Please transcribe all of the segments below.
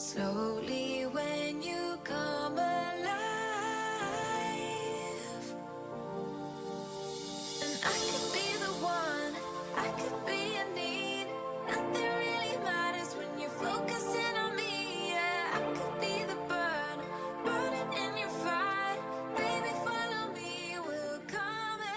Slowly when you come alive, and I could be the one, I could be a need. Nothing really matters when you're focusing on me. Yeah, I could be the burn, burning in your fire. Baby, follow me, we'll come alive.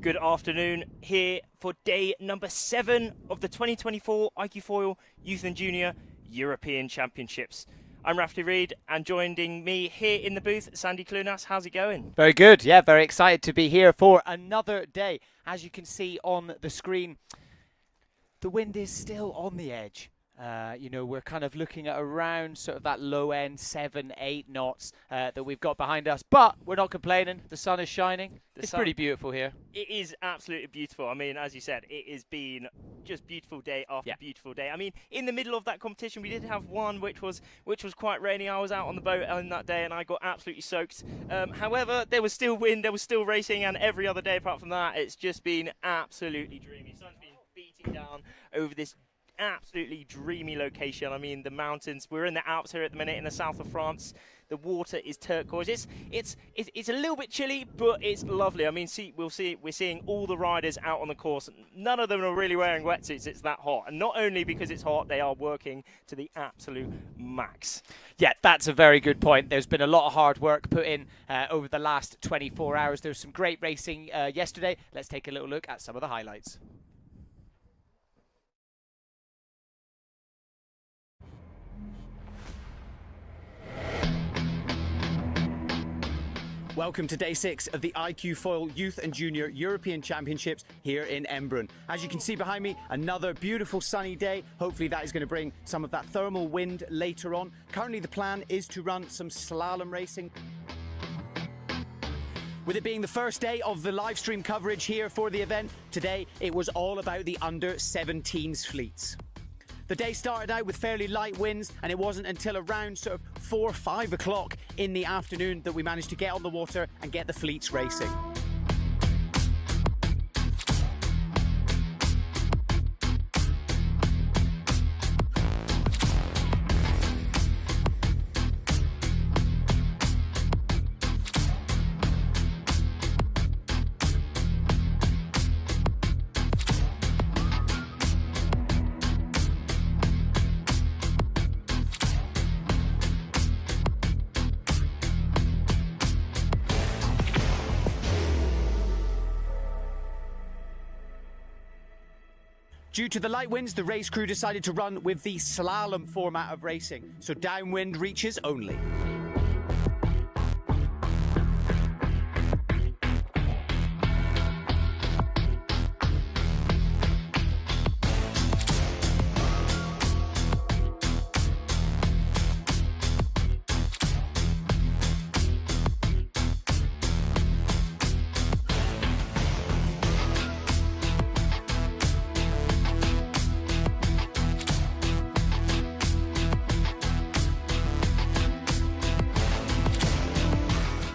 Good afternoon, here for day number 7 of the 2024 iQFoil Youth&Junior European Championships. I'm Rafty Reid, and joining me here in the booth, Sandy Clunas. How's it going? Very good, yeah, very excited to be here for another day. As you can see on the screen, the wind is still on the edge. You know, we're kind of looking at around sort of that low end 7-8 knots that we've got behind us, but we're not complaining. The sun is shining. It's pretty beautiful here. It is absolutely beautiful. I mean, as you said, it has been just beautiful day after beautiful day. I mean, in the middle of that competition, we did have one which was quite rainy. I was out on the boat on that day and I got absolutely soaked. However, there was still wind, there was still racing, and every other day apart from that, it's just been absolutely dreamy. Sun's been beating down over this absolutely dreamy location. I mean, the mountains. We're in the Alps here at the minute in the south of France. The water is turquoise. It's a little bit chilly, but it's lovely. I mean, we're seeing all the riders out on the course. None of them are really wearing wetsuits. It's that hot, and not only because it's hot, they are working to the absolute max. Yeah, that's a very good point. There's been a lot of hard work put in over the last 24 hours. There's some great racing yesterday. Let's take a little look at some of the highlights. Welcome to day 6 of the iQFoil Youth and Junior European Championships here in Embrun. As you can see behind me, another beautiful sunny day. Hopefully that is going to bring some of that thermal wind later on. Currently the plan is to run some slalom racing. With it being the first day of the live stream coverage here for the event, today it was all about the under-17s fleets. The day started out with fairly light winds, and it wasn't until around sort of 4 or 5 o'clock in the afternoon that we managed to get on the water and get the fleets racing. Due to the light winds, the race crew decided to run with the slalom format of racing, so downwind reaches only.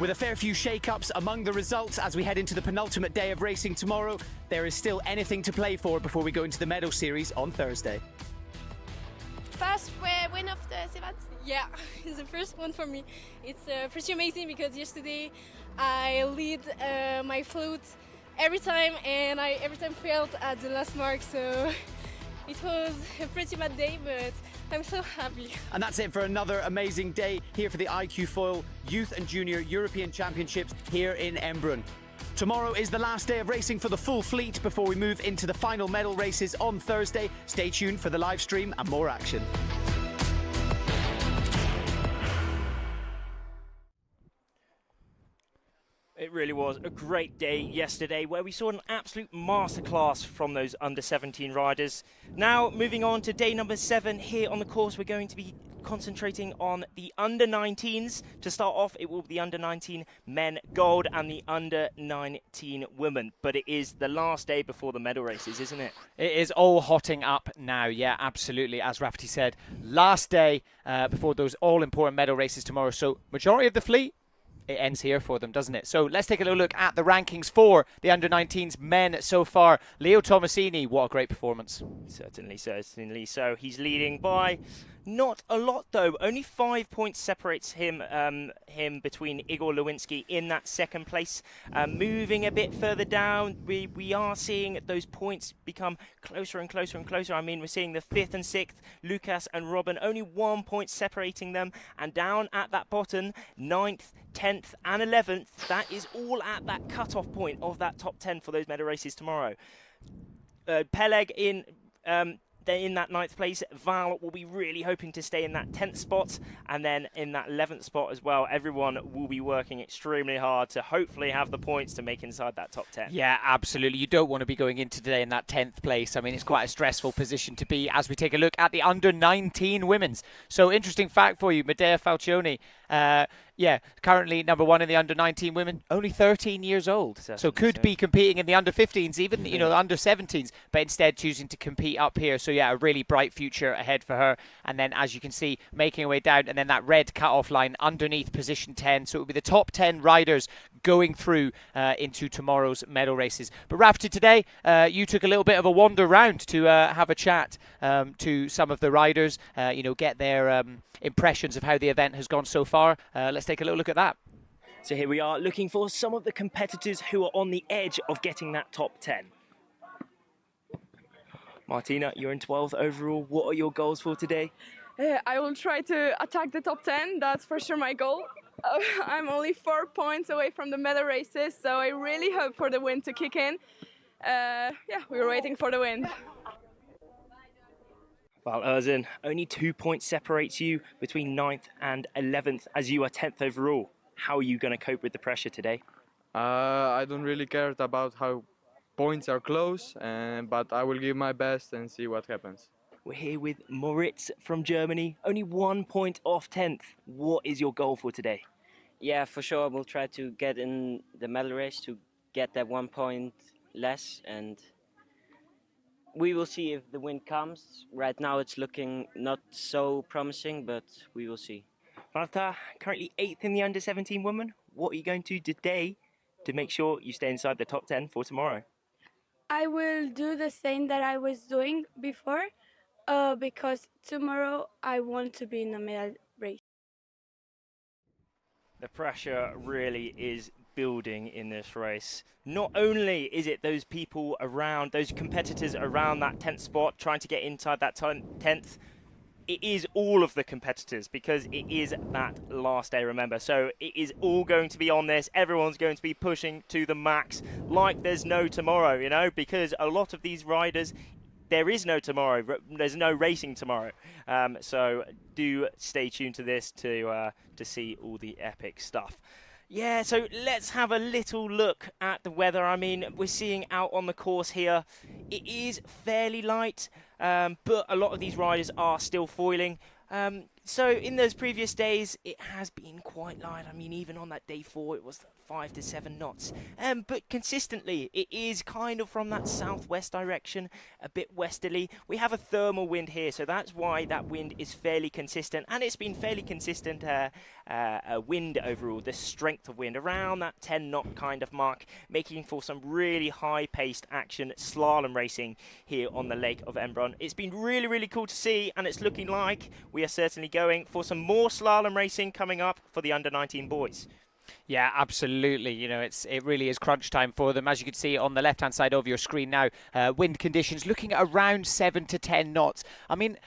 With a fair few shake-ups among the results as we head into the penultimate day of racing tomorrow, there is still anything to play for before we go into the medal series on Thursday. First win of the event? Yeah, it's the first one for me. It's pretty amazing because yesterday I lead my float every time and I every time failed at the last mark, so it was a pretty bad day, but I'm so happy. And that's it for another amazing day here for the iQFoil Youth and Junior European Championships here in Embrun. Tomorrow is the last day of racing for the full fleet before we move into the final medal races on Thursday. Stay tuned for the live stream and more action. It really was a great day yesterday where we saw an absolute masterclass from those under-17 riders. Now, moving on to day number 7 here on the course, we're going to be concentrating on the under-19s. To start off, it will be the under-19 men gold and the under-19 women. But it is the last day before the medal races, isn't it? It is all hotting up now. Yeah, absolutely. As Rafferty said, last day before those all-important medal races tomorrow. So majority of the fleet, it ends here for them, doesn't it? So let's take a little look at the rankings for the under-19s men so far. Leo Tomasini, what a great performance. Certainly so. He's leading by not a lot, though. Only 5 points separates him between Igor Lewinsky in that second place. Moving a bit further down, we are seeing those points become closer and closer and closer. I mean, we're seeing the 5th and 6th, Lucas and Robin, only 1 point separating them. And down at that bottom, 9th, 10th and 11th, that is all at that cut-off point of that top 10 for those medal races tomorrow. Peleg in in that 9th place. Val will be really hoping to stay in that 10th spot, and then in that 11th spot as well. Everyone will be working extremely hard to hopefully have the points to make inside that top 10. Yeah, absolutely. You don't want to be going into today in that 10th place. I mean, it's quite a stressful position to be as we take a look at the under-19 women's. So, interesting fact for you, Medea Falcioni, currently number 1 in the under-19 women, only 13 years old. So could be competing in the under-15s, even, the under-17s, but instead choosing to compete up here. So, yeah, a really bright future ahead for her. And then, as you can see, making her way down, and then that red cut-off line underneath position 10. So it will be the top 10 riders going through into tomorrow's medal races. But Rafty, today you took a little bit of a wander round to have a chat to some of the riders, get their impressions of how the event has gone so far. Let's take a little look at that. So here we are looking for some of the competitors who are on the edge of getting that top 10. Martina, you're in 12th overall. What are your goals for today? I will try to attack the top 10. That's for sure my goal. I'm only 4 points away from the medal races, so I really hope for the win to kick in. We're waiting for the win. Well, Erzin, only 2 points separates you between 9th and 11th as you are 10th overall. How are you going to cope with the pressure today? I don't really care about how points are close, but I will give my best and see what happens. We're here with Moritz from Germany, only 1 point off 10th. What is your goal for today? Yeah, for sure. We'll try to get in the medal race to get that 1 point less, and we will see if the win comes. Right now it's looking not so promising, but we will see. Marta, currently 8th in the under-17 women. What are you going to do today to make sure you stay inside the top 10 for tomorrow? I will do the same that I was doing before because tomorrow I want to be in a medal race. The pressure really is building in this race. Not only is it those people around, those competitors around that 10th spot trying to get inside that 10th, it is all of the competitors because it is that last day, remember. So it is all going to be on this. Everyone's going to be pushing to the max like there's no tomorrow, because a lot of these riders, there is no tomorrow. There's no racing tomorrow. So do stay tuned to this to see all the epic stuff. Yeah, so let's have a little look at the weather. I mean, we're seeing out on the course here, it is fairly light, but a lot of these riders are still foiling. So in those previous days, it has been quite light. I mean, even on that day 4, it was 5 to 7 knots. But consistently, it is kind of from that southwest direction, a bit westerly. We have a thermal wind here, so that's why that wind is fairly consistent. And it's been fairly consistent wind overall, the strength of wind, around that 10 knot kind of mark, making for some really high-paced action slalom racing here on the Lake of Embrun. It's been really, really cool to see, and it's looking like we are certainly going for some more slalom racing coming up for the under-19 boys. Yeah, absolutely. It really is crunch time for them. As you can see on the left-hand side of your screen now, wind conditions looking at around 7 to 10 knots. I mean,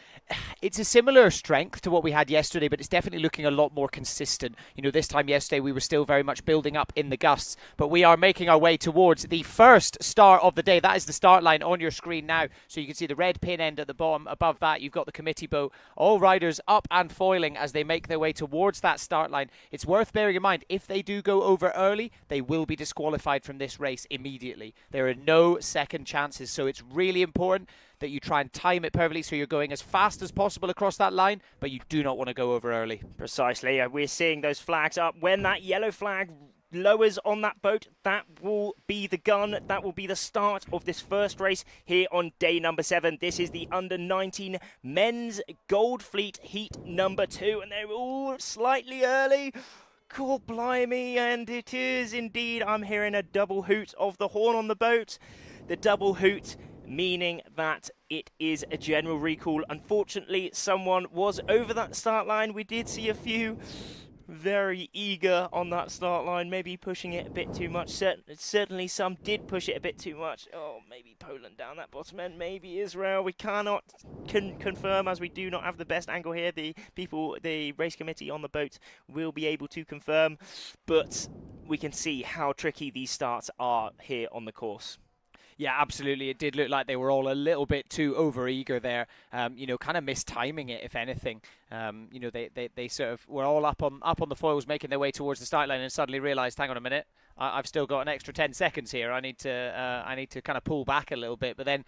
it's a similar strength to what we had yesterday, but it's definitely looking a lot more consistent. This time yesterday we were still very much building up in the gusts, but we are making our way towards the first start of the day. That is the start line on your screen now. So you can see the red pin end at the bottom. Above that, you've got the committee boat. All riders up and foiling as they make their way towards that start line. It's worth bearing in mind, if they do go over early, they will be disqualified from this race immediately. There are no second chances, so it's really important that you try and time it perfectly so you're going as fast as possible across that line, but you do not want to go over early. Precisely. We're seeing those flags up. When that yellow flag lowers on that boat, that will be the gun. That will be the start of this first race here on day number 7. This is the under-19 men's Gold Fleet heat number 2, and they're all slightly early. God blimey, and it is indeed. I'm hearing a double hoot of the horn on the boat. The double hoot meaning that it is a general recall. Unfortunately, someone was over that start line. We did see a few very eager on that start line, maybe pushing it a bit too much. Certainly some did push it a bit too much. Oh, maybe Poland down that bottom end, maybe Israel. We cannot confirm, as we do not have the best angle here. The race committee on the boat will be able to confirm, but we can see how tricky these starts are here on the course. Yeah, absolutely. It did look like they were all a little bit too over-eager there, kind of mistiming it, if anything. They sort of were all up on the foils, making their way towards the start line, and suddenly realised, hang on a minute, I've still got an extra 10 seconds here. I need to kind of pull back a little bit. But then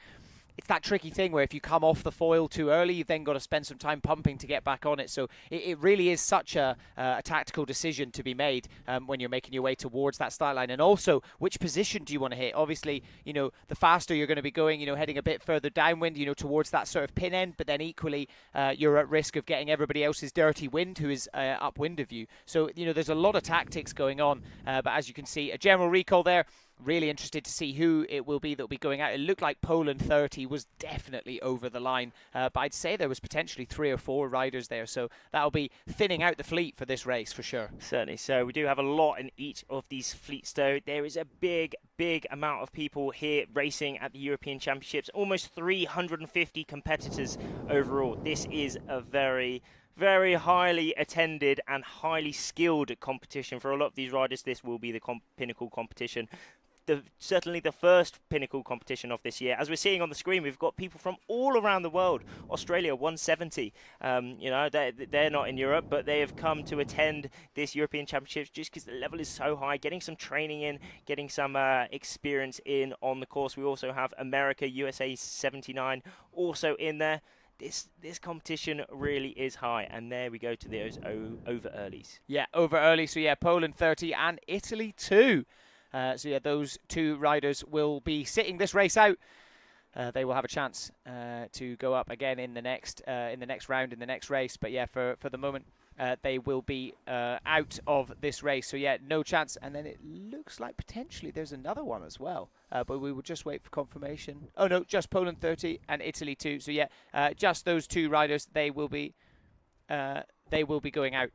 it's that tricky thing where if you come off the foil too early, you've then got to spend some time pumping to get back on it. So it really is such a tactical decision to be made when you're making your way towards that start line. And also, which position do you want to hit? Obviously, the faster you're going to be going, heading a bit further downwind, towards that sort of pin end. But then equally, you're at risk of getting everybody else's dirty wind who is upwind of you. So, there's a lot of tactics going on. But as you can see, a general recall there. Really interested to see who it will be that will be going out. It looked like Poland 30 was definitely over the line, but I'd say there was potentially 3 or 4 riders there, so that'll be thinning out the fleet for this race for sure. Certainly so. We do have a lot in each of these fleets though. There is a big amount of people here racing at the European Championships, almost 350 competitors overall. This is a very highly attended and highly skilled competition. For a lot of these riders, this will be the pinnacle competition. Certainly the first pinnacle competition of this year. As we're seeing on the screen, we've got people from all around the world. Australia 170, they're not in Europe, but they have come to attend this European Championships just because the level is so high, getting some training in, getting some experience in on the course. We also have America, USA 79 also in there. This competition really is high, and there we go to those over earlies. Yeah, over early. So yeah, Poland 30 and Italy 2. Those 2 riders will be sitting this race out. They will have a chance to go up again in the next round, in the next race. But yeah, for the moment, they will be out of this race. So yeah, no chance. And then it looks like potentially there's another one as well. But we will just wait for confirmation. Oh no, just Poland 30 and Italy 2. So yeah, just those 2 riders. They will be going out.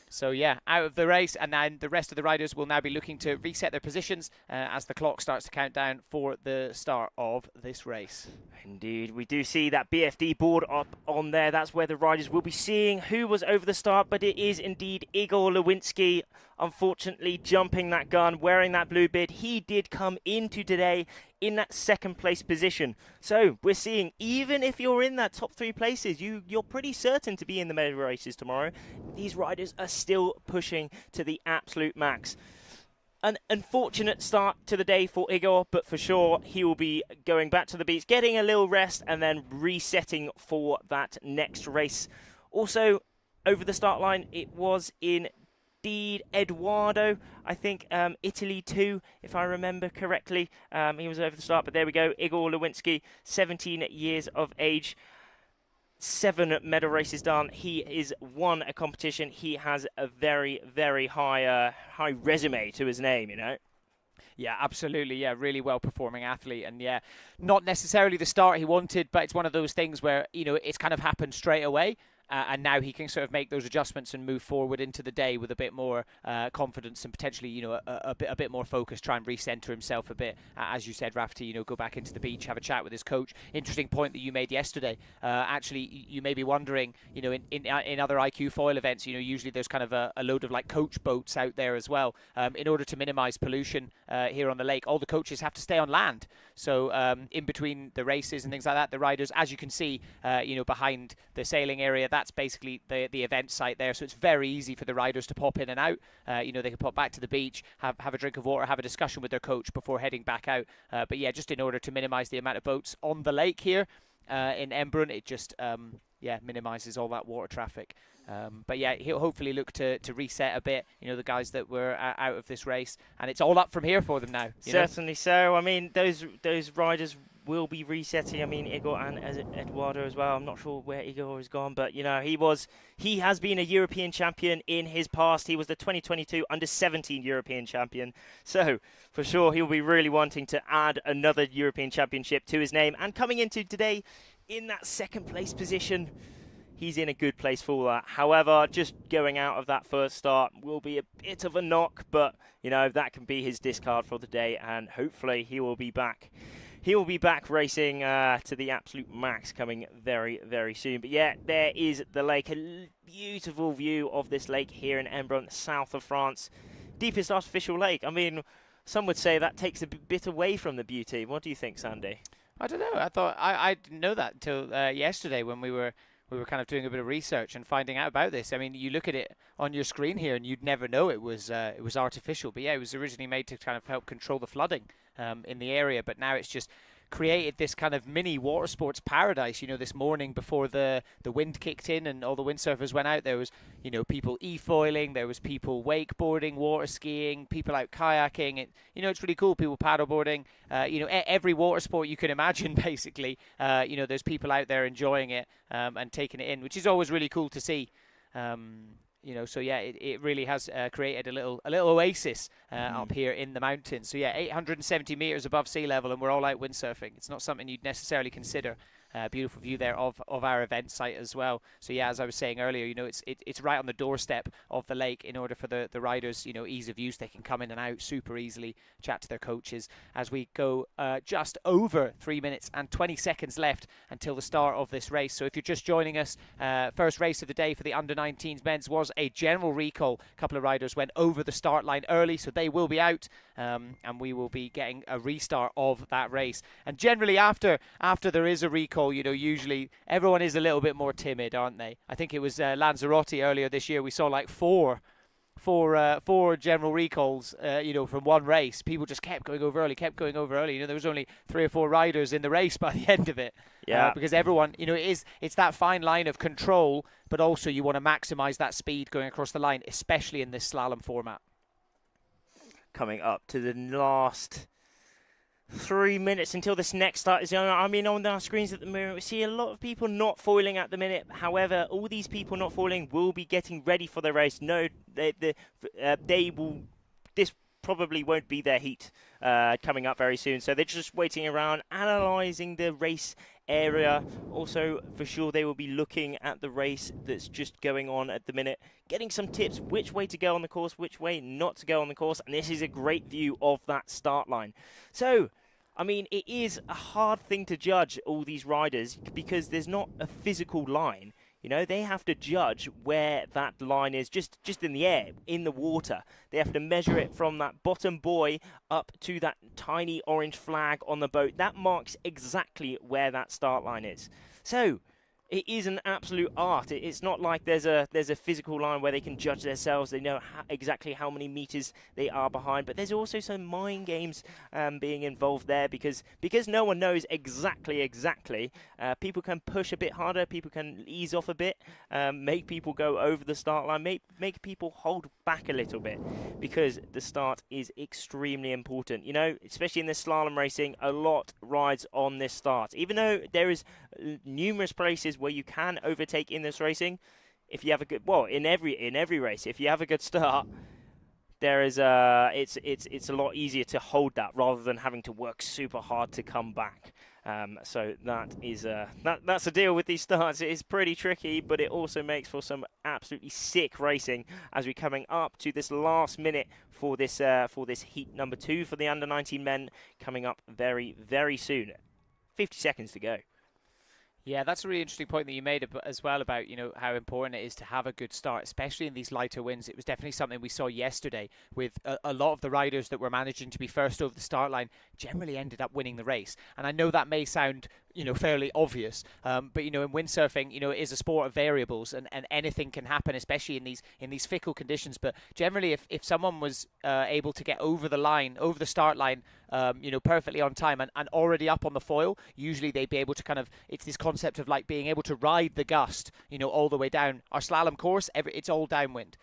So yeah, out of the race, and then the rest of the riders will now be looking to reset their positions as the clock starts to count down for the start of this race. Indeed, we do see that BFD board up on there. That's where the riders will be seeing who was over the start, but it is indeed Igor Lewinsky, unfortunately jumping that gun, wearing that blue bib. He did come into today in that second place position. So we're seeing, even if you're in that top 3 places, you're pretty certain to be in the medal races tomorrow. These riders are still pushing to the absolute max. An unfortunate start to the day for Igor, but for sure he will be going back to the beach, getting a little rest, and then resetting for that next race. Also, over the start line, it was indeed Eduardo, I think, Italy 2, if I remember correctly. He was over the start, but there we go. Igor Lewinsky, 17 years of age. 7 medal races done. He is won a competition. He has a very, very high resume to his name, Yeah, absolutely. Yeah, really well performing athlete. And yeah, not necessarily the start he wanted, but it's one of those things where, it's kind of happened straight away. And now he can sort of make those adjustments and move forward into the day with a bit more confidence and potentially, a bit more focus, try and recenter himself a bit. As you said, Rafty, go back into the beach, have a chat with his coach. Interesting point that you made yesterday. Actually, you may be wondering, in other iQFoil events, usually there's kind of a load of like coach boats out there as well. In order to minimize pollution here on the lake, all the coaches have to stay on land. So in between the races and things like that, the riders, as you can see, behind the sailing area, that's basically the event site there. So it's very easy for the riders to pop in and out. They can pop back to the beach, have a drink of water, have a discussion with their coach before heading back out. But yeah, just in order to minimize the amount of boats on the lake here in Embrun, it just minimizes all that water traffic. But yeah, he'll hopefully look to reset a bit, the guys that were out of this race, and it's all up from here for them now. Certainly so. I mean, those riders will be resetting. I mean, Igor and Eduardo as well. I'm not sure where Igor has gone, but he has been a European champion in his past. He was the 2022 under-17 European champion. So for sure, he'll be really wanting to add another European championship to his name. And coming into today in that second place position, he's in a good place for that. However, just going out of that first start will be a bit of a knock, but that can be his discard for the day, and hopefully he will be back. He will be back racing to the absolute max coming very, very soon. But yeah, there is the lake. A beautiful view of this lake here in Embrun, south of France. Deepest artificial lake. I mean, some would say that takes a bit away from the beauty. What do you think, Sandy? I don't know. I thought I didn't know that until yesterday when we were kind of doing a bit of research and finding out about this. I mean, you look at it on your screen here, and you'd never know it was artificial. But yeah, it was originally made to kind of help control the flooding in the area. But now it's just created this kind of mini water sports paradise. You know, this morning before the wind kicked in and all the windsurfers went out, there was, you know, people e-foiling, there was people wakeboarding, water skiing, people out kayaking. You know, it's really cool. People paddleboarding. You know, every water sport you can imagine, basically. You know, there's people out there enjoying it and taking it in, which is always really cool to see. You know, so yeah, it really has created a little oasis up here in the mountains. So yeah, 870 meters above sea level, and we're all out windsurfing. It's not something you'd necessarily consider. Beautiful view there of our event site as well. So yeah, as I was saying earlier, you know, it's right on the doorstep of the lake. In order for the riders, you know, ease of use, they can come in and out super easily, chat to their coaches as we go just over 3 minutes and 20 seconds left until the start of this race. So if you're just joining us, first race of the day for the under-19s men's was a general recall. A couple of riders went over the start line early, so they will be out, and we will be getting a restart of that race. And generally after there is a recall, you know, usually everyone is a little bit more timid, aren't they? I think it was Lanzarote earlier this year. We saw like four general recalls, you know, from one race. People just kept going over early. You know, there was only 3 or 4 riders in the race by the end of it. Yeah. Because everyone, you know, it's that fine line of control, but also you want to maximize that speed going across the line, especially in this slalom format. Coming up to the last 3 minutes until this next start is on. I mean, on our screens at the moment, we see a lot of people not foiling at the minute. However, all these people not foiling will be getting ready for the race. No, they will. This probably won't be their heat coming up very soon. So they're just waiting around, analysing the race area. Also, for sure, they will be looking at the race that's just going on at the minute, getting some tips which way to go on the course, which way not to go on the course. And this is a great view of that start line. So, I mean, it is a hard thing to judge all these riders because there's not a physical line. You know, they have to judge where that line is just in the air, in the water. They have to measure it from that bottom buoy up to that tiny orange flag on the boat. That marks exactly where that start line is. So, it is an absolute art. It's not like there's a physical line where they can judge themselves. They know exactly how many meters they are behind. But there's also some mind games being involved there because no one knows exactly. People can push a bit harder. People can ease off a bit, make people go over the start line, make people hold back a little bit because the start is extremely important. You know, especially in this slalom racing, a lot rides on this start. Even though there is numerous places where you can overtake in this racing, if you have a good, well, in every race, if you have a good start, there is it's a lot easier to hold that rather than having to work super hard to come back. So that is that's a deal with these starts. It is pretty tricky, but it also makes for some absolutely sick racing as we're coming up to this last minute for this heat number 2 for the under-19 men coming up very, very soon. 50 seconds to go. Yeah, that's a really interesting point that you made as well about, you know, how important it is to have a good start, especially in these lighter winds. It was definitely something we saw yesterday with a lot of the riders that were managing to be first over the start line generally ended up winning the race. And I know that may sound, you know, fairly obvious, but, you know, in windsurfing, you know, it is a sport of variables and anything can happen, especially in these fickle conditions. But generally, if someone was able to get over the line, over the start line, you know, perfectly on time and already up on the foil, usually they'd be able to kind of, it's this concept of like being able to ride the gust, you know, all the way down. Our slalom course, it's all downwind.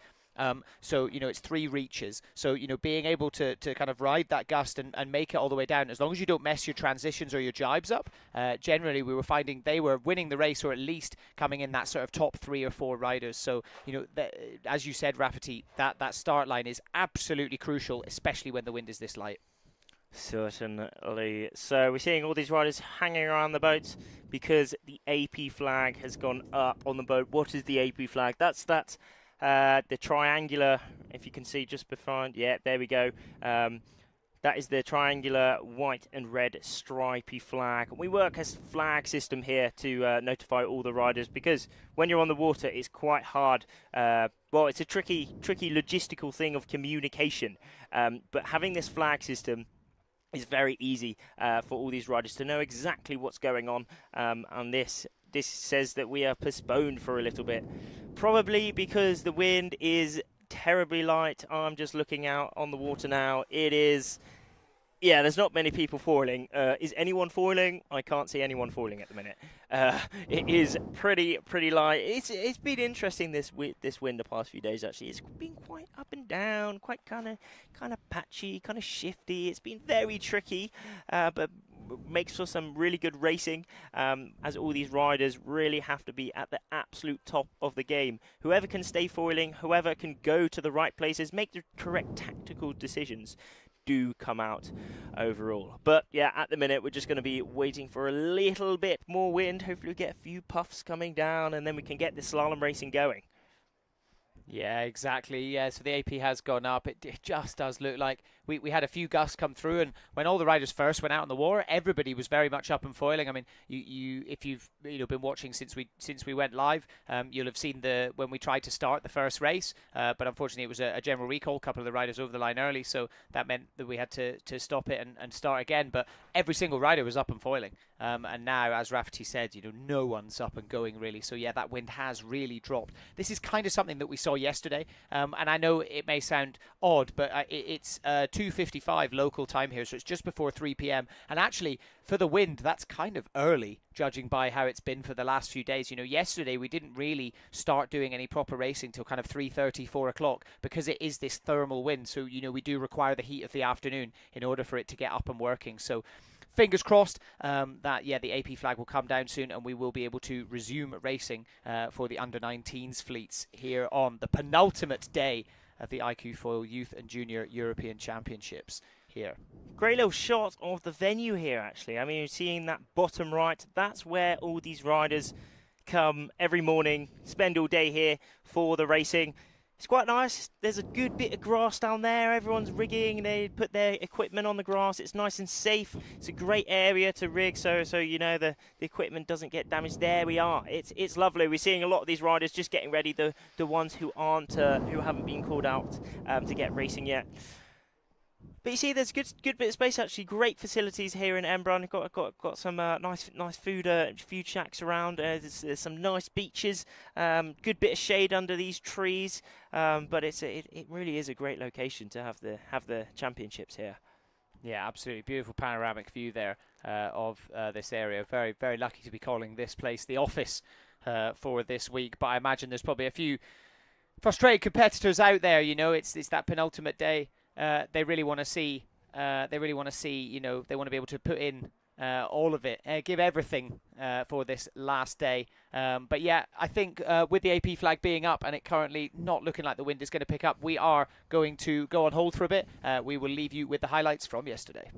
So, you know, it's 3 reaches. So, you know, being able to kind of ride that gust and make it all the way down, as long as you don't mess your transitions or your jibes up, generally we were finding they were winning the race or at least coming in that sort of top 3 or 4 riders. So, you know, as you said, Rafferty, that start line is absolutely crucial, especially when the wind is this light. Certainly. So we're seeing all these riders hanging around the boats because the AP flag has gone up on the boat. What is the AP flag? That's the triangular, if you can see just behind. Yeah, there we go. That is the triangular white and red stripy flag. We work as flag system here to notify all the riders, because when you're on the water, it's quite hard. Well, it's a tricky logistical thing of communication. But having this flag system is very easy for all these riders to know exactly what's going on. And this says that we are postponed for a little bit, probably because the wind is terribly light. I'm just looking out on the water now. It is, yeah, there's not many people foiling. Is anyone foiling? I can't see anyone foiling at the minute. It is pretty light. It's been interesting this wind the past few days. Actually, it's been quite up and down, quite kind of patchy, kind of shifty. It's been very tricky, but makes for some really good racing, as all these riders really have to be at the absolute top of the game. Whoever can stay foiling, whoever can go to the right places, make the correct tactical decisions, do come out overall. But yeah, at the minute we're just going to be waiting for a little bit more wind. Hopefully we get a few puffs coming down, and then we can get the slalom racing going. Yeah, exactly. Yeah, so the AP has gone up. It just does look like we had a few gusts come through, and when all the riders first went out on the water, everybody was very much up and foiling. I mean, if you've been watching since we went live, you'll have seen when we tried to start the first race, but unfortunately it was a general recall. A couple of the riders over the line early, so that meant that we had to stop it and start again. But every single rider was up and foiling, and now, as Rafferty said, no one's up and going really. So yeah, that wind has really dropped. This is kind of something that we saw yesterday, and I know it may sound odd, but it's 2:55 local time here, so it's just before 3 p.m. and actually for the wind, that's kind of early, judging by how it's been for the last few days. Yesterday we didn't really start doing any proper racing till kind of 3:30, 4 o'clock, because it is this thermal wind, so we do require the heat of the afternoon in order for it to get up and working. So fingers crossed that the AP flag will come down soon, and we will be able to resume racing for the under-19s fleets here on the penultimate day of the iQFoil Youth and Junior European Championships here. Great little shot of the venue here, actually. I mean, you're seeing that bottom right. That's where all these riders come every morning, spend all day here for the racing. It's quite nice. There's a good bit of grass down there. Everyone's rigging. They put their equipment on the grass. It's nice and safe. It's a great area to rig, so the equipment doesn't get damaged. There we are. It's lovely. We're seeing a lot of these riders just getting ready. The ones who haven't been called out to get racing yet. But you see, there's good bit of space actually. Great facilities here in Embrun. Got some nice food shacks around. There's some nice beaches. Good bit of shade under these trees. But it really is a great location to have the championships here. Yeah, absolutely beautiful panoramic view there of this area. Very, very lucky to be calling this place the office for this week. But I imagine there's probably a few frustrated competitors out there. It's that penultimate day. They really want to see. They want to be able to put in all of it, give everything for this last day. But yeah, I think with the AP flag being up and it currently not looking like the wind is going to pick up, we are going to go on hold for a bit. We will leave you with the highlights from yesterday.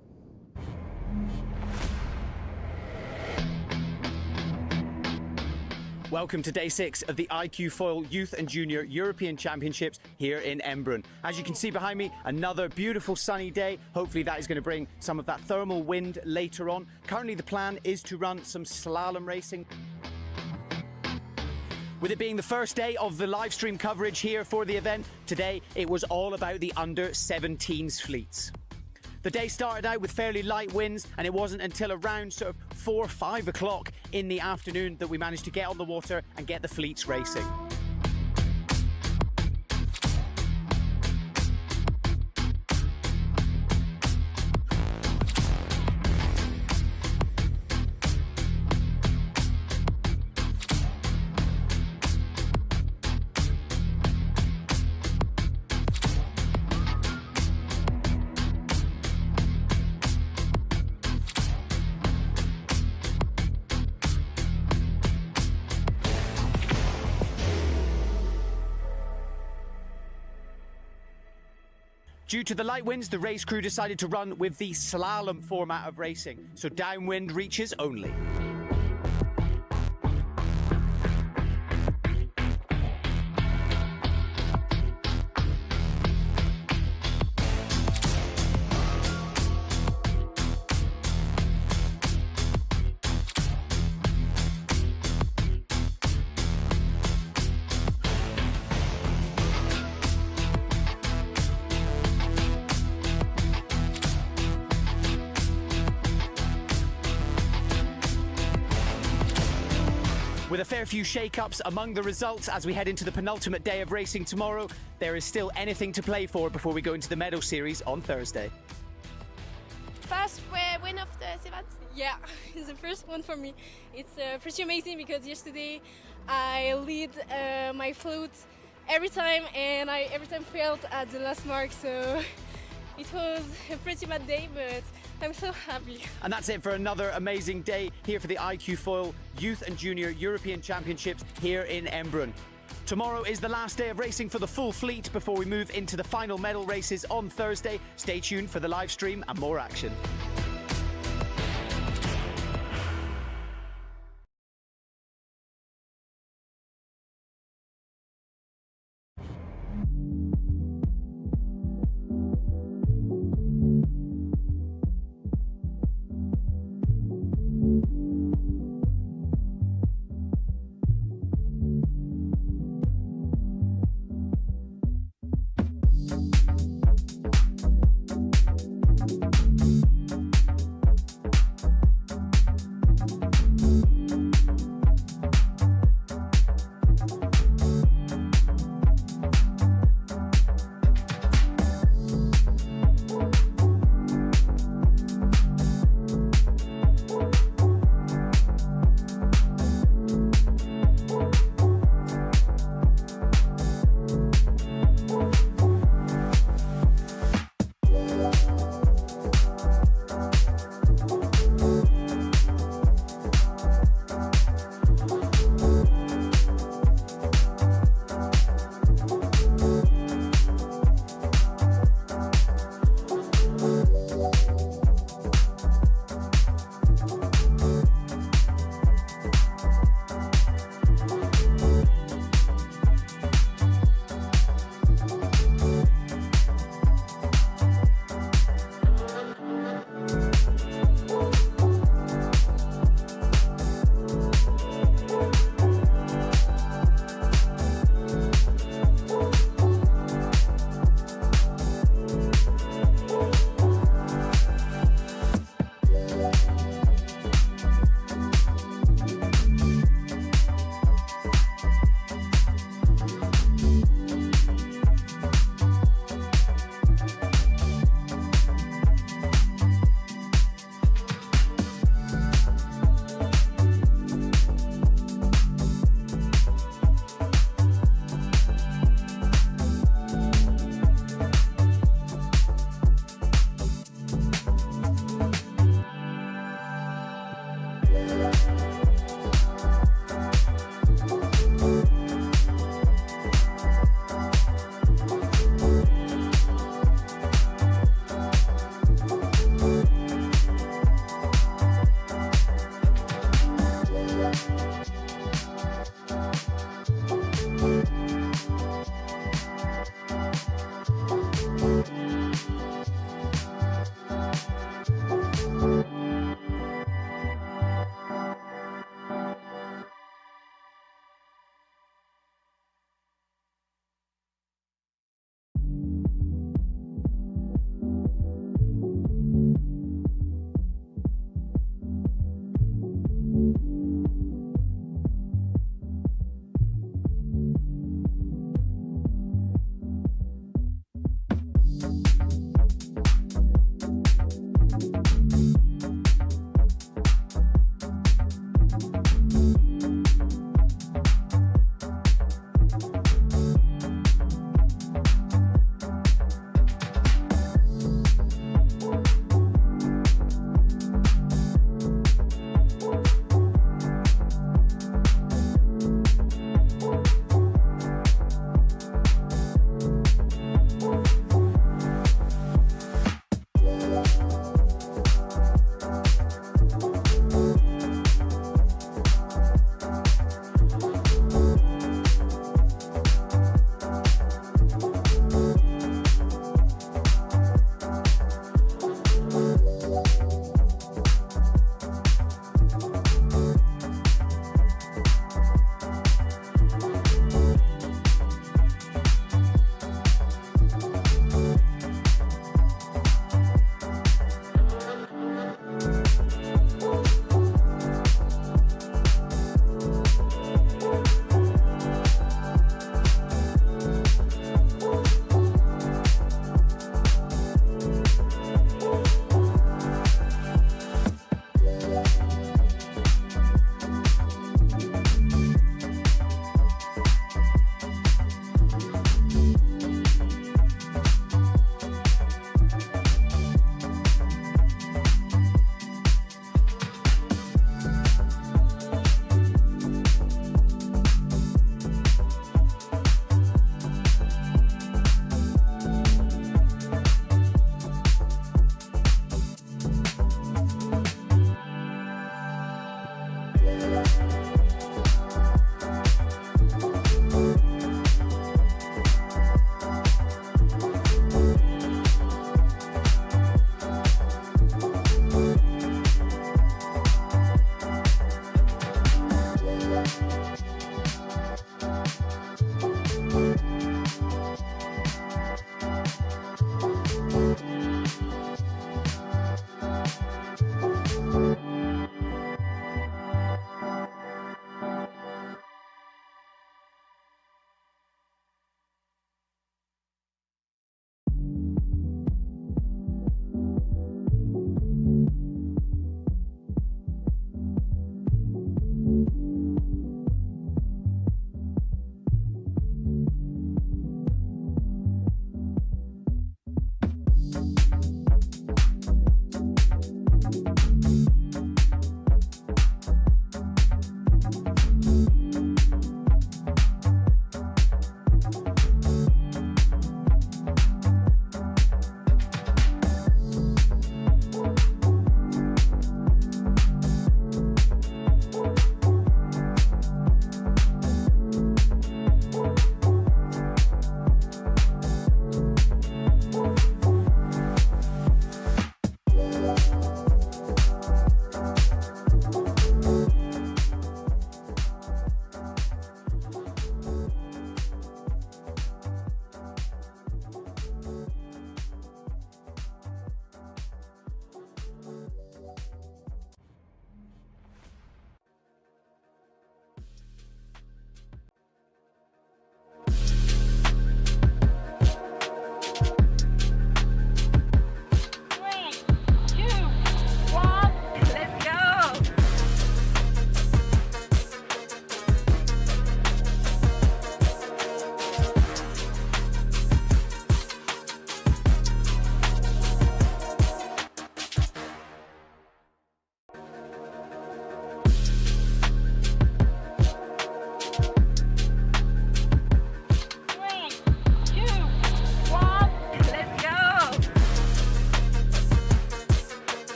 Welcome to day 6 of the iQFoil Youth and Junior European Championships here in Embrun. As you can see behind me, another beautiful sunny day. Hopefully that is going to bring some of that thermal wind later on. Currently the plan is to run some slalom racing. With it being the first day of the live stream coverage here for the event, today it was all about the under-17s fleets. The day started out with fairly light winds, and it wasn't until around sort of 4 or 5 o'clock in the afternoon that we managed to get on the water and get the fleets racing. Due to the light winds, the race crew decided to run with the slalom format of racing, so downwind reaches only. With a fair few shake-ups among the results as we head into the penultimate day of racing tomorrow, there is still anything to play for before we go into the medal series on Thursday. First win of the event? Yeah, it's the first one for me. It's pretty amazing because yesterday I lead my float every time and I every time failed at the last mark, so it was a pretty bad day, but I'm so happy. And that's it for another amazing day here for the iQFoil Youth and Junior European Championships here in Embrun. Tomorrow is the last day of racing for the full fleet before we move into the final medal races on Thursday. Stay tuned for the live stream and more action.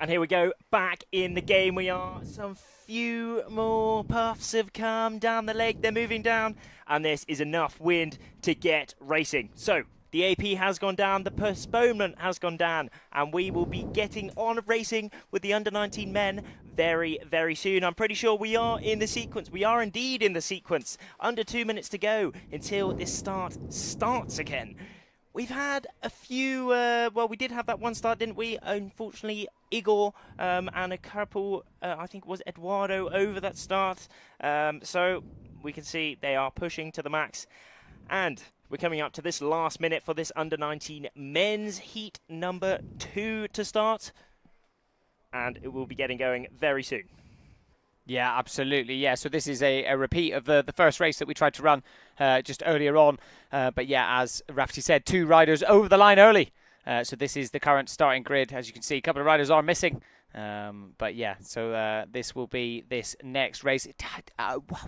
And here we go, back in the game we are. Some few more puffs have come down the leg. They're moving down, and this is enough wind to get racing. So, the AP has gone down, the postponement has gone down, and we will be getting on racing with the under-19 men very, very soon. I'm pretty sure we are in the sequence. We are indeed in the sequence. Under 2 minutes to go until this start starts again. We've had a few, well, we did have that one start, didn't we? Unfortunately, Igor and a couple, I think it was Eduardo, over that start. So we can see they are pushing to the max. And we're coming up to this last minute for this under-19 men's heat number 2 to start. And it will be getting going very soon. Yeah, absolutely. Yeah, so this is a repeat of the first race that we tried to run just earlier on. But yeah, as Rafty said, 2 riders over the line early. So this is the current starting grid. As you can see, a couple of riders are missing. But yeah, so this will be this next race.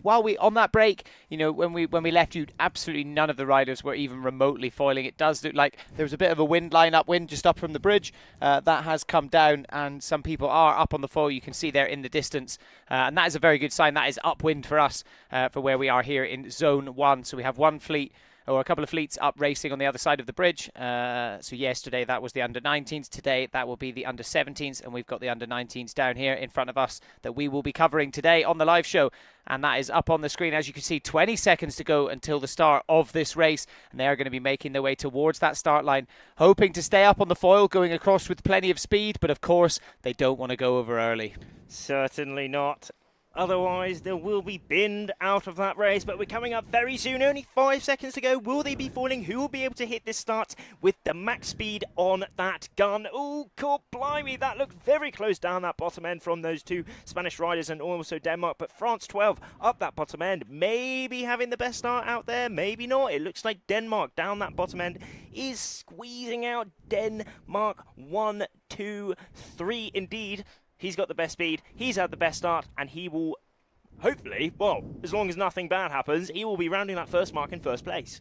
While we on that break, you know, when we left you, absolutely none of the riders were even remotely foiling. It does look like there was a bit of a wind line upwind just up from the bridge. That has come down, and some people are up on the foil. You can see there in the distance, and that is a very good sign. That is upwind for us for where we are here in Zone 1. So we have one fleet, or a couple of fleets up racing on the other side of the bridge. So yesterday that was the under-19s. Today that will be the under-17s, and we've got the under-19s down here in front of us that we will be covering today on the live show. And that is up on the screen. As you can see, 20 seconds to go until the start of this race, and they are going to be making their way towards that start line, hoping to stay up on the foil, going across with plenty of speed, but of course they don't want to go over early. Certainly not. Otherwise, there will be binned out of that race, but we're coming up very soon. Only 5 seconds to go. Will they be falling? Who will be able to hit this start with the max speed on that gun? Oh, God blimey, that looked very close down that bottom end from those 2 Spanish riders and also Denmark. But France 12 up that bottom end, maybe having the best start out there, maybe not. It looks like Denmark down that bottom end is squeezing out Denmark 1, 2, 3 indeed. He's got the best speed, he's had the best start, and he will hopefully, well, as long as nothing bad happens, he will be rounding that first mark in first place.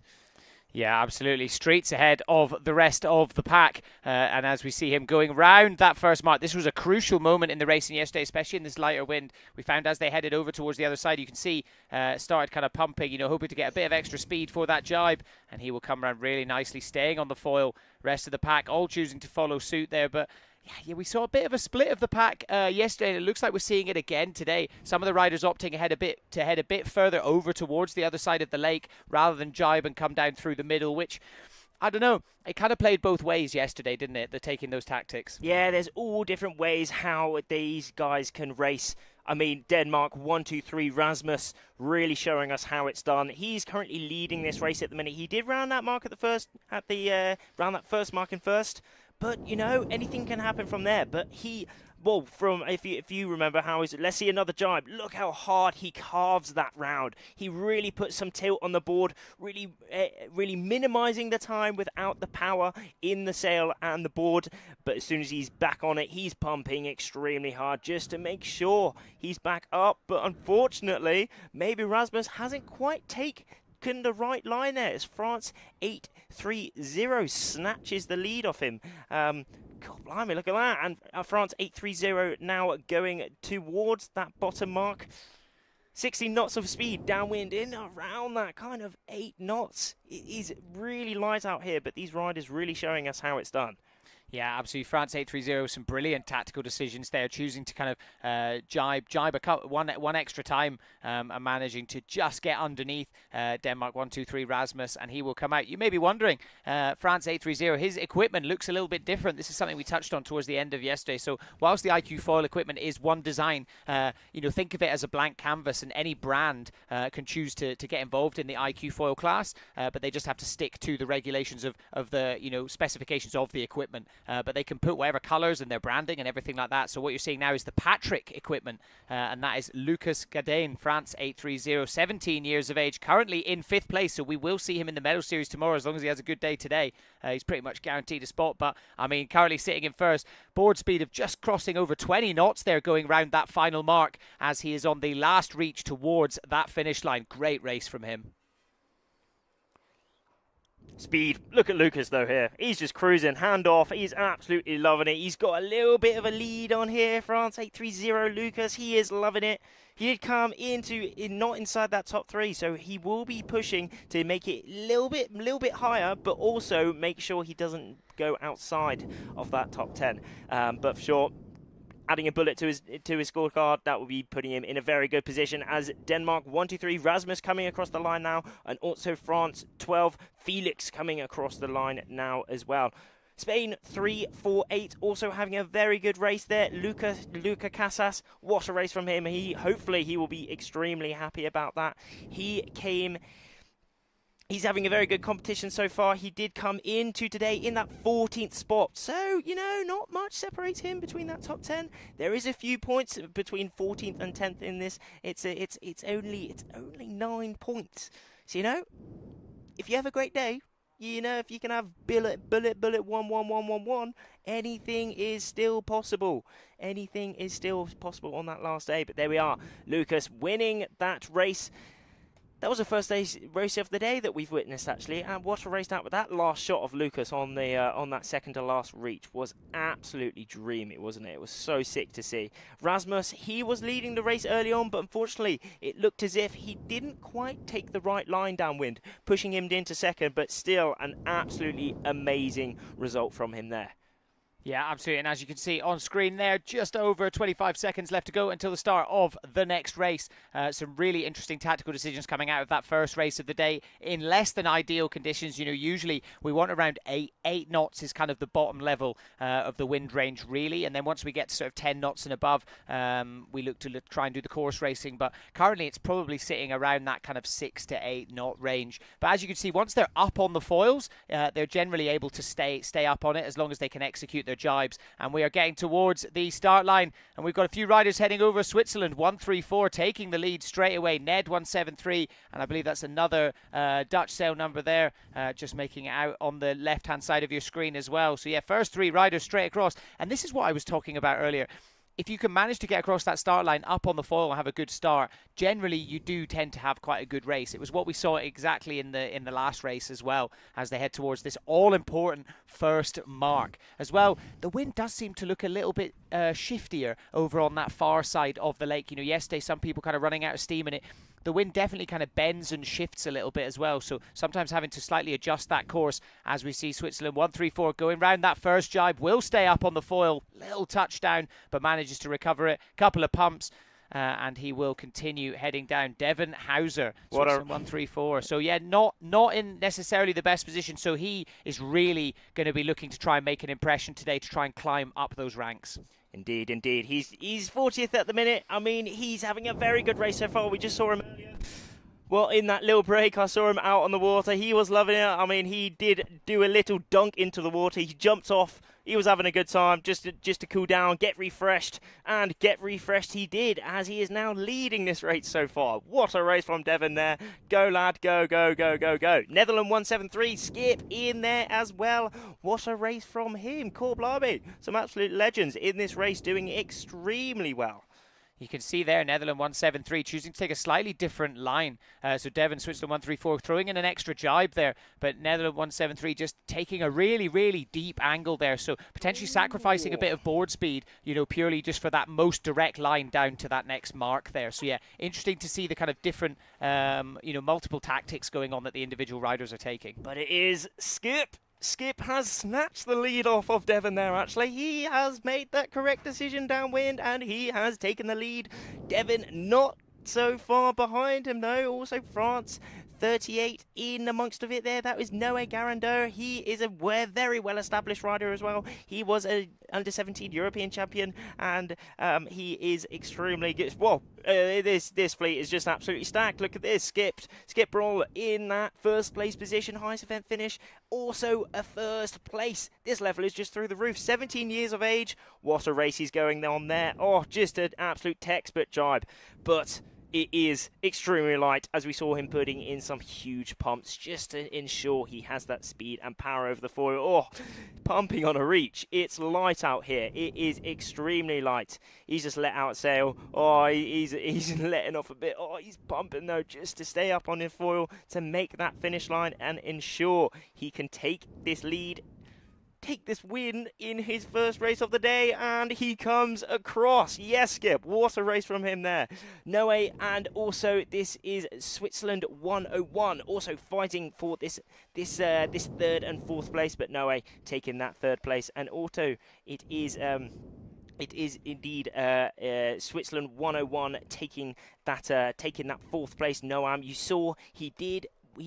Yeah, absolutely. Streets ahead of the rest of the pack. And as we see him going round that first mark, this was a crucial moment in the racing yesterday, especially in this lighter wind. We found as they headed over towards the other side, you can see started kind of pumping, you know, hoping to get a bit of extra speed for that jibe. And he will come around really nicely, staying on the foil. Rest of the pack all choosing to follow suit there. But yeah, we saw a bit of a split of the pack yesterday, and it looks like we're seeing it again today. Some of the riders opting head a bit further over towards the other side of the lake rather than jibe and come down through the middle, which, I don't know, it kind of played both ways yesterday, didn't it? They're taking those tactics. Yeah, there's all different ways how these guys can race. I mean, Denmark 1-2-3 Rasmus really showing us how it's done. He's currently leading this race at the minute. He did round that mark round that first mark in first. But, you know, anything can happen from there. But if you remember let's see another jibe. Look how hard he carves that round. He really puts some tilt on the board, really minimizing the time without the power in the sail and the board. But as soon as he's back on it, he's pumping extremely hard just to make sure he's back up. But unfortunately, maybe Rasmus hasn't quite taken the right line there as France 8-3-0 snatches the lead off him. God blimey, look at that. And France 8-3-0 now going towards that bottom mark. 16 knots of speed downwind in around that kind of 8 knots. It is really light out here, but these riders really showing us how it's done. Yeah, absolutely. France 8-3-0, some brilliant tactical decisions there, choosing to kind of jibe one extra time and managing to just get underneath Denmark 1-2-3 Rasmus, and he will come out. You may be wondering, France 8-3-0, his equipment looks a little bit different. This is something we touched on towards the end of yesterday. So whilst the iQFoil equipment is one design, think of it as a blank canvas, and any brand can choose to get involved in the iQFoil class, but they just have to stick to the regulations of the specifications of the equipment. But they can put whatever colours and their branding and everything like that. So what you're seeing now is the Patrick equipment, and that is Lucas Gadane, France 8-3-0, 17 years of age, currently in 5th place. So we will see him in the medal series tomorrow as long as he has a good day today. He's pretty much guaranteed a spot. But, I mean, currently sitting in first, board speed of just crossing over 20 knots there going round that final mark as he is on the last reach towards that finish line. Great race from him. Speed. Look at Lucas though here. He's just cruising, hand off. He's absolutely loving it. He's got a little bit of a lead on here. France 8-3-0 Lucas. He is loving it. He did come not inside that top 3, so he will be pushing to make it a little bit higher, but also make sure he doesn't go outside of that top 10. But for sure, adding a bullet to his scorecard, that will be putting him in a very good position as Denmark 1-2-3 Rasmus coming across the line now, and also France 12 Felix coming across the line now as well. Spain 3-4-8 also having a very good race there. Luca Casas, what a race from him. Hopefully he will be extremely happy about that. He's having a very good competition so far. He did come into today in that 14th spot. So, not much separates him between that top 10. There is a few points between 14th and 10th in this. It's only 9 points. So, if you have a great day, if you can have bullet 1-1-1-1-1, anything is still possible. Anything is still possible on that last day. But there we are. Lucas winning that race. That was the first race of the day that we've witnessed, actually, and what a race that last shot of Lucas on that second to last reach was absolutely dreamy, wasn't it? It was so sick to see. Rasmus, he was leading the race early on, but unfortunately it looked as if he didn't quite take the right line downwind, pushing him into second, but still an absolutely amazing result from him there. Yeah, absolutely. And as you can see on screen there, just over 25 seconds left to go until the start of the next race. Some really interesting tactical decisions coming out of that first race of the day in less than ideal conditions. Usually we want around 8 knots is kind of the bottom level of the wind range, really. And then once we get to sort of 10 knots and above, we look to try and do the course racing. But currently it's probably sitting around that kind of 6 to 8 knot range. But as you can see, once they're up on the foils, they're generally able to stay up on it as long as they can execute their jibes. And we are getting towards the start line, and we've got a few riders heading over. Switzerland 134 taking the lead straight away. Ned 173, and I believe that's another Dutch sail number there, just making it out on the left hand side of your screen as well. So yeah, first 3 riders straight across, and this is what I was talking about earlier. if you can manage to get across that start line up on the foil and have a good start, generally you do tend to have quite a good race. It was what we saw exactly in the last race as well, as they head towards this all-important first mark. As well, the wind does seem to look a little bit shiftier over on that far side of the lake. You know, yesterday some people kind of running out of steam, and the wind definitely kind of bends and shifts a little bit as well, so sometimes having to slightly adjust that course. As we see Switzerland 1-3-4 going round that first jibe, will stay up on the foil, little touchdown, but manages to recover it. Couple of pumps, and he will continue heading down. Devin Hauser, Switzerland 1-3-4. So yeah, not in necessarily the best position, so he is really going to be looking to try and make an impression today to try and climb up those ranks. Indeed, indeed. He's 40th at the minute. I mean, he's having a very good race so far. We just saw him earlier. Well, in that little break, I saw him out on the water. He was loving it. I mean, he did do a little dunk into the water. He jumped off. He was having a good time just to cool down, get refreshed. And get refreshed he did, as he is now leading this race so far. What a race from Devon there. Go, lad. Go, go, go, go, go. Netherlands 173. Skip in there as well. What a race from him. Cool blimey. Some absolute legends in this race doing extremely well. You can see there, Netherlands 173 choosing to take a slightly different line. So Devon, Switzerland 134, throwing in an extra jibe there. But Netherlands 173 just taking a really, really deep angle there. So potentially sacrificing a bit of board speed, you know, purely just for that most direct line down to that next mark there. So yeah, interesting to see the kind of different, you know, multiple tactics going on that the individual riders are taking. But it is Skip. Skip has snatched the lead off of Devon there, actually. He has made that correct decision downwind, and he has taken the lead. Devon not so far behind him, though. Also France, 38 in amongst of it there. That was Noé Garandeur. He is a very well-established rider as well. He was a under-17 European champion, and he is extremely good. Well, this fleet is just absolutely stacked. Look at this. Skip Brawl in that first place position, highest event finish. Also a first place. This level is just through the roof. 17 years of age. What a race he's going on there. Oh, just an absolute textbook jibe. But it is extremely light, as we saw him putting in some huge pumps just to ensure he has that speed and power over the foil. Oh, pumping on a reach. It's light out here. It is extremely light. He's just let out sail. Oh, he's letting off a bit. Oh, he's pumping though, just to stay up on his foil to make that finish line and ensure he can take this lead, take this win in his first race of the day, and he comes across. Yes, Skip, what a race from him there. Noé, and also this is Switzerland 101, also fighting for this third and fourth place, but Noé taking that third place, and also it is indeed Switzerland 101 taking that fourth place. Noam, you saw he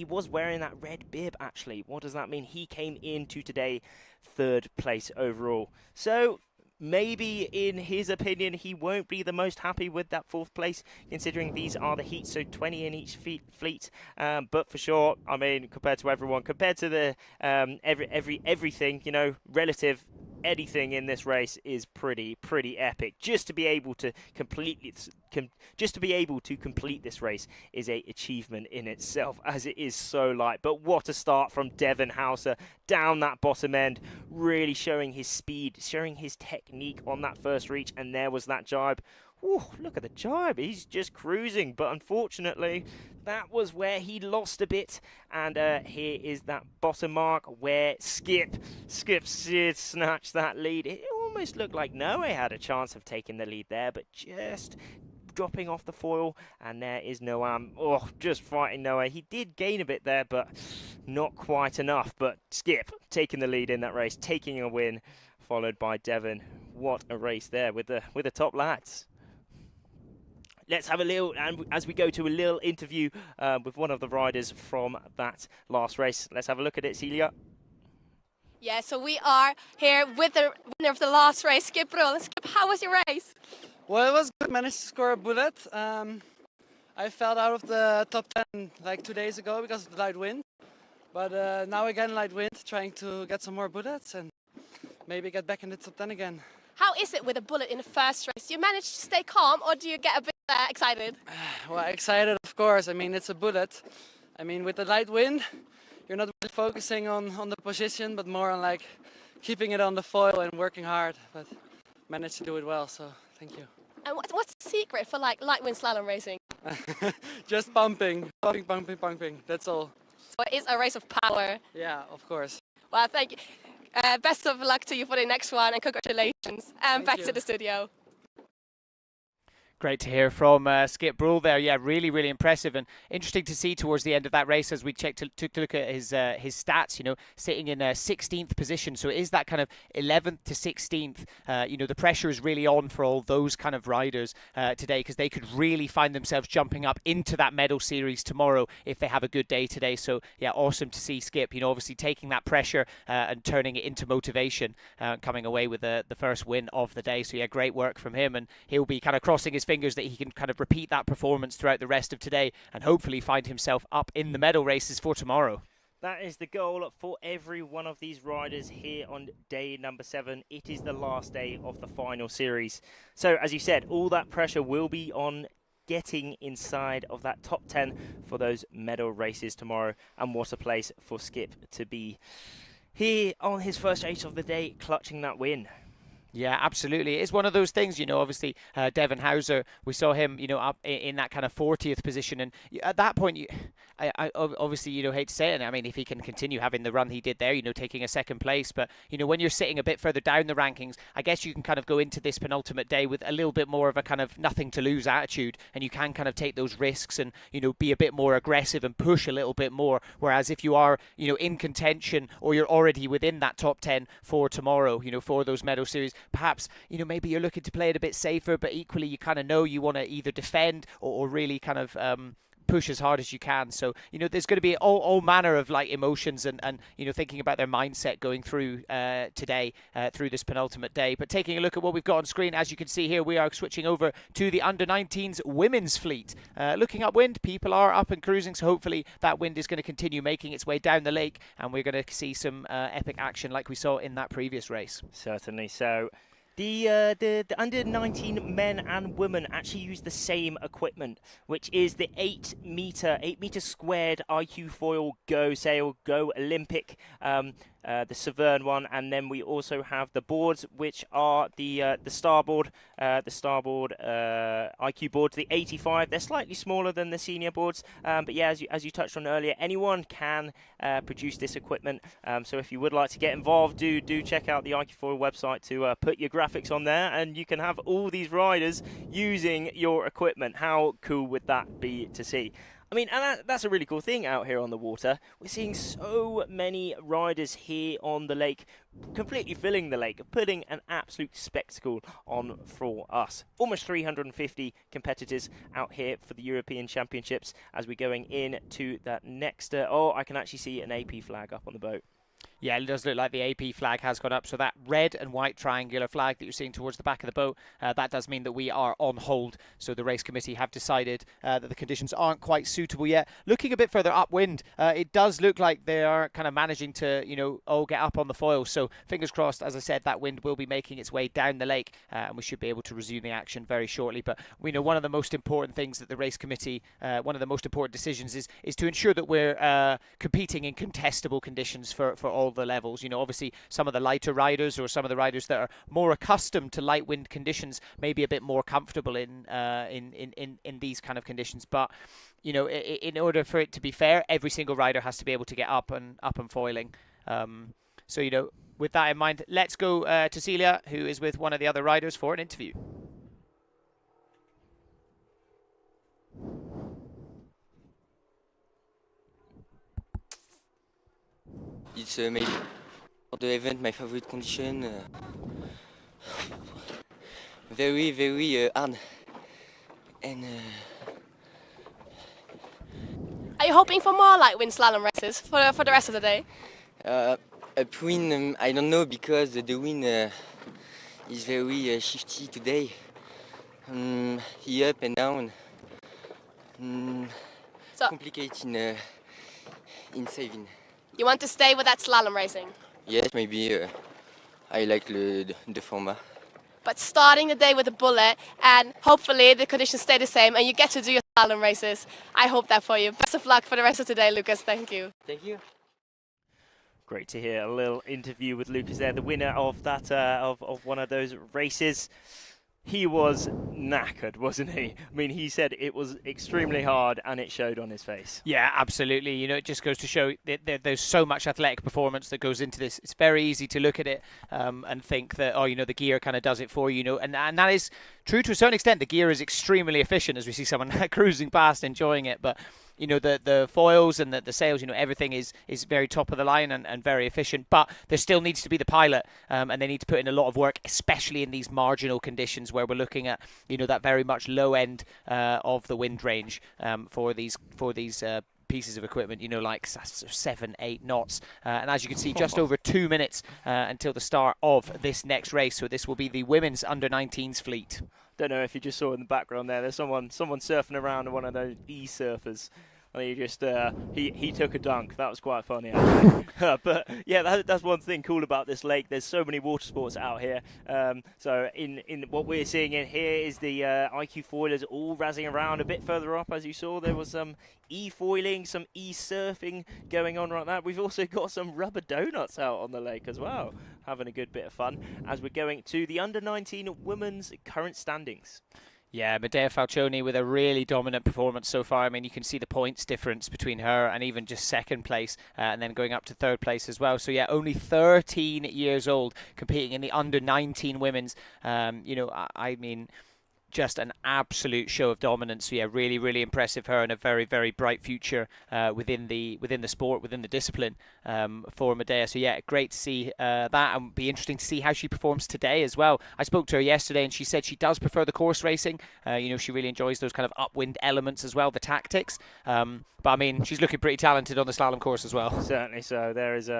was wearing that red bib, actually. What does that mean? He came into today third place overall. So maybe in his opinion he won't be the most happy with that fourth place, considering these are the heats, so 20 in each fleet. But for sure, I mean, compared to everyone, compared to the everything, you know, relative, anything in this race is pretty epic. Just to be able to complete this race is a achievement in itself, as it is so light. But what a start from Devin Hauser down that bottom end, really showing his speed, showing his technique on that first reach, and there was that jibe. Ooh, look at the jibe. He's just cruising, but unfortunately that was where he lost a bit. And here is that bottom mark where Skip did snatch that lead. It almost looked like Noé had a chance of taking the lead there, but just dropping off the foil, and there is Noam. Oh, just fighting Noé. He did gain a bit there, but not quite enough. But Skip taking the lead in that race, taking a win, followed by Devon. What a race there with the top lads. Let's have a little, and as we go to a little interview with one of the riders from that last race. Let's have a look at it, Celia. Yeah, so we are here with the winner of the last race, Skip Brul. Skip, how was your race? Well, it was good. Managed to score a bullet. I fell out of the top 10 like 2 days ago because of the light wind. But now again, light wind, trying to get some more bullets and maybe get back in the top 10 again. How is it with a bullet in the first race? Do you manage to stay calm, or do you get a bit excited? Well, excited, of course. I mean, it's a bullet. I mean, with the light wind, you're not really focusing on the position, but more on like keeping it on the foil and working hard. But managed to do it well, so Thank you. And what's the secret for like light wind slalom racing? Just pumping. That's all. So it is a race of power. Yeah, of course. Well, thank you. Best of luck to you for the next one, and congratulations. And back to the studio. Great to hear from Skip Brule there. Yeah, really, really impressive and interesting to see towards the end of that race as we took to look at his stats. You know, sitting in 16th position, so it is that kind of 11th to 16th. You know, the pressure is really on for all those kind of riders today because they could really find themselves jumping up into that medal series tomorrow if they have a good day today. So yeah, awesome to see Skip. You know, obviously taking that pressure and turning it into motivation, coming away with the first win of the day. So yeah, great work from him, and he'll be kind of crossing his fingers that he can kind of repeat that performance throughout the rest of today and hopefully find himself up in the medal races for tomorrow. That is the goal for every one of these riders here on day number 7. It is the last day of the final series. So, as you said, all that pressure will be on getting inside of that top 10 for those medal races tomorrow. And what a place for Skip to be here on his first race of the day, clutching that win. Yeah, absolutely. It's one of those things, you know, obviously Devon Hauser, we saw him, you know, up in that kind of 40th position. And at that point, I obviously, you know, hate to say it. I mean, if he can continue having the run he did there, you know, taking a second place. But, you know, when you're sitting a bit further down the rankings, I guess you can kind of go into this penultimate day with a little bit more of a kind of nothing to lose attitude. And you can kind of take those risks and, you know, be a bit more aggressive and push a little bit more. Whereas if you are, you know, in contention or you're already within that top 10 for tomorrow, you know, for those medal series, perhaps, you know, maybe you're looking to play it a bit safer, but equally you kind of know you want to either defend or really kind of push as hard as you can. So, you know, there's going to be all manner of like emotions and you know, thinking about their mindset going through today, through this penultimate day. But taking a look at what we've got on screen, as you can see here, we are switching over to the under-19s women's fleet. Looking upwind, people are up and cruising, so hopefully that wind is going to continue making its way down the lake, and we're going to see some epic action like we saw in that previous race. Certainly. So the under-19 men and women actually use the same equipment, which is the 8 meter squared iQFoil Go Sail Go Olympic, the Severn one, and then we also have the boards, which are the starboard IQ boards, the 85. They're slightly smaller than the senior boards, but yeah, as you touched on earlier, anyone can produce this equipment. So if you would like to get involved, do check out the iQFoil website to put your graphics on there, and you can have all these riders using your equipment. How cool would that be to see? I mean, and that's a really cool thing out here on the water. We're seeing so many riders here on the lake, completely filling the lake, putting an absolute spectacle on for us. Almost 350 competitors out here for the European Championships as we're going into that next... I can actually see an AP flag up on the boat. Yeah, it does look like the AP flag has gone up. So that red and white triangular flag that you're seeing towards the back of the boat, that does mean that we are on hold. So the race committee have decided that the conditions aren't quite suitable yet. Looking a bit further upwind, it does look like they are kind of managing to, you know, all get up on the foil. So fingers crossed, as I said, that wind will be making its way down the lake, and we should be able to resume the action very shortly. But we know one of the most important things that the race committee, one of the most important decisions is to ensure that we're competing in contestable conditions for all the levels. You know, obviously some of the lighter riders or some of the riders that are more accustomed to light wind conditions may be a bit more comfortable in these kind of conditions. But you know, in order for it to be fair, every single rider has to be able to get up and foiling. So you know, with that in mind, let's go to Celia, who is with one of the other riders for an interview. It's maybe for the event my favorite condition. Very hard. And Are you hoping for more light wind slalom races for the rest of the day? upwind, I don't know because the wind is very shifty today. Up and down. So Complicated in saving. you want to stay with that slalom racing, Yes, maybe I like the format. but starting the day with a bullet, and hopefully the conditions stay the same and you get to do your slalom races. I hope that for you. Best of luck for the rest of today, Lucas. Thank you. Thank you. Great to hear a little interview with Lucas there, the winner of that of one of those races. He was knackered, wasn't he? I mean, he said it was extremely hard and it showed on his face. Yeah, absolutely. You know, it just goes to show that there's so much athletic performance that goes into this. It's very easy to look at it and think that, oh, you know, the gear kind of does it for you, you know, and that is true to a certain extent. The gear is extremely efficient as we see someone cruising past enjoying it, but you know, the foils and the sails, you know, everything is very top of the line and very efficient. But there still needs to be the pilot, and they need to put in a lot of work, especially in these marginal conditions where we're looking at, you know, that very much low end of the wind range for these pieces of equipment, you know, like 7-8 knots. And as you can see, just over 2 minutes until the start of this next race. So this will be the women's under-19s fleet. Don't know if you just saw in the background there. There's someone surfing around on one of those e-surfers. And he just he took a dunk. That was quite funny, actually. But yeah, that's one thing cool about this lake. There's so many water sports out here. So in what we're seeing in here is the iQFoilers all razzing around. A bit further up, as you saw, there was some e-foiling, some e-surfing going on right now. We've also got some rubber donuts out on the lake as well, having a good bit of fun as we're going to the under-19 women's current standings. Yeah, Medea Falcioni with a really dominant performance so far. I mean, you can see the points difference between her and even just second place and then going up to third place as well. So, yeah, only 13 years old competing in the under-19 women's. You know, I mean, just an absolute show of dominance. So, yeah, really, really impressive. Her and a very, very bright future within the sport, within the discipline for Medea. So, yeah, great to see that, and be interesting to see how she performs today as well. I spoke to her yesterday, and she said she does prefer the course racing. You know, she really enjoys those kind of upwind elements as well, the tactics. But, I mean, she's looking pretty talented on the slalom course as well. Certainly so. There is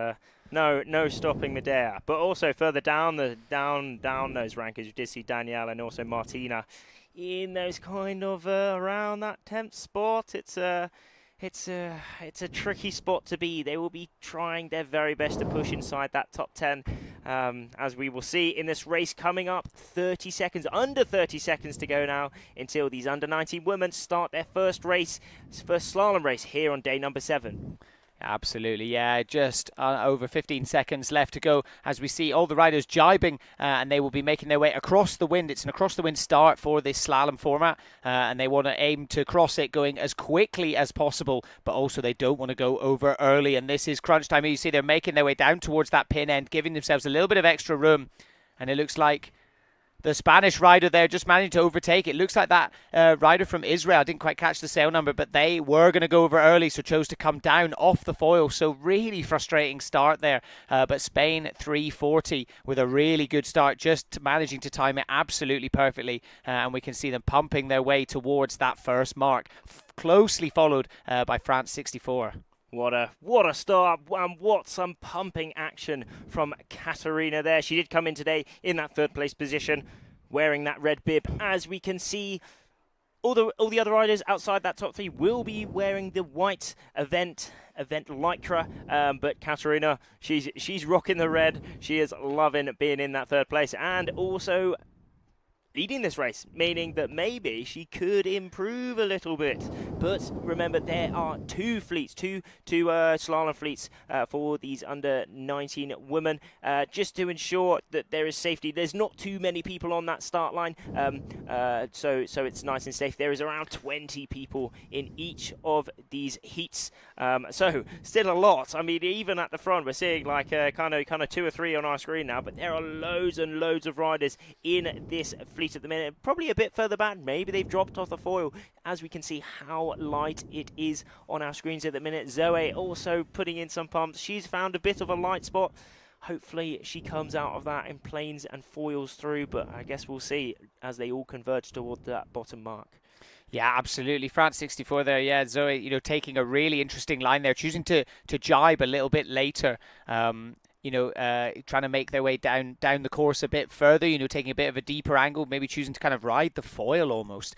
no stopping Medea. But also further down those rankings, you did see Danielle and also Martina in those kind of around that 10th spot. It's a tricky spot to be. They will be trying their very best to push inside that top 10, as we will see in this race coming up. Under 30 seconds to go now until these under-19 women start their first slalom race here on day number 7. Absolutely, yeah. Just over 15 seconds left to go as we see all the riders jibing, and they will be making their way across the wind. It's an across-the-wind start for this slalom format, and they want to aim to cross it going as quickly as possible, but also they don't want to go over early, and this is crunch time. You see they're making their way down towards that pin end, giving themselves a little bit of extra room, and it looks like the Spanish rider there just managed to overtake. It looks like that rider from Israel, I didn't quite catch the sail number, but they were going to go over early, so chose to come down off the foil. So really frustrating start there. But Spain 340 with a really good start, just managing to time it absolutely perfectly. And we can see them pumping their way towards that first mark, closely followed by France 64. What a start, and what some pumping action from Katarina there. She did come in today in that third place position, wearing that red bib. As we can see, all the other riders outside that top 3 will be wearing the white event lycra, but Katarina, she's rocking the red. She is loving being in that third place, and also leading this race, meaning that maybe she could improve a little bit. But remember, there are two slalom fleets for these under-19 women, just to ensure that there is safety. There's not too many people on that start line, so it's nice and safe. There is around 20 people in each of these heats, so still a lot. I mean, even at the front, we're seeing like kind of 2 or 3 on our screen now, but there are loads and loads of riders in this fleet at the minute. Probably a bit further back, maybe they've dropped off the foil, as we can see how light it is on our screens at the minute. Zoe also putting in some pumps. She's found a bit of a light spot. Hopefully she comes out of that and planes and foils through, but I guess we'll see as they all converge toward that bottom mark. Yeah, absolutely. France 64 there. Yeah, Zoe, you know, taking a really interesting line there, choosing to jibe a little bit later. You know, trying to make their way down the course a bit further, you know, taking a bit of a deeper angle, maybe choosing to kind of ride the foil almost,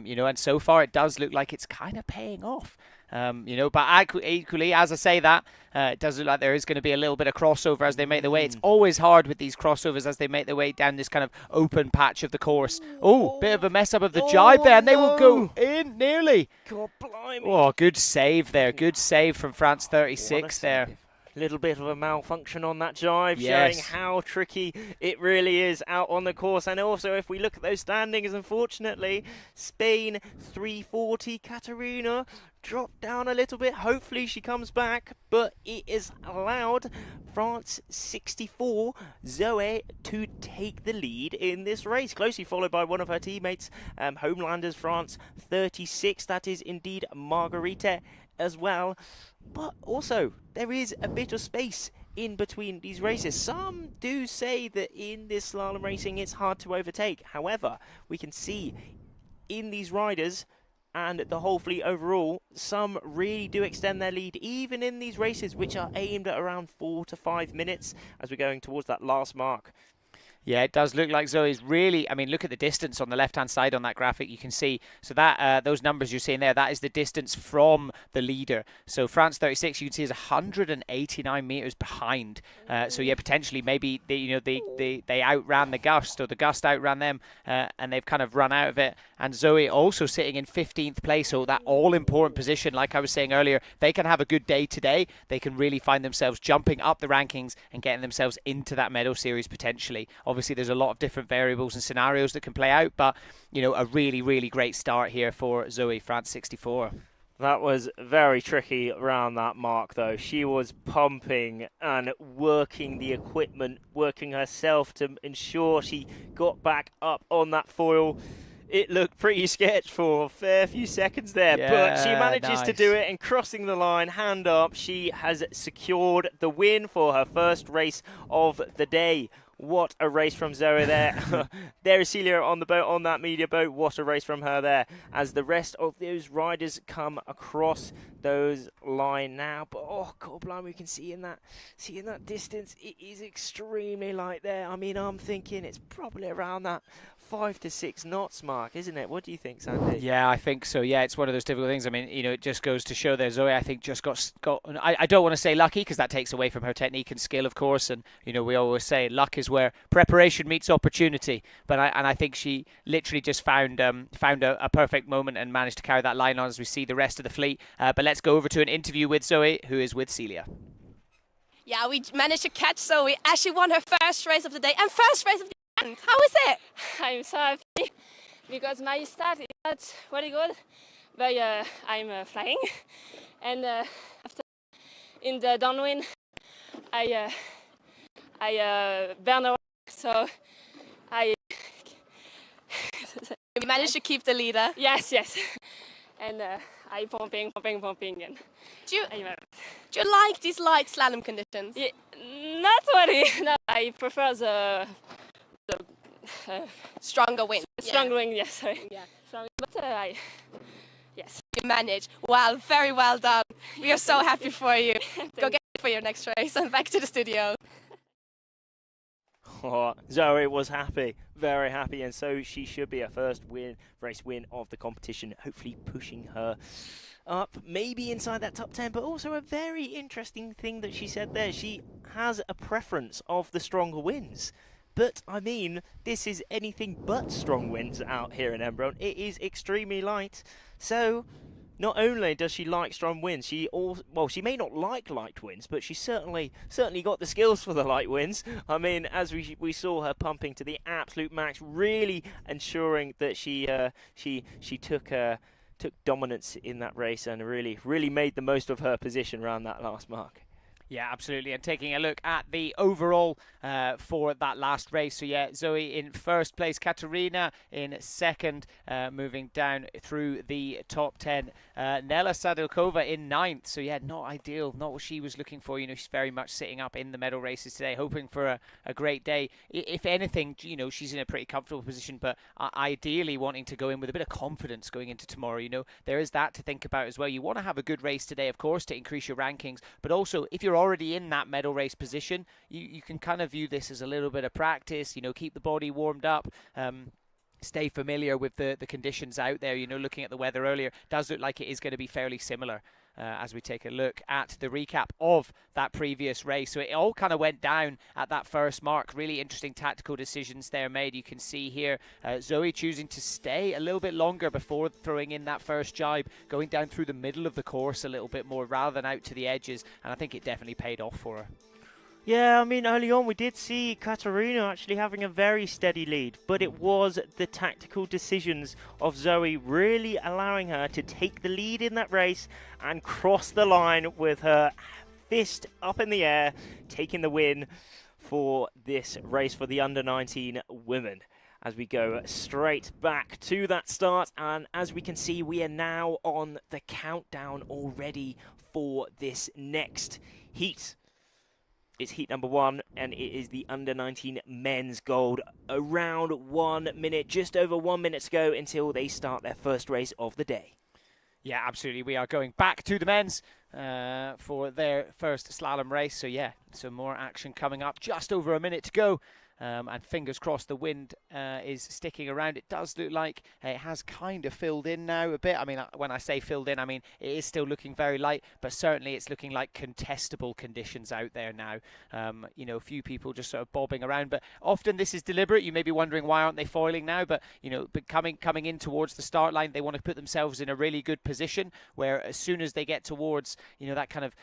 you know, and so far it does look like it's kind of paying off, you know, but equally, as I say that, it does look like there is going to be a little bit of crossover as they make their way. It's always hard with these crossovers as they make their way down this kind of open patch of the course. Oh, bit of a mess up of the jibe there, and they will go in nearly. God blimey. Oh, good save there. Good save from France 36 there. little bit of a malfunction on that drive, Yes. showing how tricky it really is out on the course. And also, if we look at those standings, unfortunately, Spain 340, Katarina dropped down a little bit. Hopefully she comes back, but it is allowed France 64, Zoe, to take the lead in this race, closely followed by one of her teammates, Homelanders France 36. That is indeed Margarita as well. But also, there is a bit of space in between these races. Some do say that in this slalom racing it's hard to overtake. However, we can see in these riders and the whole fleet overall, some really do extend their lead, even in these races, which are aimed at around 4 to 5 minutes as we're going towards that last mark. Yeah, it does look like Zoe's really, I mean, look at the distance on the left-hand side on that graphic. You can see, so that those numbers you're seeing there, that is the distance from the leader. So France 36, you can see, is 189 meters behind. So yeah, potentially maybe they outran the Gust, or the Gust outran them, and they've kind of run out of it. And Zoe also sitting in 15th place, so that all-important position, like I was saying earlier, they can have a good day today. They can really find themselves jumping up the rankings and getting themselves into that medal series potentially. Obviously, there's a lot of different variables and scenarios that can play out, but, you know, a really, really great start here for Zoe, France 64. That was very tricky around that mark, though. She was pumping and working the equipment, working herself to ensure she got back up on that foil. It looked pretty sketch for a fair few seconds there, but she manages to do it, and crossing the line, hand up, she has secured the win for her first race of the day. What a race from Zoe there. There is Celia on the boat, on that media boat. What a race from her there, as the rest of those riders come across those line now. But oh god blimey, we can see in that distance, it is extremely light there. I mean, I'm thinking it's probably around that 5 to 6 knots mark, isn't it? What do you think, Sandy? Yeah, I think so. Yeah, it's one of those difficult things. I mean, you know, it just goes to show there, Zoe, I think, just got I don't want to say lucky, because that takes away from her technique and skill, of course. And, you know, we always say luck is where preparation meets opportunity. But I think she literally just found a perfect moment and managed to carry that line on as we see the rest of the fleet. But let's go over to an interview with Zoe, who is with Celia. Yeah, we managed to catch Zoe as she won her first race of the day and first race of the event. How is it? I'm so happy because my start is not very good, but I'm flying. And after in the downwind, I burn away, so I. You managed to keep the leader. Yes. And I pumping, and do you like these light slalom conditions? Yeah, not really. No, I prefer the stronger wind. Stronger wind, yes. Sorry. Yeah. But yes. You manage. Well, very well done. We are so happy for you. Go get it for your next race and back to the studio. Oh, Zoe was happy, very happy, and so she should be her first race win of the competition, hopefully pushing her up, maybe inside that top 10. But also a very interesting thing that she said there, she has a preference of the stronger winds. But, I mean, this is anything but strong winds out here in Embrun. It is extremely light, so not only does she like strong winds, she may not like light winds, but she certainly got the skills for the light winds. I mean, as we saw her pumping to the absolute max, really ensuring that she took dominance in that race and really made the most of her position around that last mark. Yeah, absolutely. And taking a look at the overall for that last race. So yeah, Zoe in first place, Katarina in second, moving down through the top 10. Nela Sadilkova in ninth. So yeah, not ideal, not what she was looking for. You know, she's very much sitting up in the medal races today, hoping for a great day. If anything, you know, she's in a pretty comfortable position, but ideally wanting to go in with a bit of confidence going into tomorrow. You know, there is that to think about as well. You want to have a good race today, of course, to increase your rankings, but also if you're already in that medal race position, you can kind of view this as a little bit of practice, you know, keep the body warmed up, stay familiar with the conditions out there. You know, looking at the weather earlier, does look like it is going to be fairly similar. as we take a look at the recap of that previous race. So it all kind of went down at that first mark. Really interesting tactical decisions there made. You can see here Zoe choosing to stay a little bit longer before throwing in that first jibe, going down through the middle of the course a little bit more rather than out to the edges, and I think it definitely paid off for her. Yeah, I mean, early on we did see Katarina actually having a very steady lead, but it was the tactical decisions of Zoe really allowing her to take the lead in that race and cross the line with her fist up in the air, taking the win for this race for the under-19 women. As we go straight back to that start, and as we can see, we are now on the countdown already for this next heat. It's heat number 1, and it is the under-19 men's gold. Around 1 minute, just over 1 minute to go until they start their first race of the day. Yeah, absolutely. We are going back to the men's for their first slalom race. So yeah, some more action coming up. Just over a minute to go. And fingers crossed the wind is sticking around. It does look like it has kind of filled in now a bit. I mean, when I say filled in, I mean it is still looking very light, but certainly it's looking like contestable conditions out there now. You know, a few people just sort of bobbing around, but often this is deliberate. You may be wondering why aren't they foiling now, but you know, coming in towards the start line, they want to put themselves in a really good position where as soon as they get towards, you know, that kind of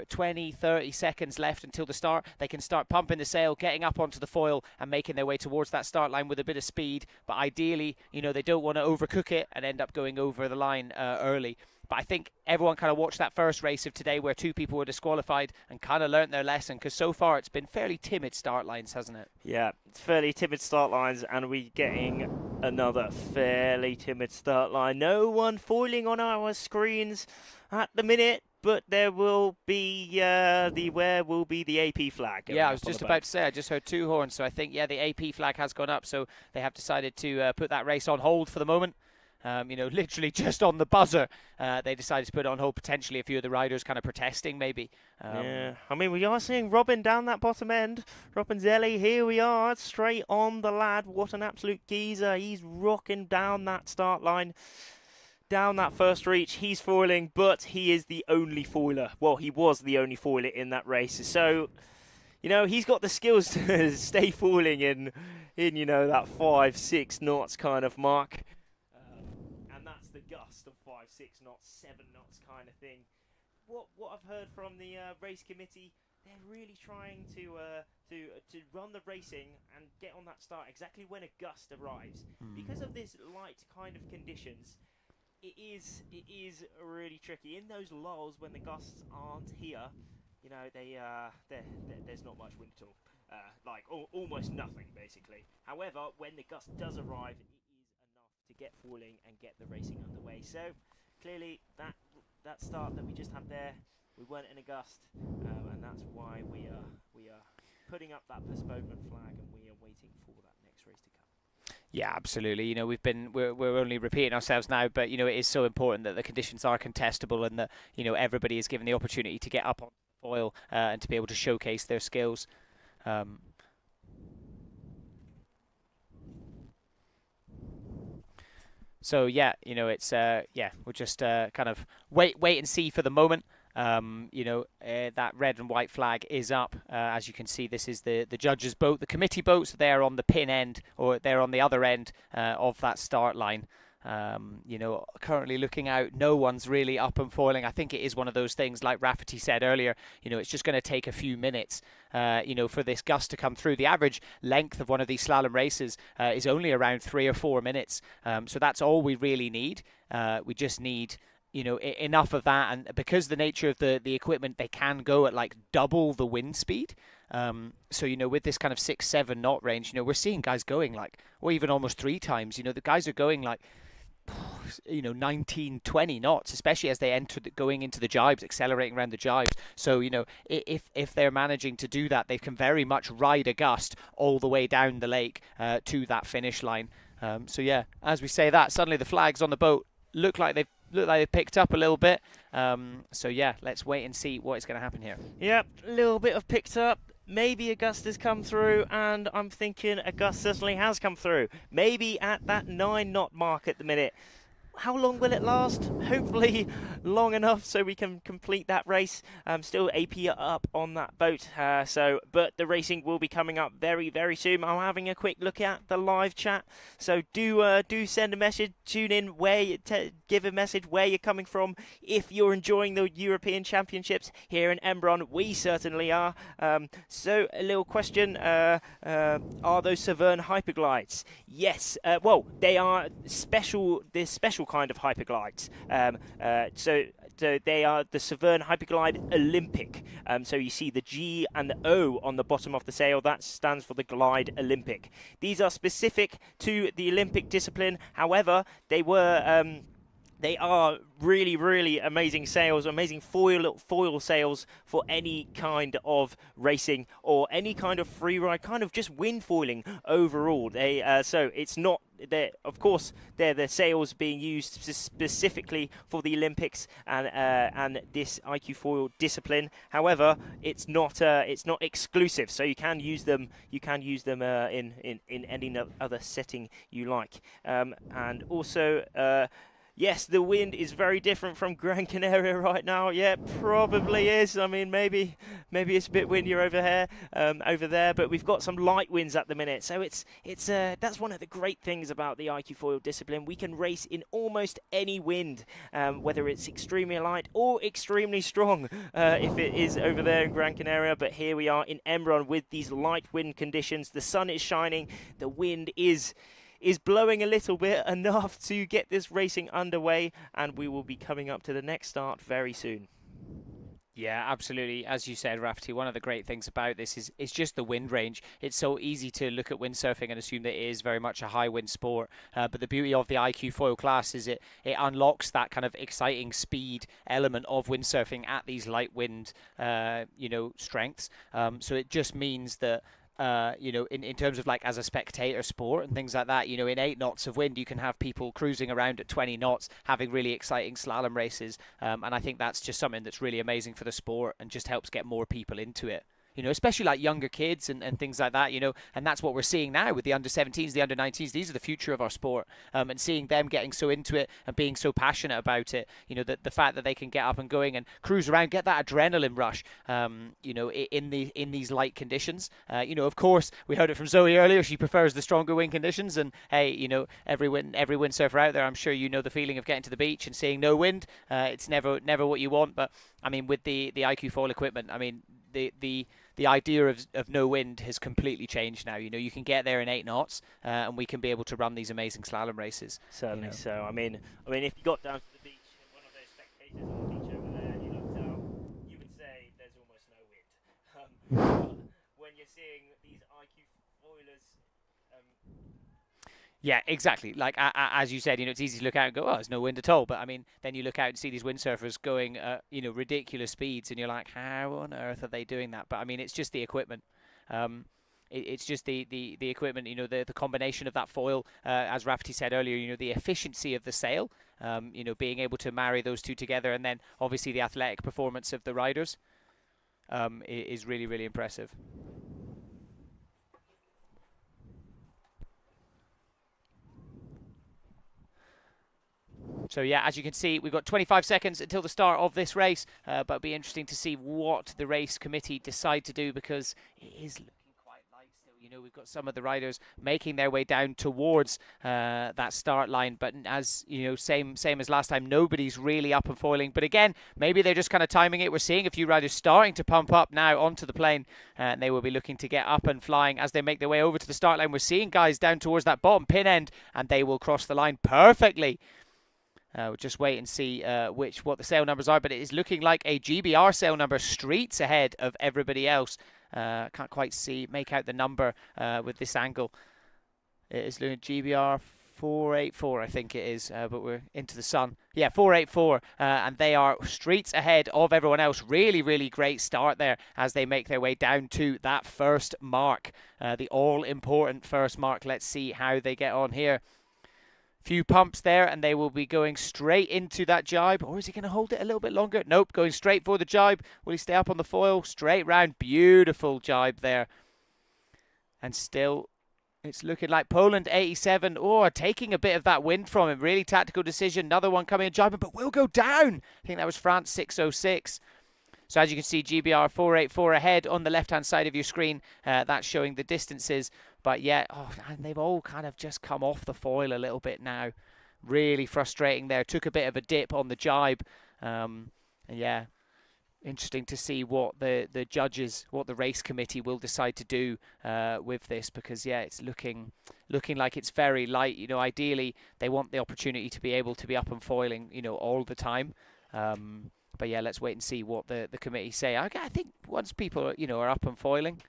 20, 30 seconds left until the start, they can start pumping the sail, getting up onto the foil and making their way towards that start line with a bit of speed. But ideally, you know, they don't want to overcook it and end up going over the line early. But I think everyone kind of watched that first race of today where 2 people were disqualified and kind of learnt their lesson, because so far it's been fairly timid start lines, hasn't it? Yeah, it's fairly timid start lines, and we're getting another fairly timid start line. No one foiling on our screens at the minute, but there will be the AP flag. Yeah, I was just about to say, I just heard 2 horns, so I think, yeah, the AP flag has gone up, so they have decided to put that race on hold for the moment. You know, literally just on the buzzer, they decided to put it on hold, potentially a few of the riders kind of protesting, maybe. Yeah, I mean, we are seeing Robin down that bottom end. Robin Zelli, here we are, straight on the lad. What an absolute geezer. He's rocking down that start line. Down that first reach, he's foiling, but he is the only foiler. Well, he was the only foiler in that race. So, you know, he's got the skills to stay foiling in you know, that 5-6 knots kind of mark. And that's the gust of 5-6 knots, 7 knots kind of thing. What I've heard from the race committee, they're really trying to run the racing and get on that start exactly when a gust arrives. Because of this light kind of conditions, it is really tricky. In those lulls when the gusts aren't here, you know, there's not much wind at all. Like almost nothing, basically. However, when the gust does arrive, it is enough to get falling and get the racing underway. So clearly that start that we just had there, we weren't in a gust, and that's why we are putting up that postponement flag, and we are waiting for that next race to come. Yeah, absolutely. You know, we're only repeating ourselves now, but you know, it is so important that the conditions are contestable and that, you know, everybody is given the opportunity to get up on the foil and to be able to showcase their skills. So yeah, you know, it's yeah, we'll just kind of wait and see for the moment. You know, that red and white flag is up. As you can see, this is the judges' boat, the committee boats. They're on the pin end, or they're on the other end of that start line. You know, currently looking out, no one's really up and foiling. I think it is one of those things, like Rafferty said earlier, you know, it's just going to take a few minutes, you know, for this gust to come through. The average length of one of these slalom races is only around 3 or 4 minutes. So that's all we really need. We just need, you know, enough of that, and because the nature of the equipment, they can go at like double the wind speed. So, you know, with this kind of 6-7 knot range, you know, we're seeing guys going like, or even almost 3 times. You know, the guys are going like, you know, 19-20 knots, especially as they enter going into the jibes, accelerating around the jibes. So, you know, if they're managing to do that, they can very much ride a gust all the way down the lake to that finish line. So yeah, as we say that, suddenly the flags on the boat look like they've picked up a little bit. So yeah, let's wait and see what is going to happen here. Yep, a little bit of picked up. Maybe a gust has come through, and I'm thinking a gust certainly has come through. Maybe at that 9 knot mark at the minute. how long will it last? Hopefully long enough so we can complete that race. Still AP up on that boat. But the racing will be coming up very, very soon. I'm having a quick look at the live chat. So do send a message. Tune in give a message where you're coming from. If you're enjoying the European Championships here in Embrun, we certainly are. So a little question: are those Severn hyperglides? Yes. Well, they are special. They're special kind of hyperglides. So they are the Severn Hyperglide Olympic. So you see the G and the O on the bottom of the sail. That stands for the Glide Olympic. These are specific to the Olympic discipline. However, they are really, really amazing sails, amazing foil sails for any kind of racing or any kind of free ride, kind of just wind foiling overall. So it's not. Of course, they're the sails being used specifically for the Olympics and this iQFoil discipline. However, it's not exclusive, so you can use them. You can use them in any other setting you like, and also. Yes, the wind is very different from Gran Canaria right now. Yeah, probably is. I mean, maybe it's a bit windier over there, but we've got some light winds at the minute. So that's one of the great things about the iQFoil discipline. We can race in almost any wind, whether it's extremely light or extremely strong, if it is over there in Gran Canaria. But here we are in Embrun with these light wind conditions. The sun is shining. The wind is blowing a little bit, enough to get this racing underway, and we will be coming up to the next start very soon. Yeah, absolutely. As you said, Rafferty, one of the great things about this is just the wind range. It's so easy to look at windsurfing and assume that it is very much a high wind sport. But the beauty of the iQFoil class is it unlocks that kind of exciting speed element of windsurfing at these light wind, strengths. So it just means that in terms of like as a spectator sport and things like that, in 8 knots of wind, you can have people cruising around at 20 knots, having really exciting slalom races. And I think that's just something that's really amazing for the sport and just helps get more people into it. Especially like younger kids and things like that, and that's what we're seeing now with the under-17s, the under-19s. These are the future of our sport, and seeing them getting so into it and being so passionate about it, the fact that they can get up and going and cruise around, get that adrenaline rush, in these light conditions. Of course, we heard it from Zoe earlier. She prefers the stronger wind conditions, and hey, every windsurfer out there, I'm sure the feeling of getting to the beach and seeing no wind. It's never what you want, but I mean, with the iQFoil equipment, I mean, the idea of no wind has completely changed now. You can get there in 8 knots, and we can be able to run these amazing slalom races. Certainly so. I mean, if you got down to the beach and one of those spectators on the beach over there, and you looked out, you would say there's almost no wind. But when you're seeing these iQFoilers. Yeah, exactly. Like as you said, it's easy to look out and go, oh, there's no wind at all. But I mean, then you look out and see these windsurfers going, ridiculous speeds, and you're like, how on earth are they doing that? But I mean, it's just the equipment. It's just the equipment. The combination of that foil, as Rafferty said earlier. The efficiency of the sail. Being able to marry those two together, and then obviously the athletic performance of the riders, is really, really impressive. So yeah, as you can see, we've got 25 seconds until the start of this race, but it'll be interesting to see what the race committee decide to do, because it is looking quite light still. We've got some of the riders making their way down towards that start line, but as same as last time, nobody's really up and foiling. But again, maybe they're just kind of timing it. We're seeing a few riders starting to pump up now onto the plane, and they will be looking to get up and flying as they make their way over to the start line. We're seeing guys down towards that bottom pin end, and they will cross the line perfectly. We'll just wait and see what the sail numbers are, but it is looking like a GBR sail number, streets ahead of everybody else. Can't quite make out the number with this angle. It is looking GBR 484, I think it is, but we're into the sun. Yeah, 484, and they are streets ahead of everyone else. Really, really great start there as they make their way down to that first mark, the all-important first mark. Let's see how they get on here. Few pumps there, and they will be going straight into that jibe. Or is he going to hold it a little bit longer? Nope, going straight for the jibe. Will he stay up on the foil? Straight round. Beautiful jibe there. And still It's looking like Poland 87, taking a bit of that wind from him. Really tactical decision. Another one coming in judgment, but will go down. I think that was France 606. So as you can see, GBR 484 ahead on the left-hand side of your screen. That's showing the distances. But yeah, and they've all kind of just come off the foil a little bit now. Really frustrating there. Took a bit of a dip on the jibe. And yeah, interesting to see what the judges, what the race committee will decide to do with this, because yeah, it's looking like it's very light. You know, ideally they want the opportunity to be able to be up and foiling, you know, all the time. But yeah, let's wait and see what the committee say. I think once people, you know, are up and foiling,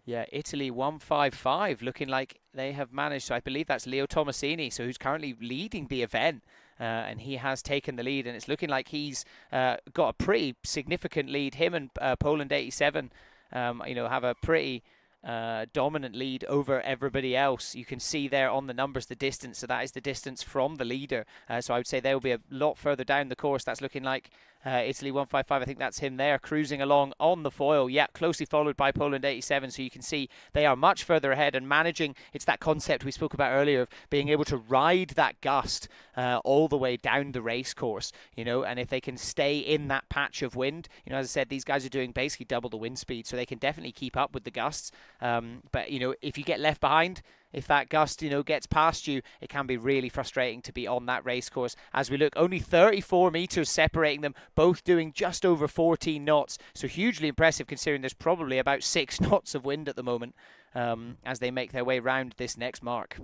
yeah, Italy 155, looking like they have managed. So I believe that's Leo Tomasini, so who's currently leading the event, and he has taken the lead, and it's looking like he's got a pretty significant lead. Him and Poland 87, you know, have a pretty dominant lead over everybody else. You can see there on the numbers the distance, so that is the distance from the leader. So I would say they will be a lot further down the course. That's looking like Italy 155, I think that's him there, cruising along on the foil. Yeah, closely followed by Poland 87. So you can see they are much further ahead and managing. It's that concept we spoke about earlier of being able to ride that gust all the way down the race course, you know, and if they can stay in that patch of wind, you know, as I said, these guys are doing basically double the wind speed, so they can definitely keep up with the gusts. But, you know, if you get left behind, if that gust, you know, gets past you, it can be really frustrating to be on that race course. As we look, only 34 meters separating them, both doing just over 14 knots. So hugely impressive considering there's probably about 6 knots of wind at the moment as they make their way round this next mark.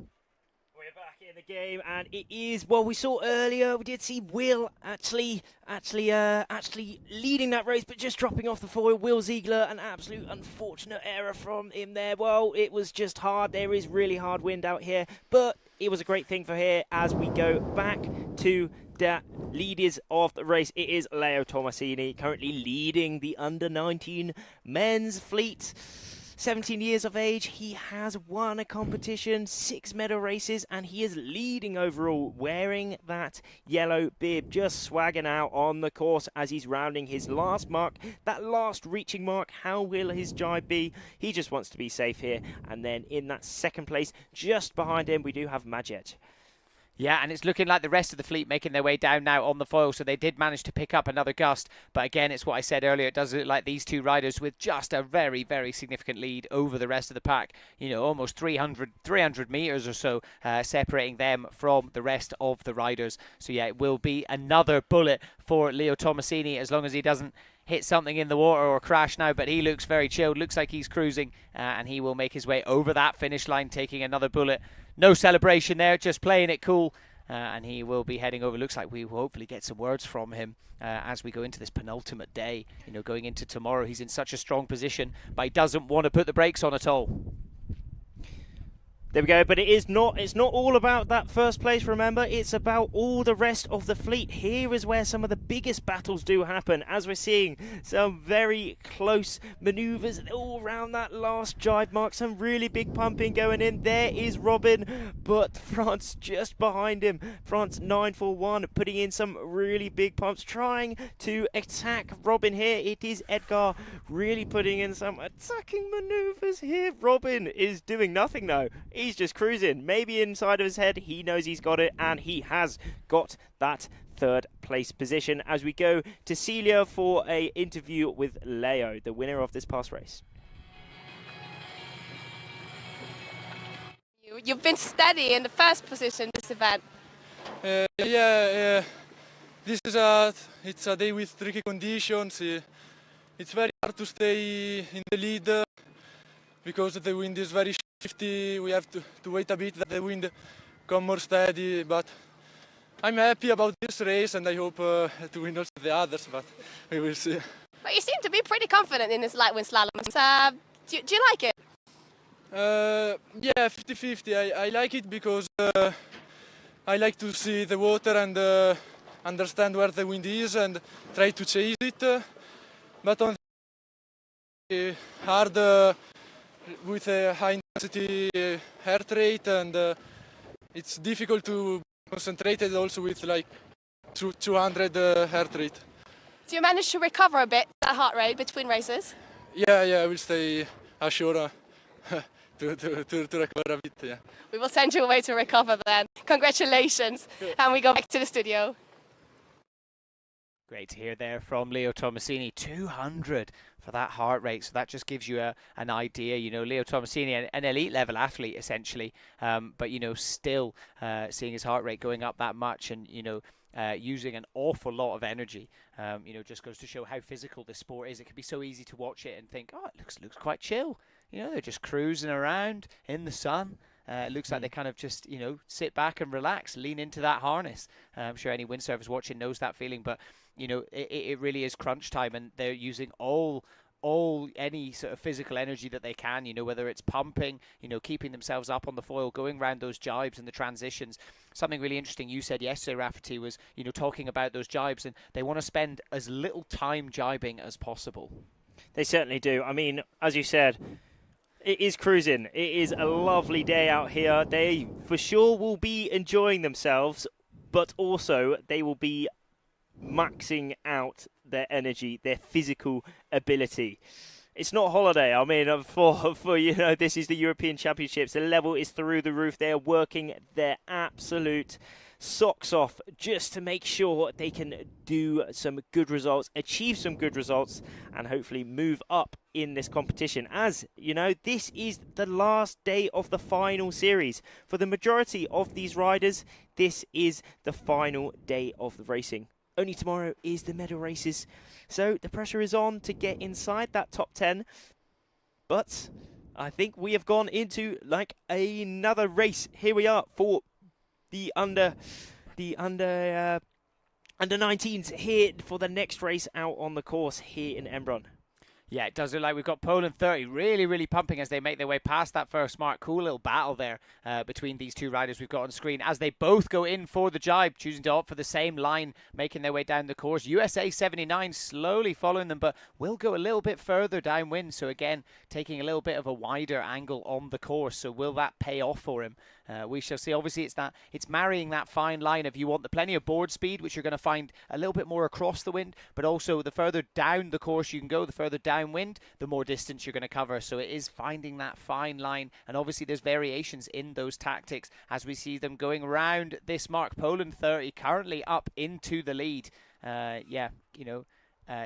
We're back in the game, and it is, well, we saw earlier, we did see Will actually leading that race, but just dropping off the foil. Will Ziegler, an absolute unfortunate error from him there. Well, it was just hard. There is really hard wind out here, but it was a great thing for here as we go back to the leaders of the race. It is Leo Tomasini currently leading the under-19 men's fleet. 17 years of age, he has won a competition, 6 medal races, and he is leading overall, wearing that yellow bib, just swagging out on the course as he's rounding his last mark, that last reaching mark. How will his jibe be? He just wants to be safe here. And then in that second place, just behind him, we do have Majet. Yeah, and it's looking like the rest of the fleet making their way down now on the foil, so they did manage to pick up another gust. But again, it's what I said earlier, it does look like these two riders with just a very, very significant lead over the rest of the pack. You know, almost 300 meters or so separating them from the rest of the riders. So yeah, it will be another bullet for Leo Tomasini as long as he doesn't hit something in the water or crash now, but he looks very chilled, looks like he's cruising, and he will make his way over that finish line, taking another bullet. No celebration there, just playing it cool, and he will be heading over. Looks like we will hopefully get some words from him as we go into this penultimate day. You know, going into tomorrow, he's in such a strong position, but he doesn't want to put the brakes on at all. There we go, but it's not all about that first place, remember, it's about all the rest of the fleet. Here is where some of the biggest battles do happen, as we're seeing some very close manoeuvres all around that last jibe mark, some really big pumping going in. There is Robin, but France just behind him. France 941 putting in some really big pumps, trying to attack Robin here. It is Edgar really putting in some attacking manoeuvres here. Robin is doing nothing though. He's just cruising. Maybe inside of his head, he knows he's got it, and he has got that third place position as we go to Celia for a interview with Leo, the winner of this past race. You've been steady in the first position this event. This is it's a day with tricky conditions. It's very hard to stay in the lead because the wind is very shifty. We have to wait a bit that the wind come more steady, but I'm happy about this race and I hope to win also the others, but we will see. But you seem to be pretty confident in this light wind slalom. Do you like it? Yeah, 50-50. I like it because I like to see the water and understand where the wind is and try to chase it. But on the hard with a high intensity heart rate, and it's difficult to concentrate it also with like 200 heart rate. Do you manage to recover a bit that heart rate between races? Yeah, I will stay ashore to recover a bit. Yeah. We will send you away to recover then. Congratulations. And we go back to the studio. Great to hear there from Leo Tomasini. 200 for that heart rate. So that just gives you an idea. You know, Leo Tomasini, an elite level athlete essentially, but you know, still seeing his heart rate going up that much, and you know, using an awful lot of energy. You know, just goes to show how physical this sport is. It can be so easy to watch it and think, oh, it looks quite chill. You know, they're just cruising around in the sun. It looks like they kind of just, you know, sit back and relax, lean into that harness. I'm sure any windsurfers watching knows that feeling, but you know, it really is crunch time, and they're using all any sort of physical energy that they can, you know, whether it's pumping, you know, keeping themselves up on the foil, going around those jibes and the transitions. Something really interesting you said yesterday, Rafferty, was, you know, talking about those jibes, and they want to spend as little time jibing as possible. They certainly do. I mean, as you said, it is cruising. It is a lovely day out here. They for sure will be enjoying themselves, but also they will be maxing out their energy, their physical ability. It's not holiday. I mean, for you know, this is the European Championships. The level is through the roof. They are working their absolute socks off just to make sure they can do some good results, achieve some good results, and hopefully move up in this competition. As you know, this is the last day of the final series. For the majority of these riders, this is the final day of the racing. Only tomorrow is the medal races, so the pressure is on to get inside that top 10. But I think we have gone into like another race. Here we are for the under 19s here for the next race out on the course here in Embrun. Yeah, it does look like we've got Poland 30 really pumping as they make their way past that first mark. Cool little battle there between these two riders we've got on screen as they both go in for the jibe, choosing to opt for the same line, making their way down the course. USA 79 slowly following them, but will go a little bit further downwind. So again, taking a little bit of a wider angle on the course. So will that pay off for him? We shall see. Obviously, it's marrying that fine line of you want the plenty of board speed, which you're going to find a little bit more across the wind, but also the further down the course you can go, the further downwind, the more distance you're going to cover. So it is finding that fine line, and obviously there's variations in those tactics as we see them going around this mark. Poland 30 currently up into the lead. Yeah, you know,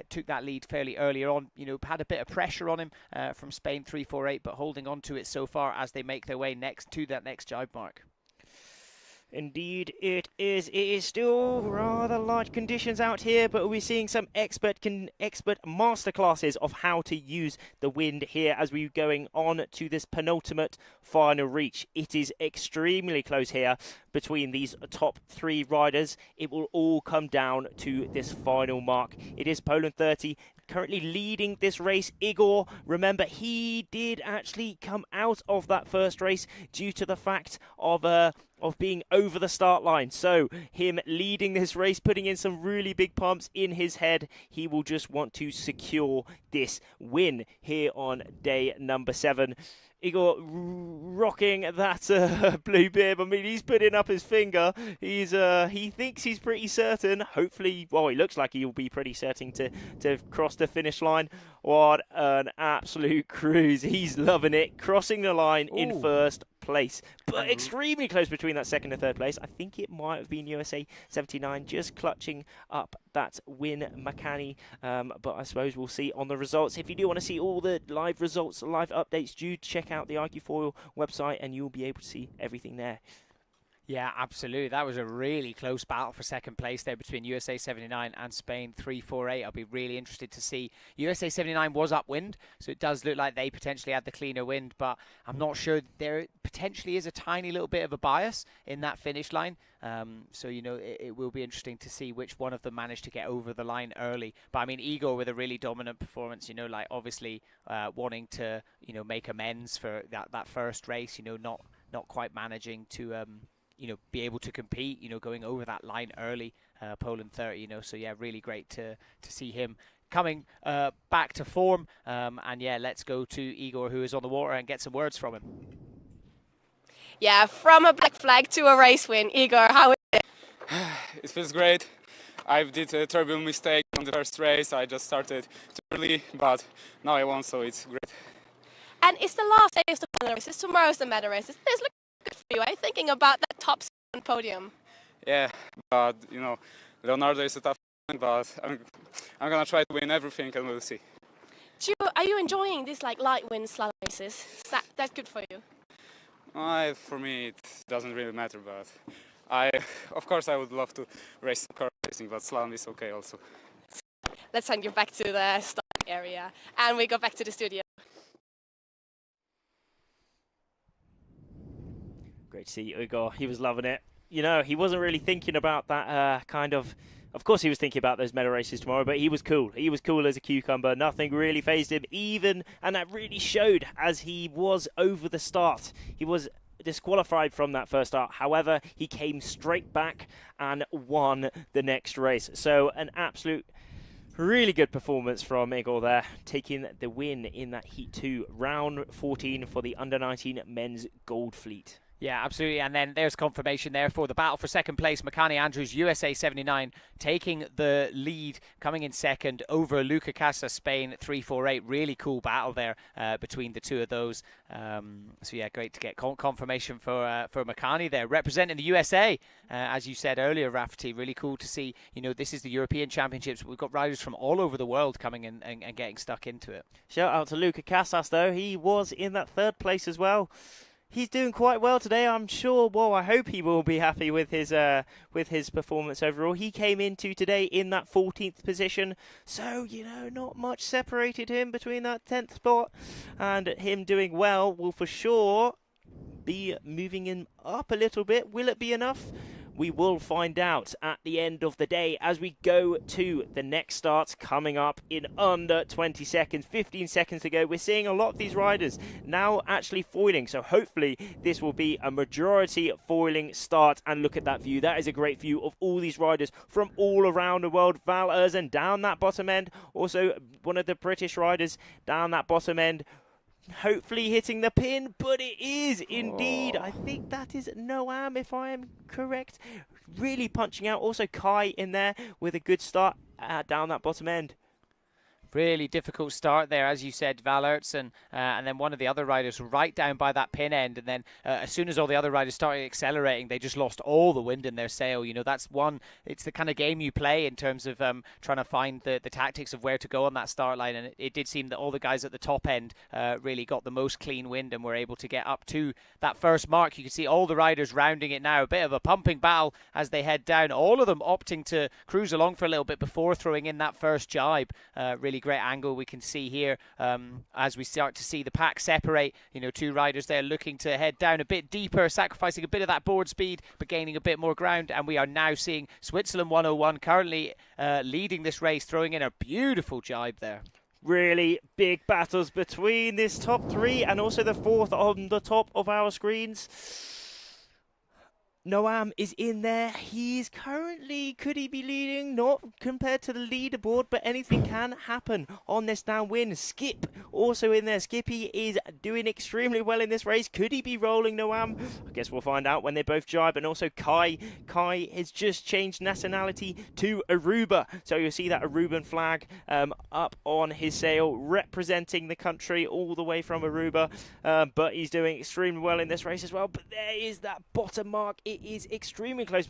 took that lead fairly earlier on, you know, had a bit of pressure on him from Spain 348, but holding on to it so far as they make their way next to that next jibe mark. Indeed, it is. It is still rather light conditions out here, but we're seeing some expert masterclasses of how to use the wind here as we're going on to this penultimate final reach. It is extremely close here between these top three riders. It will all come down to this final mark. It is Poland 30 currently leading this race. Igor, remember, he did actually come out of that first race due to the fact of being over the start line. So him leading this race, putting in some really big pumps in his head. He will just want to secure this win here on day number 7. Igor rocking that blue bib. I mean, he's putting up his finger. He thinks he's pretty certain. Hopefully, well, he looks like he'll be pretty certain to cross the finish line. What an absolute cruise. He's loving it. Crossing the line in first place, but extremely close between that second and third place. I think it might have been USA 79 just clutching up that win, Makani, but I suppose we'll see on the results. If you do want to see all the live results, live updates, do check out the iQFoil website and you'll be able to see everything there. Yeah, absolutely. That was a really close battle for second place there between USA 79 and Spain 348. I'll be really interested to see. USA 79 was upwind, so it does look like they potentially had the cleaner wind, but I'm not sure. There potentially is a tiny little bit of a bias in that finish line. So, you know, it will be interesting to see which one of them managed to get over the line early. But, I mean, Igor with a really dominant performance, you know, like obviously wanting to, you know, make amends for that first race, you know, not quite managing to... you know, be able to compete, you know, going over that line early, Poland 30, you know, so yeah, really great to see him coming back to form. And yeah, let's go to Igor, who is on the water, and get some words from him. Yeah, from a black flag to a race win. Igor, how is it? It feels great. I did a terrible mistake on the first race. I just started too early, but now I won, so it's great. And it's the last day of the medal races. Tomorrow's the medal races. This looks good for you. Are you thinking about that top 7 podium? Yeah, but you know, Leonardo is a tough one, but I'm gonna try to win everything, and we'll see. Are you enjoying these like light wind slalom races? Is that good for you? For me, it doesn't really matter, but of course, I would love to race car racing, but slalom is okay also. Let's send you back to the starting area, and we go back to the studio. Great to see Igor. He was loving it. You know, he wasn't really thinking about that Of course, he was thinking about those medal races tomorrow, but he was cool. He was cool as a cucumber. Nothing really fazed him, and that really showed as he was over the start. He was disqualified from that first start. However, he came straight back and won the next race. So an absolute really good performance from Igor there, taking the win in that Heat 2, round 14 for the under-19 men's gold fleet. Yeah, absolutely. And then there's confirmation there for the battle for second place. Makani Andrews, USA 79, taking the lead, coming in second over Luca Casa, Spain 348. Really cool battle there between the two of those. So yeah, great to get confirmation for Makani there, representing the USA. As you said earlier, Rafferty, really cool to see. You know, this is the European Championships. We've got riders from all over the world coming in and getting stuck into it. Shout out to Luca Casas, though. He was in that third place as well. He's doing quite well today, I'm sure. Well, I hope he will be happy with his performance overall. He came into today in that 14th position, so, you know, not much separated him between that 10th spot, and him doing well will for sure be moving him up a little bit. Will it be enough? We will find out at the end of the day as we go to the next start coming up in under 20 seconds, 15 seconds to go. We're seeing a lot of these riders now actually foiling, so hopefully this will be a majority foiling start. And look at that view. That is a great view of all these riders from all around the world. Val Erzen down that bottom end, also one of the British riders down that bottom end, hopefully hitting the pin, but it is indeed. I think that is Noam, if I am correct. Really punching out. Also Kai in there with a good start down that bottom end. Really difficult start there, as you said, Val Ertzen, and then one of the other riders right down by that pin end, and then as soon as all the other riders started accelerating, they just lost all the wind in their sail. You know, that's it's the kind of game you play in terms of trying to find the tactics of where to go on that start line, and it did seem that all the guys at the top end really got the most clean wind and were able to get up to that first mark. You can see all the riders rounding it now, a bit of a pumping battle as they head down, all of them opting to cruise along for a little bit before throwing in that first jibe. Really great angle we can see here as we start to see the pack separate. You know, two riders there looking to head down a bit deeper, sacrificing a bit of that board speed but gaining a bit more ground, and we are now seeing Switzerland 101 currently leading this race, throwing in a beautiful jibe there. Really big battles between this top three and also the fourth on the top of our screens. Noam is in there. He's currently, could he be leading? Not compared to the leaderboard, but anything can happen on this downwind. Skip also in there. Skippy is doing extremely well in this race. Could he be rolling Noam? I guess we'll find out when they both jibe. And also Kai. Kai has just changed nationality to Aruba. So you'll see that Aruban flag up on his sail, representing the country all the way from Aruba. But he's doing extremely well in this race as well. But there is that bottom mark. It is extremely close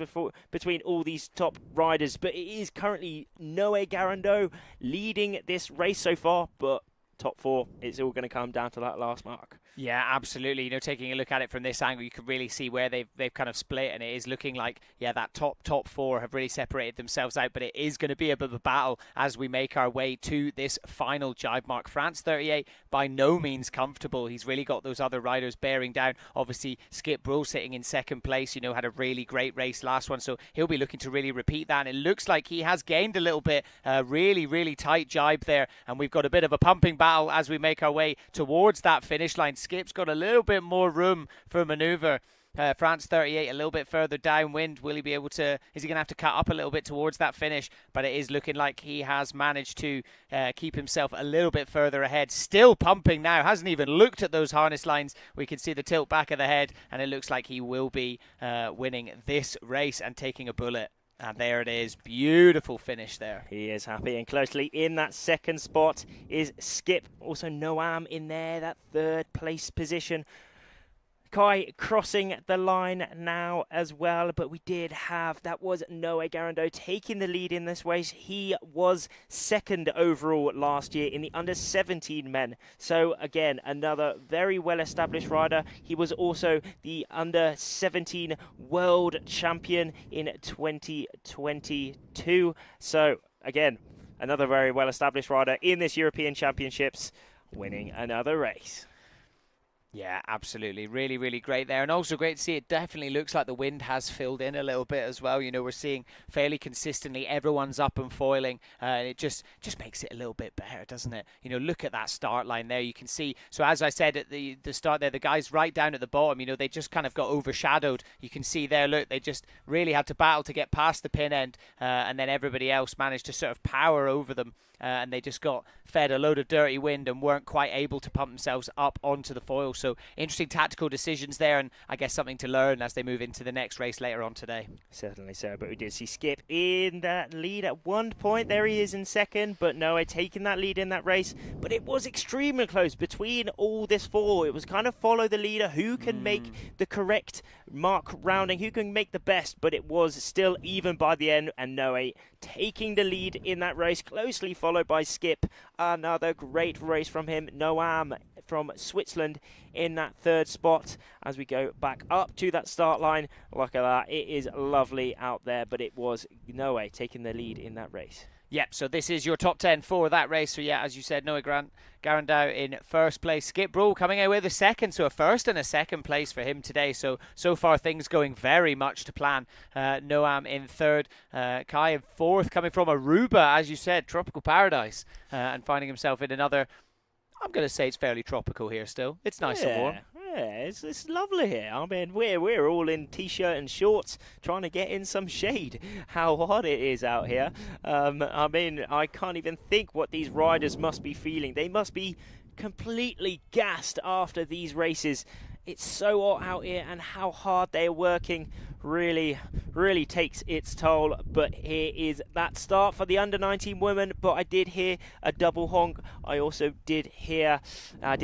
between all these top riders, but it is currently Noé Garando leading this race so far, but top four, it's all going to come down to that last mark. Yeah, absolutely. You know, taking a look at it from this angle, you can really see where they've kind of split, and it is looking like, yeah, that top four have really separated themselves out, but it is going to be a bit of a battle as we make our way to this final jibe mark. France 38, by no means comfortable. He's really got those other riders bearing down. Obviously, Skip Brull sitting in second place, you know, had a really great race last one, so he'll be looking to really repeat that, and it looks like he has gained a little bit. Really tight jibe there, and we've got a bit of a pumping battle as we make our way towards that finish line. Skip's got a little bit more room for manoeuvre. France 38 a little bit further downwind. Will he be able to, is he going to have to cut up a little bit towards that finish? But it is looking like he has managed to keep himself a little bit further ahead. Still pumping now, hasn't even looked at those harness lines. We can see the tilt back of the head, and it looks like he will be winning this race and taking a bullet. And there it is. Beautiful finish there. He is happy, and closely in that second spot is Skip. Also Noam in there, that third place position. Kai crossing the line now as well, but we did have, that was Noé Garando taking the lead in this race. He was second overall last year in the under 17 men. So again, another very well established rider. He was also the under 17 world champion in 2022. So again, another very well established rider in this European Championships, winning another race. Yeah, absolutely. Really, really great there. And also great to see, it definitely looks like the wind has filled in a little bit as well. You know, we're seeing fairly consistently everyone's up and foiling, and it just makes it a little bit better, doesn't it? You know, look at that start line there. You can see, so as I said at the start there, the guys right down at the bottom, you know, they just kind of got overshadowed. You can see there, look, they just really had to battle to get past the pin end, and then everybody else managed to sort of power over them. And they just got fed a load of dirty wind and weren't quite able to pump themselves up onto the foil. So interesting tactical decisions there, and I guess something to learn as they move into the next race later on today. Certainly so, but we did see Skip in that lead at one point. There he is in second, but Noé taking that lead in that race. But it was extremely close between all this four. It was kind of follow the leader, who can make the correct mark rounding, who can make the best, but it was still even by the end, and Noé taking the lead in that race, closely followed by Skip. Another great race from him. Noam from Switzerland in that third spot as we go back up to that start line. Look at that. It is lovely out there, but it was Noé taking the lead in that race. Yep, so this is your top 10 for that race. So yeah, as you said, Noé Garandau in first place. Skip Brohl coming out with a second, so a first and a second place for him today. So far things going very much to plan. Noam in third, Kai in fourth, coming from Aruba, as you said, tropical paradise, and finding himself in another, I'm going to say it's fairly tropical here still. It's nice and warm. Yeah, it's lovely here. I mean, we're all in t-shirt and shorts trying to get in some shade. How hot it is out here. I mean, I can't even think what these riders must be feeling. They must be completely gassed after these races. It's so hot out here, and how hard they're working really takes its toll. But here is that start for the under 19 women. But I did hear a double honk. I also did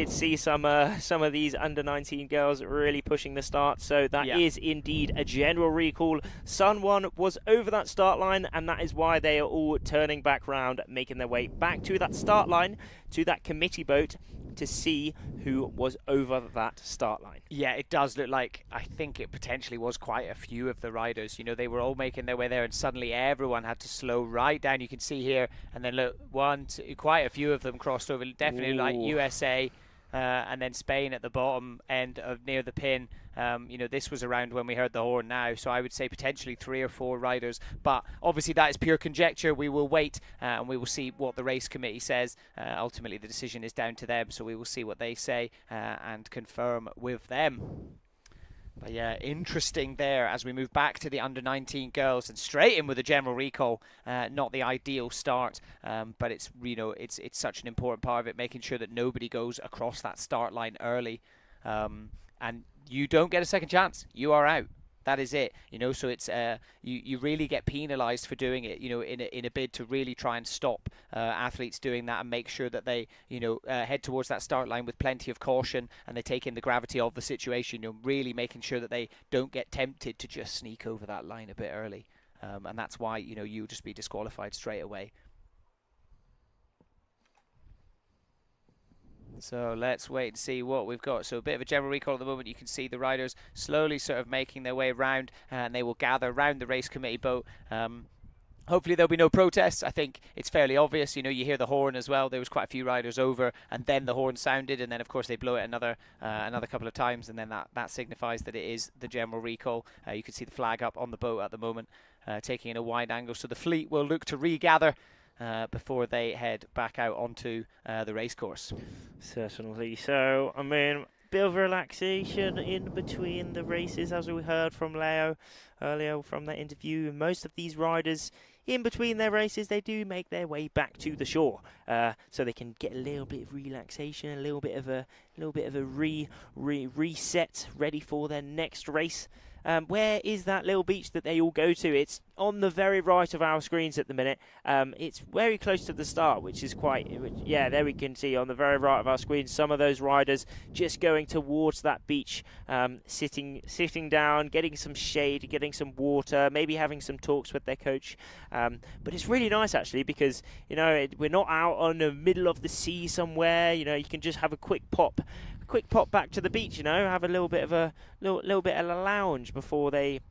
see some of these under 19 girls really pushing the start. So that is indeed a general recall. Sun One was over that start line, and that is why they are all turning back round, making their way back to that start line, to that committee boat, to see who was over that start line. Yeah, it does look like, I think it potentially was quite a few of the riders. You know, they were all making their way there, and suddenly everyone had to slow right down. You can see here, and then look, quite a few of them crossed over. Definitely like USA, and then Spain at the bottom end of near the pin. You know, this was around when we heard the horn now, so I would say potentially 3 or 4 riders, but obviously that is pure conjecture. We will wait, and we will see what the race committee says. Ultimately the decision is down to them, so we will see what they say and confirm with them. But yeah, interesting there as we move back to the under 19 girls, and straight in with a general recall. Not the ideal start, but it's, you know, it's such an important part of it, making sure that nobody goes across that start line early, and you don't get a second chance. You are out. That is it. You know, so it's you really get penalised for doing it. You know, in a bid to really try and stop athletes doing that and make sure that they, you know, head towards that start line with plenty of caution, and they take in the gravity of the situation. You're really making sure that they don't get tempted to just sneak over that line a bit early, and that's why, you know, you'll just be disqualified straight away. So let's wait and see what we've got. So a bit of a general recall at the moment. You can see the riders slowly sort of making their way around, and they will gather around the race committee boat. Hopefully there'll be no protests. I think it's fairly obvious. You know, you hear the horn as well. There was quite a few riders over, and then the horn sounded, and then of course they blow it another couple of times, and then that signifies that it is the general recall. You can see the flag up on the boat at the moment, taking in a wide angle. So the fleet will look to regather before they head back out onto the race course. Certainly. So, I mean, bit of relaxation in between the races, as we heard from Leo earlier from that interview. Most of these riders, in between their races, they do make their way back to the shore, so they can get a little bit of relaxation, a little bit of a reset, ready for their next race. Where is that little beach that they all go to? It's on the very right of our screens at the minute. It's very close to the start, which is yeah, there we can see on the very right of our screen some of those riders just going towards that beach, sitting down, getting some shade, getting some water, maybe having some talks with their coach. But it's really nice actually, because we're not out on the middle of the sea somewhere. You can just have a quick pop back to the beach. Have a little bit of a lounge before they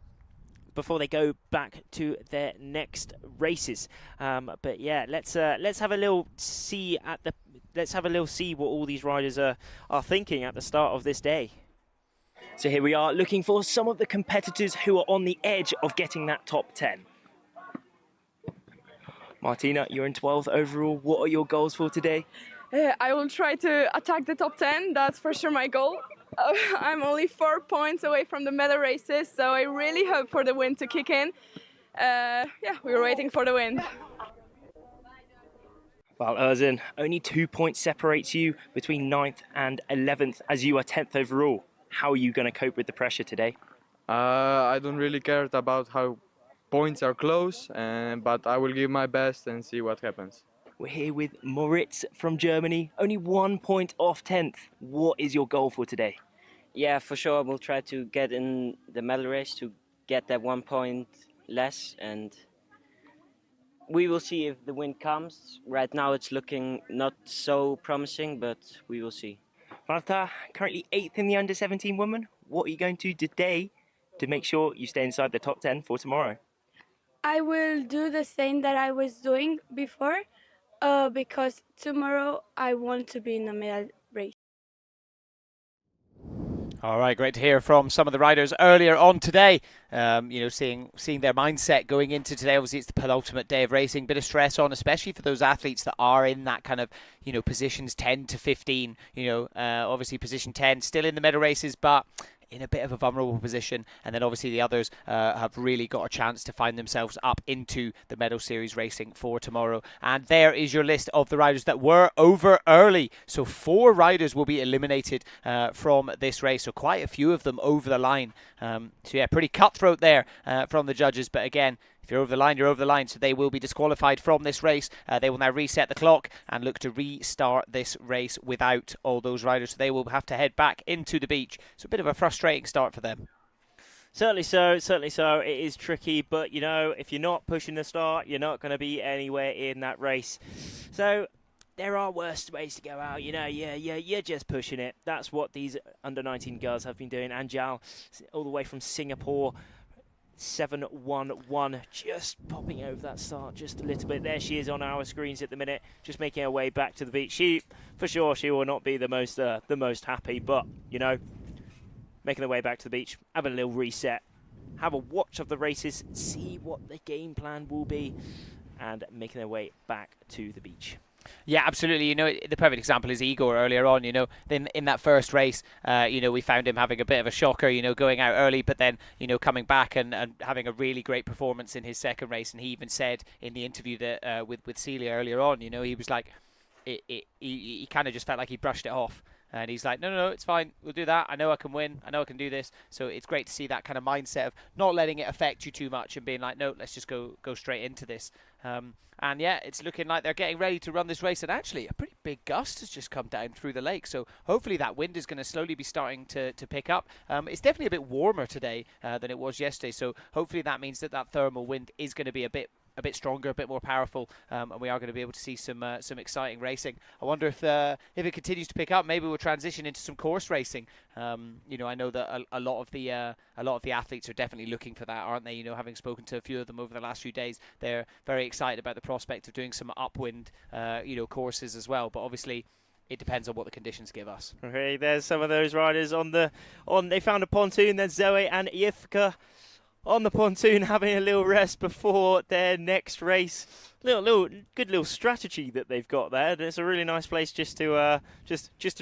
go back to their next races. But yeah, let's have a little see what all these riders are thinking at the start of this day. So here we are looking for some of the competitors who are on the edge of getting that top 10. Martina, you're in 12th overall. What are your goals for today? I will try to attack the top 10. That's for sure my goal. I'm only 4 points away from the medal races, so I really hope for the wind to kick in. Yeah, we're waiting for the wind. Well, Erzin, only 2 points separates you between 9th and 11th, as you are 10th overall. How are you going to cope with the pressure today? I don't really care about how points are close, but I will give my best and see what happens. We're here with Moritz from Germany, only 1 point off 10th. What is your goal for today? Yeah, for sure, we'll try to get in the medal race to get that 1 point less, and we will see if the wind comes. Right now it's looking not so promising, but we will see. Marta, currently 8th in the under-17 women. What are you going to do today to make sure you stay inside the top 10 for tomorrow? I will do the same that I was doing before, because tomorrow I want to be in a medal race. All right, great to hear from some of the riders earlier on today. Seeing their mindset going into today. Obviously, it's the penultimate day of racing. Bit of stress on, especially for those athletes that are in that kind of, positions 10 to 15. Obviously position 10 still in the medal races, but in a bit of a vulnerable position, and then obviously the others have really got a chance to find themselves up into the medal series racing for tomorrow. And there is your list of the riders that were over early. So 4 riders will be eliminated from this race, so quite a few of them over the line. So yeah, pretty cutthroat there from the judges, but again, if you're over the line, you're over the line, so they will be disqualified from this race. They will now reset the clock and look to restart this race without all those riders, so they will have to head back into the beach. So a bit of a frustrating start for them. Certainly so. It is tricky, but if you're not pushing the start, you're not going to be anywhere in that race. So there are worse ways to go out, you're just pushing it. That's what these under-19 girls have been doing. Anjal, all the way from Singapore, 7-1-1, just popping over that start just a little bit. There she is on our screens at the minute, just making her way back to the beach. She will not be the most happy, but making her way back to the beach, having a little reset, have a watch of the races, see what the game plan will be, and making their way back to the beach. Yeah, absolutely. The perfect example is Igor earlier on. Then in that first race, we found him having a bit of a shocker, going out early, but then, coming back and having a really great performance in his second race. And he even said in the interview that with Celia earlier on, he was like, he kind of just felt like he brushed it off. And he's like, no, it's fine. We'll do that. I know I can win. I know I can do this. So it's great to see that kind of mindset of not letting it affect you too much and being like, no, let's just go straight into this. And yeah, it's looking like they're getting ready to run this race. And actually, a pretty big gust has just come down through the lake. So hopefully that wind is going to slowly be starting to pick up. It's definitely a bit warmer today than it was yesterday. So hopefully that means that thermal wind is going to be a bit stronger, a bit more powerful, and we are going to be able to see some exciting racing. I wonder if it continues to pick up, maybe we'll transition into some course racing. I know that a lot of the athletes are definitely looking for that, aren't they? Having spoken to a few of them over the last few days, they're very excited about the prospect of doing some upwind, courses as well. But obviously, it depends on what the conditions give us. Okay, there's some of those riders they found a pontoon. There's Zoe and Yifka on the pontoon having a little rest before their next race. Good little strategy that they've got there. It's a really nice place just to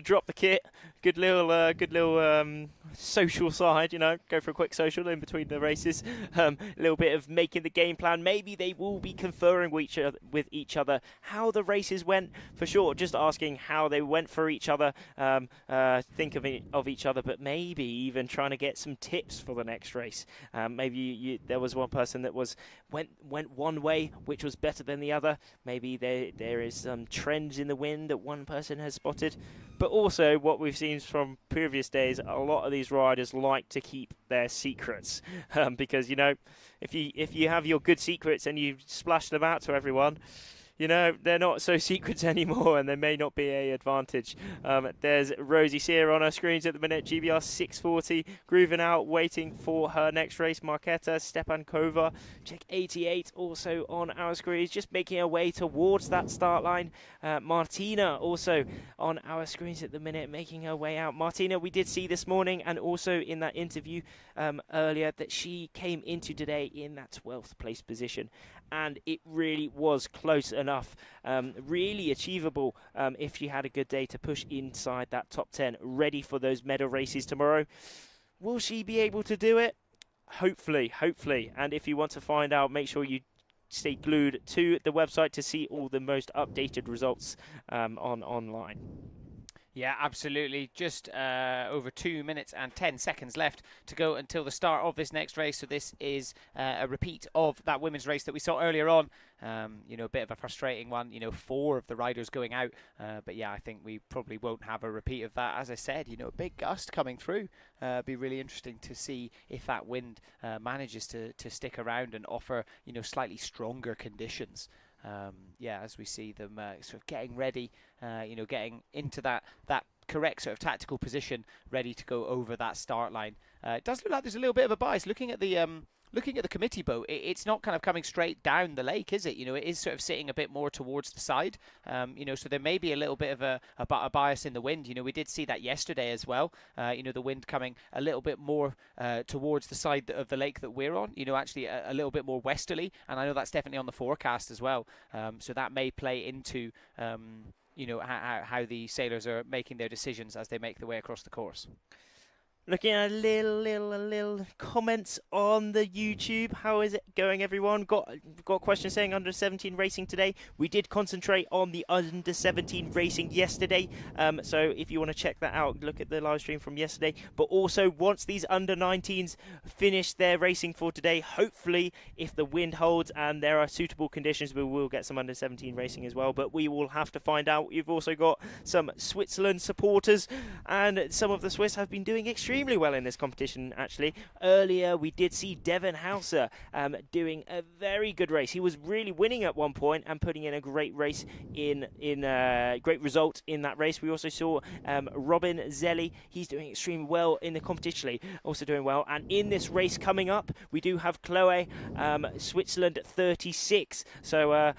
drop the kit. Good little social side, go for a quick social in between the races. A little bit of making the game plan. Maybe they will be conferring with each other how the races went for sure. Just asking how they went for each other. Think of each other, but maybe even trying to get some tips for the next race. Maybe there was one person that went one way, which was better than the other. Maybe there is some trends in the wind that one person has spotted. But also what we've seen from previous days, a lot of these riders like to keep their secrets because if you have your good secrets and you splash them out to everyone, they're not so secrets anymore, and they may not be an advantage. There's Rosie Sear on our screens at the minute, GBR 640, grooving out, waiting for her next race. Marketa Stepankova, check 88, also on our screens, just making her way towards that start line. Martina also on our screens at the minute, making her way out. Martina, we did see this morning, and also in that interview earlier, that she came into today in that 12th place position, and it really was close enough, really achievable if she had a good day to push inside that top 10, ready for those medal races tomorrow. Will she be able to do it? Hopefully. And if you want to find out, make sure you stay glued to the website to see all the most updated results online. Yeah, absolutely. Just over 2 minutes and 10 seconds left to go until the start of this next race. So this is a repeat of that women's race that we saw earlier on. A bit of a frustrating one, 4 of the riders going out. But yeah, I think we probably won't have a repeat of that. As I said, a big gust coming through. Be really interesting to see if that wind manages to stick around and offer, slightly stronger conditions. As we see them sort of getting ready, getting into that correct sort of tactical position, ready to go over that start line. It does look like there's a little bit of a bias. Looking at the committee boat, it's not kind of coming straight down the lake, is it? It is sort of sitting a bit more towards the side. So there may be a little bit of a bias in the wind. We did see that yesterday as well. The wind coming a little bit more towards the side of the lake that we're on. Actually a little bit more westerly, and I know that's definitely on the forecast as well. So that may play into how the sailors are making their decisions as they make their way across the course. Looking at a little comments on the YouTube. How is it going, everyone? Got a question saying under 17 racing today. We did concentrate on the under 17 racing yesterday. So if you want to check that out, look at the live stream from yesterday. But also, once these under 19s finish their racing for today, hopefully, if the wind holds and there are suitable conditions, we will get some under 17 racing as well. But we will have to find out. You've also got some Switzerland supporters, and some of the Swiss have been doing extremely well in this competition, actually. Earlier, we did see Devon Hauser doing a very good race. He was really winning at one point and putting in a great race great result in that race. We also saw Robin Zelli. He's doing extremely well in the competition, also doing well. And in this race coming up, we do have Chloe, Switzerland 36. So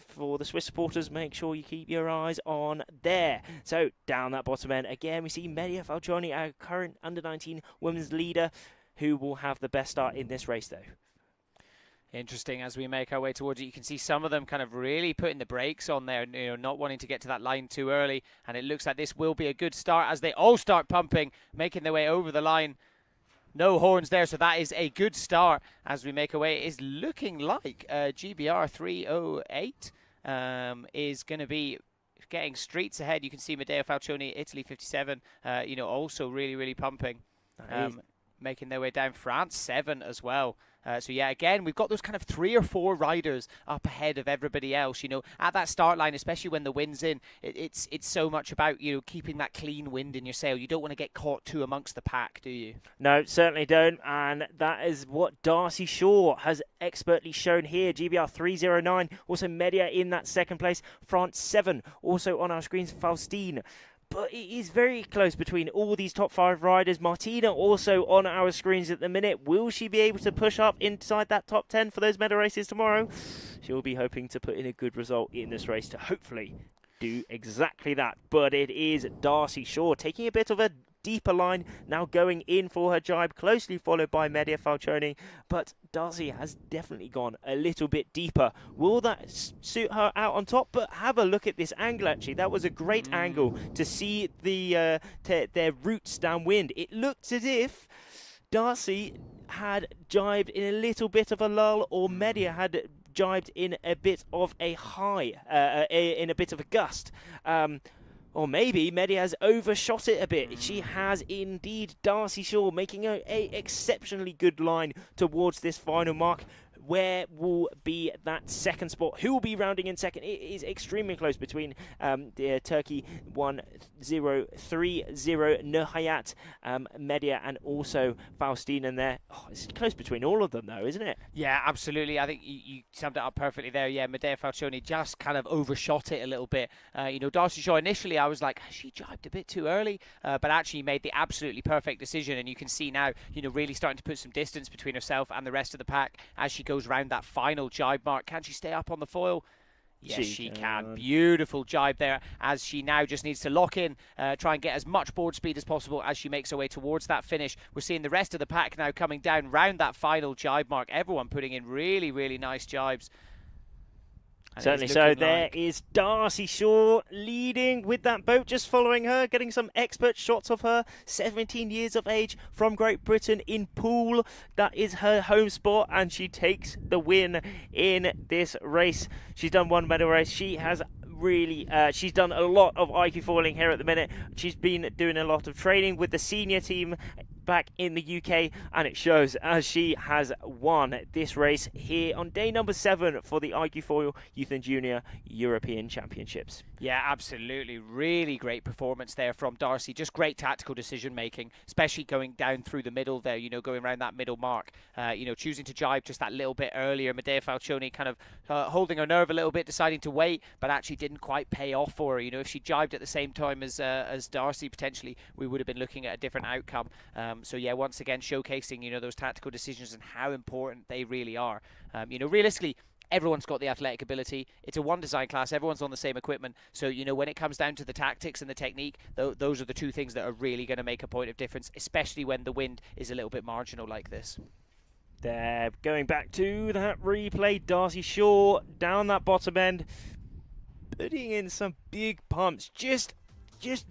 for the Swiss supporters, make sure you keep your eyes on there. So down that bottom end, again, we see Media Falcioni, our current under 19 women's leader, who will have the best start in this race, though. Interesting. As we make our way towards it, you can see some of them kind of really putting the brakes on there, not wanting to get to that line too early. And it looks like this will be a good start as they all start pumping, making their way over the line. No horns there, so that is a good start as we make our way. It is looking like GBR 308 is going to be getting streets ahead. You can see Matteo Falcioni, Italy 57, also really, really pumping. Making their way down. France 7 as well. So yeah, again, we've got those kind of 3 or 4 riders up ahead of everybody else. At that start line, especially when the wind's in, it's so much about keeping that clean wind in your sail. You don't want to get caught too amongst the pack, do you? No, certainly don't. And that is what Darcy Shaw has expertly shown here. GBR 309, also Media in that second place. France 7, also on our screens, Faustine. But it is very close between all these top 5 riders. Martina also on our screens at the minute. Will she be able to push up inside that top 10 for those medal races tomorrow? She'll be hoping to put in a good result in this race to hopefully do exactly that. But it is Darcy Shaw taking a bit of a deeper line, now going in for her jibe, closely followed by Medea Falcioni, but Darcy has definitely gone a little bit deeper. Will that suit her out on top? But have a look at this angle, actually. That was a great angle to see their roots downwind. It looked as if Darcy had jibed in a little bit of a lull, or Medea had jibed in a bit of a high, in a bit of a gust. Or maybe Medea has overshot it a bit. She has indeed. Darcy Shaw making a exceptionally good line towards this final mark. Where will be that second spot? Who will be rounding in second? It is extremely close between the Turkey 1-0-3-0 Nurhayat, Medea, and also Faustina there. Oh, it's close between all of them, though, isn't it? Yeah, absolutely. I think you summed it up perfectly there. Yeah, Medea Falcioni just kind of overshot it a little bit. Darcy Shaw, initially I was like, she jibed a bit too early, but actually made the absolutely perfect decision. And you can see now, really starting to put some distance between herself and the rest of the pack as she goes round that final jibe mark. Can she stay up on the foil? Yes, she can. Beautiful jibe there, as she now just needs to lock in, try and get as much board speed as possible as she makes her way towards that finish. We're seeing the rest of the pack now coming down round that final jibe mark. Everyone putting in really, really nice jibes. And certainly so. There is Darcy Shaw leading with that boat, just following her, getting some expert shots of her. 17 years of age, from Great Britain, in Poole. That is her home spot, and she takes the win in this race. She's done one medal race. She has really, she's done a lot of iQFoiling here at the minute. She's been doing a lot of training with the senior team back in the UK, and it shows, as she has won this race here on day number 7 for the iQFoil Youth and Junior European Championships. Yeah, absolutely. Really great performance there from Darcy. Just great tactical decision making, especially going down through the middle there, going around that middle mark, choosing to jibe just that little bit earlier. Medea Falcioni kind of holding her nerve a little bit, deciding to wait, but actually didn't quite pay off for her. If she jibed at the same time as Darcy, potentially we would have been looking at a different outcome. So yeah, once again showcasing those tactical decisions and how important they really are. Realistically, everyone's got the athletic ability. It's a one design class. Everyone's on the same equipment. So, when it comes down to the tactics and the technique, those are the two things that are really going to make a point of difference, especially when the wind is a little bit marginal like this. There, going back to that replay, Darcy Shaw down that bottom end, putting in some big pumps, just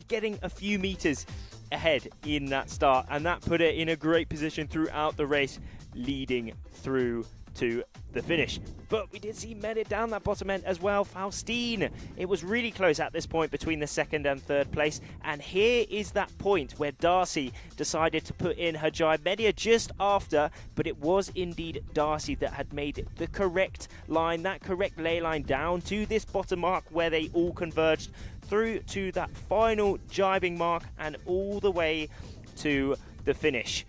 getting a few meters ahead in that start, and that put it in a great position throughout the race, leading through to the finish. But we did see Medea down that bottom end as well. Faustine, it was really close at this point between the second and third place, and here is that point where Darcy decided to put in her jibe. Medea just after, but it was indeed Darcy that had made the correct line, that correct lay line down to this bottom mark where they all converged through to that final jibing mark and all the way to the finish.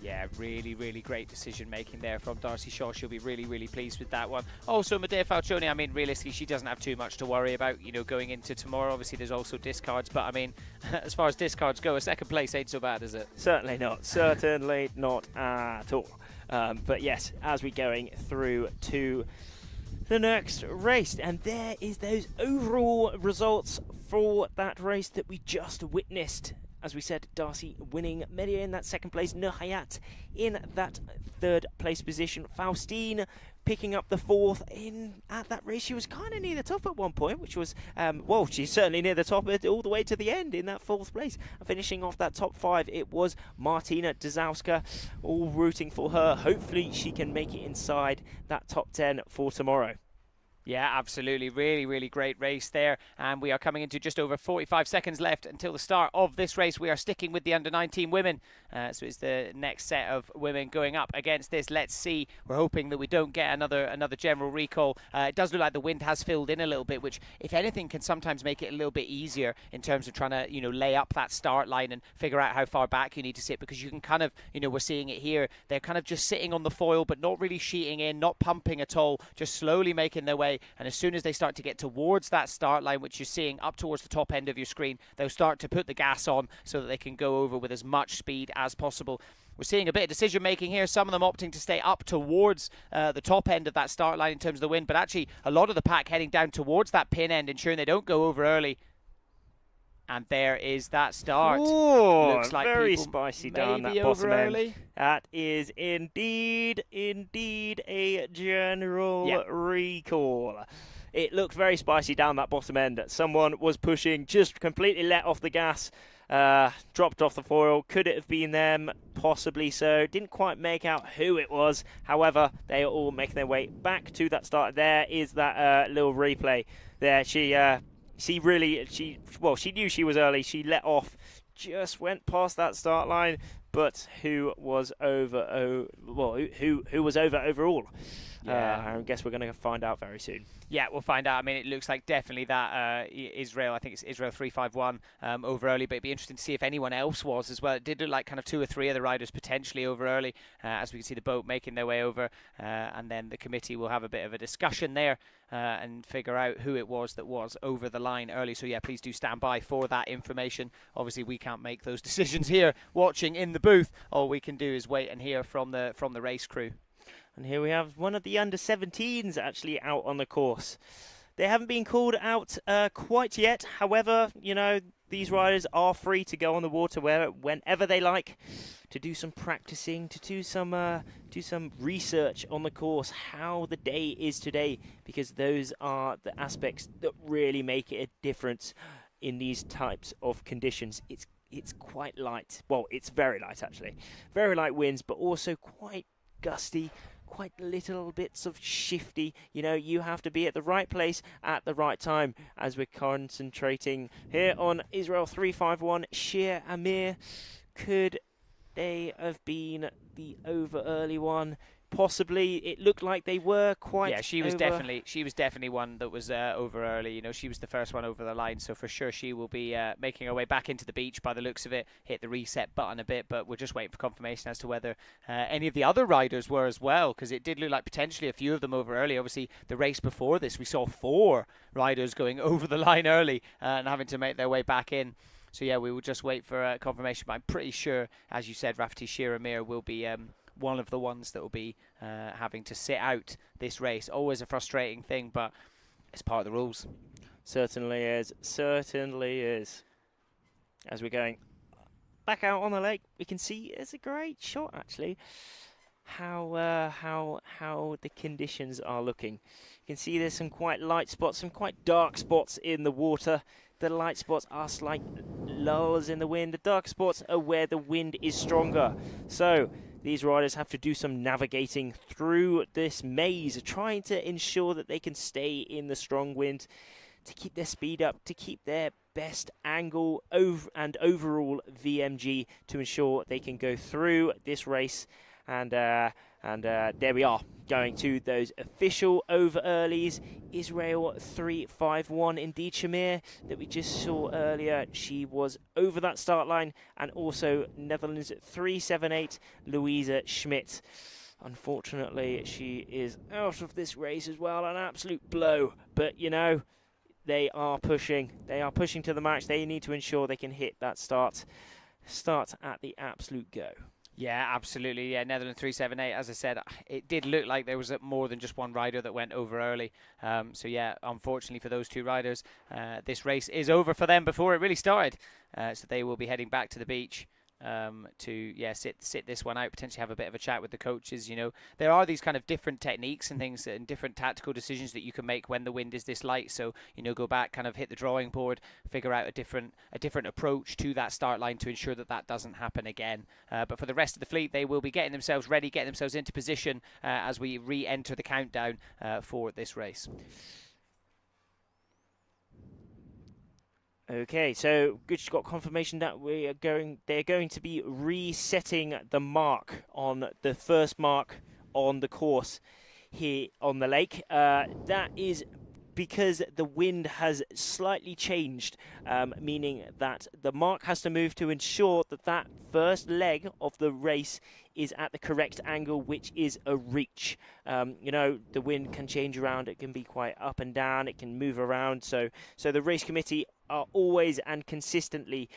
Yeah, really, really great decision making there from Darcy Shaw. She'll be really, really pleased with that one. Also, Medea Falcioni, I mean, realistically, she doesn't have too much to worry about, going into tomorrow. Obviously, there's also discards, but I mean, as far as discards go, a second place ain't so bad, is it? Certainly not. Certainly not at all. But yes, as we're going through to the next race, and there is those overall results for that race that we just witnessed. As we said, Darcy winning, Medea in that second place, Nurhayat in that third place position, Faustine picking up the fourth. At that race, she was kind of near the top at one point, which was, she's certainly near the top all the way to the end in that fourth place. And finishing off that top 5, it was Martina Dazowska, all rooting for her. Hopefully she can make it inside that top 10 for tomorrow. Yeah, absolutely. Really, really great race there. And we are coming into just over 45 seconds left until the start of this race. We are sticking with the under-19 women. So it's the next set of women going up against this. Let's see. We're hoping that we don't get another general recall. It does look like the wind has filled in a little bit, which, if anything, can sometimes make it a little bit easier in terms of trying to, lay up that start line and figure out how far back you need to sit, because you can kind of, we're seeing it here. They're kind of just sitting on the foil, but not really sheeting in, not pumping at all, just slowly making their way. And as soon as they start to get towards that start line, which you're seeing up towards the top end of your screen, they'll start to put the gas on so that they can go over with as much speed as possible. We're seeing a bit of decision making here, some of them opting to stay up towards the top end of that start line in terms of the wind, but actually a lot of the pack heading down towards that pin end, ensuring they don't go over early. And there is that start. Ooh, Looks like very people spicy down that maybe bottom over end. early. That is indeed a general recall. It looked very spicy down that bottom end. Someone was pushing, just completely let off the gas, dropped off the foil. Could it have been them? Possibly so. Didn't quite make out who it was. However, they are all making their way back to that start. There is that little replay there. She knew she was early. She let off, just went past that start line. But who was over? Who was over overall? Yeah. I guess we're going to find out very soon. Yeah, we'll find out. I mean, it looks like definitely that Israel, I think it's Israel 351 over early, but it'd be interesting to see if anyone else was as well. It did look like kind of 2 or 3 other riders potentially over early, as we can see the boat making their way over, and then the committee will have a bit of a discussion there and figure out who it was that was over the line early. So yeah, please do stand by for that information. Obviously, we can't make those decisions here watching in the booth. All we can do is wait and hear from the race crew. And here we have one of the under-17s actually out on the course. They haven't been called out quite yet. However, you know, these riders are free to go on the water whenever they like, to do some practicing, to do some research on the course, how the day is today, because those are the aspects that really make it a difference in these types of conditions. It's quite light. Well, it's very light actually. Very light winds, but also quite gusty, quite little bits of shifty. You know, you have to be at the right place at the right time, as we're concentrating here on Israel 351. Shir Amir, could they have been the over early one? Possibly. It looked like they were quite. Yeah, she was definitely one that was over early. You know, she was the first one over the line, so for sure she will be making her way back into the beach by the looks of it. Hit the reset button a bit, but we're just waiting for confirmation as to whether any of the other riders were as well, because it did look like potentially a few of them over early. Obviously, the race before this, we saw 4 riders going over the line early and having to make their way back in. So yeah, we will just wait for confirmation, but I'm pretty sure, as you said, Rafti, Shir Amir will be one of the ones that will be having to sit out this race. Always a frustrating thing, but it's part of the rules. Certainly is. Certainly is. As we're going back out on the lake, we can see it's a great shot actually. How the conditions are looking. You can see there's some quite light spots, some quite dark spots in the water. The light spots are slight lulls in the wind. The dark spots are where the wind is stronger. So these riders have to do some navigating through this maze, trying to ensure that they can stay in the strong wind, to keep their speed up, to keep their best angle and overall VMG, to ensure they can go through this race. And there we are, going to those official over earlies. Israel 351, indeed Shamir, that we just saw earlier. She was over that start line. And also Netherlands 378, Louisa Schmidt. Unfortunately, she is out of this race as well. An absolute blow. But, you know, they are pushing. They are pushing to the max. They need to ensure they can hit that start at the absolute go. Yeah, absolutely. Yeah, Netherlands 378. As I said, it did look like there was more than just one rider that went over early. So yeah, unfortunately for those 2 riders, this race is over for them before it really started. So they will be heading back to the beach to sit this one out, potentially have a bit of a chat with the coaches. You know, there are these kind of different techniques and things and different tactical decisions that you can make when the wind is this light. So, you know, go back, kind of hit the drawing board, figure out a different approach to that start line to ensure that that doesn't happen again. But for the rest of the fleet, they will be getting themselves ready, getting themselves into position as we re-enter the countdown for this race. Okay, so just got confirmation that they're going to be resetting the mark on the first mark on the course here on the lake. That is because the wind has slightly changed, meaning that the mark has to move to ensure that that first leg of the race is at the correct angle, which is a reach. You know, the wind can change around. It can be quite up and down. It can move around. So the race committee are always and consistently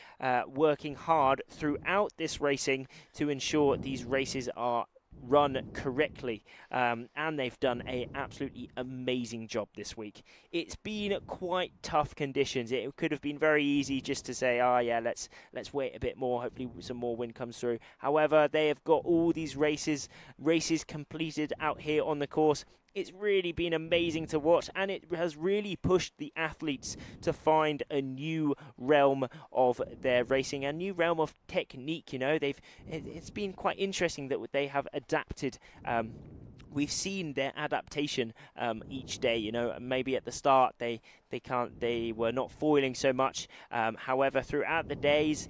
working hard throughout this racing to ensure these races are run correctly, and they've done a absolutely amazing job this week. It's been quite tough conditions. It could have been very easy just to say, oh yeah, let's wait a bit more, hopefully some more wind comes through. However, they have got all these races completed out here on the course. It's really been amazing to watch, and it has really pushed the athletes to find a new realm of their racing, a new realm of technique. You know, it's been quite interesting that they have adapted. We've seen their adaptation each day. You know, maybe at the start they were not foiling so much. However, throughout the days,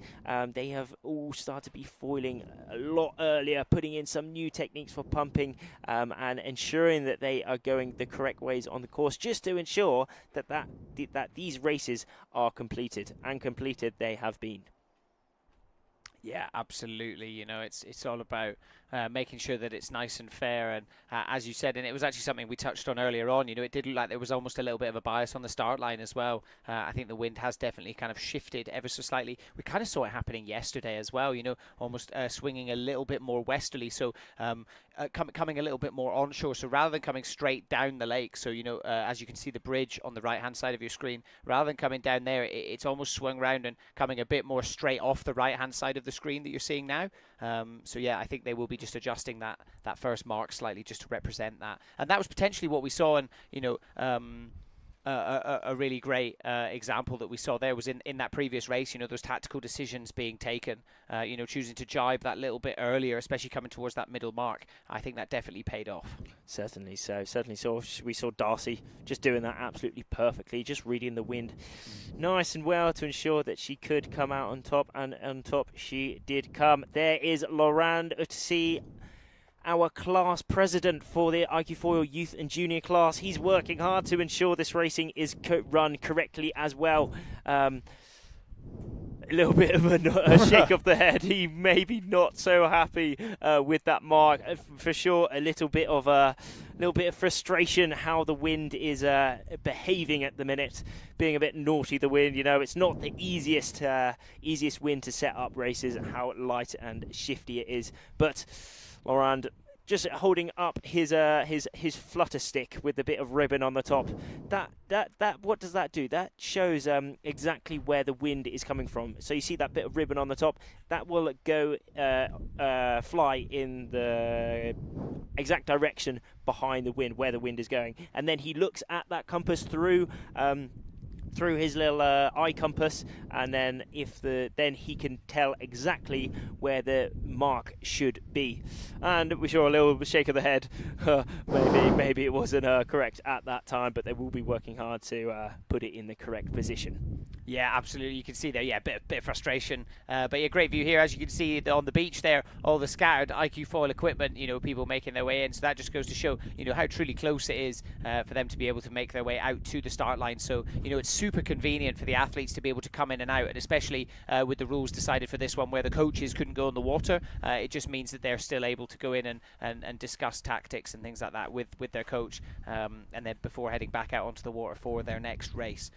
they have all started to be foiling a lot earlier, putting in some new techniques for pumping, and ensuring that they are going the correct ways on the course, just to ensure that these races are completed, and completed they have been. Yeah, absolutely. You know, it's all about making sure that it's nice and fair. And as you said, and it was actually something we touched on earlier on, you know, it did look like there was almost a little bit of a bias on the start line as well. I think the wind has definitely kind of shifted ever so slightly. We kind of saw it happening yesterday as well, you know, almost swinging a little bit more westerly. So coming a little bit more onshore. So rather than coming straight down the lake, so, you know, as you can see the bridge on the right-hand side of your screen, rather than coming down there, it's almost swung round and coming a bit more straight off the right-hand side of the screen that you're seeing now. So yeah, I think they will be just adjusting that first mark slightly just to represent that. And that was potentially what we saw, and, you know, a really great example that we saw there was in that previous race, you know, those tactical decisions being taken, you know, choosing to jibe that little bit earlier, especially coming towards that middle mark. I think that definitely paid off. Certainly so. We saw Darcy just doing that absolutely perfectly, just reading the wind nice and well to ensure that she could come out on top, and on top she did come. There is Laurent Utsi, our class president for the iQFoil Youth and Junior class. He's working hard to ensure this racing is run correctly as well. A little bit of a shake of the head. He may be not so happy with that mark. For sure, a little bit of frustration how the wind is behaving at the minute, being a bit naughty. The wind, you know, it's not the easiest wind to set up races. How light and shifty it is, but Laurent just holding up his flutter stick with the bit of ribbon on the top. That what does that do? That shows exactly where the wind is coming from. So you see that bit of ribbon on the top, that will go fly in the exact direction behind the wind, where the wind is going. And then he looks at that compass through his little eye compass, and then then he can tell exactly where the mark should be. And we saw a little shake of the head. Maybe it wasn't correct at that time, but they will be working hard to put it in the correct position. Yeah, absolutely. You can see there, yeah, bit of frustration. But yeah, great view here. As you can see on the beach there, all the scattered iQFoil equipment, you know, people making their way in. So that just goes to show, you know, how truly close it is for them to be able to make their way out to the start line. So, you know, it's super convenient for the athletes to be able to come in and out, and especially with the rules decided for this one where the coaches couldn't go in the water. It just means that they're still able to go in and discuss tactics and things like that with their coach, and then before heading back out onto the water for their next race.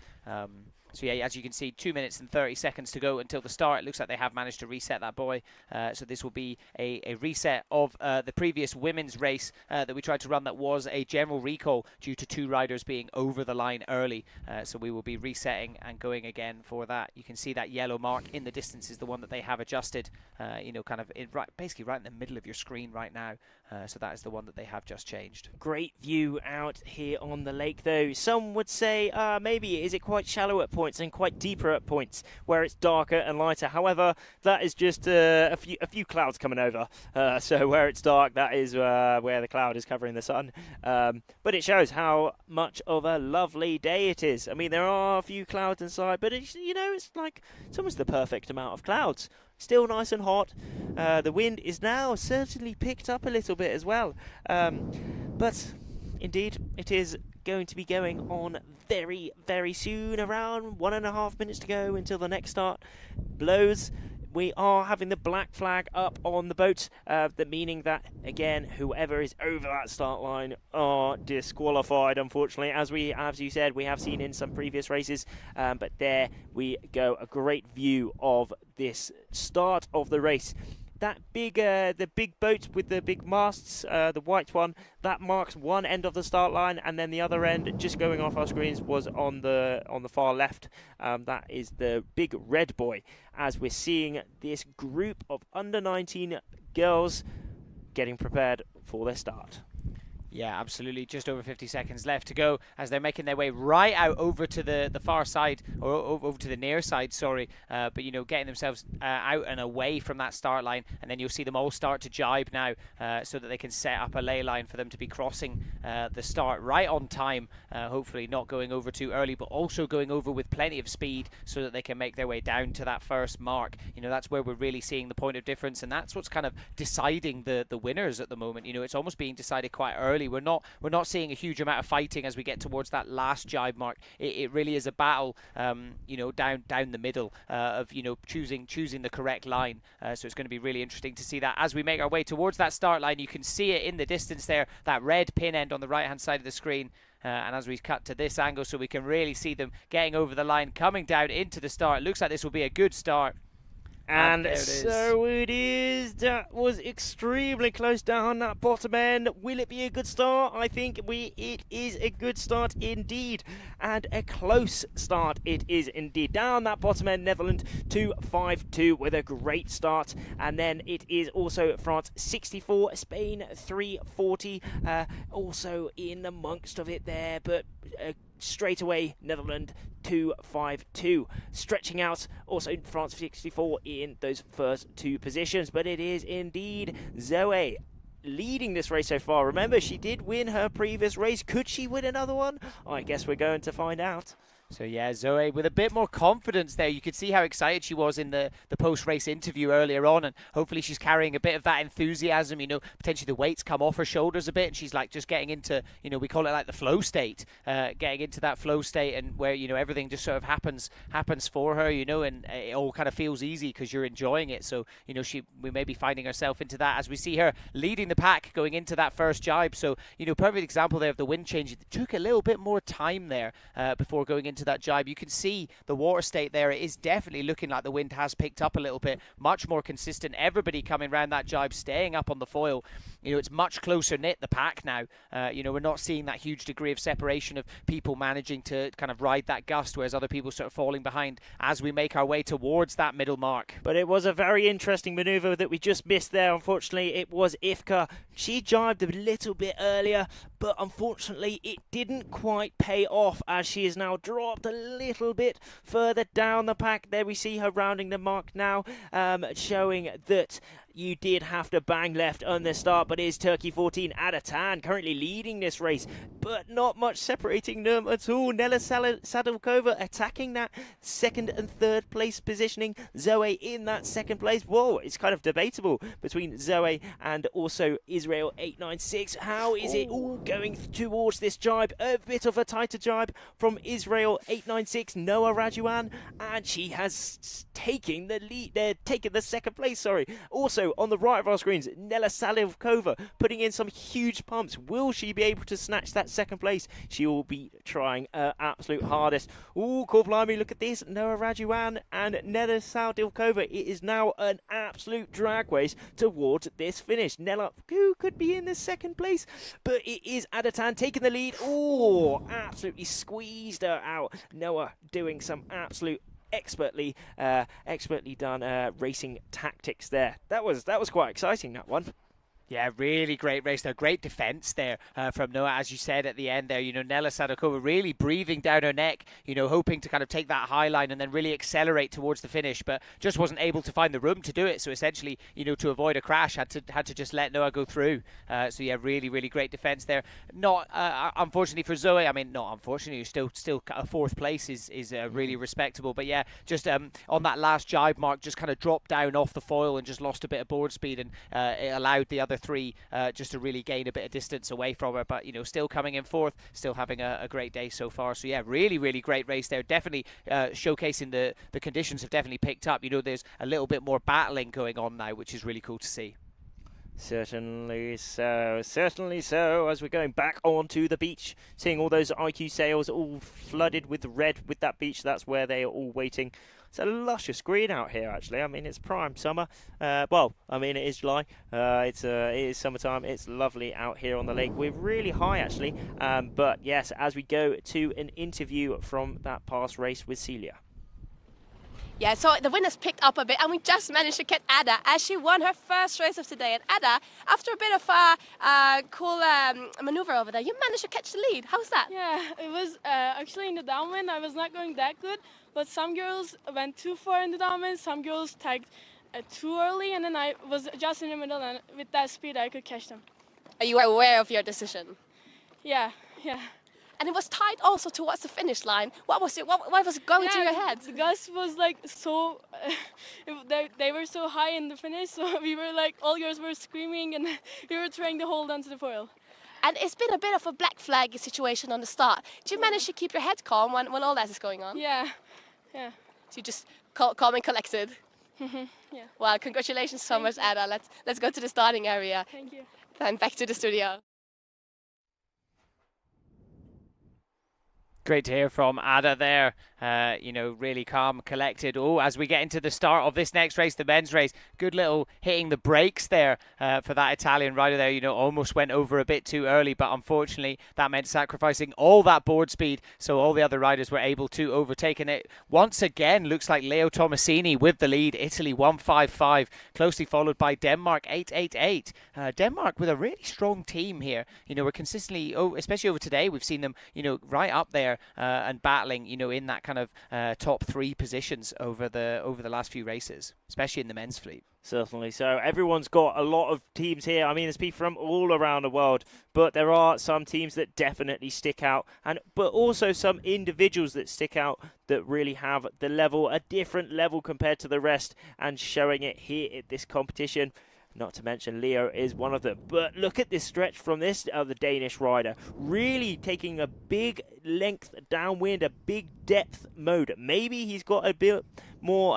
So yeah, as you can see, 2 minutes and 30 seconds to go until the start. It looks like they have managed to reset that buoy. So this will be a reset of the previous women's race that we tried to run, that was a general recall due to 2 riders being over the line early. So we will be resetting and going again for that. You can see that yellow mark in the distance is the one that they have adjusted, you know, kind of basically right in the middle of your screen right now. So that is the one that they have just changed. Great view out here on the lake, though. Some would say maybe is it quite shallow at points and quite deeper at points where it's darker and lighter. However, that is just a few clouds coming over. So where it's dark, that is where the cloud is covering the sun. But it shows how much of a lovely day it is. I mean, there are a few clouds inside, but it's, you know, it's almost the perfect amount of clouds. Still nice and hot. The wind is now certainly picked up a little bit as well. But indeed, it is going to be going on very, very soon. Around 1.5 minutes to go until the next start blows. We are having the black flag up on the boat, meaning that, again, whoever is over that start line are disqualified, unfortunately. As you said, we have seen in some previous races, but there we go. A great view of this start of the race. that the big boat with the big masts, the white one, that marks one end of the start line, and then the other end, just going off our screens, was on the far left. That is the big red buoy, as we're seeing this group of under 19 girls getting prepared for their start. Yeah, absolutely. Just over 50 seconds left to go as they're making their way right out over to the far side, or over to the near side, sorry. But, you know, getting themselves out and away from that start line. And then you'll see them all start to jibe now so that they can set up a ley line for them to be crossing the start right on time. Hopefully not going over too early, but also going over with plenty of speed so that they can make their way down to that first mark. You know, that's where we're really seeing the point of difference. And that's what's kind of deciding the winners at the moment. You know, it's almost being decided quite early. We're not seeing a huge amount of fighting as we get towards that last jibe mark. It really is a battle, you know, down the middle of, you know, choosing the correct line. So it's going to be really interesting to see that as we make our way towards that start line. You can see it in the distance there, that red pin end on the right hand side of the screen. And as we cut to this angle, so we can really see them getting over the line, coming down into the start. It looks like this will be a good start. And so it is. That was extremely close down that bottom end. Will it be a good start? I think it is a good start indeed. And a close start it is indeed. Down that bottom end, Netherlands 2.52 with a great start. And then it is also France 64, Spain 3.40. Also in amongst of it there, but straight away Netherlands 2.52, stretching out also France 64 in those first two positions. But it is indeed Zoe leading this race so far. Remember, she did win her previous race. Could she win another one? I guess we're going to find out. So yeah, Zoe with a bit more confidence there. You could see how excited she was in the post-race interview earlier on, and hopefully she's carrying a bit of that enthusiasm. You know, potentially the weights come off her shoulders a bit, and she's like just getting into, you know, we call it like the flow state, getting into that flow state, and where, you know, everything just sort of happens for her, you know, and it all kind of feels easy because you're enjoying it. So, you know, we may be finding herself into that as we see her leading the pack going into that first jibe. So, you know, perfect example there of the wind change. It took a little bit more time there before going into that jibe. You can see the water state there. It is definitely looking like the wind has picked up a little bit, much more consistent. Everybody coming around that jibe, staying up on the foil. You know, it's much closer knit, the pack now. You know, we're not seeing that huge degree of separation of people managing to kind of ride that gust, whereas other people sort of falling behind as we make our way towards that middle mark. But it was a very interesting maneuver that we just missed there. Unfortunately, it was Ifka. She jibed a little bit earlier, but unfortunately it didn't quite pay off, as she is now dropped a little bit further down the pack. There we see her rounding the mark now, showing that you did have to bang left on the start, but it is Turkey 14 Adatan currently leading this race, but not much separating them at all. Nella Sadilkova attacking that second and third place positioning. Zoe in that second place. Whoa, it's kind of debatable between Zoe and also Israel 896. How is it all going towards this jibe? A bit of a tighter jibe from Israel 896, Noah Rajuan, and she has taken the lead. Taken the second place, sorry. Also on the right of our screens, Nella Salivkova putting in some huge pumps. Will she be able to snatch that second place? She will be trying her absolute hardest. Ooh, Blimey, look at this. Noah Rajuan and Nella Salivkova. It is now an absolute drag race towards this finish. Nella, who could be in the second place, but it is Adatan taking the lead. Oh, absolutely squeezed her out. Noah doing some absolute expertly done racing tactics there. That was quite exciting, that one. Yeah, really great race there. Great defense there from Noah, as you said at the end there. You know, Nella Sadikova really breathing down her neck, you know, hoping to kind of take that high line and then really accelerate towards the finish, but just wasn't able to find the room to do it. So essentially, you know, to avoid a crash, had to just let Noah go through. So yeah, really, really great defense there. Not unfortunately for Zoe. I mean, not unfortunately, still a fourth place is really respectable. But yeah, just on that last jibe mark, just kind of dropped down off the foil and just lost a bit of board speed, and it allowed the other three just to really gain a bit of distance away from her. But, you know, still coming in fourth, still having a great day so far. So yeah, really, really great race there. Definitely showcasing the conditions have definitely picked up. You know, there's a little bit more battling going on now, which is really cool to see. Certainly so, certainly so. As we're going back onto the beach, seeing all those IQ sails all flooded with red with that beach, that's where they are all waiting. It's a luscious green out here, actually. I mean, it's prime summer. Well, I mean, it is July. It is summertime. It's lovely out here on the lake. We're really high, actually. But yes, as we go to an interview from that past race with Celia. Yeah, so the wind has picked up a bit, and we just managed to get Ada as she won her first race of today. And Ada, after a bit of a cool maneuver over there, you managed to catch the lead. How was that? Yeah, it was actually in the downwind. I was not going that good, but some girls went too far in the downwind, some girls tagged too early, and then I was just in the middle, and with that speed I could catch them. Are you aware of your decision? Yeah. And it was tight also towards the finish line. What was going through your head? The gust was like so, they were so high in the finish, so we were like, all girls were screaming and we were trying to hold onto the foil. And it's been a bit of a black flag situation on the start. Did you manage to keep your head calm when all that is going on? Yeah. So you just calm and collected? Yeah. Well, congratulations so much, Ada. Let's go to the starting area. Thank you. Then back to the studio. Great to hear from Ada there. Really calm, collected. Oh, as we get into the start of this next race, the men's race, good little hitting the brakes there for that Italian rider there. Almost went over a bit too early, but unfortunately that meant sacrificing all that board speed, so all the other riders were able to overtake. And it once again looks like Leo Tomasini with the lead. Italy 155, closely followed by Denmark 888. Denmark with a really strong team here. We're consistently, especially over today, we've seen them, right up there and battling, in that kind of top three positions over the last few races, especially in the men's fleet. Certainly so. Everyone's got a lot of teams here. I mean, there's people from all around the world, but there are some teams that definitely stick out, but also some individuals that stick out that really have the level, a different level compared to the rest, and showing it here at this competition. Not to mention Leo is one of them. But look at this stretch from this other Danish rider. Really taking a big length downwind, a big depth mode. Maybe he's got a bit more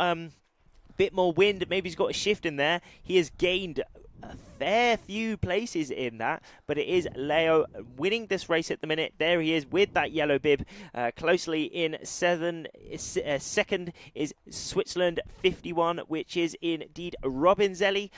wind. Maybe he's got a shift in there. He has gained a fair few places in that, but it is Leo winning this race at the minute. There he is with that yellow bib. Closely in second is Switzerland 51, which is indeed Robinzelli.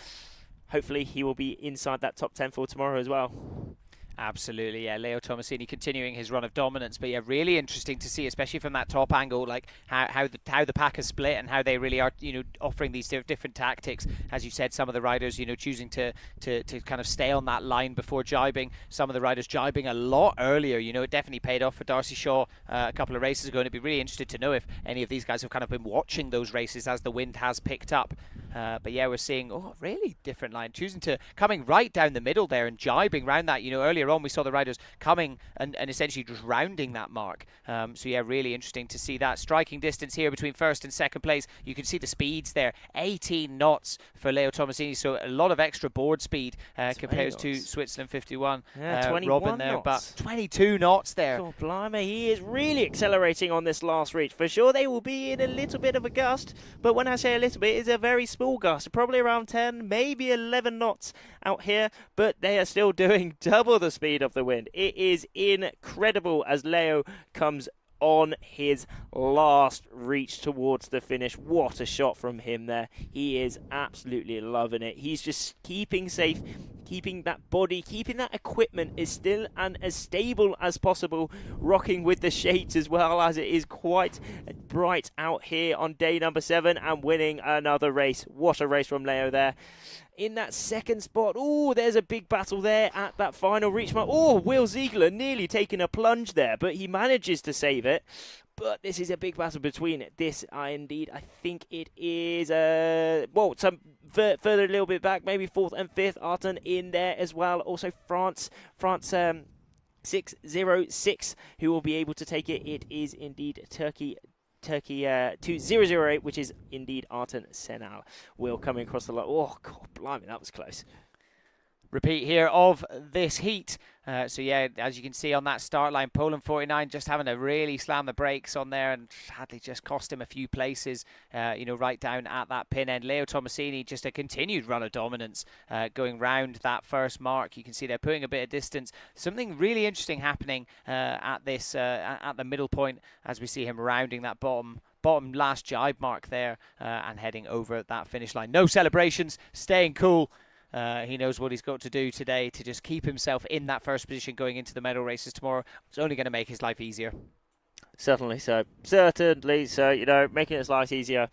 Hopefully he will be inside that top 10 for tomorrow as well. Absolutely, yeah. Leo Tomasini continuing his run of dominance, but yeah, really interesting to see, especially from that top angle, like how the pack is split and how they really are, offering these different tactics. As you said, some of the riders, choosing to kind of stay on that line before jibing. Some of the riders jibing a lot earlier. It definitely paid off for Darcy Shaw a couple of races ago, and it'd be really interested to know if any of these guys have kind of been watching those races as the wind has picked up. But yeah, we're seeing really different line, coming right down the middle there and jibing around that. Earlier on we saw the riders coming and essentially just rounding that mark. So yeah, really interesting to see that. Striking distance here between first and second place. You can see the speeds there, 18 knots for Leo Tomasini, so a lot of extra board speed compared to Switzerland 51. Yeah, 21 Robin there, knots. but 22 knots there. God blimey, he is really accelerating on this last reach. For sure they will be in a little bit of a gust, but when I say a little bit, it's a very small gust, probably around 10, maybe 11 knots out here, but they are still doing double the speed of the wind. It is incredible as Leo comes on his last reach towards the finish. What a shot from him there. He is absolutely loving it. He's just keeping safe, keeping that body, keeping that equipment is still and as stable as possible, rocking with the shades as well, as it is quite bright out here on day number 7, and winning another race. What a race from Leo there. In that second spot, there's a big battle there at that final reach mark. Will Ziegler nearly taking a plunge there, but he manages to save it. But this is a big battle between this, I think it is, some further a little bit back, maybe 4th and 5th, Arten in there as well. Also France 606, who will be able to take it. It is indeed Turkey 2008, which is indeed Arten Senal. Will coming across the line. Oh, God, blimey, that was close. repeat here of this heat. So yeah, as you can see on that start line, Poland 49 just having to really slam the brakes on there, and sadly just cost him a few places, right down at that pin end. Leo Tomasini, just a continued run of dominance, going round that first mark. You can see they're putting a bit of distance. Something really interesting happening at the middle point as we see him rounding that bottom last jibe mark there, and heading over that finish line. No celebrations, staying cool. He knows what he's got to do today to just keep himself in that first position going into the medal races tomorrow. It's only going to make his life easier. Certainly so. Certainly so. Making his life easier.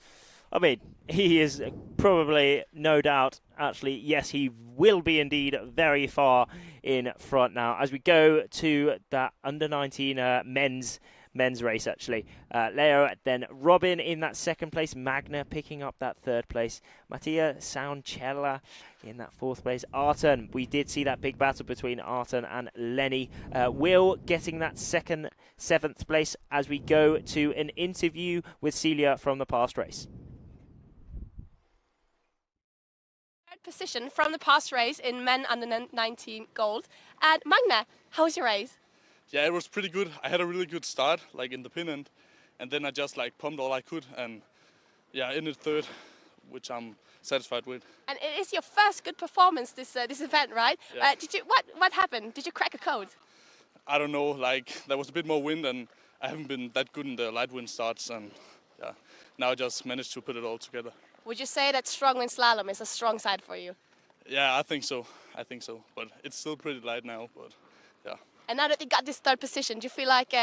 I mean, he is probably, no doubt, actually, yes, he will be indeed very far in front now. As we go to that under-19 men's race, actually. Leo, then Robin in that second place. Magna picking up that third place. Mattia Sauncella in that fourth place. Arten, we did see that big battle between Arten and Lenny. Will getting that seventh place as we go to an interview with Celia from the past race. Third position from the past race in men under 19 gold. And Magna, how was your race? Yeah, it was pretty good. I had a really good start, like in the pin end, and then I just pumped all I could, and yeah, ended third, which I'm satisfied with. And it is your first good performance this event, right? Yeah. What happened? Did you crack a code? I don't know. There was a bit more wind, and I haven't been that good in the light wind starts, and yeah, now I just managed to put it all together. Would you say that strong wind slalom is a strong side for you? Yeah, I think so. But it's still pretty light now, but yeah. And now that you got this third position, do you feel like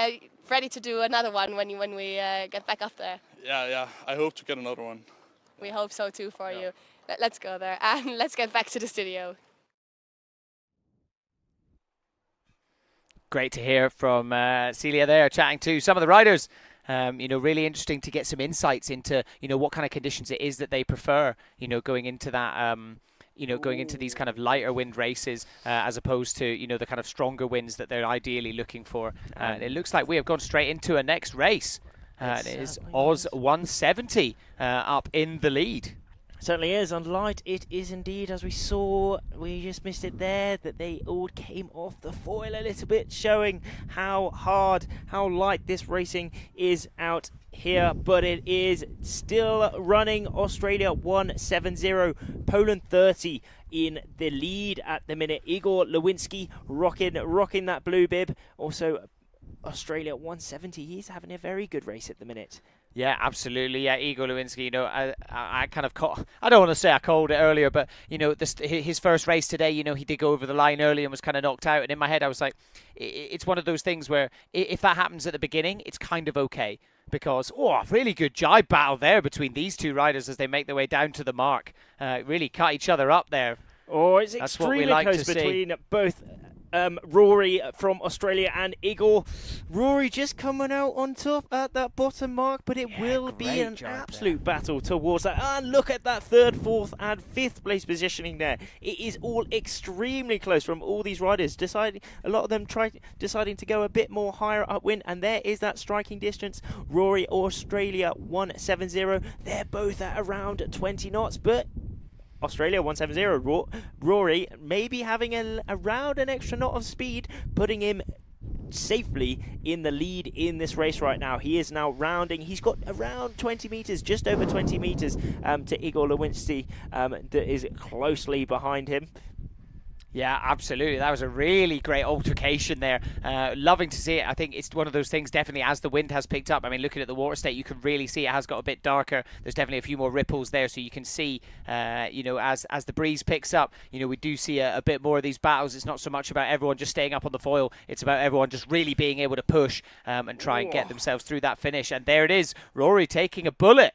ready to do another one when we get back up there? Yeah. I hope to get another one. We hope so too for you. Let's go there and let's get back to the studio. Great to hear from Celia there, chatting to some of the riders. Really interesting to get some insights into, what kind of conditions it is that they prefer, going into that, going into these kind of lighter wind races, as opposed to, the kind of stronger winds that they're ideally looking for. It looks like we have gone straight into a next race. It is Oz 170 up in the lead. Certainly is. On light, it is indeed, as we saw, we just missed it there, that they all came off the foil a little bit, showing how hard, how light this racing is out here. But it is still running. Australia 170, Poland 30 in the lead at the minute. Igor Lewinsky rocking that blue bib. Also, Australia 170, he's having a very good race at the minute. Yeah, absolutely. Yeah, Igor Lewinsky, I kind of I don't want to say I called it earlier, but, his first race today, he did go over the line early and was kind of knocked out. And in my head, I was like, it's one of those things where if that happens at the beginning, it's kind of okay. Because, really good jibe battle there between these two riders as they make their way down to the mark. Really cut each other up there. It's extremely close between both Rory from Australia and Igor. Rory just coming out on top at that bottom mark, but it will be an absolute battle towards that. And look at that third, fourth and fifth place positioning there. It is all extremely close from all these riders, a lot of them deciding to go a bit more higher upwind, and there is that striking distance. Rory, Australia 170, they're both at around 20 knots, but Australia 170, Rory maybe having around an extra knot of speed, putting him safely in the lead in this race right now. He is now rounding. He's got around 20 meters, just over 20 meters to Igor Lewinsky, that is closely behind him. Yeah, absolutely. That was a really great altercation there. Loving to see it. I think it's one of those things, definitely, as the wind has picked up. I mean, looking at the water state, you can really see it has got a bit darker. There's definitely a few more ripples there, so you can see, as the breeze picks up, we do see a bit more of these battles. It's not so much about everyone just staying up on the foil. It's about everyone just really being able to push and try and get themselves through that finish. And there it is, Rory taking a bullet.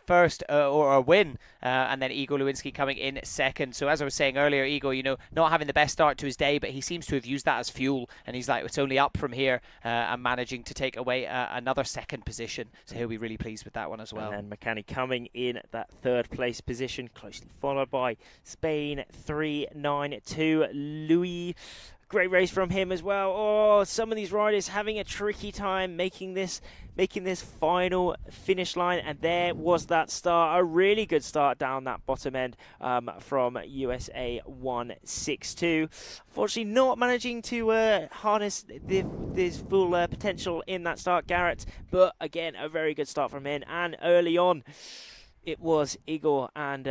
First or a win, and then Igor Lewinsky coming in second. So as I was saying earlier, Igor, not having the best start to his day, but he seems to have used that as fuel, and he's like, it's only up from here, and managing to take away another second position. So he'll be really pleased with that one as well. And then McCanny coming in that third place position, closely followed by Spain 392, Louis Great race from him as well. Oh, some of these riders having a tricky time making this final finish line, and there was that start, a really good start down that bottom end from USA 162. Unfortunately, not managing to harness this full potential in that start, Garrett, but again, a very good start from him. And early on, it was Igor and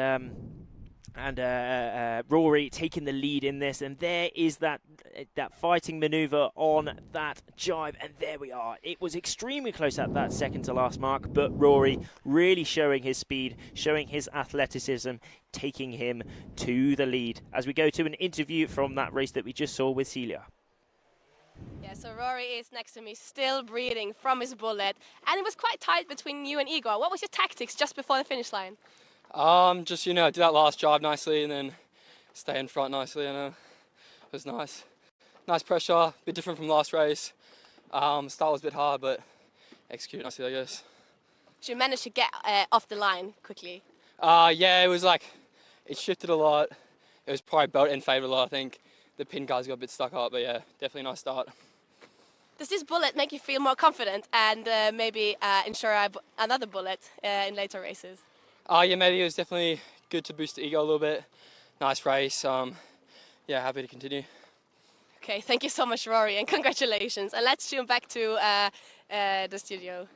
Rory taking the lead in this, and there is that fighting maneuver on that jibe, and there we are. It was extremely close at that second to last mark, but Rory really showing his speed, showing his athleticism, taking him to the lead as we go to an interview from that race that we just saw with Celia. Yeah, so Rory is next to me, still breathing from his bullet, and it was quite tight between you and Igor. What was your tactics just before the finish line? Just, do that last drive nicely and then stay in front nicely, and it was nice. Nice pressure, a bit different from last race. Start was a bit hard, but execute nicely, I guess. Did you manage to get off the line quickly? Yeah, it was it shifted a lot. It was probably belt in favour a lot, I think. The pin guys got a bit stuck up, but yeah, definitely a nice start. Does this bullet make you feel more confident and maybe ensure another bullet in later races? Yeah, maybe it was definitely good to boost the ego a little bit. Nice race. Yeah, happy to continue. Okay, thank you so much, Rory, and congratulations. And let's tune back to the studio.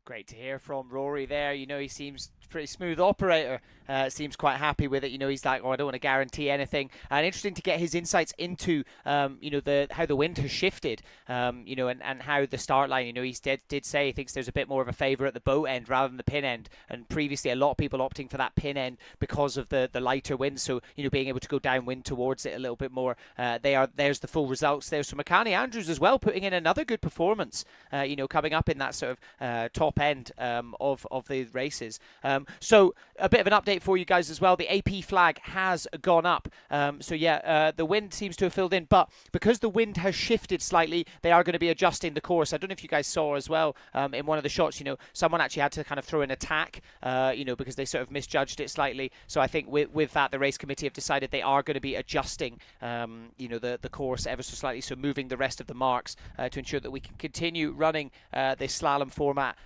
Great to hear from Rory there. He seems a pretty smooth operator. Seems quite happy with it. He's like, I don't want to guarantee anything. And interesting to get his insights into, how the wind has shifted, and how the start line, he did say he thinks there's a bit more of a favour at the boat end rather than the pin end. And previously, a lot of people opting for that pin end because of the lighter wind. So, being able to go downwind towards it a little bit more. There's the full results there. So, Makani Andrews as well, putting in another good performance, coming up in that sort of top end of the races. So, a bit of an update for you guys as well. The AP flag has gone up. The wind seems to have filled in, but because the wind has shifted slightly, they are going to be adjusting the course. I don't know if you guys saw as well in one of the shots, someone actually had to kind of throw an attack, because they sort of misjudged it slightly. So I think with that, the race committee have decided they are going to be adjusting, the course ever so slightly, so moving the rest of the marks to ensure that we can continue running this slalom format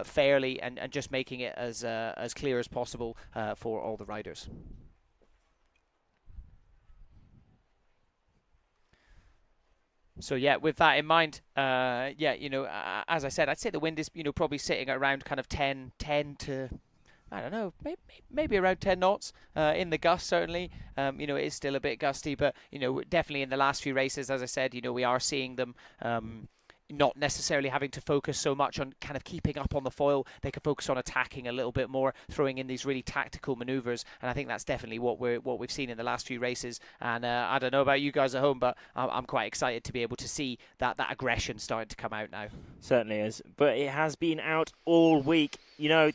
fairly and just making it as clear as possible for all the riders. So yeah, with that in mind, as I said, I'd say the wind is, probably sitting at around kind of 10 to, I don't know, maybe around 10 knots in the gust, certainly. It is still a bit gusty, but, definitely in the last few races, as I said, we are seeing them not necessarily having to focus so much on kind of keeping up on the foil. They can focus on attacking a little bit more, throwing in these really tactical maneuvers, and I think that's definitely what we've seen in the last few races. And I don't know about you guys at home, but I'm quite excited to be able to see that aggression starting to come out now. Certainly is, but it has been out all week.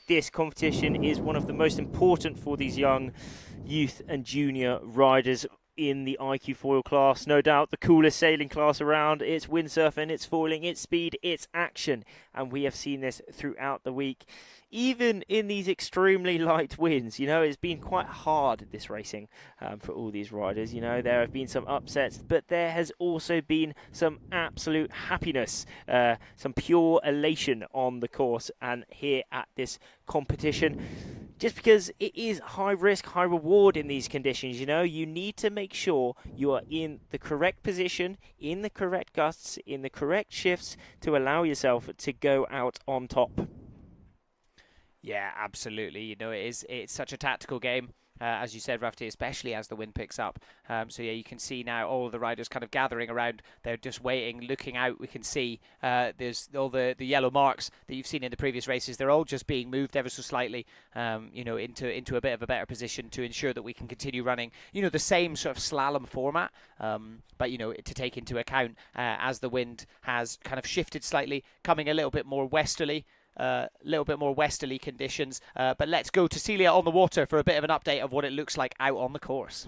This competition is one of the most important for these young youth and junior riders in the iQFoil class. No doubt the coolest sailing class around. It's windsurfing, it's foiling, it's speed, it's action. And we have seen this throughout the week. Even in these extremely light winds, it's been quite hard, this racing, for all these riders. There have been some upsets, but there has also been some absolute happiness, some pure elation on the course and here at this competition. Just because it is high risk, high reward in these conditions, you need to make sure you are in the correct position, in the correct gusts, in the correct shifts to allow yourself to go out on top. Yeah, absolutely. It's such a tactical game. As you said, Rafti, especially as the wind picks up. So yeah, you can see now all of the riders kind of gathering around. They're just waiting, looking out. We can see there's all the yellow marks that you've seen in the previous races. They're all just being moved ever so slightly, into a bit of a better position to ensure that we can continue running, the same sort of slalom format. But to take into account as the wind has kind of shifted slightly, coming a little bit more westerly. Conditions, but let's go to Celia on the water for a bit of an update of what it looks like out on the course.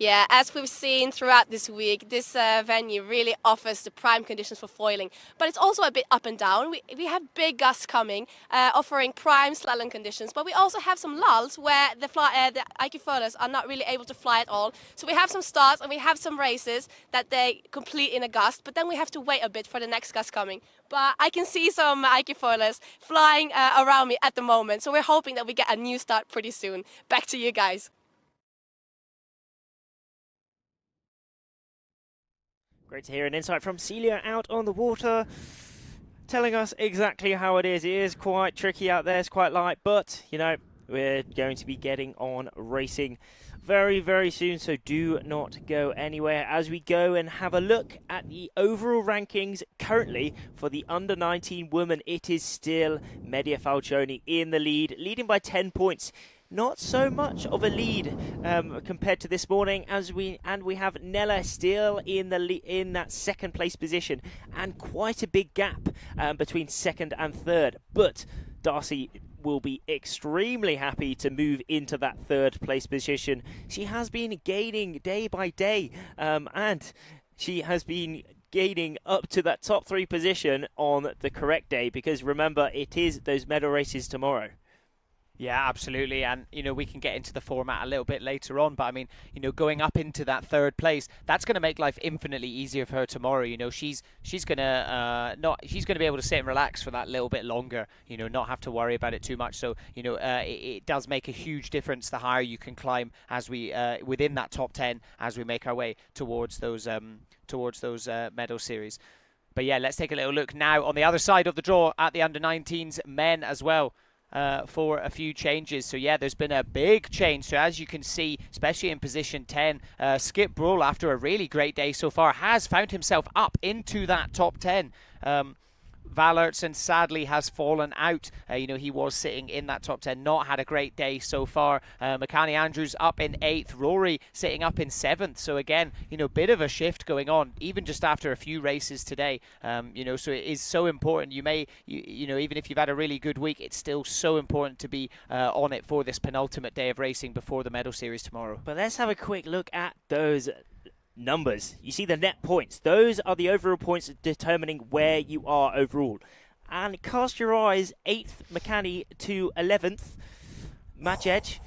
Yeah, as we've seen throughout this week, this venue really offers the prime conditions for foiling. But it's also a bit up and down. We have big gusts coming, offering prime slalom conditions. But we also have some lulls where the iQFoilers are not really able to fly at all. So we have some starts and we have some races that they complete in a gust. But then we have to wait a bit for the next gust coming. But I can see some iQFoilers flying around me at the moment. So we're hoping that we get a new start pretty soon. Back to you guys. Great to hear an insight from Celia out on the water, telling us exactly how it is. It is quite tricky out there, it's quite light, but, you know, we're going to be getting on racing very, very soon, so do not go anywhere as we go and have a look at the overall rankings currently for the under-19 women. It is still Medja Falcioni in the lead, leading by 10 points. Not so much of a lead compared to this morning, as we have Nella still in that second place position, and quite a big gap between second and third. But Darcy will be extremely happy to move into that third place position. She has been gaining day by day, and she has been gaining up to that top 3 position on the correct day, because remember, it is those medal races tomorrow. Yeah, absolutely. And, you know, we can get into the format a little bit later on. But, I mean, you know, going up into that third place, that's going to make life infinitely easier for her tomorrow. You know, she's going to be able to sit and relax for that little bit longer, you know, not have to worry about it too much. So, you know, it does make a huge difference the higher you can climb as we within that top 10 as we make our way towards those medal series. But, yeah, let's take a little look now on the other side of the draw at the under-19s men as well. For a few changes. So yeah, there's been a big change. So as you can see, especially in position 10, Skip Brull, after a really great day so far, has found himself up into that top 10. Valertsen sadly has fallen out. You know, he was sitting in that top 10, not had a great day so far. Makani Andrews up in 8th, Rory sitting up in 7th. So again, you know, bit of a shift going on, even just after a few races today. You know, so it is so important. You know, even if you've had a really good week, it's still so important to be on it for this penultimate day of racing before the medal series tomorrow. But let's have a quick look at those numbers. You see the net points. Those are the overall points determining where you are overall. And cast your eyes, 8th Makani to 11th Majed.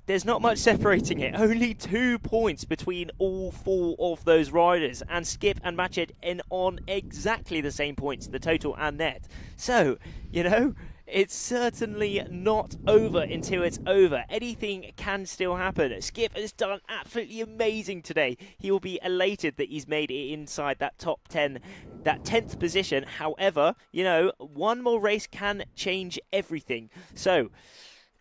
There's not much separating it. Only 2 points between all 4 of those riders. And Skip and Majed on exactly the same points, the total and net. So, you know, it's certainly not over until it's over. Anything can still happen. Skip has done absolutely amazing today. He will be elated that he's made it inside that top 10, that 10th position. However, you know, one more race can change everything. So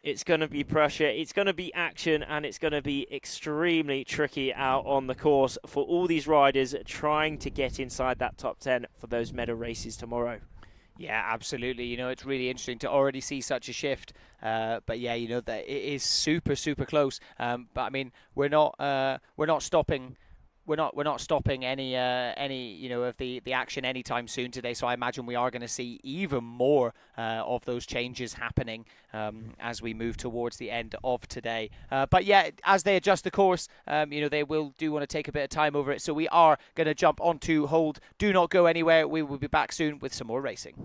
it's going to be pressure, it's going to be action, and it's going to be extremely tricky out on the course for all these riders trying to get inside that top 10 for those medal races tomorrow. Yeah, absolutely. You know, it's really interesting to already see such a shift. But yeah, you know, that it is super, super close. But I mean, we're not stopping. We're not stopping any you know, of the action anytime soon today. So I imagine we are going to see even more of those changes happening as we move towards the end of today. But yeah, as they adjust the course, you know, they want to take a bit of time over it. So we are going to jump onto hold. Do not go anywhere. We will be back soon with some more racing.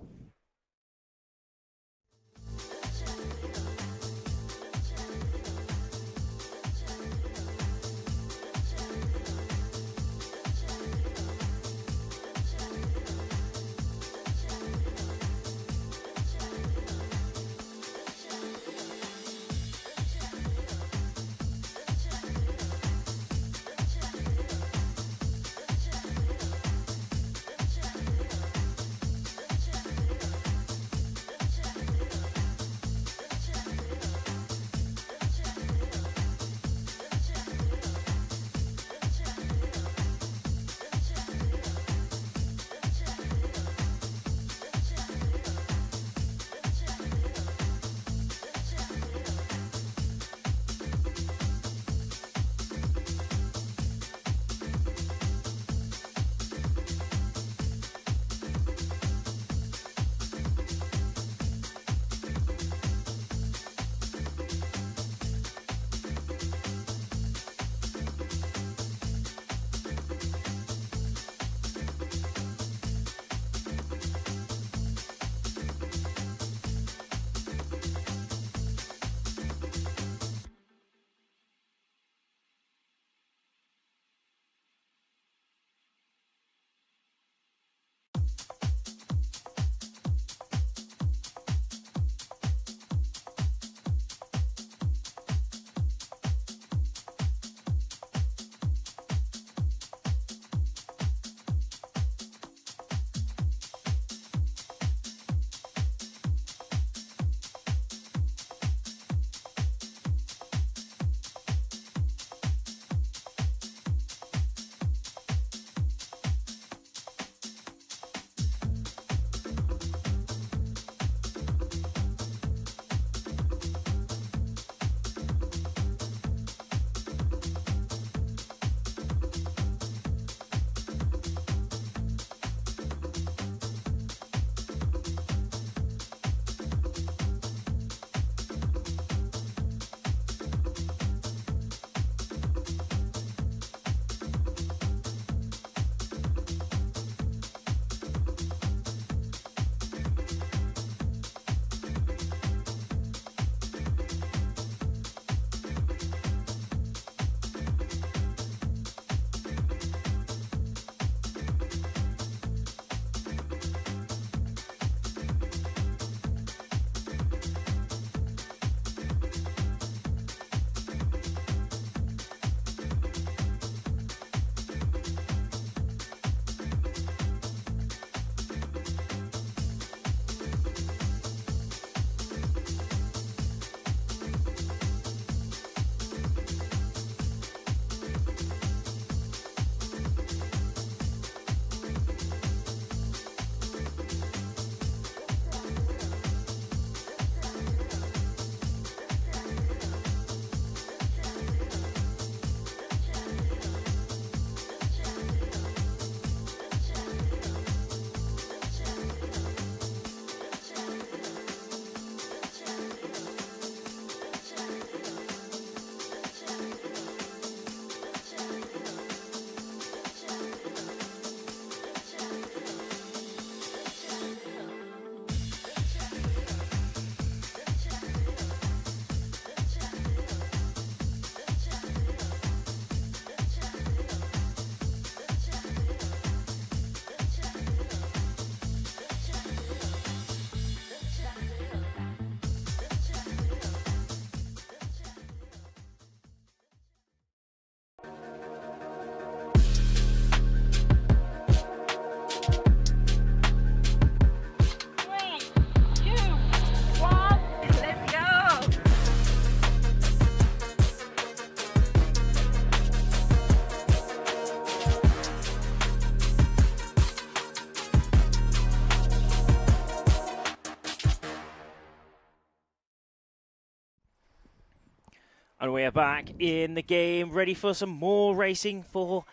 And we are back in the game, ready for some more racing for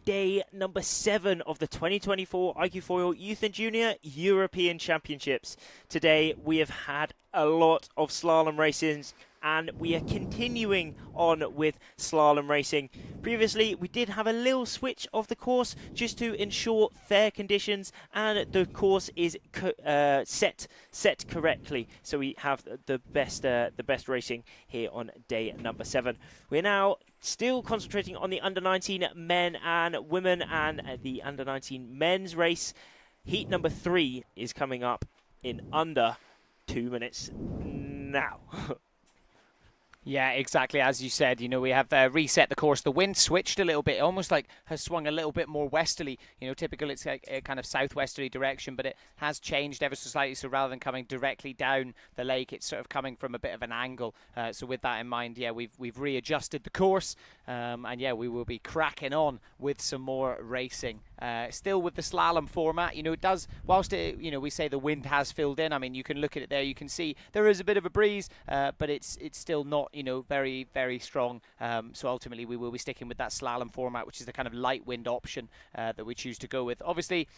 day number 7 of the 2024 iQFoil Youth and Junior European Championships. Today we have had a lot of slalom races and we are continuing on with slalom racing. Previously we did have a little switch of the course just to ensure fair conditions, and the course is set correctly, so we have the best racing here on day number 7. We're now still concentrating on the under-19 men and women, and the under-19 men's race. Heat number 3 is coming up in under 2 minutes now. Yeah, exactly. As you said, you know, we have reset the course. The wind switched a little bit, almost like has swung a little bit more westerly. You know, typical it's like a kind of southwesterly direction, but it has changed ever so slightly. So rather than coming directly down the lake, it's sort of coming from a bit of an angle. So with that in mind, yeah, we've readjusted the course, and yeah, we will be cracking on with some more racing. Still with the slalom format, you know, it does, whilst it, you know, we say the wind has filled in. I mean, you can look at it there, you can see there is a bit of a breeze, but it's still not, you know, very, very strong. So ultimately we will be sticking with that slalom format, which is the kind of light wind option that we choose to go with. Obviously,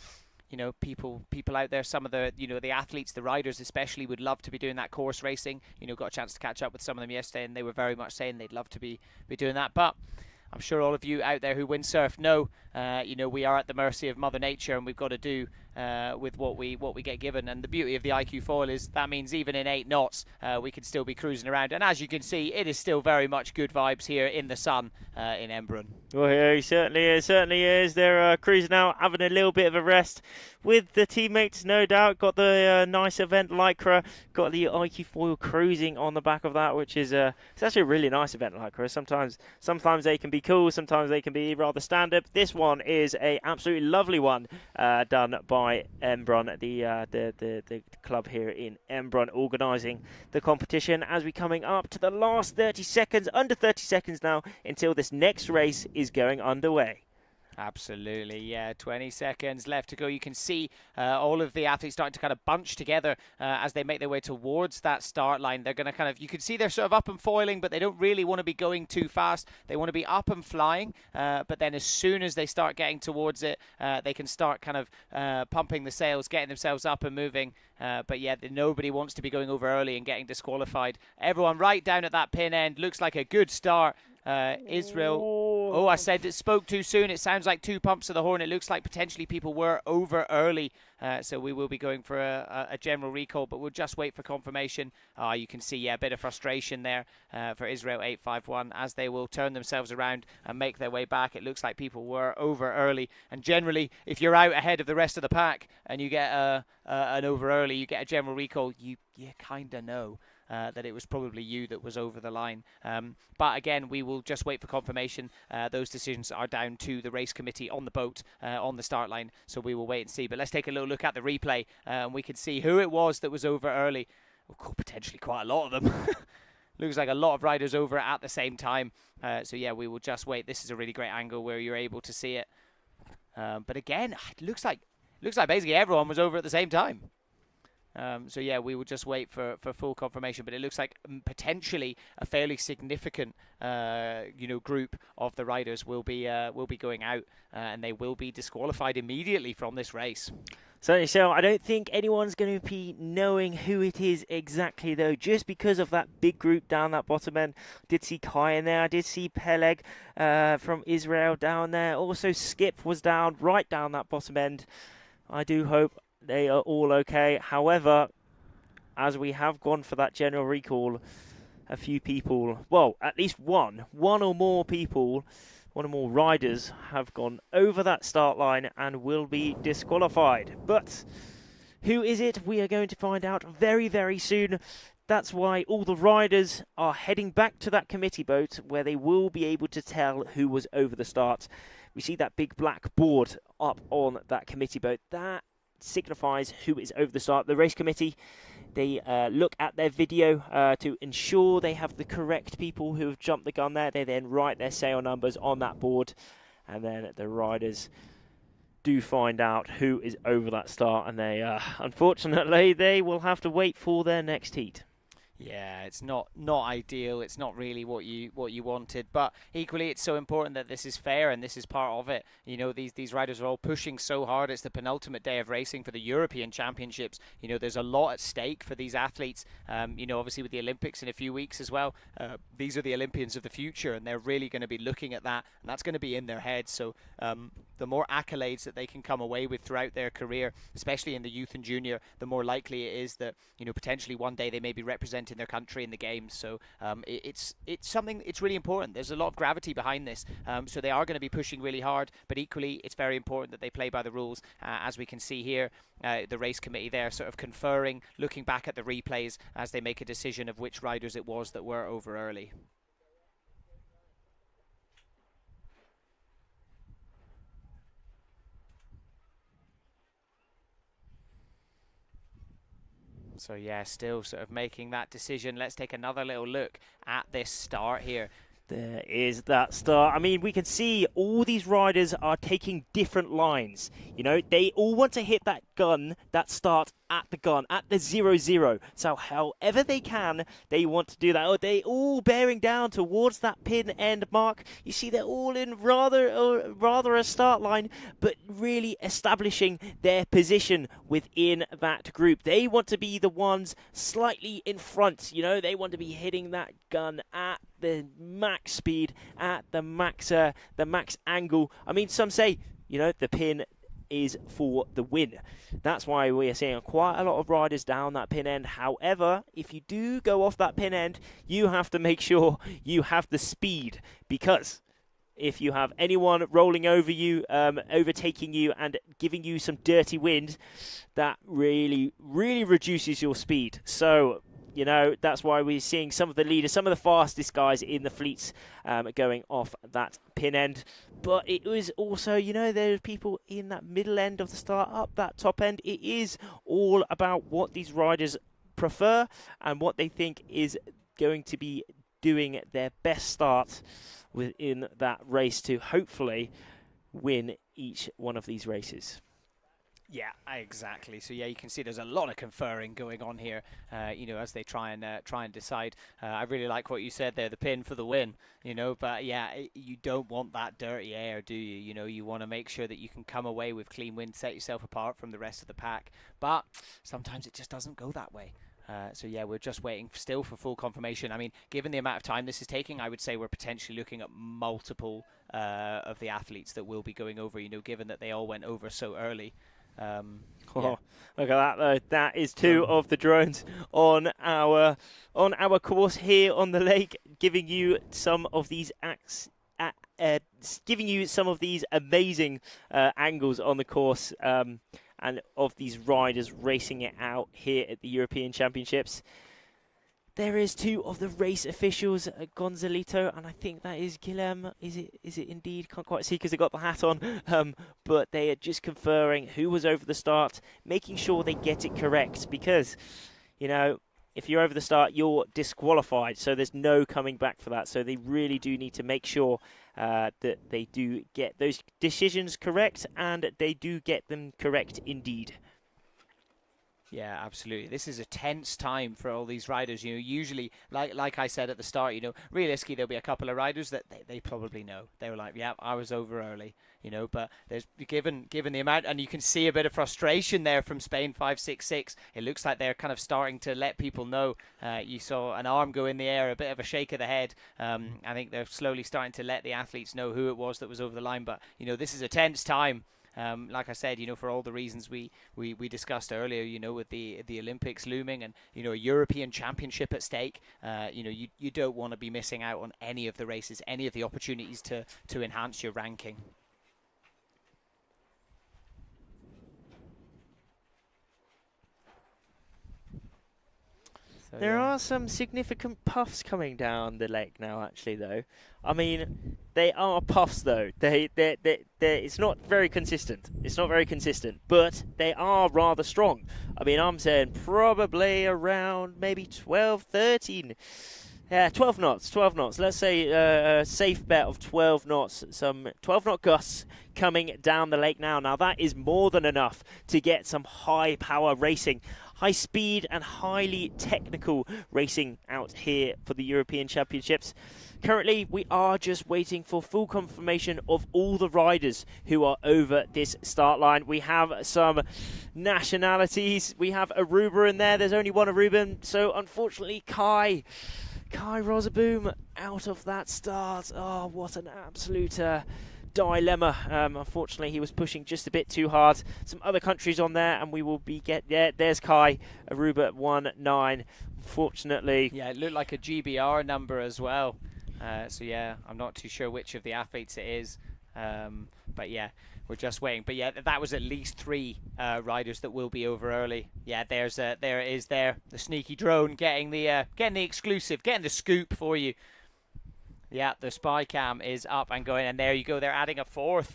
you know, people out there, some of the, you know, the athletes, the riders especially, would love to be doing that course racing. You know, got a chance to catch up with some of them yesterday, and they were very much saying they'd love to be doing that. But I'm sure all of you out there who windsurf know, you know, we are at the mercy of Mother Nature, and we've got to do with what we get given. And the beauty of the iQFoil is that means even in 8 knots, we can still be cruising around. And as you can see, it is still very much good vibes here in the sun in Embrun. Well, yeah, he certainly is. They're cruising out, having a little bit of a rest with the teammates, no doubt. Got the nice event lycra, got the iQFoil cruising on the back of that, which is it's actually a really nice event lycra. Sometimes they can be cool, sometimes they can be rather standard. This one is a absolutely lovely one, done by Embrun, the club here in Embrun, organising the competition as we coming up to the last 30 seconds, under 30 seconds now, until this next race is going underway. Absolutely, yeah. 20 seconds left to go. You can see all of the athletes starting to kind of bunch together as they make their way towards that start line. They're going to kind of, you can see they're sort of up and foiling, but they don't really want to be going too fast. They want to be up and flying, but then as soon as they start getting towards it, they can start kind of pumping the sails, getting themselves up and moving. But yeah, nobody wants to be going over early and getting disqualified. Everyone right down at that pin end. Looks like a good start. Israel. Oh, I said it, spoke too soon. It sounds like 2 pumps of the horn. It looks like potentially people were over early. So we will be going for a general recall, but we'll just wait for confirmation. You can see, yeah, a bit of frustration there for Israel 851 as they will turn themselves around and make their way back. It looks like people were over early. And generally, if you're out ahead of the rest of the pack and you get an over early, you get a general recall, you kind of know that it was probably you that was over the line. But again, we will just wait for confirmation. Those decisions are down to the race committee on the boat, on the start line, so we will wait and see. But let's take a little look at the replay, and we can see who it was that was over early. Oh, potentially quite a lot of them. Looks like a lot of riders over at the same time. So yeah, we will just wait. This is a really great angle where you're able to see it. But again, it looks like basically everyone was over at the same time. So yeah, we will just wait for full confirmation, but it looks like potentially a fairly significant, group of the riders will be going out, and they will be disqualified immediately from this race. Certainly so. I don't think anyone's going to be knowing who it is exactly, though, just because of that big group down that bottom end. I did see Kai in there. I did see Peleg from Israel down there. Also, Skip was down, right down that bottom end. I do hope they are all okay. However, as we have gone for that general recall, a few people, well, at least one or more people, one or more riders have gone over that start line and will be disqualified. But who is it? We are going to find out very, very soon. That's why all the riders are heading back to that committee boat where they will be able to tell who was over the start. We see that big black board up on that committee boat. That signifies who is over the start. The race committee, they look at their video to ensure they have the correct people who have jumped the gun there. They then write their sail numbers on that board, and then the riders do find out who is over that start, and they unfortunately they will have to wait for their next heat. Yeah, it's not ideal. It's not really what you wanted, but equally, it's so important that this is fair and this is part of it. You know, these riders are all pushing so hard. It's the penultimate day of racing for the European Championships. You know, there's a lot at stake for these athletes. You know, obviously with the Olympics in a few weeks as well. These are the Olympians of the future, and they're really going to be looking at that, and that's going to be in their heads. So the more accolades that they can come away with throughout their career, especially in the youth and junior, the more likely it is that, you know, potentially one day they may be representing their country in the games. So it's something, it's really important. There's a lot of gravity behind this, so they are going to be pushing really hard, but equally it's very important that they play by the rules, as we can see here. The race committee there sort of conferring, looking back at the replays as they make a decision of which riders it was that were over early. So yeah, still sort of making that decision. Let's take another little look at this start here. There is that start. I mean, we can see all these riders are taking different lines. You know, they all want to hit that gun, that start at the gun, at the 0-0. So however they can, they want to do that. Oh, they all bearing down towards that pin end mark. You see they're all in rather a start line, but really establishing their position within that group. They want to be the ones slightly in front. You know, they want to be hitting that gun at the max speed, at the max angle. I mean, some say, you know, the pin is for the win. That's why we are seeing quite a lot of riders down that pin end. However, if you do go off that pin end, you have to make sure you have the speed, because if you have anyone rolling over you, overtaking you and giving you some dirty wind, that really reduces your speed. So, you know, that's why we're seeing some of the leaders, some of the fastest guys in the fleets going off that pin end. But it was also, you know, there are people in that middle end of the start, up that top end. It is all about what these riders prefer and what they think is going to be doing their best start within that race to hopefully win each one of these races. Yeah, exactly. So yeah, you can see there's a lot of conferring going on here, you know, as they try and decide. I really like what you said there, the pin for the win, you know, but yeah, you don't want that dirty air, do you? You know, you want to make sure that you can come away with clean win, set yourself apart from the rest of the pack, but sometimes it just doesn't go that way. So yeah, we're just waiting still for full confirmation. I mean, given the amount of time this is taking, I would say we're potentially looking at multiple of the athletes that will be going over, you know, given that they all went over so early. Yeah. Look at that though. That is two of the drones on our course here on the lake, giving you some of these amazing angles on the course, and of these riders racing it out here at the European Championships. There is two of the race officials, Gonzalito, and I think that is Guillem. Is it indeed? Can't quite see because they got the hat on. But they are just conferring who was over the start, making sure they get it correct. Because, you know, if you're over the start, you're disqualified. So there's no coming back for that. So they really do need to make sure that they do get those decisions correct, and they do get them correct indeed. Yeah, absolutely. This is a tense time for all these riders. You know, usually, like I said at the start, you know, realistically there'll be a couple of riders that they probably know. They were like, yeah, I was over early, you know. But there's given the amount, and you can see a bit of frustration there from Spain 566. It looks like they're kind of starting to let people know. You saw an arm go in the air, a bit of a shake of the head. I think they're slowly starting to let the athletes know who it was that was over the line. But you know, this is a tense time. Like I said, you know, for all the reasons we discussed earlier, you know, with the Olympics looming and, you know, a European Championship at stake, you know, you don't want to be missing out on any of the races, any of the opportunities to enhance your ranking. So, there are some significant puffs coming down the lake now, actually, though. I mean, they are puffs, though. It's not very consistent. It's not very consistent, but they are rather strong. I mean, I'm saying probably around maybe 12, 13 Yeah, 12 knots, 12 knots. Let's say a safe bet of 12 knots. Some 12-knot gusts coming down the lake now. Now, that is more than enough to get some high-power racing, high-speed and highly technical racing out here for the European Championships. Currently, we are just waiting for full confirmation of all the riders who are over this start line. We have some nationalities. We have Aruba in there. There's only one Aruban, so unfortunately, Kai Rosaboom out of that start. Oh, what an absolute dilemma. Unfortunately, he was pushing just a bit too hard. Some other countries on there, and we will be there's Kai Aruba at 1-9. Unfortunately, yeah, it looked like a GBR number as well. So yeah, I'm not too sure which of the athletes it is, but yeah, we're just waiting. But yeah, that was at least 3 riders that will be over early. Yeah, there it is there, the sneaky drone getting the exclusive, getting the scoop for you. Yeah, the spy cam is up and going, and there you go. They're adding a 4th.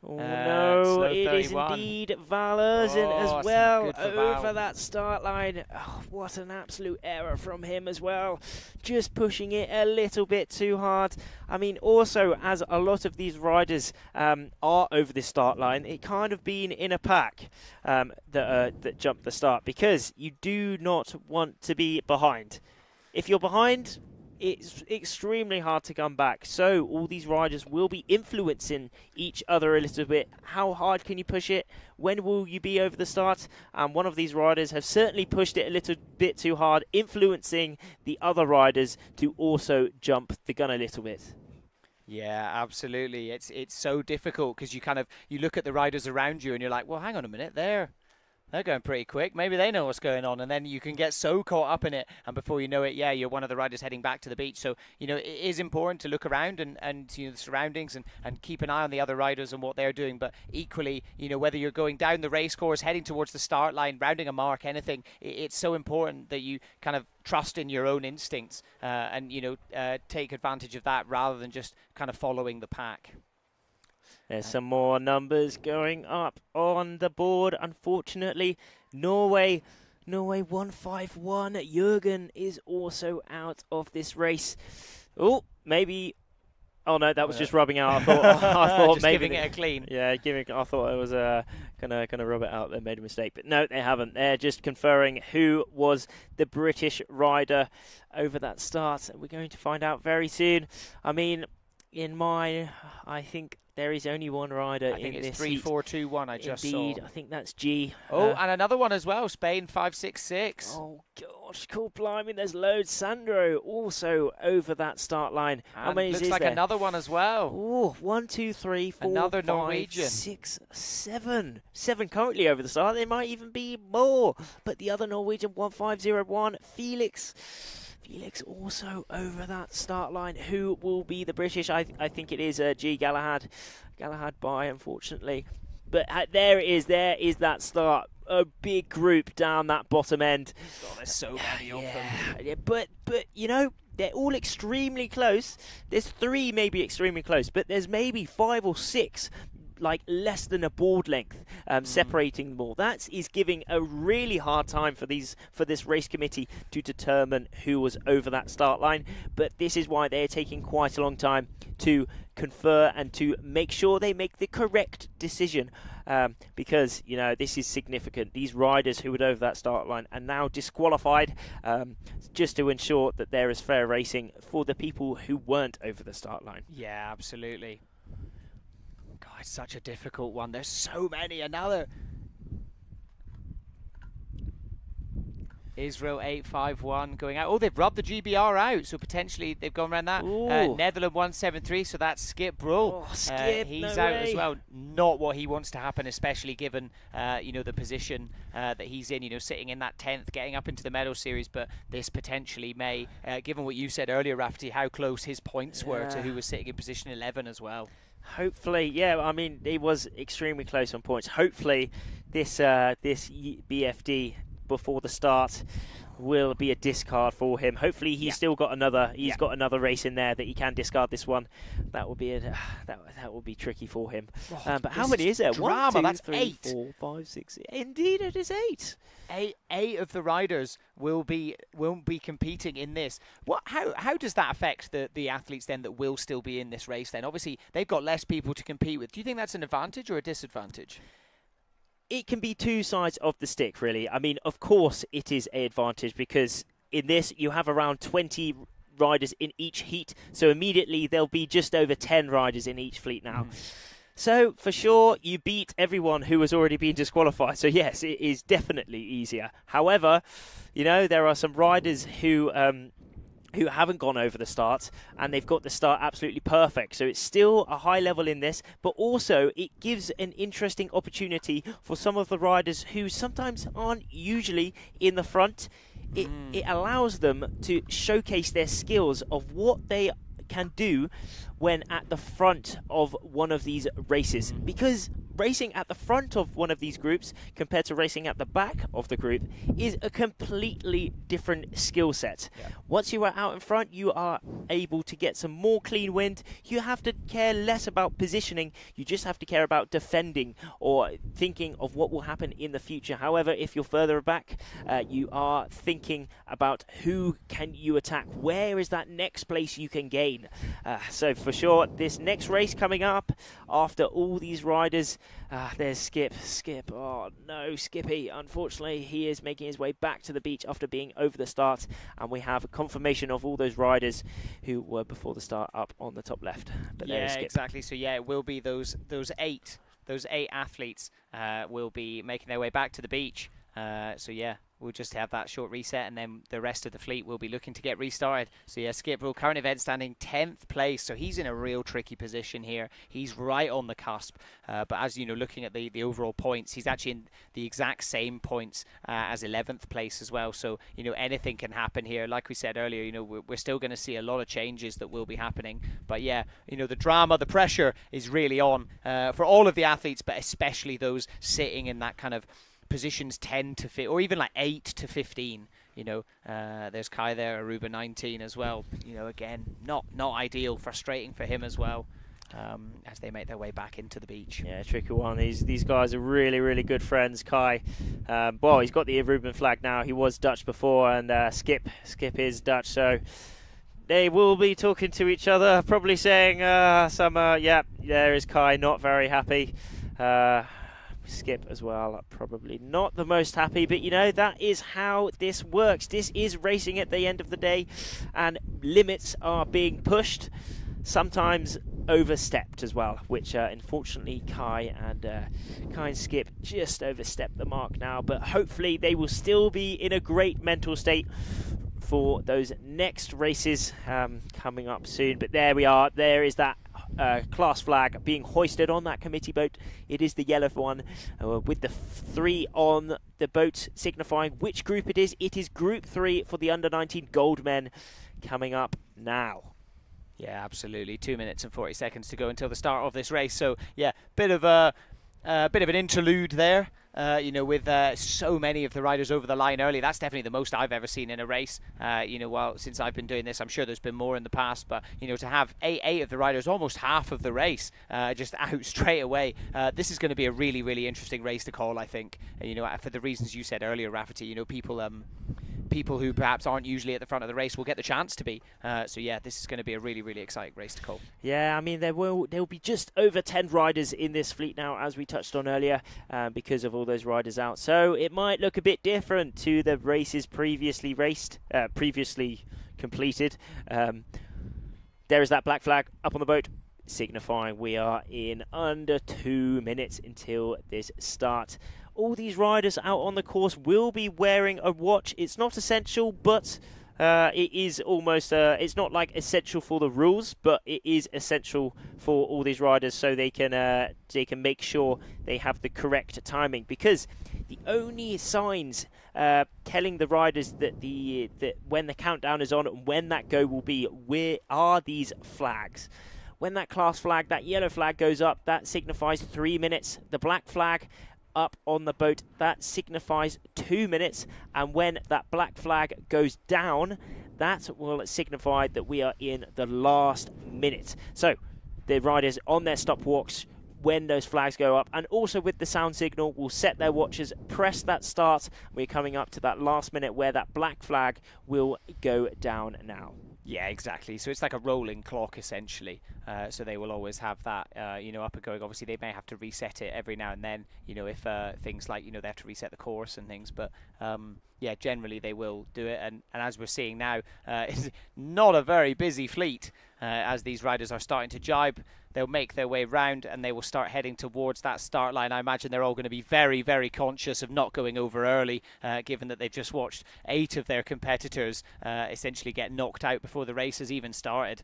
Oh no, it 31. is indeed Valurzen as well over Val. that start line. Oh, what an absolute error from him as well. Just pushing it a little bit too hard. I mean, also, as a lot of these riders are over this start line, it kind of been in a pack that jumped the start, because you do not want to be behind. If you're behind, it's extremely hard to come back. So all these riders will be influencing each other a little bit. How hard can you push it? When will you be over the start? And one of these riders have certainly pushed it a little bit too hard, influencing the other riders to also jump the gun a little bit. Yeah, absolutely. It's so difficult, because you look at the riders around you and you're like, well, hang on a minute, they're going pretty quick. Maybe they know what's going on, and then you can get so caught up in it, and before you know it, yeah, you're one of the riders heading back to the beach. So, it is important to look around and the surroundings and keep an eye on the other riders and what they're doing. But equally, whether you're going down the race course, heading towards the start line, rounding a mark, anything, it's so important that you kind of trust in your own instincts and take advantage of that rather than just kind of following the pack. There's some more numbers going up on the board. Unfortunately, Norway 151. Jürgen is also out of this race. Oh, maybe. Oh no, that was just rubbing out. I thought just maybe giving it a clean. Yeah, I thought it was gonna rub it out. They made a mistake, but no, they haven't. They're just conferring who was the British rider over that start. We're going to find out very soon. I mean, I think there is only one rider in this heat. 3-4-2-1. I just Indeed, saw. I think that's G. Oh, and another one as well. Spain 5-6-6. Oh gosh, cool blimey! There's loads. Sandro also over that start line. How many looks is like there? another one as well. Oh, 1, 2, 3, 4, Another 5, Norwegian. 6, 7. 7 currently over the start. There might even be more. But the other Norwegian, 1501, Felix also over that start line. Who will be the British? I think it is G. Galahad by, unfortunately. But there it is. There is that start. A big group down that bottom end. God, there's so many of them. Yeah, but they're all extremely close. There's 3 maybe extremely close, but there's maybe 5 or 6 like less than a board length separating them all. That is giving a really hard time for this race committee to determine who was over that start line. But this is why they're taking quite a long time to confer and to make sure they make the correct decision, because this is significant. These riders who were over that start line are now disqualified, just to ensure that there is fair racing for the people who weren't over the start line. Yeah, absolutely. God, it's such a difficult one. There's so many. Another Israel 851 going out. Oh, they've rubbed the GBR out, so potentially they've gone around that. Netherlands 173, so that's Skip Brull. Oh, Skip, he's no out way. as well. Not what he wants to happen, especially given the position that he's in. Sitting in that 10th, getting up into the medal series. But this potentially may, given what you said earlier, Rafferty, how close his points were to who was sitting in position 11 as well. Hopefully, yeah. I mean, it was extremely close on points. Hopefully, this BFD before the start will be a discard for him. Hopefully he's still got another. He's got another race in there that he can discard this one. That would be that would be tricky for him. But how many is there? Drama. 1, 2, That's 3, 8. 4, 5, 6. Indeed, it is 8. Eight of the riders won't be competing in this. How does that affect the athletes then that will still be in this race then? Obviously, they've got less people to compete with. Do you think that's an advantage or a disadvantage? It can be two sides of the stick, really. I mean, of course, it is an advantage because in this you have around 20 riders in each heat, so immediately there'll be just over 10 riders in each fleet now. So, for sure, you beat everyone who has already been disqualified. So, yes, it is definitely easier. However, you know, there are some riders who haven't gone over the start, and they've got the start absolutely perfect. So it's still a high level in this, but also it gives an interesting opportunity for some of the riders who sometimes aren't usually in the front. It allows them to showcase their skills of what they can do when at the front of one of these races, because racing at the front of one of these groups compared to racing at the back of the group is a completely different skill set. Once you are out in front, you are able to get some more clean wind. You have to care less about positioning. You just have to care about defending or thinking of what will happen in the future. However, if you're further back, you are thinking about who can you attack. Where is that next place you can gain? So for sure, this next race coming up after all these riders, there's Skip. Oh no, Skippy. Unfortunately, he is making his way back to the beach after being over the start, and we have confirmation of all those riders who were before the start up on the top left. But there is Skip. Exactly. So yeah, it will be those eight athletes will be making their way back to the beach. So yeah, we'll just have that short reset, and then the rest of the fleet will be looking to get restarted. So yeah, Skip Rule, current event standing 10th place, so he's in a real tricky position here. He's right on the cusp, but as you know, looking at the overall points, he's actually in the exact same points as 11th place as well. So you know, anything can happen here. Like we said earlier, you know, we're still going to see a lot of changes that will be happening. But yeah, you know, the drama, the pressure is really on for all of the athletes, but especially those sitting in that kind of positions 10 to 15, or even like 8 to 15. You know, there's Kai there, Aruba 19 as well. You know, again, not ideal, frustrating for him as well, as they make their way back into the beach. Yeah, tricky one. These guys are really, really good friends. Kai, well, he's got the Aruban flag now. He was Dutch before, and Skip is Dutch, so they will be talking to each other, probably saying yeah, there is Kai, not very happy. Skip as well, probably not the most happy, but you know, that is how this works. This is racing at the end of the day, and limits are being pushed, sometimes overstepped as well, which unfortunately Kai and Skip just overstepped the mark now, but hopefully they will still be in a great mental state for those next races coming up soon. But there we are, there is that class flag being hoisted on that committee boat. It is the yellow one with the 3 on the boat signifying which group it is. It is Group 3 for the under-19 gold men coming up now. Yeah, absolutely. 2 minutes and 40 seconds to go until the start of this race. So yeah, bit of an interlude there. You know, with so many of the riders over the line early. That's definitely the most I've ever seen in a race. You know, well, since I've been doing this, I'm sure there's been more in the past, but you know, to have eight of the riders, almost half of the race, just out straight away. This is going to be a really, really interesting race to call, I think. You know, for the reasons you said earlier, Rafferty. You know, people who perhaps aren't usually at the front of the race will get the chance to be. So yeah, this is going to be a really, really exciting race to call. Yeah, I mean, there will be just over 10 riders in this fleet now, as we touched on earlier, because of all those riders out. So it might look a bit different to the races previously completed. There is that black flag up on the boat, signifying we are in under 2 minutes until this start. All these riders out on the course will be wearing a watch. It's not essential, but it is almost, it's not like essential for the rules, but it is essential for all these riders so they can make sure they have the correct timing, because the only signs telling the riders that when the countdown is on and when that go will be, where are these flags. When that class flag, that yellow flag goes up, that signifies 3 minutes. The black flag up on the boat. That signifies 2 minutes, and when that black flag goes down, that will signify that we are in the last minute. So the riders on their stop walks when those flags go up, and also with the sound signal, will set their watches, press that start. We're coming up to that last minute where that black flag will go down now. Yeah, exactly. So it's like a rolling clock, essentially. So they will always have that, up and going. Obviously, they may have to reset it every now and then, if things like, they have to reset the course and things. But, yeah, generally they will do it. And as we're seeing now, it's not a very busy fleet as these riders are starting to jibe. They'll make their way round and they will start heading towards that start line. I imagine they're all going to be very, very conscious of not going over early, given that they've just watched 8 of their competitors essentially get knocked out before the race has even started.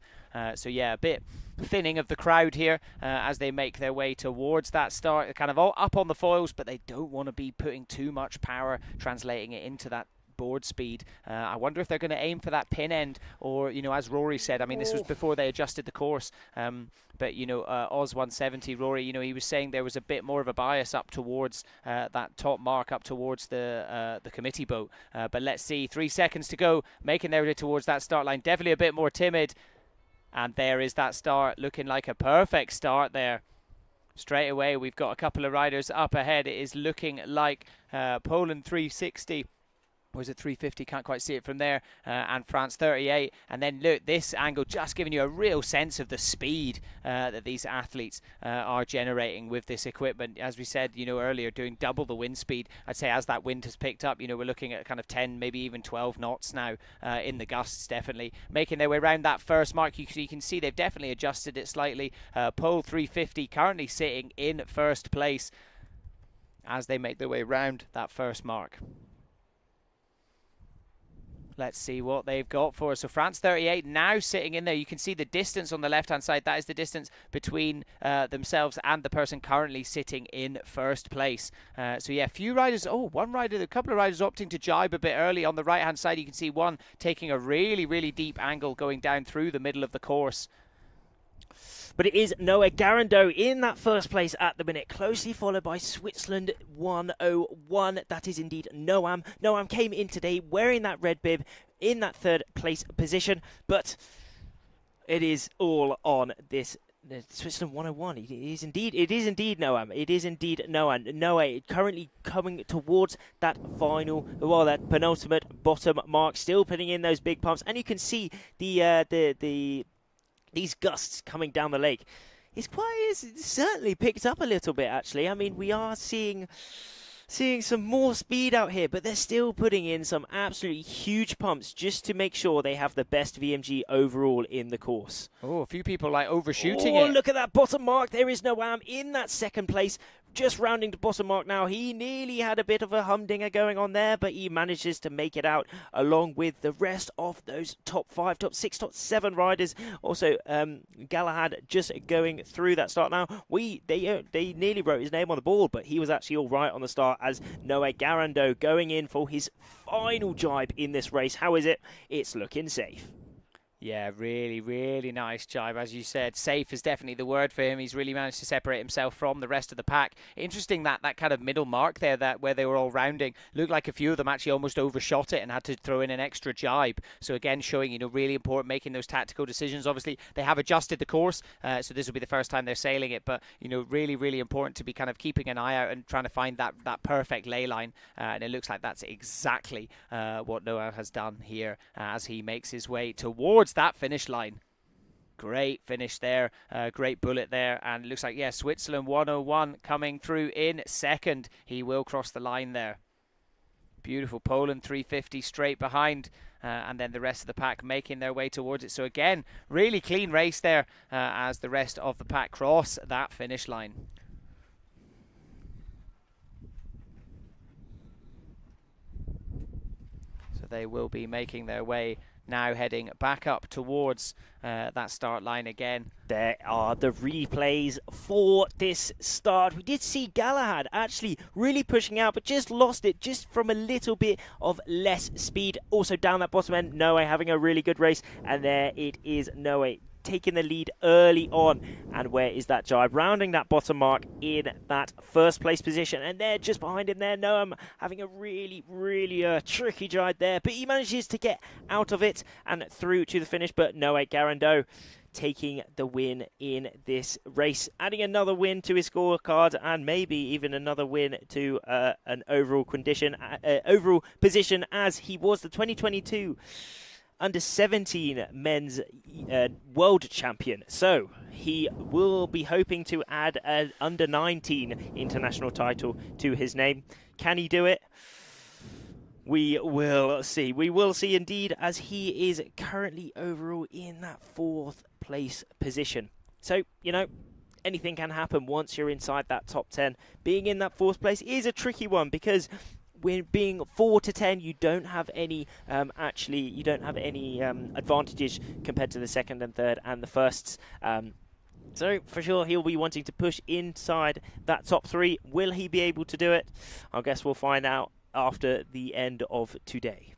So yeah, a bit thinning of the crowd here as they make their way towards that start. They're kind of all up on the foils, but they don't want to be putting too much power, translating it into that board speed. I wonder if they're going to aim for that pin end, or as Rory said, I mean, this was before they adjusted the course, but Oz 170, Rory, he was saying there was a bit more of a bias up towards that top mark, up towards the committee boat, but let's see. 3 seconds to go, making their way towards that start line. Definitely a bit more timid, and there is that start, looking like a perfect start there. Straight away we've got a couple of riders up ahead. It is looking like Poland 360, or is it 350? Can't quite see it from there. And France 38. And then look, this angle just giving you a real sense of the speed that these athletes are generating with this equipment. As we said, earlier, doing double the wind speed. I'd say as that wind has picked up, we're looking at kind of 10, maybe even 12 knots now in the gusts, definitely. Making their way around that first mark. You can see they've definitely adjusted it slightly. Pole 350 currently sitting in first place as they make their way around that first mark. Let's see what they've got for us. So France 38 now sitting in there. You can see the distance on the left-hand side. That is the distance between themselves and the person currently sitting in first place. So yeah, few riders. Oh, a couple of riders opting to jibe a bit early on the right-hand side. You can see one taking a really, really deep angle going down through the middle of the course. But it is Noah Garando in that first place at the minute, closely followed by Switzerland 101. That is indeed Noam. Noam came in today wearing that red bib in that third place position, but it is all on this Switzerland 101. It is indeed Noam. It is indeed Noah. Noah currently coming towards that that penultimate bottom mark, still putting in those big pumps, and you can see these gusts coming down the lake. It's certainly picked up a little bit, actually. I mean, we are seeing some more speed out here, but they're still putting in some absolutely huge pumps just to make sure they have the best VMG overall in the course. Oh, a few people like overshooting it. Oh, look at that bottom mark. There is Noam in that second place. Just rounding the bottom mark now. He nearly had a bit of a humdinger going on there, but he manages to make it out along with the rest of those top 5, top 6, top 7 riders. Also, Galahad just going through that start now. They nearly wrote his name on the board, but he was actually all right on the start as Noah Garando going in for his final jibe in this race. How is it? It's looking safe. Yeah, really, really nice jibe. As you said, safe is definitely the word for him. He's really managed to separate himself from the rest of the pack. Interesting that kind of middle mark there, where they were all rounding, looked like a few of them actually almost overshot it and had to throw in an extra jibe. So again, showing, really important, making those tactical decisions. Obviously, they have adjusted the course, so this will be the first time they're sailing it. But, really, really important to be kind of keeping an eye out and trying to find that perfect ley line. And it looks like that's exactly what Noah has done here as he makes his way towards that finish line. Great finish there, great bullet there, and it looks like, yeah, Switzerland 101 coming through in second. He will cross the line there. Beautiful. Poland 350 straight behind, and then the rest of the pack making their way towards it. So again, really clean race there as the rest of the pack cross that finish line. So they will be making their way now, heading back up towards that start line again. There are the replays for this start. We did see Galahad actually really pushing out, but just lost it just from a little bit of less speed. Also down that bottom end, Noah having a really good race, and there it is Noah taking the lead early on. And where is that jibe? Rounding that bottom mark in that first place position. And there, just behind him there, Noam having a really tricky jibe there. But he manages to get out of it and through to the finish. But Noé Garando taking the win in this race, adding another win to his scorecard and maybe even another win to an overall position, as he was the 2022 under-17 men's world champion. So he will be hoping to add an under-19 international title to his name. Can he do it? We will see. We will see indeed, as he is currently overall in that 4th place position. So, you know, anything can happen once you're inside that top 10. Being in that 4th place is a tricky one, because when being 4 to 10, you don't have any advantages compared to the 2nd and 3rd and the 1sts. So for sure, he'll be wanting to push inside that top 3. Will he be able to do it? I guess we'll find out after the end of today.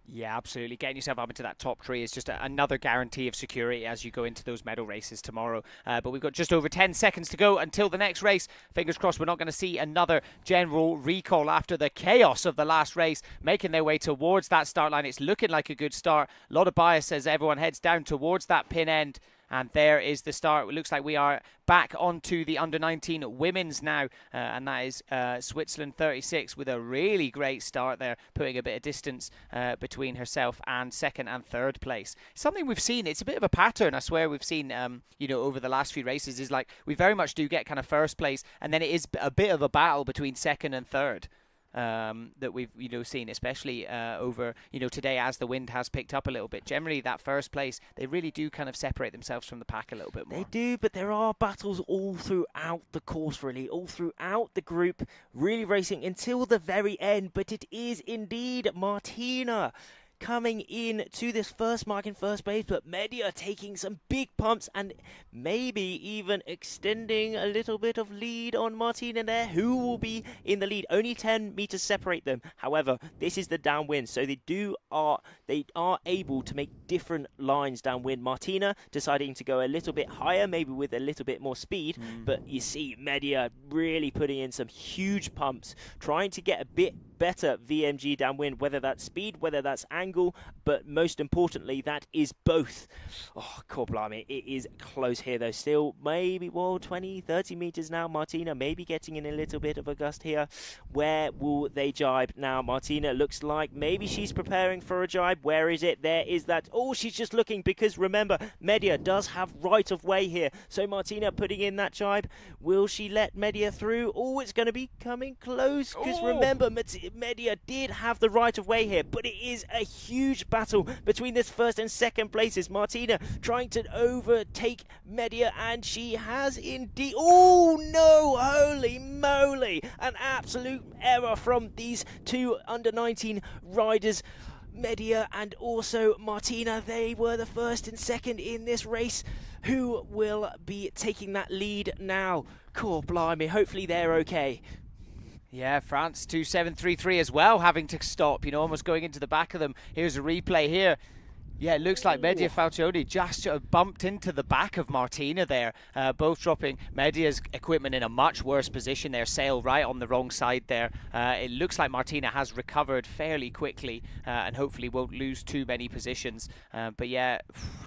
Yeah, absolutely. Getting yourself up into that top 3 is just another guarantee of security as you go into those medal races tomorrow. But we've got just over 10 seconds to go until the next race. Fingers crossed we're not going to see another general recall after the chaos of the last race, making their way towards that start line. It's looking like a good start. A lot of bias as everyone heads down towards that pin end. And there is the start. It looks like we are back onto the under-19 women's now. And that is Switzerland 36 with a really great start there, putting a bit of distance between herself and 2nd and 3rd place. Something we've seen, it's a bit of a pattern, I swear, we've seen over the last few races, is like we very much do get kind of 1st place, and then it is a bit of a battle between 2nd and 3rd. That we've seen, especially over today, as the wind has picked up a little bit. Generally, that 1st place, they really do kind of separate themselves from the pack a little bit more. They do, but there are battles all throughout the course, really, all throughout the group, really racing until the very end. But it is indeed Martina coming in to this first mark in 1st place, but Medya taking some big pumps and maybe even extending a little bit of lead on Martina there, who will be in the lead. Only 10 meters separate them. However, this is the downwind, so they are able to make different lines downwind. Martina deciding to go a little bit higher, maybe with a little bit more speed, but you see Medya really putting in some huge pumps, trying to get a bit better VMG downwind, whether that's speed, whether that's angle, but most importantly, that is both. Oh, God blimey, it is close here though. Still, maybe, 20, 30 meters now. Martina maybe getting in a little bit of a gust here. Where will they jibe now? Martina looks like maybe she's preparing for a jibe. Where is it? There is that. Oh, she's just looking, because remember, Medya does have right of way here. So Martina putting in that jibe. Will she let Medya through? Oh, it's going to be coming close, because remember, Medya did have the right of way here, but it is a huge battle between this 1st and 2nd places. Martina trying to overtake Medya, and she has indeed. Oh no, holy moly, an absolute error from these two under-19 riders. Medya and also Martina, they were the 1st and 2nd in this race. Who will be taking that lead now? Cool, blimey, hopefully they're okay. Yeah, France 2-7-3-3 as well, having to stop, almost going into the back of them. Here's a replay here. Yeah, it looks like Medya Falcioni just sort of bumped into the back of Martina there, both dropping Medya's equipment in a much worse position there, sail right on the wrong side there. It looks like Martina has recovered fairly quickly and hopefully won't lose too many positions. But yeah,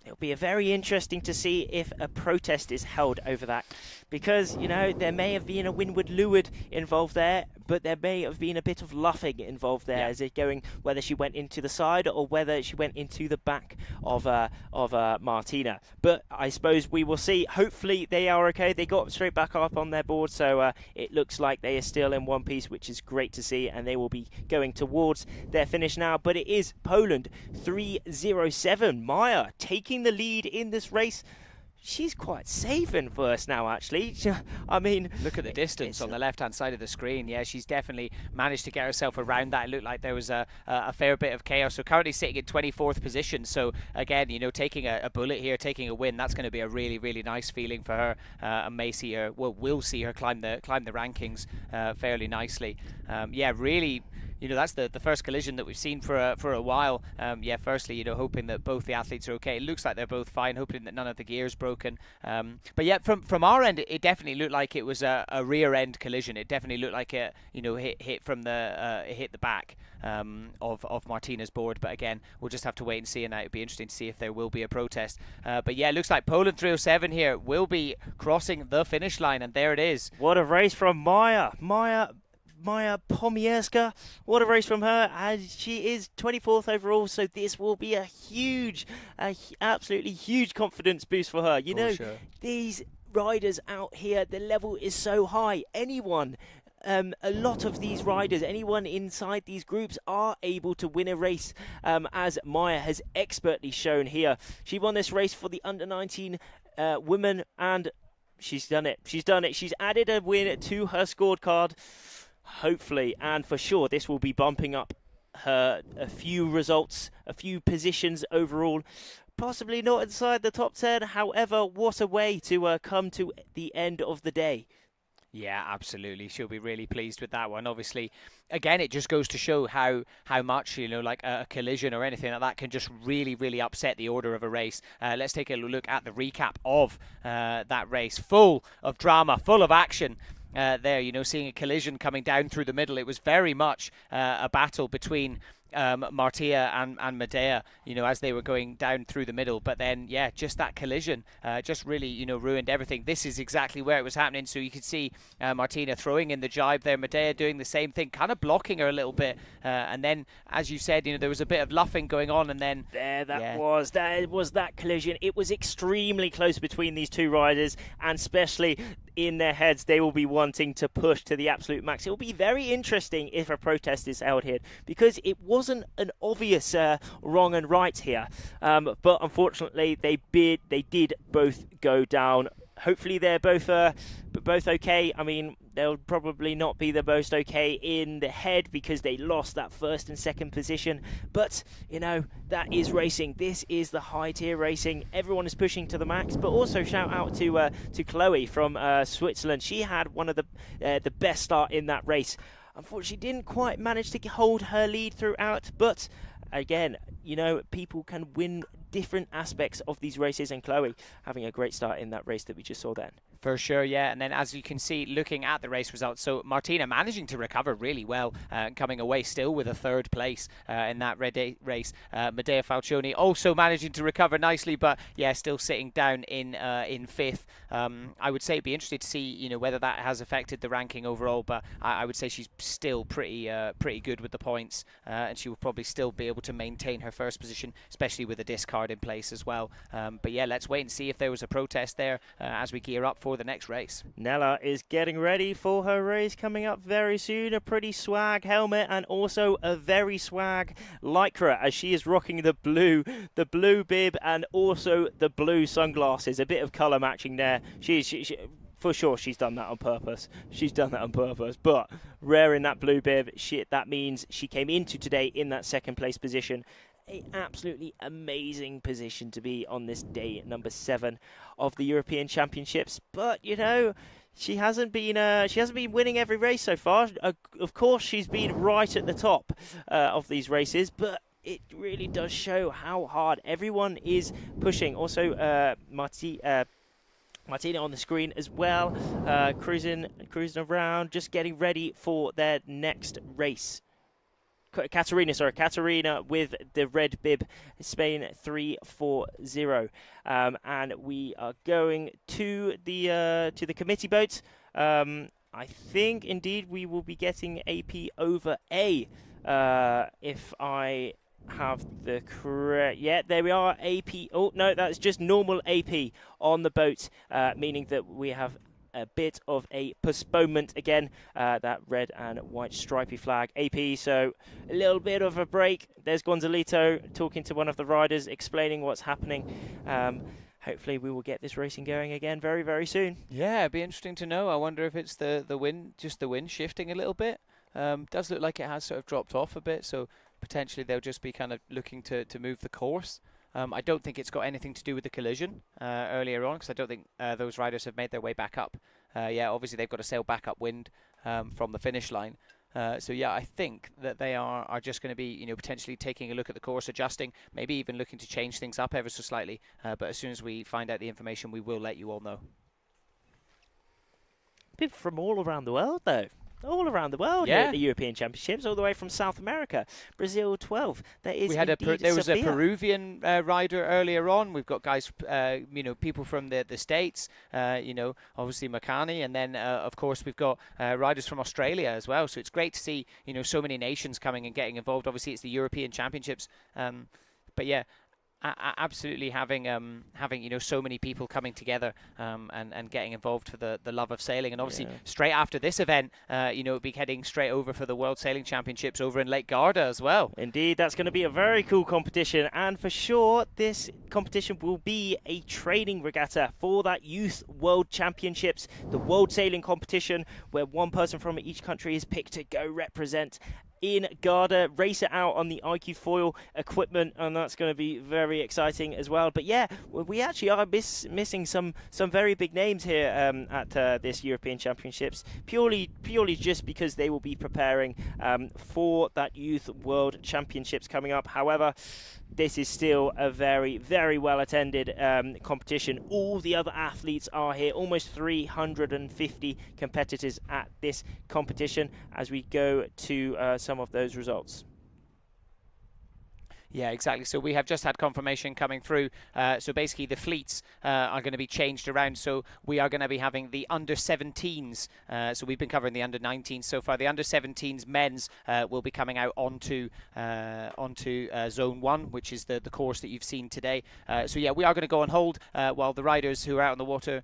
it'll be very interesting to see if a protest is held over that, because, there may have been a windward leeward involved there, but there may have been a bit of luffing involved there, as it going, whether she went into the side or whether she went into the back of Martina. But I suppose we will see. Hopefully they are okay. They got straight back up on their board, so it looks like they are still in one piece, which is great to see, and they will be going towards their finish now. But it is Poland 3:07. Maya taking the lead in this race. She's quite safe in first now, actually. I mean, look at the distance on the left-hand side of the screen. Yeah, she's definitely managed to get herself around that. It looked like there was a fair bit of chaos. So currently sitting in 24th position. So again, taking a bullet here, taking a win, that's going to be a really, really nice feeling for her. And may see her, we'll see her climb the rankings fairly nicely. Yeah, really that's the first collision that we've seen for a while. Yeah, firstly, hoping that both the athletes are okay. It looks like they're both fine, hoping that none of the gear's broken. But yeah, from our end, it definitely looked like it was a rear end collision. It definitely looked like it, hit from the it hit the back of Martina's board. But again, we'll just have to wait and see, and it'll be interesting to see if there will be a protest. But yeah, it looks like Poland 307 here will be crossing the finish line, and there it is. What a race from Maya Pomierska. What a race from her, and she is 24th overall, so this will be a absolutely huge confidence boost for her. Sure. These riders out here, the level is so high. A lot of these riders, anyone inside these groups are able to win a race, as Maya has expertly shown here. She won this race for the under-19 women, and she's done it. She's added a win to her scorecard, hopefully, and for sure this will be bumping up her a few results, a few positions overall. Possibly not inside the top 10, however, what a way to come to the end of the day. Yeah, absolutely. She'll be really pleased with that one. Obviously, again, it just goes to show how much, like a collision or anything like that can just really, really upset the order of a race. Let's take a look at the recap of that race. Full of drama, full of action. There, seeing a collision coming down through the middle. It was very much a battle between Martia and Medea, as they were going down through the middle. But then, yeah, just that collision just really, ruined everything. This is exactly where it was happening. So you could see Martina throwing in the jibe there, Medea doing the same thing, kind of blocking her a little bit. And then, as you said, there was a bit of luffing going on, and then there was that collision. It was extremely close between these two riders, and especially in their heads, they will be wanting to push to the absolute max. It will be very interesting if a protest is held here, because it wasn't an obvious wrong and right here. But unfortunately, they did both go down. Hopefully, they're both okay. I mean, they'll probably not be the most okay in the head because they lost that first and second position. But, that is racing. This is the high-tier racing. Everyone is pushing to the max. But also shout out to Chloe from Switzerland. She had one of the best start in that race. Unfortunately, didn't quite manage to hold her lead throughout. But, again, people can win different aspects of these races, and Chloe having a great start in that race that we just saw then. For sure, yeah. And then as you can see, looking at the race results, so Martina managing to recover really well, coming away still with a third place in that race. Medea Falcioni also managing to recover nicely, but yeah, still sitting down in fifth. I would say it'd be interesting to see, whether that has affected the ranking overall, but I would say she's still pretty good with the points, and she will probably still be able to maintain her first position, especially with a discard in place as well. But yeah, let's wait and see if there was a protest there as we gear up for the next race. Nella is getting ready for her race coming up very soon. A pretty swag helmet and also a very swag lycra as she is rocking the blue bib and also the blue sunglasses. A bit of colour matching there. She for sure, she's done that on purpose. But wearing that blue bib, that means she came into today in that second place position. An absolutely amazing position to be on this day number 7 of the European Championships. But she hasn't been winning every race so far. Of course, she's been right at the top of these races, but it really does show how hard everyone is pushing. Also, Martina on the screen as well, cruising around, just getting ready for their next race. Katarina with the red bib, Spain 340, and we are going to the committee boat. I think indeed we will be getting AP over A, if I have the correct. Yeah, there we are. AP. Oh no, that's just normal AP on the boat, meaning that we have a bit of a postponement again, that red and white stripy flag AP, so a little bit of a break. There's Gonzalito talking to one of the riders, explaining what's happening. Hopefully we will get this racing going again very, very soon. Yeah, it'd be interesting to know. I wonder if it's the wind, just the wind shifting a little bit. Does look like it has sort of dropped off a bit, so potentially they'll just be kind of looking to move the course. I don't think it's got anything to do with the collision earlier on, because I don't think those riders have made their way back up. Yeah, obviously they've got to sail back upwind from the finish line. So yeah, I think that they are just going to be, potentially taking a look at the course, adjusting, maybe even looking to change things up ever so slightly. But as soon as we find out the information, we will let you all know. People from all around the world, though. All around the world here at the European Championships, all the way from South America, Brazil 12. There is there was a Sophia. Peruvian rider earlier on. We've got guys, people from the States, obviously Makani, and then of course we've got riders from Australia as well. So it's great to see, so many nations coming and getting involved. Obviously it's the European Championships, but yeah. Absolutely having so many people coming together and getting involved for the love of sailing, and obviously straight after this event we'll be heading straight over for the World Sailing Championships over in Lake Garda as well. Indeed, that's going to be a very cool competition, and for sure this competition will be a training regatta for that Youth World Championships, the World Sailing Competition, where one person from each country is picked to go represent in Garda, race it out on the iQFoil equipment, and that's going to be very exciting as well. But yeah, we actually are missing some very big names here at this European Championships, purely just because they will be preparing for that Youth World Championships coming up. However, this is still a very, very well attended competition. All the other athletes are here, almost 350 competitors at this competition, as we go to some of those results. Yeah, exactly. So we have just had confirmation coming through. So basically the fleets are going to be changed around. So we are going to be having the under-17s. So we've been covering the under-19s so far. The under-17s men's will be coming out onto Zone 1, which is the course that you've seen today. So yeah, we are going to go on hold while the riders who are out on the water...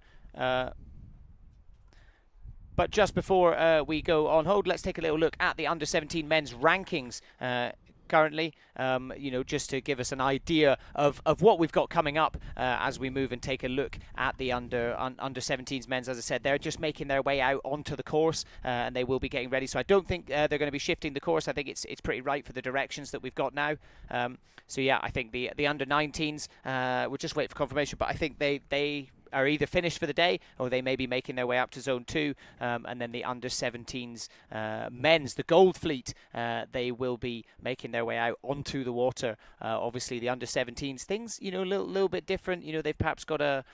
But just before we go on hold, let's take a little look at the under-17 men's rankings currently, just to give us an idea of what we've got coming up as we move and take a look at the under-17s men's. As I said, they're just making their way out onto the course and they will be getting ready. So I don't think they're going to be shifting the course. I think it's pretty right for the directions that we've got now. So yeah, I think the under-19s, we'll just wait for confirmation, but I think they are either finished for the day or they may be making their way up to Zone 2, and then the under-17s men's, the Gold Fleet, they will be making their way out onto the water. Obviously the under-17s, things, a little bit different. They've perhaps got a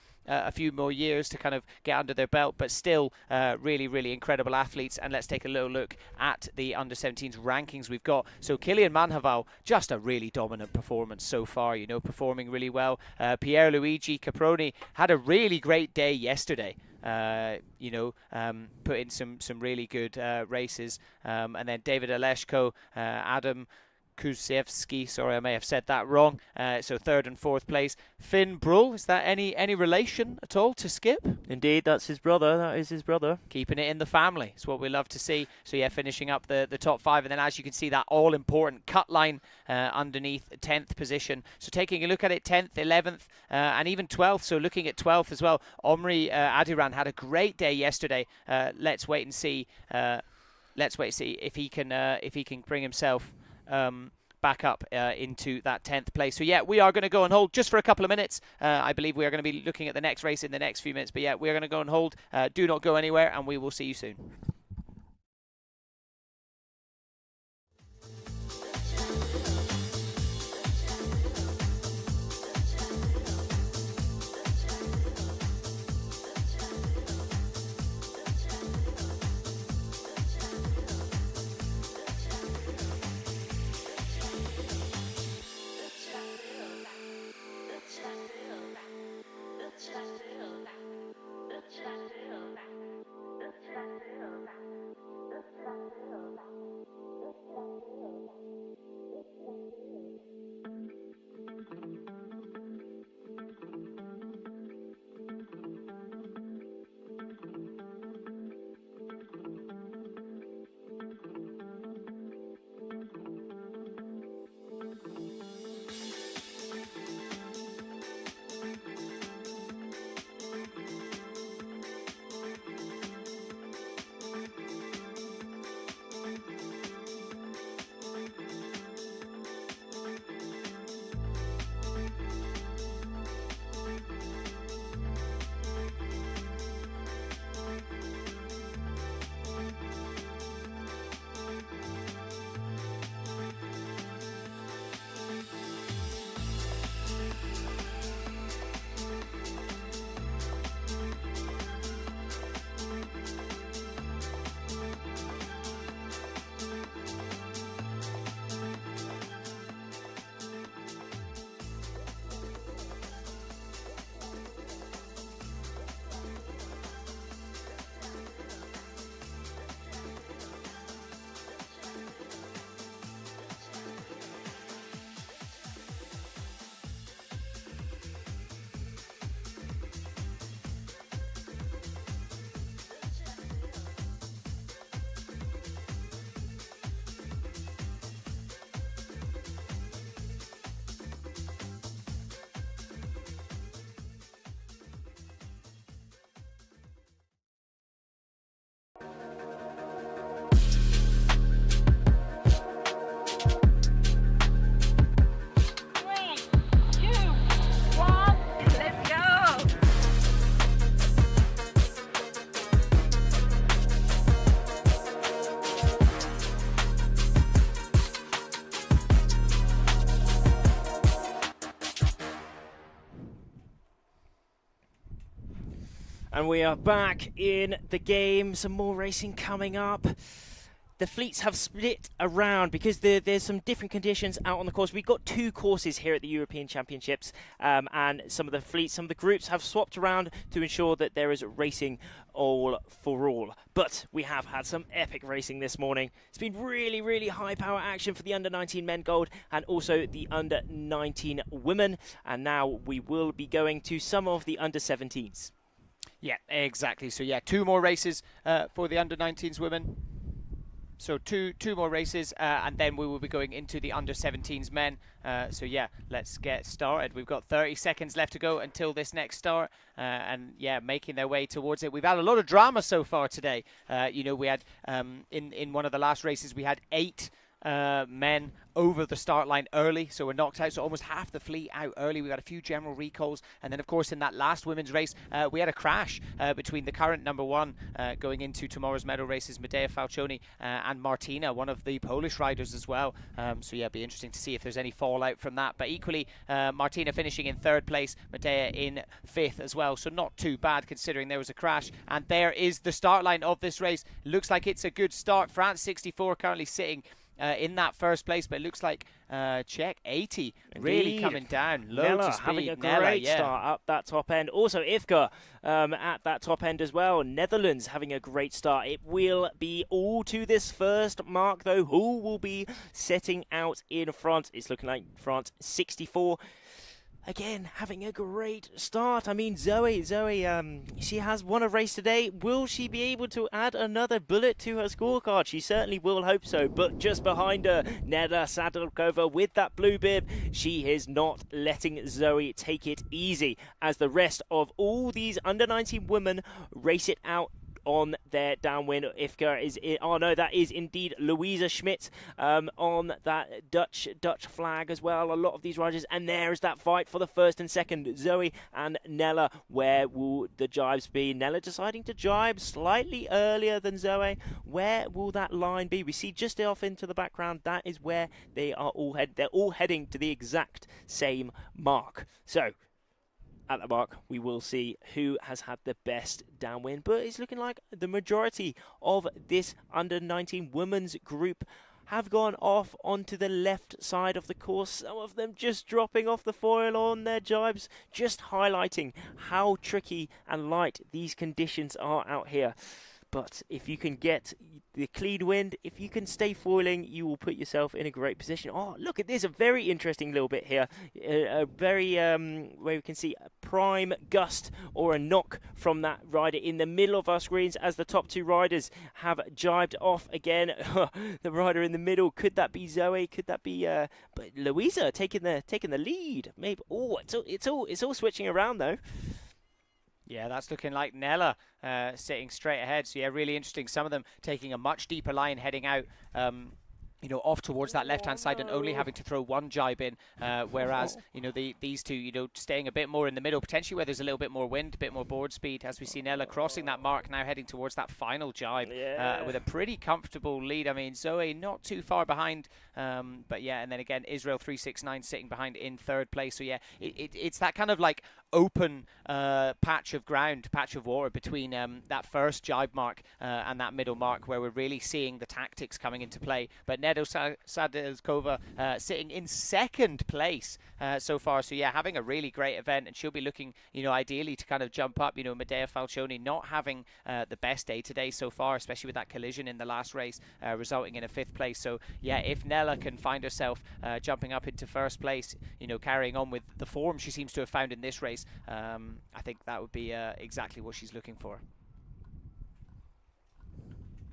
few more years to kind of get under their belt, but still really, really incredible athletes. And let's take a little look at the under-17s rankings we've got. So Kilian Manhaval, just a really dominant performance so far, performing really well. Pierluigi Caproni had a really great day yesterday. Put in some really good races. And then David Oleshko, Adam Kuziewski, sorry, I may have said that wrong. So third and fourth place. Finn Brull, is that any relation at all to Skip? Indeed, that's his brother. That is his brother. Keeping it in the family. It's what we love to see. So yeah, finishing up the top five. And then as you can see, that all-important cut line underneath 10th position. So taking a look at it, 10th, 11th, and even 12th. So looking at 12th as well. Omri Adiran had a great day yesterday. Let's wait and see. If he can bring himself back up into that 10th place. So yeah, we are going to go on hold just for a couple of minutes. I believe we are going to be looking at the next race in the next few minutes. But yeah, we are going to go on hold. Do not go anywhere, and we will see you soon. The And we are back in the game. Some more racing coming up. The fleets have split around because there's some different conditions out on the course. We've got 2 courses here at the European Championships, and some of the fleets, some of the groups have swapped around to ensure that there is racing all for all. But we have had some epic racing this morning. It's been really, really high power action for the under-19 men gold and also the under-19 women. And now we will be going to some of the under-17s. Yeah, exactly. So yeah, 2 more races for the under-19s women. So two more races, and then we will be going into the under-17s men. So yeah, let's get started. We've got 30 seconds left to go until this next start, and yeah, making their way towards it. We've had a lot of drama so far today. You know, we had in one of the last races we had 8 men over the start line early, so we're knocked out, so almost half the fleet out early. We got a few general recalls, and then of course in that last women's race we had a crash between the current number 1 going into tomorrow's medal races, Medea Falcioni, and Martina, one of the Polish riders as well. So yeah, it'll be interesting to see if there's any fallout from that, but equally Martina finishing in 3rd place, Medea in 5th as well, so not too bad considering there was a crash. And there is the start line of this race. Looks like it's a good start. France 64 currently sitting in that 1st place, but it looks like Czech 80 really coming down low Nella to speed. having a Nella, great yeah. start up that top end. Also Ivka at that top end as well. Netherlands having a great start. It will be all to this first mark though. Who will be setting out in front? It's looking like France 64. Again, having a great start. I mean, Zoe, she has won a race today. Will she be able to add another bullet to her scorecard? She certainly will hope so. But just behind her, Neda Sadalkova with that blue bib. She is not letting Zoe take it easy as the rest of all these under-19 women race it out on their downwind. Ivka is that is indeed Louisa Schmidt on that Dutch flag as well. A lot of these riders, and there is that fight for the 1st and 2nd. Zoe and Nella. Where will the jibes be? Nella deciding to jibe slightly earlier than Zoe. Where will that line be? We see just off into the background. That is where they are all they're all heading to the exact same mark. So at the mark, we will see who has had the best downwind, but it's looking like the majority of this under-19 women's group have gone off onto the left side of the course, some of them just dropping off the foil on their jibes, just highlighting how tricky and light these conditions are out here. But if you can get the clean wind, if you can stay foiling, you will put yourself in a great position. Oh, look at this, a very interesting little bit here. A very, where we can see a prime gust or a knock from that rider in the middle of our screens as the top 2 riders have jibed off again. The rider in the middle, could that be Zoe? Could that be, but Louisa taking the lead? Maybe. Oh, it's all switching around though. Yeah, that's looking like Nella sitting straight ahead. So yeah, really interesting. Some of them taking a much deeper line, heading out, you know, off towards that left-hand side and only having to throw 1 jibe in, whereas, you know, these 2, you know, staying a bit more in the middle, potentially where there's a little bit more wind, a bit more board speed, as we see Nella crossing that mark now, heading towards that final jibe with a pretty comfortable lead. I mean, Zoe not too far behind, but yeah, and then again, Israel 369 sitting behind in 3rd place. So yeah, it's that kind of like open patch of ground, patch of water between that first jibe mark and that middle mark where we're really seeing the tactics coming into play. But Nedo Sadilkova sitting in 2nd place so far. So yeah, having a really great event, and she'll be looking, you know, ideally to kind of jump up. You know, Medea Falcioni not having the best day today so far, especially with that collision in the last race, resulting in a 5th place. So yeah, if Nella can find herself jumping up into 1st place, you know, carrying on with the form she seems to have found in this race, I think that would be exactly what she's looking for.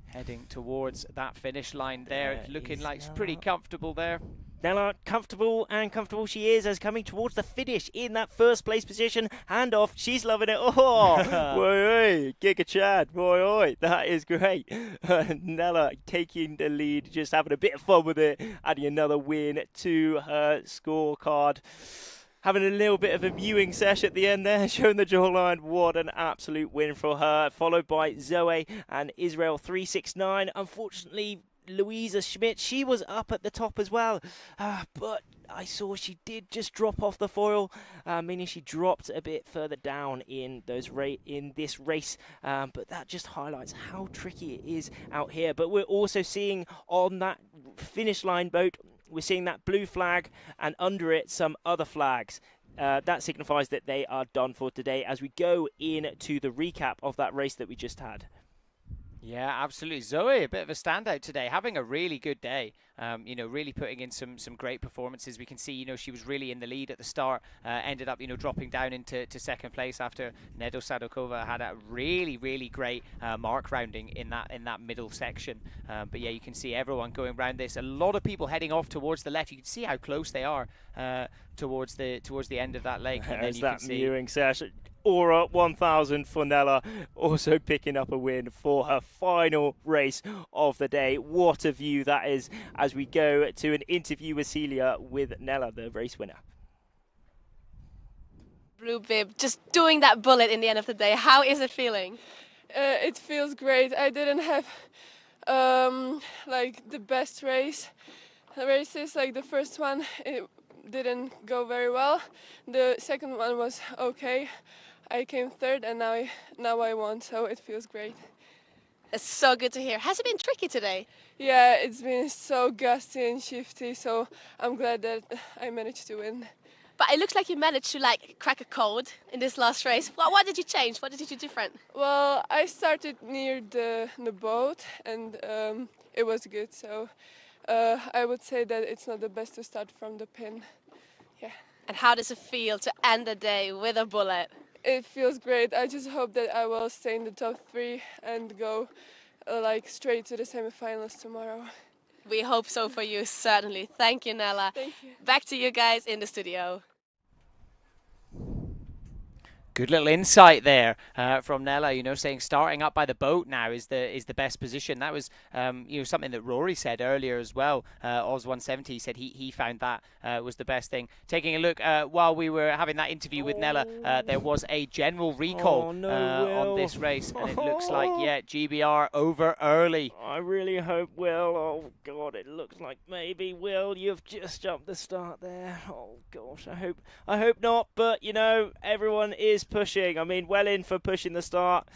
Heading towards that finish line there, looking like she's pretty comfortable there. Nella, comfortable she is, as coming towards the finish in that 1st place position. Hand off, she's loving it. Oh, boy, Giga Chad, boy, that is great. Nella taking the lead, just having a bit of fun with it, adding another win to her scorecard. Having a little bit of a viewing sesh at the end there, showing the jawline. What an absolute win for her. Followed by Zoe and Israel 369. Unfortunately, Louisa Schmidt, she was up at the top as well, but I saw she did just drop off the foil, meaning she dropped a bit further down in this race, but that just highlights how tricky it is out here. But we're also seeing on that finish line boat, we're seeing that blue flag, and under it some other flags. That signifies that they are done for today as we go into the recap of that race that we just had. Yeah, absolutely. Zoe, a bit of a standout today, having a really good day. Really putting in some great performances. We can see, she was really in the lead at the start. Ended up, dropping down into second place after Nedo Sadokova had a really, really great mark rounding in that middle section. But yeah, you can see everyone going around this. A lot of people heading off towards the left. You can see how close they are towards the end of that lake. And then you that can see mewing session. Aura 1000 for Nella, also picking up a win for her final race of the day. What a view that is as we go to an interview with Celia with Nella, the race winner. Blue bib, just doing that bullet in the end of the day. How is it feeling? It feels great. I didn't have the best races. Like the first one, it didn't go very well. The second one was okay. I came third, and now I won, so it feels great. It's so good to hear. Has it been tricky today? Yeah, it's been so gusty and shifty, so I'm glad that I managed to win. But it looks like you managed to crack a code in this last race. What did you change? What did you do different? Well, I started near the boat, and it was good. So I would say that it's not the best to start from the pin. Yeah. And how does it feel to end the day with a bullet? It feels great. I just hope that I will stay in the top 3 and go straight to the semifinals tomorrow. We hope so for you, certainly. Thank you, Nella. Thank you. Back to you guys in the studio. Good little insight there from Nella, saying starting up by the boat now is the best position. That was something that Rory said earlier as well. Oz 170 said he found that was the best thing. Taking a look while we were having that interview with Nella, there was a general recall on this race, and it looks like GBR over early. I really hope Will. Oh God, it looks like maybe Will. You've just jumped the start there. Oh gosh, I hope not. But everyone is pushing. I mean, well in for pushing the start.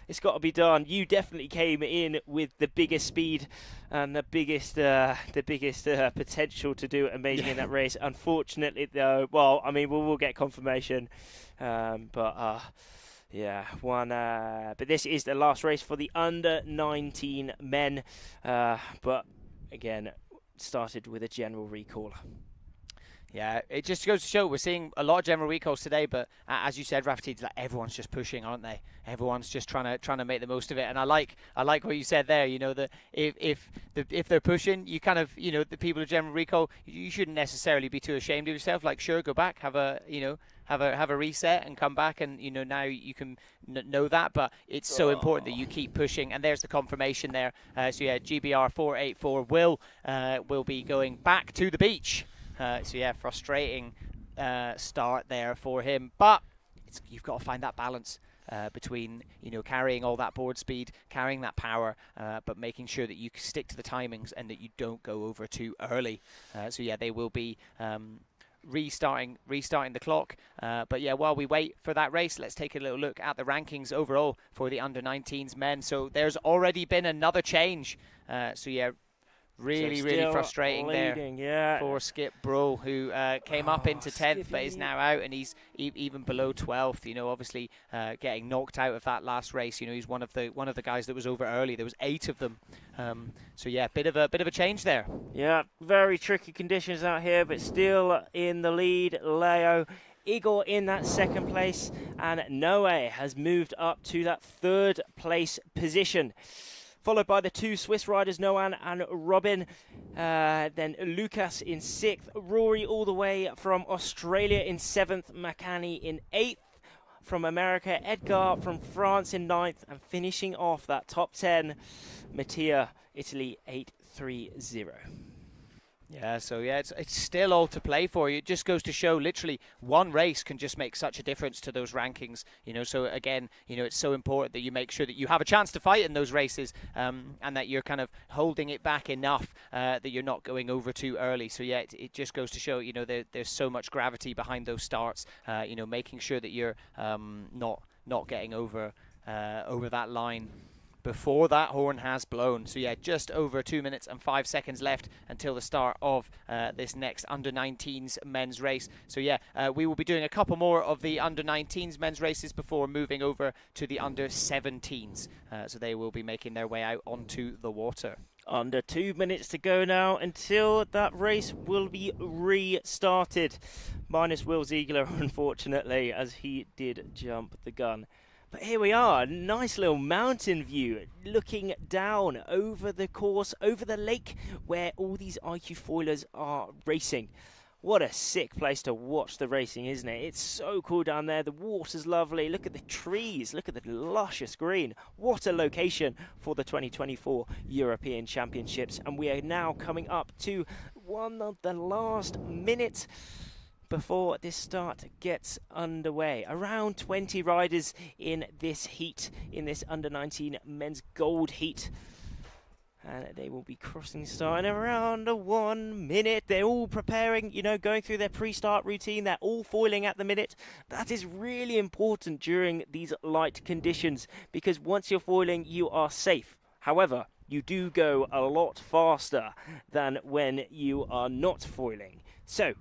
It's got to be done. You definitely came in with the biggest speed and the biggest potential to do amazing in that race. Unfortunately, though, we'll get confirmation. But this is the last race for the under 19 men. But again, started with a general recall. Yeah, it just goes to show we're seeing a lot of general recalls today, but as you said, Rafferty, everyone's just pushing, aren't they? Everyone's just trying to make the most of it, and I like what you said there. That if they're pushing, you kind of the people of general recall, you shouldn't necessarily be too ashamed of yourself. Like, sure, go back, have a reset, and come back, and now you can know that. But it's so important that you keep pushing, and there's the confirmation there. GBR 484 will be going back to the beach. Frustrating start there for him, but you've got to find that balance between carrying all that board speed, carrying that power, but making sure that you stick to the timings and that you don't go over too early. They will be restarting the clock. While we wait for that race, let's take a little look at the rankings overall for the under 19s men. So there's already been another change. Really frustrating leading, there for Skip Brull, who came up into 10th, but is now out, and he's even below 12th. Obviously getting knocked out of that last race. He's one of the guys that was over early. There was 8 of them. Bit of a change there. Yeah, very tricky conditions out here, but still in the lead. Leo, Igor in that second place, and Noe has moved up to that 3rd place position. Followed by the 2 Swiss riders, Noan and Robin. Then Lucas in 6th. Rory all the way from Australia in 7th. Makani in 8th. From America, Edgar from France in 9th. And finishing off that top 10, Mattia, Italy, 830. Yeah, so yeah, it's still all to play for. It just goes to show, literally, one race can just make such a difference to those rankings. You know, so again, you know, it's so important that you make sure that you have a chance to fight in those races, and that you're kind of holding it back enough that you're not going over too early. So yeah, it just goes to show, you know, there's so much gravity behind those starts. You know, making sure that you're not getting over that line before that horn has blown. So yeah, just over 2 minutes and 5 seconds left until the start of this next under-19s men's race. So yeah, we will be doing a couple more of the under-19s men's races before moving over to the under-17s. So they will be making their way out onto the water. Under 2 minutes to go now until that race will be restarted. Minus Will Ziegler, unfortunately, as he did jump the gun. But here we are, nice little mountain view, looking down over the course, over the lake where all these iQFoilers are racing. What a sick place to watch the racing, isn't it? It's so cool down there, the water's lovely, look at the trees, look at the luscious green. What a location for the 2024 European Championships. And we are now coming up to one of the last minutes before this start gets underway. Around 20 riders in this heat, in this under-19 men's gold heat. And they will be crossing the start in around 1 minute. They're all preparing, you know, going through their pre-start routine. They're all foiling at the minute. That is really important during these light conditions, because once you're foiling, you are safe. However, you do go a lot faster than when you are not foiling. So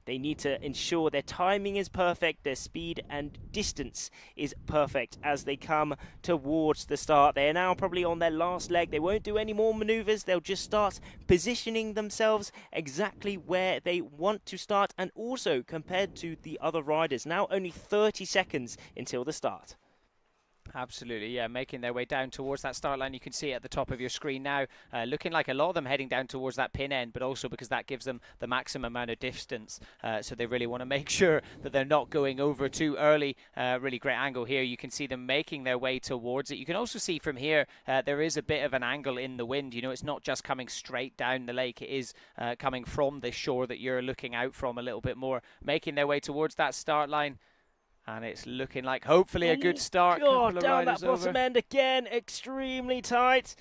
they need to ensure their timing is perfect, their speed and distance is perfect as they come towards the start. They are now probably on their last leg. They won't do any more maneuvers. They'll just start positioning themselves exactly where they want to start, and also compared to the other riders. Now only 30 seconds until the start. Absolutely, yeah, making their way down towards that start line. You can see it at the top of your screen now, looking like a lot of them heading down towards that pin end, but also because that gives them the maximum amount of distance. So they really want to make sure that they're not going over too early. Really great angle here. You can see them making their way towards it. You can also see from here, there is a bit of an angle in the wind. You know, it's not just coming straight down the lake. It is coming from the shore that you're looking out from a little bit more, making their way towards that start line. And it's looking like hopefully a good start. God, down that bottom end again, extremely tight.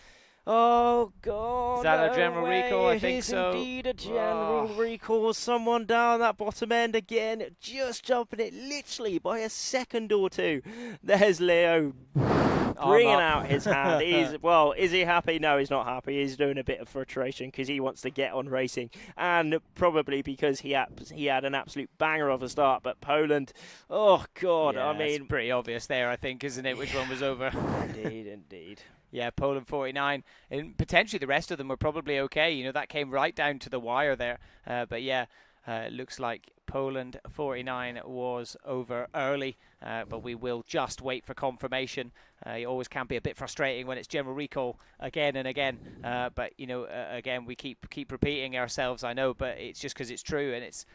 Oh, God. Is that a general recall? I think so. It is indeed a general recall. Someone down that bottom end again, just jumping it literally by a second or two. There's Leo bringing out his hand. Well, is he happy? No, he's not happy. He's doing a bit of frustration because he wants to get on racing, and probably because he had an absolute banger of a start. But Poland, oh God, yeah, I mean, it's pretty obvious there, I think, isn't it? Which one was over? Indeed. Yeah, Poland 49, and potentially the rest of them were probably okay. You know, that came right down to the wire there. But yeah, it looks like Poland 49 was over early, but we will just wait for confirmation. It always can be a bit frustrating when it's general recall again and again. But you know, again, we keep repeating ourselves. I know, but it's just because it's true, and it's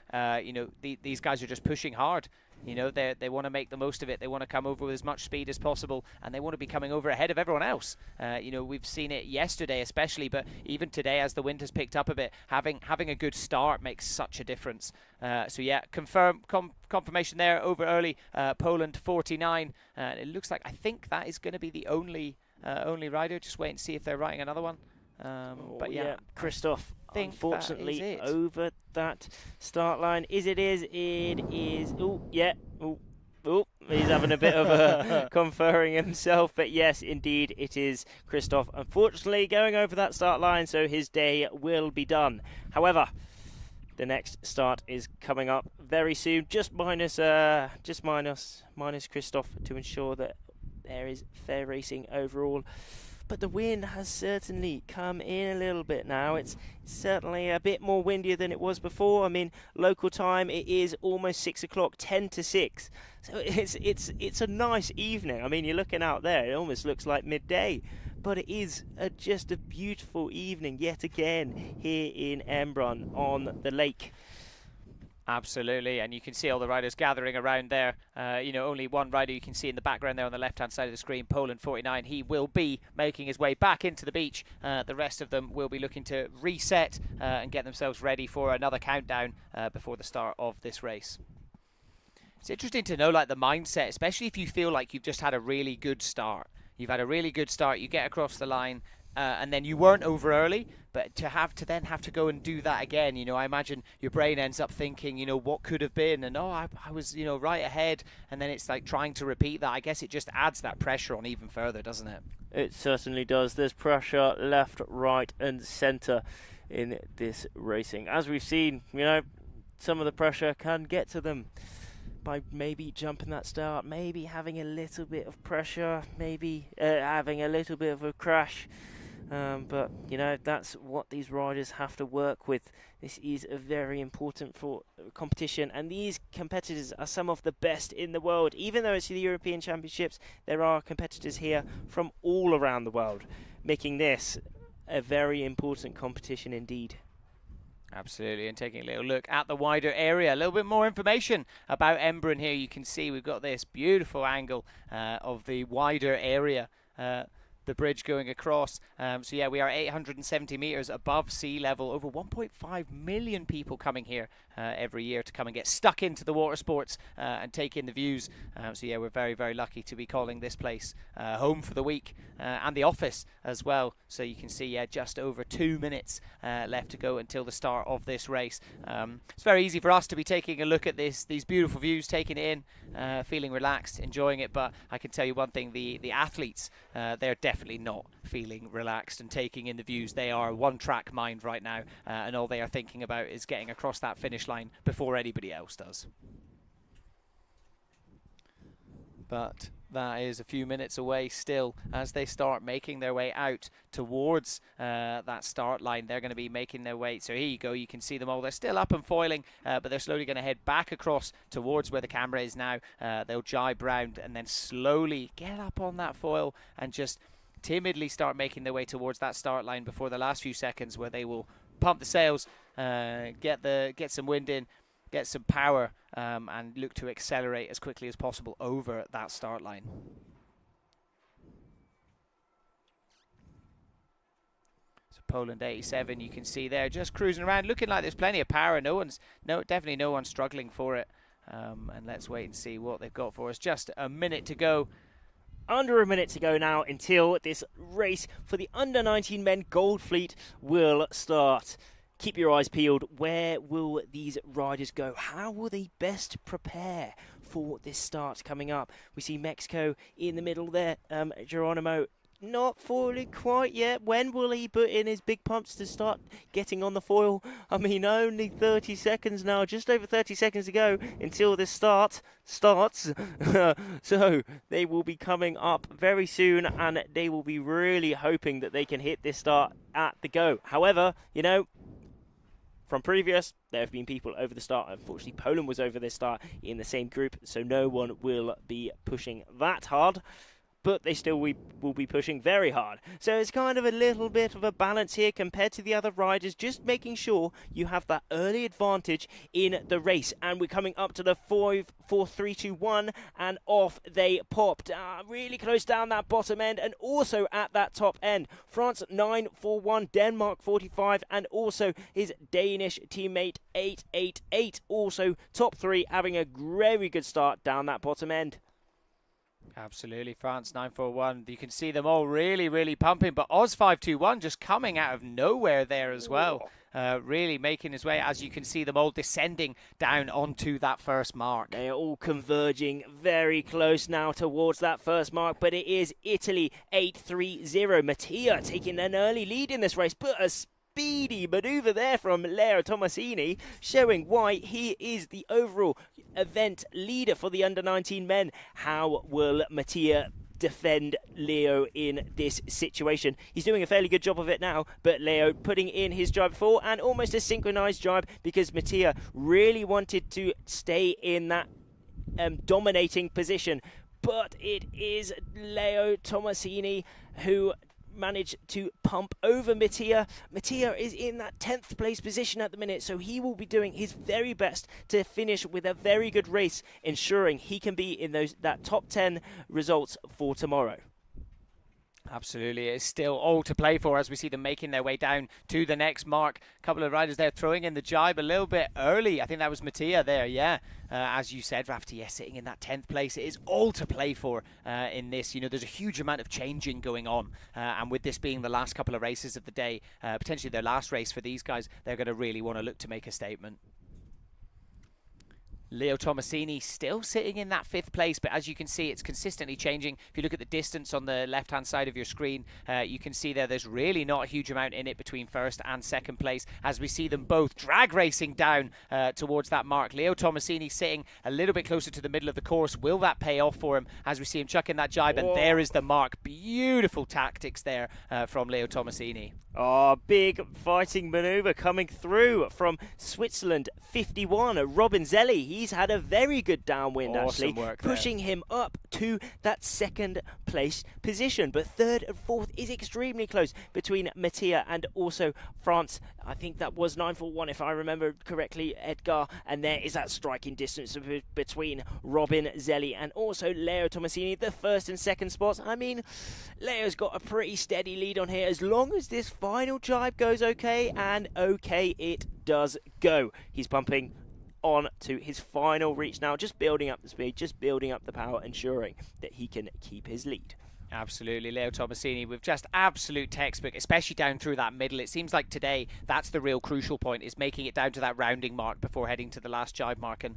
you know, these guys are just pushing hard. You know, they want to make the most of it. They want to come over with as much speed as possible, and they want to be coming over ahead of everyone else. You know, we've seen it yesterday especially, but even today as the wind has picked up a bit, having a good start makes such a difference. So yeah, confirmation there over early. Poland 49. It looks like, I think that is going to be the only rider. Just wait and see if they're writing another one. But yeah, Christoph, unfortunately, over that start line. It is. Oh, yeah. Oh, he's having a bit of a conferring himself. But yes, indeed, it is Christoph, unfortunately, going over that start line, so his day will be done. However, the next start is coming up very soon. Just minus Christoph to ensure that there is fair racing overall. But the wind has certainly come in a little bit now. It's certainly a bit more windier than it was before. I mean, local time, it is almost 6 o'clock, 10 to 6. So it's a nice evening. I mean, you're looking out there, it almost looks like midday. But it is just a beautiful evening yet again here in Embrun on the lake. Absolutely, and you can see all the riders gathering around there. Only one rider you can see in the background there on the left-hand side of the screen, Poland 49. He will be making his way back into the beach. The rest of them will be looking to reset and get themselves ready for another countdown before the start of this race. It's interesting to know, like, the mindset, especially if you feel like you've just had a really good start. You've had a really good start, you get across the line, and then you weren't over early, but to then have to go and do that again, I imagine your brain ends up thinking, what could have been, and I was, right ahead, and then it's like trying to repeat that. I guess it just adds that pressure on even further, doesn't it? It certainly does. There's pressure left, right, and centre in this racing. As we've seen, some of the pressure can get to them by maybe jumping that start, maybe having a little bit of pressure, maybe having a little bit of a crash. But, that's what these riders have to work with. This is a very important for competition, and these competitors are some of the best in the world. Even though it's the European Championships, there are competitors here from all around the world, making this a very important competition indeed. Absolutely, and taking a little look at the wider area, a little bit more information about Embrun here. You can see we've got this beautiful angle of the wider area, the bridge going across. So yeah, we are 870 meters above sea level. Over 1.5 million people coming here every year to come and get stuck into the water sports and take in the views. So yeah, we're very, very lucky to be calling this place home for the week and the office as well. So you can see, yeah, just over 2 minutes left to go until the start of this race. It's very easy for us to be taking a look at these beautiful views, taking it in, feeling relaxed, enjoying it. But I can tell you one thing, the athletes, they're definitely not feeling relaxed and taking in the views. They are one track mind right now, and all they are thinking about is getting across that finish line before anybody else does. But that is a few minutes away still as they start making their way out towards that start line. They're going to be making their way. So here you go. You can see them all. They're still up and foiling, but they're slowly going to head back across towards where the camera is now. They'll jibe round and then slowly get up on that foil and just timidly start making their way towards that start line before the last few seconds, where they will pump the sails, get some wind in, get some power, and look to accelerate as quickly as possible over that start line. So Poland 87, you can see there, just cruising around, looking like there's plenty of power. Definitely no one's struggling for it. And let's wait and see what they've got for us. Just a minute to go. Under a minute to go now until this race for the under-19 men Gold Fleet will start. Keep your eyes peeled. Where will these riders go? How will they best prepare for this start coming up? We see Mexico in the middle there. Geronimo not foiling quite yet. When will he put in his big pumps to start getting on the foil? I mean, only 30 seconds now, just over 30 seconds to go until this starts. So they will be coming up very soon, and they will be really hoping that they can hit this start at the go. However, from previous, there have been people over the start. Unfortunately, Poland was over this start in the same group, so no one will be pushing that hard. But they still will be pushing very hard. So it's kind of a little bit of a balance here compared to the other riders, just making sure you have that early advantage in the race. And we're coming up to the 5, 4, 3, 2, 1, and off they popped. Really close down that bottom end and also at that top end. France 941, Denmark 45, and also his Danish teammate 888. Also top three, having a very good start down that bottom end. Absolutely, France 941. You can see them all really, really pumping, but Oz 521 just coming out of nowhere there as well. Really making his way, as you can see them all descending down onto that first mark. They are all converging very close now towards that first mark, but it is Italy 830. Mattia taking an early lead in this race, but a speedy manoeuvre there from Leo Tomasini, showing why he is the overall event leader for the under-19 men. How will Mattia defend Leo in this situation? He's doing a fairly good job of it now, but Leo putting in his drive before, and almost a synchronized drive, because Mattia really wanted to stay in that dominating position. But it is Leo Tomasini who manage to pump over Mattia. Mattia is in that 10th place position at the minute, so he will be doing his very best to finish with a very good race, ensuring he can be in that top 10 results for tomorrow. Absolutely, it's still all to play for as we see them making their way down to the next mark. A couple of riders there throwing in the jibe a little bit early. I think that was Mattia there, yeah. As you said, Rafti, yes, sitting in that 10th place. It is all to play for in this. You know, there's a huge amount of changing going on. And with this being the last couple of races of the day, potentially their last race for these guys, they're going to really want to look to make a statement. Leo Tomasini still sitting in that 5th place, but as you can see, it's consistently changing. If you look at the distance on the left-hand side of your screen, you can see there's really not a huge amount in it between 1st and 2nd place, as we see them both drag racing down towards that mark. Leo Tomasini sitting a little bit closer to the middle of the course. Will that pay off for him as we see him chucking that jibe? And there is the mark. Beautiful tactics there from Leo Tomasini. Oh, big fighting manoeuvre coming through from Switzerland. 51, Robin Zelli. He's had a very good downwind, awesome actually, work pushing him up to that 2nd place position. But 3rd and 4th is extremely close between Mattia and also France. I think that was 941, if I remember correctly, Edgar. And there is that striking distance between Robin Zelli and also Leo Tomasini, the 1st and 2nd spots. I mean, Leo's got a pretty steady lead on here as long as this final jibe goes okay, and okay it does go. He's pumping on to his final reach now, just building up the speed, just building up the power, ensuring that he can keep his lead. Absolutely, Leo Tomasini with just absolute textbook, especially down through that middle. It seems like today that's the real crucial point, is making it down to that rounding mark before heading to the last jibe mark. And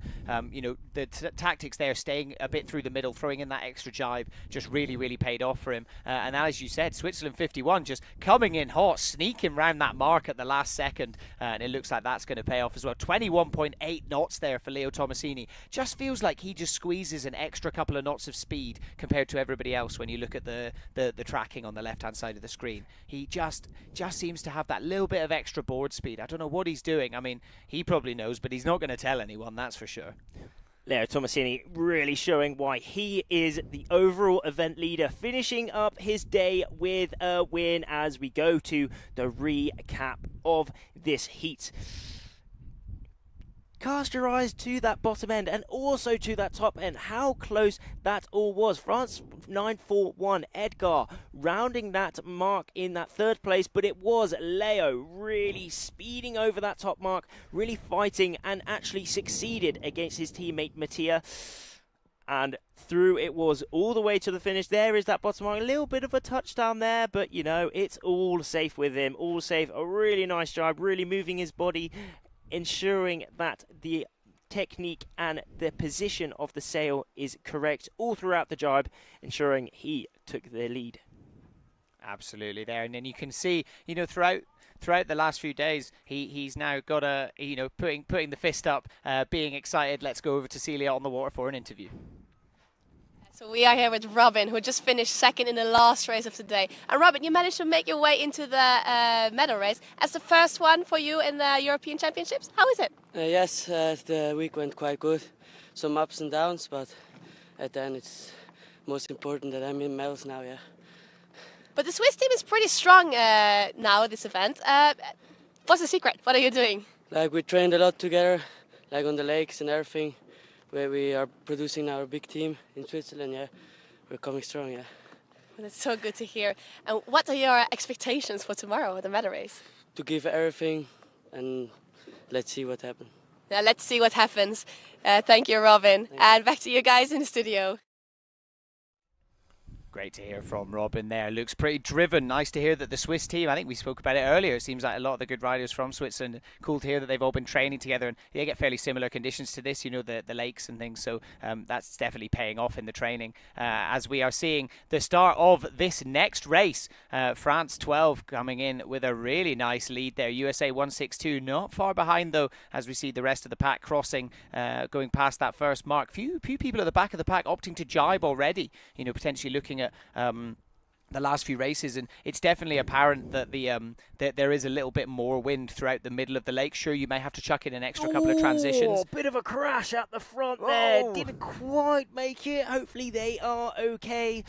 you know, the tactics there, staying a bit through the middle, throwing in that extra jibe, just really paid off for him. And as you said, Switzerland 51 just coming in hot, sneaking round that mark at the last second, and it looks like that's going to pay off as well. 21.8 knots there for Leo Tomasini. Just feels like he just squeezes an extra couple of knots of speed compared to everybody else when you look at the tracking on the left-hand side of the screen. He just seems to have that little bit of extra board speed. I don't know what he's doing. I mean, he probably knows, but he's not going to tell anyone, that's for sure. Leo Tomasini really showing why he is the overall event leader, finishing up his day with a win as we go to the recap of this heat. Cast your eyes to that bottom end and also to that top end. How close that all was. France 941, Edgar rounding that mark in that 3rd place, but it was Leo really speeding over that top mark, really fighting, and actually succeeded against his teammate Mattia. And through it was all the way to the finish. There is that bottom mark. A little bit of a touchdown there, but you know, it's all safe with him. All safe. A really nice job, really moving his body, ensuring that the technique and the position of the sail is correct all throughout the jibe, ensuring he took the lead. Absolutely there, and then you can see, you know, throughout the last few days, he's now got a, you know, putting the fist up, being excited. Let's go over to Celia on the water for an interview. So we are here with Robin, who just finished 2nd in the last race of the day. And Robin, you managed to make your way into the medal race as the first one for you in the European Championships. How is it? Yes, the week went quite good. Some ups and downs, but at the end it's most important that I'm in medals now, yeah. But the Swiss team is pretty strong now at this event. What's the secret? What are you doing? Like, we trained a lot together, like on the lakes and everything, where we are producing our big team in Switzerland, yeah. We're coming strong, yeah. Well, that's so good to hear. And what are your expectations for tomorrow, the medal race? To give everything, and let's see what happens. Yeah, let's see what happens. Thank you, Robin. And back to you guys in the studio. Great to hear from Robin there. Looks pretty driven. Nice to hear that the Swiss team, I think we spoke about it earlier, it seems like a lot of the good riders from Switzerland, cool to hear that they've all been training together, and they get fairly similar conditions to this, you know, the lakes and things, so that's definitely paying off in the training. As we are seeing the start of this next race, France 12 coming in with a really nice lead there. USA 162 not far behind though, as we see the rest of the pack crossing, going past that first mark. Few people at the back of the pack opting to jibe already, you know, potentially looking at the last few races, and it's definitely apparent that that there is a little bit more wind throughout the middle of the lake. Sure, you may have to chuck in an extra couple of transitions. Bit of a crash at the front there. Didn't quite make it. Hopefully they are okay.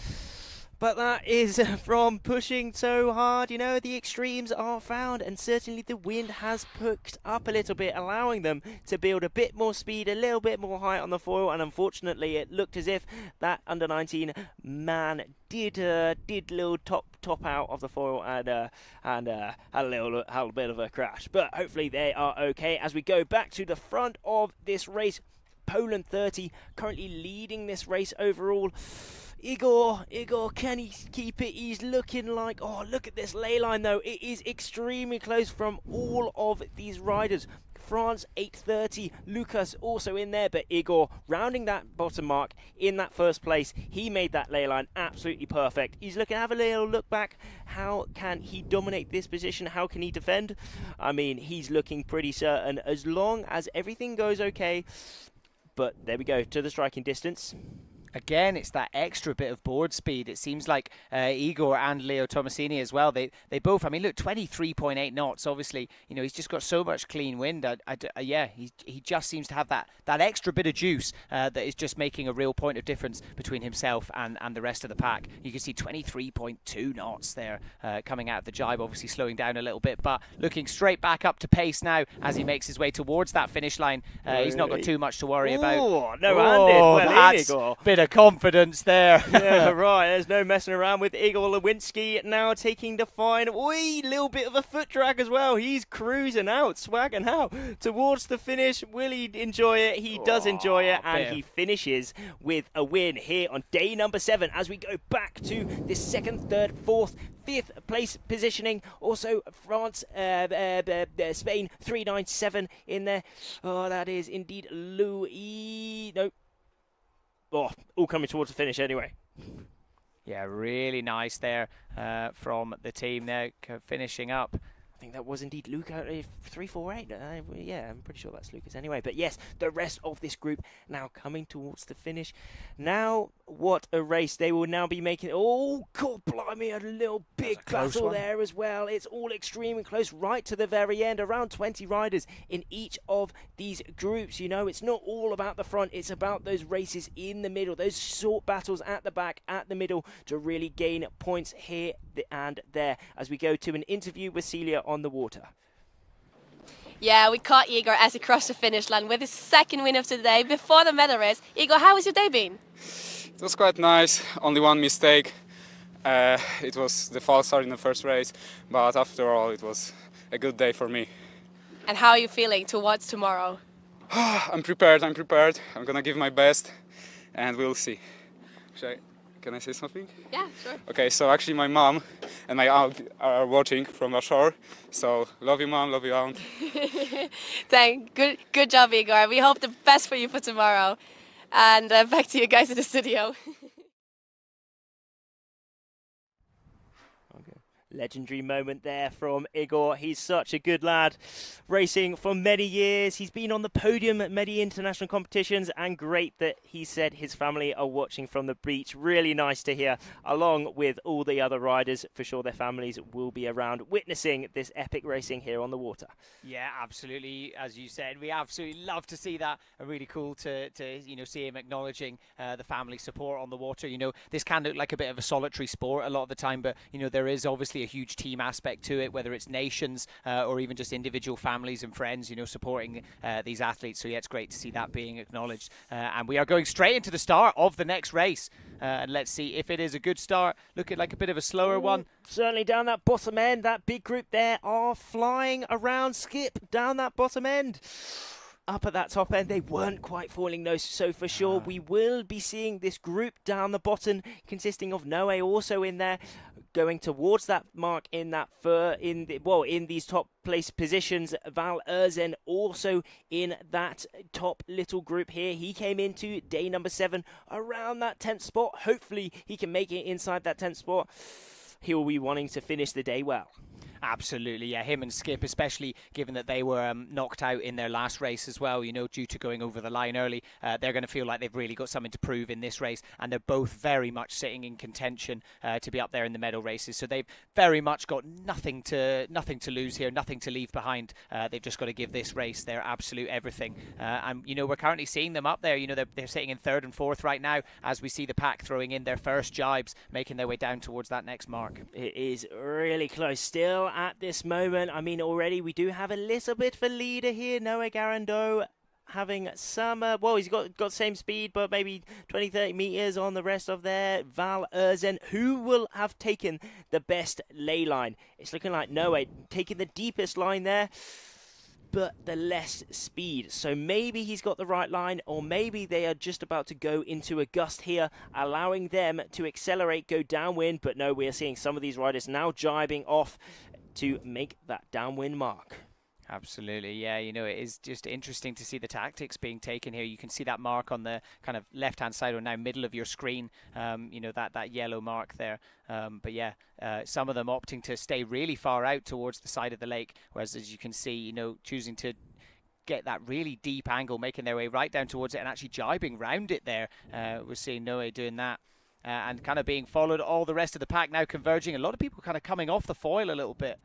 But that is from pushing so hard. You know, the extremes are found, and certainly the wind has picked up a little bit, allowing them to build a bit more speed, a little bit more height on the foil, and unfortunately it looked as if that under-19 man did little top out of the foil and had a little bit of a crash. But hopefully they are okay as we go back to the front of this race. Poland 30 currently leading this race overall. Igor, can he keep it? He's looking like, oh, look at this ley line though. It is extremely close from all of these riders. France 8:30, Lucas also in there, but Igor rounding that bottom mark in that first place. He made that ley line absolutely perfect. He's looking to have a little look back. How can he dominate this position? How can he defend? I mean, he's looking pretty certain as long as everything goes okay. But there we go, to the striking distance. Again, it's that extra bit of board speed. It seems like Igor and Leo Tomasini as well. They both, I mean, look, 23.8 knots. Obviously, you know, he's just got so much clean wind. Yeah, he just seems to have that extra bit of juice that is just making a real point of difference between himself and the rest of the pack. You can see 23.2 knots there coming out of the jibe, obviously slowing down a little bit, but looking straight back up to pace now as he makes his way towards that finish line. He's not got too much to worry about. No-handed. Well, that's Igor. Bit of confidence there. Yeah, right. There's no messing around with Igor Lewinsky now taking the fine. Oi, little bit of a foot drag as well. He's cruising out, swagging out towards the finish. Will he enjoy it? He does enjoy it, and he finishes with a win here on day number 7 as we go back to this 2nd, 3rd, 4th, 5th place positioning. Also France, Spain 397 in there. Oh, that is indeed Louis. No. Oh, all coming towards the finish anyway. Yeah, really nice there from the team there, finishing up. I think that was indeed Luca, 348. Yeah, I'm pretty sure that's Lucas anyway. But yes, the rest of this group now coming towards the finish. Now, what a race. They will now be making... Oh, God blimey, a little big battle there as well. It's all extremely close right to the very end. Around 20 riders in each of these groups. You know, it's not all about the front. It's about those races in the middle. Those short battles at the back, at the middle to really gain points here and there. As we go to an interview with Celia on the water. Yeah, we caught Igor as he crossed the finish line with his 2nd win of today before the medal race. Igor, how was your day been? It was quite nice, only one mistake. It was the false start in the first race, but after all it was a good day for me. And how are you feeling towards tomorrow? I'm prepared. I'm gonna give my best and we'll see. Can I say something? Yeah, sure. Okay, so actually my mom and my aunt are watching from the shore. So love you, mom, love you, aunt. Good job, Igor. We hope the best for you for tomorrow. And back to you guys in the studio. Legendary moment there from Igor. He's such a good lad, racing for many years. He's been on the podium at many international competitions, and great that he said his family are watching from the beach. Really nice to hear, along with all the other riders. For sure their families will be around witnessing this epic racing here on the water. Yeah, absolutely. As you said, we absolutely love to see that. Really cool to you know, see him acknowledging the family support on the water. You know, this can look like a bit of a solitary sport a lot of the time, but you know, there is obviously a huge team aspect to it, whether it's nations or even just individual families and friends, you know, supporting these athletes. So yeah, it's great to see that being acknowledged. And we are going straight into the start of the next race. And let's see if it is a good start. Looking like a bit of a slower one. Certainly down that bottom end, that big group there are flying around. Skip down that bottom end. Up at that top end, they weren't quite falling though, so for sure we will be seeing this group down the bottom consisting of Noe also in there, going towards that mark in that in these top place positions. Val Erzen also in that top little group here. He came into day number 7 around that 10th spot. Hopefully he can make it inside that 10th spot. He will be wanting to finish the day well. Absolutely, yeah. Him and Skip, especially given that they were knocked out in their last race as well, you know, due to going over the line early. They're going to feel like they've really got something to prove in this race, and they're both very much sitting in contention to be up there in the medal races. So they've very much got nothing to lose here, nothing to leave behind. They've just got to give this race their absolute everything. And you know, we're currently seeing them up there. You know, they're sitting in 3rd and 4th right now as we see the pack throwing in their first jibes, making their way down towards that next mark. It is really close still at this moment. I mean, already we do have a little bit of a leader here. Noah Garando having some, well, he's got same speed, but maybe 20-30 meters on the rest of there. Val Erzen, who will have taken the best lay line? It's looking like Noah taking the deepest line there, but the less speed. So maybe he's got the right line, or maybe they are just about to go into a gust here, allowing them to accelerate, go downwind. But no, we are seeing some of these riders now jibing off to make that downwind mark. Absolutely, yeah. You know, it is just interesting to see the tactics being taken here. You can see that mark on the kind of left-hand side or now middle of your screen, you know, that yellow mark there. But yeah, some of them opting to stay really far out towards the side of the lake, whereas as you can see, you know, choosing to get that really deep angle, making their way right down towards it and actually jibing round it there. We're seeing Noe doing that. And kind of being followed, all the rest of the pack now converging. A lot of people kind of coming off the foil a little bit.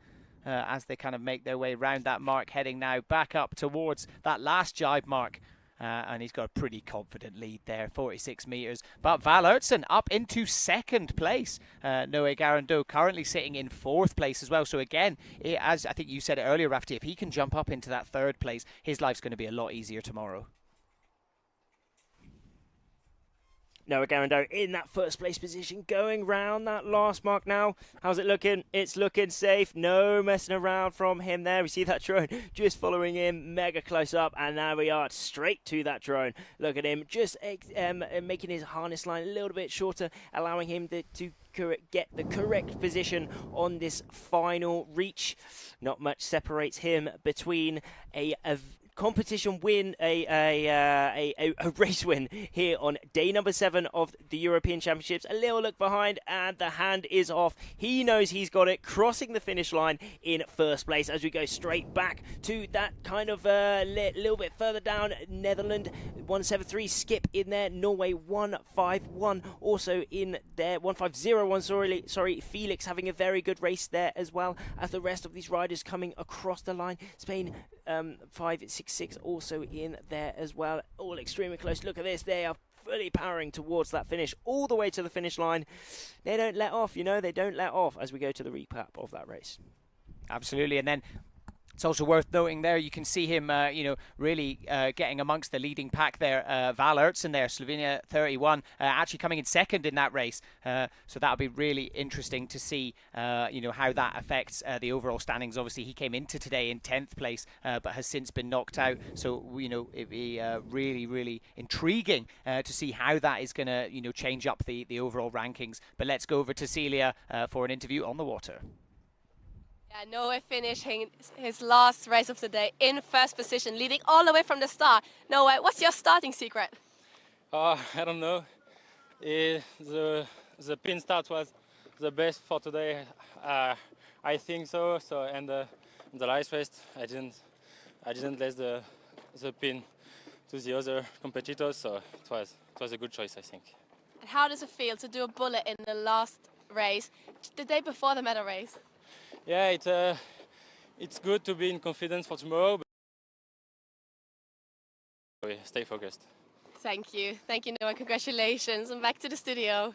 As they kind of make their way round that mark, heading now back up towards that last jibe mark. And he's got a pretty confident lead there, 46 meters. But Val Ertzen up into 2nd place. Noé Garando currently sitting in 4th place as well. So again, as I think you said it earlier, Rafty, if he can jump up into that 3rd place, his life's going to be a lot easier tomorrow. Noah Garando in that 1st place position, going round that last mark now. How's it looking? It's looking safe. No messing around from him there. We see that drone just following him mega close up, and now we are straight to that drone. Look at him just making his harness line a little bit shorter, allowing him to get the correct position on this final reach. Not much separates him between a competition win, a race win here on day number 7 of the European Championships. A little look behind and the hand is off. He knows he's got it, crossing the finish line in 1st place as we go straight back to that kind of little bit further down. Netherlands 173, Skip in there. Norway 151 also in there. 1501, sorry. Felix having a very good race there as well as the rest of these riders coming across the line. Spain 566 also in there as well, all extremely close. Look at this, they are fully powering towards that finish, all the way to the finish line. They don't let off, you know, they don't let off as we go to the recap of that race. Absolutely, and then it's also worth noting there, you can see him, you know, really getting amongst the leading pack there. Val Ertzen there, Slovenia 31, actually coming in 2nd in that race. So that'll be really interesting to see, you know, how that affects the overall standings. Obviously, he came into today in 10th place, but has since been knocked out. So, you know, it'd be really, really intriguing to see how that is going to, you know, change up the overall rankings. But let's go over to Celia for an interview on the water. Yeah, Noah finishing his last race of the day in 1st position, leading all the way from the start. Noah, what's your starting secret? I don't know. The pin start was the best for today. I think so. And the last race, I didn't let the pin to the other competitors. So it was a good choice, I think. And how does it feel to do a bullet in the last race, the day before the medal race? Yeah, it's good to be in confidence for tomorrow. But stay focused. Thank you, Noah. Congratulations, and back to the studio.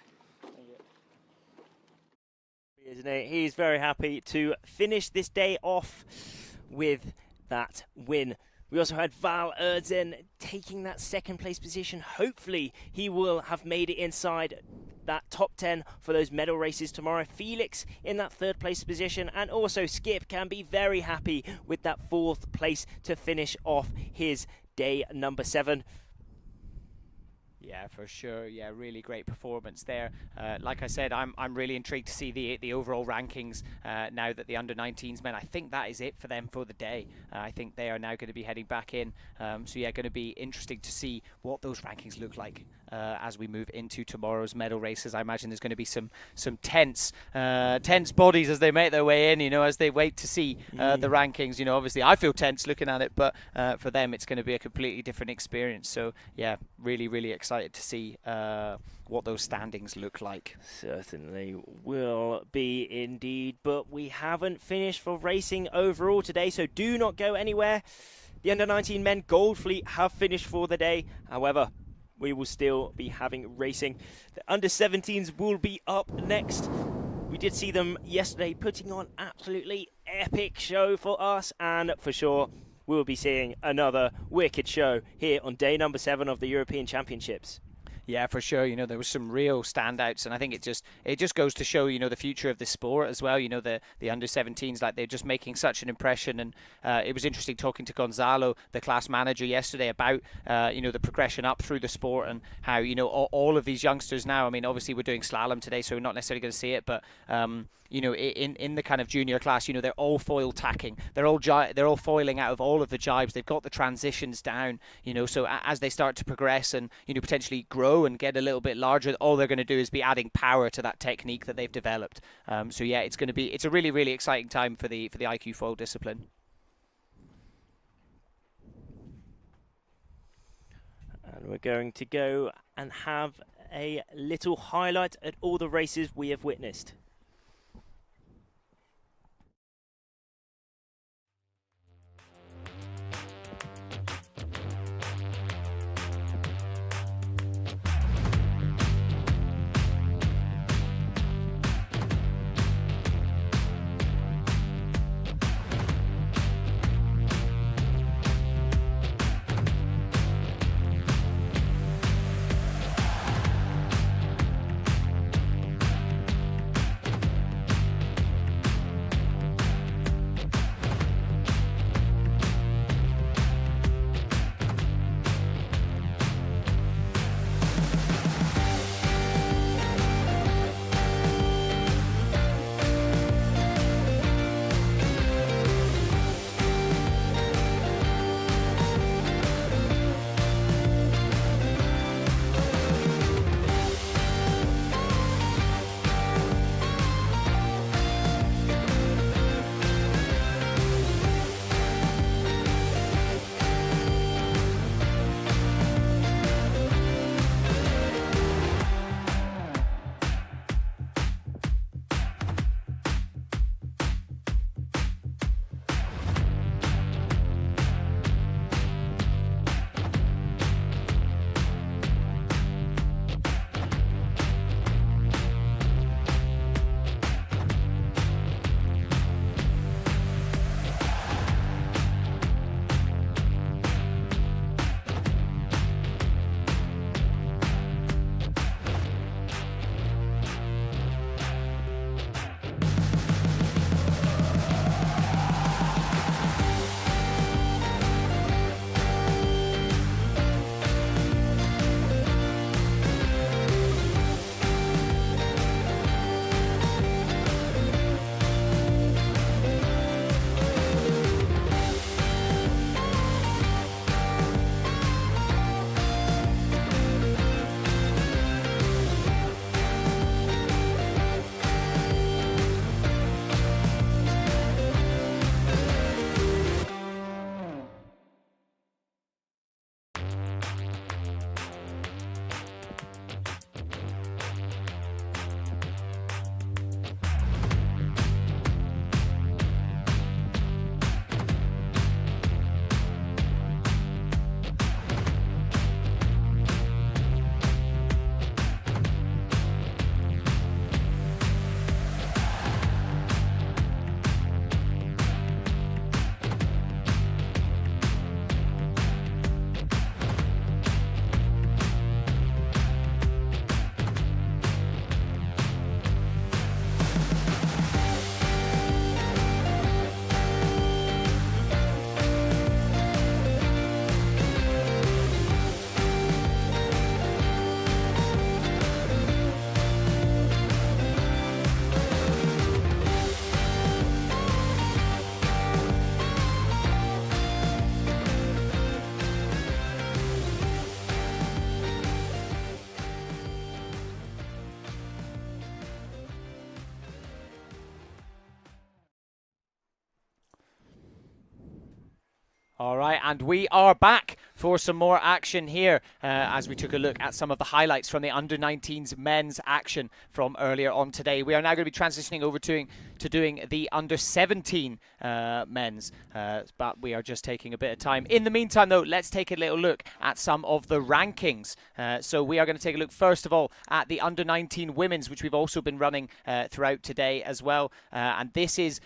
Isn't it? He's very happy to finish this day off with that win. We also had Val Erzen taking that 2nd place position. Hopefully he will have made it inside that top 10 for those medal races tomorrow. Felix in that 3rd place position, and also Skip can be very happy with that 4th place to finish off his day number 7. Yeah, for sure. Yeah, really great performance there. Like I said, I'm really intrigued to see the overall rankings now that the under-19s men. I think that is it for them for the day. I think they are now going to be heading back in. So yeah, going to be interesting to see what those rankings look like as we move into tomorrow's medal races. I imagine there's going to be some tense bodies as they make their way in. As they wait to see the rankings. Obviously I feel tense looking at it, but for them it's going to be a completely different experience. So yeah, really excited to see what those standings look like. Certainly will be indeed, but we haven't finished for racing overall today, so do not go anywhere. The under-19 men Gold Fleet have finished for the day. However, we will still be having racing. The under-17s will be up next. We did see them yesterday putting on absolutely epic show for us, and for sure we'll be seeing another wicked show here on day number 7 of the European Championships. Yeah, for sure. There was some real standouts, and I think it just goes to show, the future of the sport as well. The under-17s, like, they're just making such an impression, and it was interesting talking to Gonzalo, the class manager, yesterday about the progression up through the sport and how all of these youngsters now. I mean, obviously we're doing slalom today, so we're not necessarily going to see it, but in the kind of junior class, they're all foil tacking. They're all foiling out of all of the jibes. They've got the transitions down. So as they start to progress and potentially grow and get a little bit larger, all they're going to do is be adding power to that technique that they've developed. So yeah, it's a really exciting time for the iQFoil discipline. And we're going to go and have a little highlight at all the races we have witnessed. All right, and we are back for some more action here as we took a look at some of the highlights from the under-19s men's action from earlier on today. We are now going to be transitioning over to doing the under-17 men's, but we are just taking a bit of time. In the meantime, though, let's take a little look at some of the rankings. So we are going to take a look, first of all, at the under-19 women's, which we've also been running throughout today as well. And this is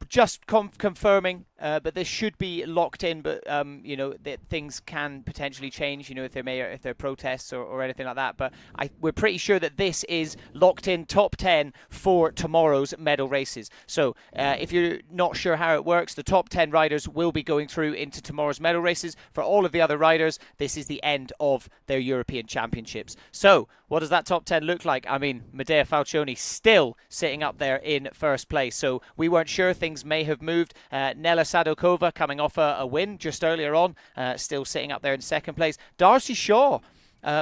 just confirming, but this should be locked in. But you know, that things can potentially change. You know, if there are protests or anything like that. But we're pretty sure that this is locked in top 10 for tomorrow's medal races. So if you're not sure how it works, the top 10 riders will be going through into tomorrow's medal races. For all of the other riders, this is the end of their European Championships. So what does that top 10 look like? I mean, Medea Falcioni still sitting up there in first place. So we weren't sure. Things may have moved. Nella Sadokova coming off a win just earlier on, still sitting up there in second place. Darcy Shaw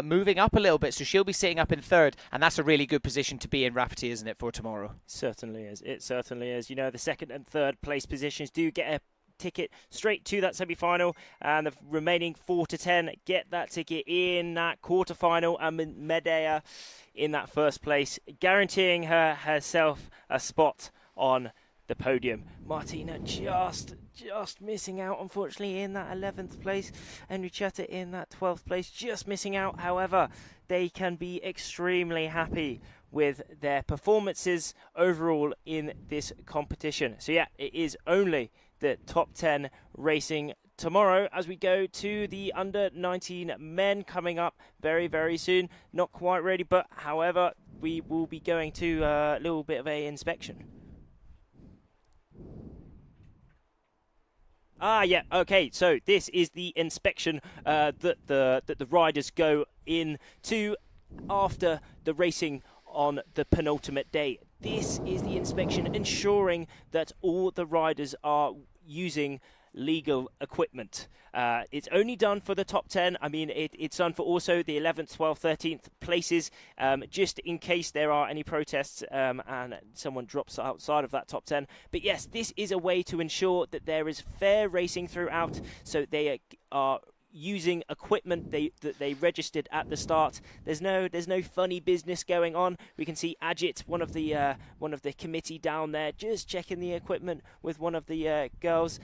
moving up a little bit, so she'll be sitting up in third, and that's a really good position to be in, Rafferty, isn't it, for tomorrow? Certainly is. It certainly is. You know, the second and third place positions do get a ticket straight to that semi-final, and the remaining 4 to 10 get that ticket in that quarter-final, and Medea in that first place, guaranteeing herself a spot on the podium. Martina just missing out, unfortunately, in that 11th place. Enrichetta in that 12th place, just missing out. However, they can be extremely happy with their performances overall in this competition. So yeah, it is only the top 10 racing tomorrow as we go to the under-19 men coming up very, very soon. Not quite ready, but however, we will be going to a little bit of a inspection. Yeah, okay, so this is the inspection that the riders go into after the racing on the penultimate day. This is the inspection ensuring that all the riders are using legal equipment. It's only done for the top 10. I mean, it's done for also the 11th, 12th, 13th places, just in case there are any protests and someone drops outside of that top 10. But yes, this is a way to ensure that there is fair racing throughout, so they are using equipment that they registered at the start. There's no funny business going on. We can see Ajit, one of the committee down there, just checking the equipment with one of the girls.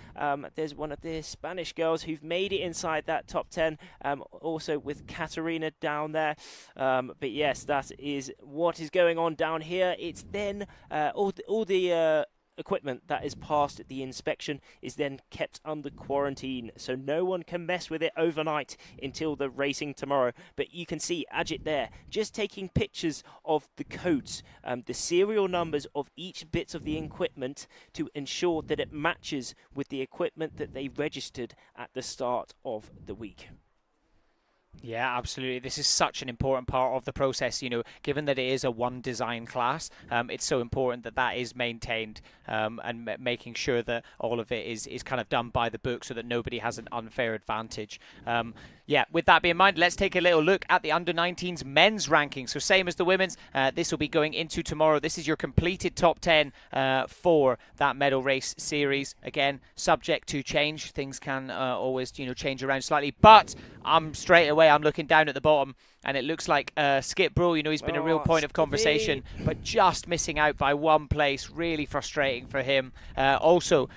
There's one of the Spanish girls who've made it inside that top 10. Also with Katarina down there. But yes, that is what is going on down here. It's then all the equipment that is passed at the inspection is then kept under quarantine, so no one can mess with it overnight until the racing tomorrow. But you can see Ajit there just taking pictures of the codes, the serial numbers of each bit of the equipment to ensure that it matches with the equipment that they registered at the start of the week. Yeah, absolutely. This is such an important part of the process, you know, given that it is a one design class. It's so important that that is maintained and making sure that all of it is kind of done by the book so that nobody has an unfair advantage. Yeah, with that being in mind, let's take a little look at the under-19s men's ranking. So same as the women's, this will be going into tomorrow. This is your completed top 10 for that medal race series. Again, subject to change. Things can always, you know, change around slightly. But straight away, I'm looking down at the bottom, and it looks like Skip Brule, you know, he's been a real point of conversation, but just missing out by one place. Really frustrating for him. Also,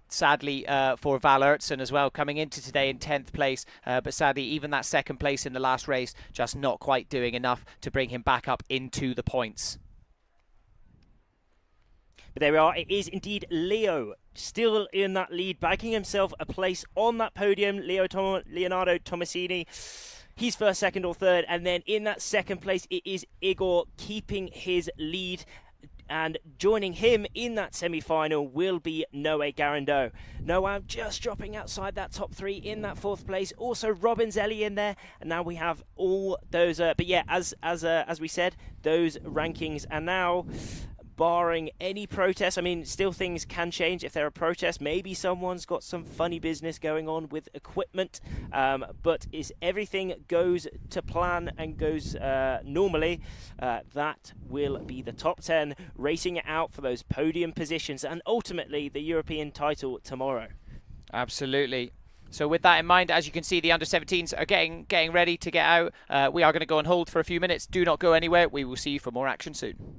sadly for Val Ertsen as well, coming into today in 10th place, but sadly even that second place in the last race just not quite doing enough to bring him back up into the points. But there we are. It is indeed Leo still in that lead, bagging himself a place on that podium. Leonardo Tomasini, he's first, second or third, and then in that second place it is Igor keeping his lead. And joining him in that semi-final will be Noé Garando. Noam just dropping outside that top three in that fourth place. Also Robin Zelli in there. And now we have all those. But yeah, as we said, those rankings are now, barring any protests. I mean, still things can change if there are protests. Maybe someone's got some funny business going on with equipment. But if everything goes to plan and goes normally, that will be the top 10 racing it out for those podium positions and ultimately the European title tomorrow. Absolutely. So with that in mind, as you can see, the under-17s are getting ready to get out. We are going to go on hold for a few minutes. Do not go anywhere. We will see you for more action soon.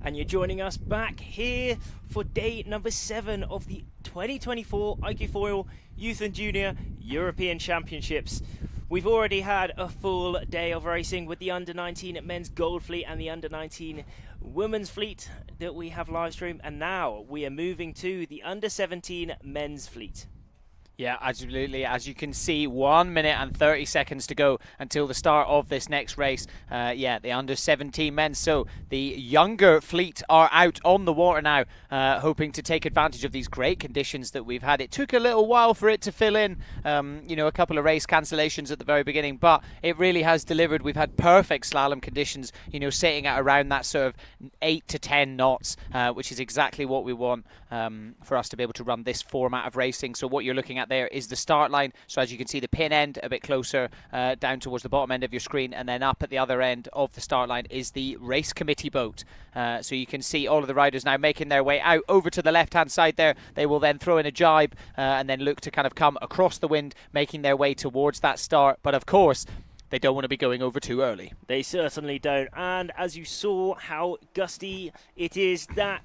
and you're joining us back here for day number 7 of the 2024 iQFoil Youth and Junior European Championships. We've already had a full day of racing with the under-19 men's gold fleet and the under-19 women's fleet that we have live streamed, and now we are moving to the under-17 men's fleet. Yeah, absolutely. As you can see, 1 minute and 30 seconds to go until the start of this next race. The under-17 men. So the younger fleet are out on the water now, hoping to take advantage of these great conditions that we've had. It took a little while for it to fill in, a couple of race cancellations at the very beginning, but it really has delivered. We've had perfect slalom conditions, sitting at around that sort of 8 to 10 knots, which is exactly what we want for us to be able to run this format of racing. So what you're looking at there is the start line. So as you can see, the pin end a bit closer down towards the bottom end of your screen, and then up at the other end of the start line is the race committee boat. So you can see all of the riders now making their way out over to the left hand side there. They will then throw in a jibe and then look to kind of come across the wind, making their way towards that start. But of course, they don't want to be going over too early. They certainly don't. And as you saw how gusty it is, that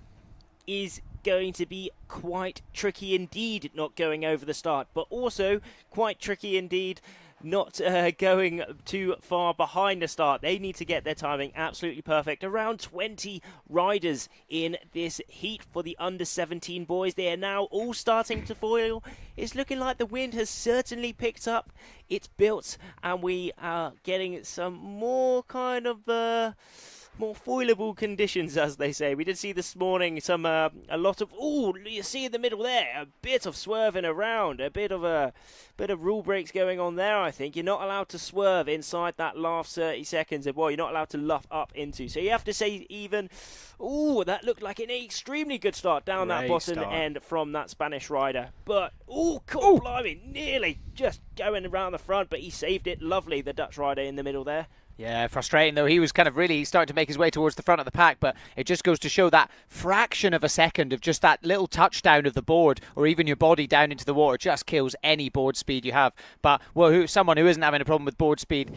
is going to be quite tricky indeed, not going over the start, but also quite tricky indeed not going too far behind the start. They need to get their timing absolutely perfect. Around 20 riders in this heat for the under-17 boys. They are now all starting to foil. It's looking like the wind has certainly picked up. It's built, and we are getting some more kind of more foilable conditions, as they say. We did see this morning a lot of, you see in the middle there, a bit of swerving around, a bit of rule breaks going on there. I think you're not allowed to swerve inside that last 30 seconds of you're not allowed to luff up into. So you have to say even, that looked like an extremely good start down that bottom end from that Spanish rider. But blimey, nearly just going around the front, but he saved it. Lovely, the Dutch rider in the middle there. Yeah, frustrating though. He was kind of really starting to make his way towards the front of the pack, but it just goes to show that fraction of a second of just that little touchdown of the board or even your body down into the water just kills any board speed you have. But someone who isn't having a problem with board speed,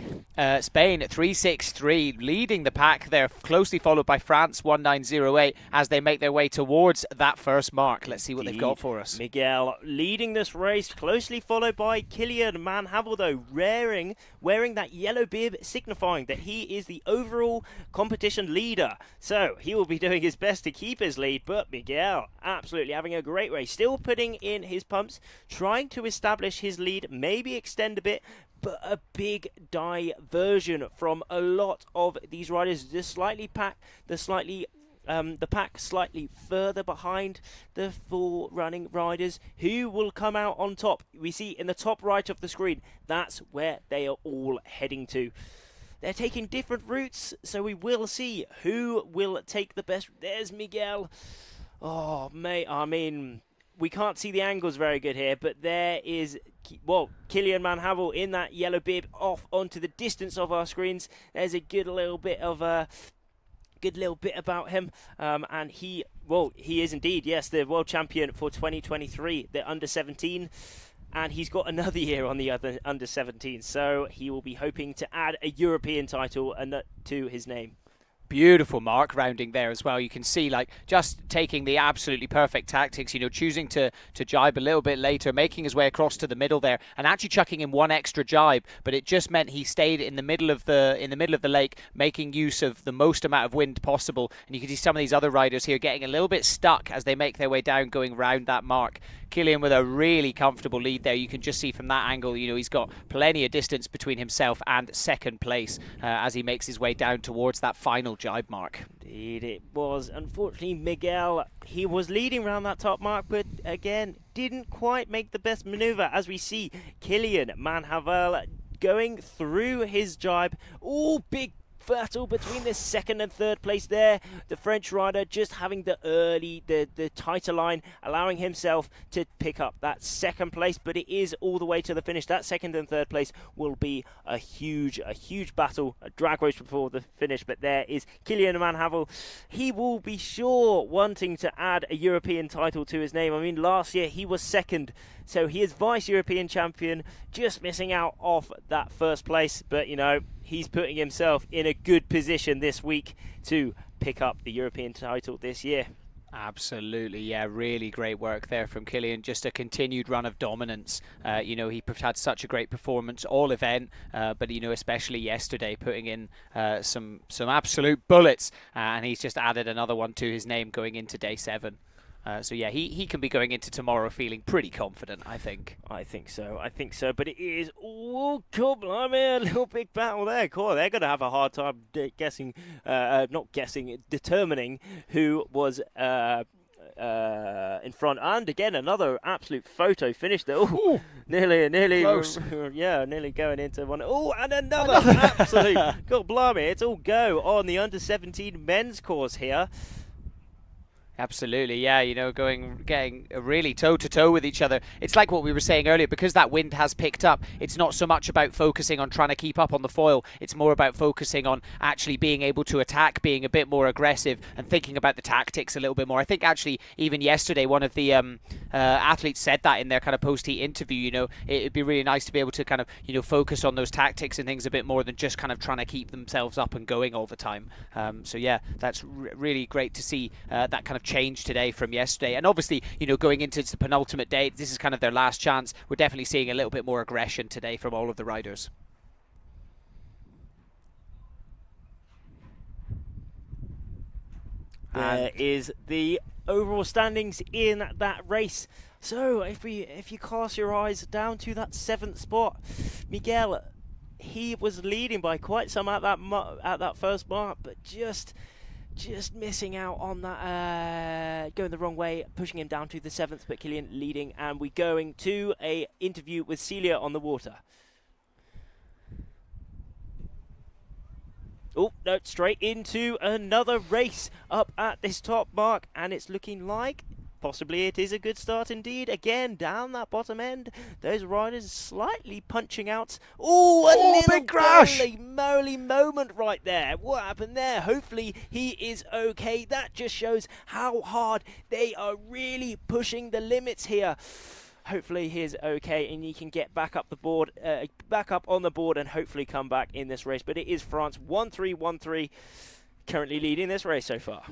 Spain at 3.63, leading the pack there, closely followed by France 1.908 as they make their way towards that first mark. Let's see what they've got for us. Miguel leading this race, closely followed by Kilian Van Havel, though, wearing that yellow bib, signifying that he is the overall competition leader. So he will be doing his best to keep his lead, but Miguel absolutely having a great race, still putting in his pumps, trying to establish his lead, maybe extend a bit, but a big diversion from a lot of these riders. The pack slightly further behind the four running riders who will come out on top. We see in the top right of the screen, that's where they are all heading to. They're taking different routes, so we will see who will take the best. There's Miguel. Oh, mate, I mean, we can't see the angles very good here, but there is, Kilian Van Havel in that yellow bib off onto the distance of our screens. There's a good little bit about him, and he is indeed, yes, the world champion for 2023, the under-17. And he's got another year on the other under-17, so he will be hoping to add a European title to his name. Beautiful mark rounding there as well. You can see just taking the absolutely perfect tactics, choosing to jibe a little bit later, making his way across to the middle there and actually chucking in one extra jibe, but it just meant he stayed in the middle of the lake, making use of the most amount of wind possible. And you can see some of these other riders here getting a little bit stuck as they make their way down, going round that mark. Kilian with a really comfortable lead there. You can just see from that angle, he's got plenty of distance between himself and second place as he makes his way down towards that final jibe mark. Indeed it was. Unfortunately, Miguel, he was leading around that top mark, but again, didn't quite make the best maneuver as we see Kilian Van Havel going through his jibe. Big battle between the second and third place there. The French rider just having the tighter line, allowing himself to pick up that second place, but it is all the way to the finish. That second and third place will be a huge battle, a drag race before the finish. But there is Kilian Van Havel. He will be sure wanting to add a European title to his name. I mean, last year he was second, so he is vice-European champion, just missing out off that first place. But, he's putting himself in a good position this week to pick up the European title this year. Absolutely, yeah, really great work there from Killian. Just a continued run of dominance. You know, he had such a great performance all event, but you know, especially yesterday, putting in some absolute bullets, and he's just added another one to his name going into day 7. So yeah, he can be going into tomorrow feeling pretty confident, I think. I think so. But it is, oh, God, blimey, a little big battle there. Cool. They're going to have a hard time determining who was in front. And again, another absolute photo finish there. Ooh, nearly close. Yeah, nearly going into one. Oh, and another absolute. God, blimey, it's all go on the under-17 men's course here. Absolutely, yeah, you know, getting really toe-to-toe with each other. It's like what we were saying earlier, because that wind has picked up, it's not so much about focusing on trying to keep up on the foil, it's more about focusing on actually being able to attack, being a bit more aggressive, and thinking about the tactics a little bit more. I think actually, even yesterday, one of the athletes said that in their kind of post-heat interview, you know, it'd be really nice to be able to kind of, you know, focus on those tactics and things a bit more than just kind of trying to keep themselves up and going all the time. So yeah, that's really great to see that kind of change today from yesterday. And obviously, you know, going into the penultimate day, this is kind of their last chance. We're definitely seeing a little bit more aggression today from all of the riders. There is the overall standings in that race. So if you cast your eyes down to that 7th spot, Miguel, he was leading by quite some at that first mark, but just missing out on that, going the wrong way, pushing him down to the 7th, but Killian leading, and we're going to a interview with Celia on the water. Oh, no, straight into another race up at this top mark, and it's looking like possibly it is a good start indeed. Again, down that bottom end, those riders slightly punching out. Oh, a little big crash! Holy moly moment right there. What happened there? Hopefully he is okay. That just shows how hard they are really pushing the limits here. Hopefully he is okay and he can get back up on the board and hopefully come back in this race. But it is France 1-3-1-3 currently leading this race so far.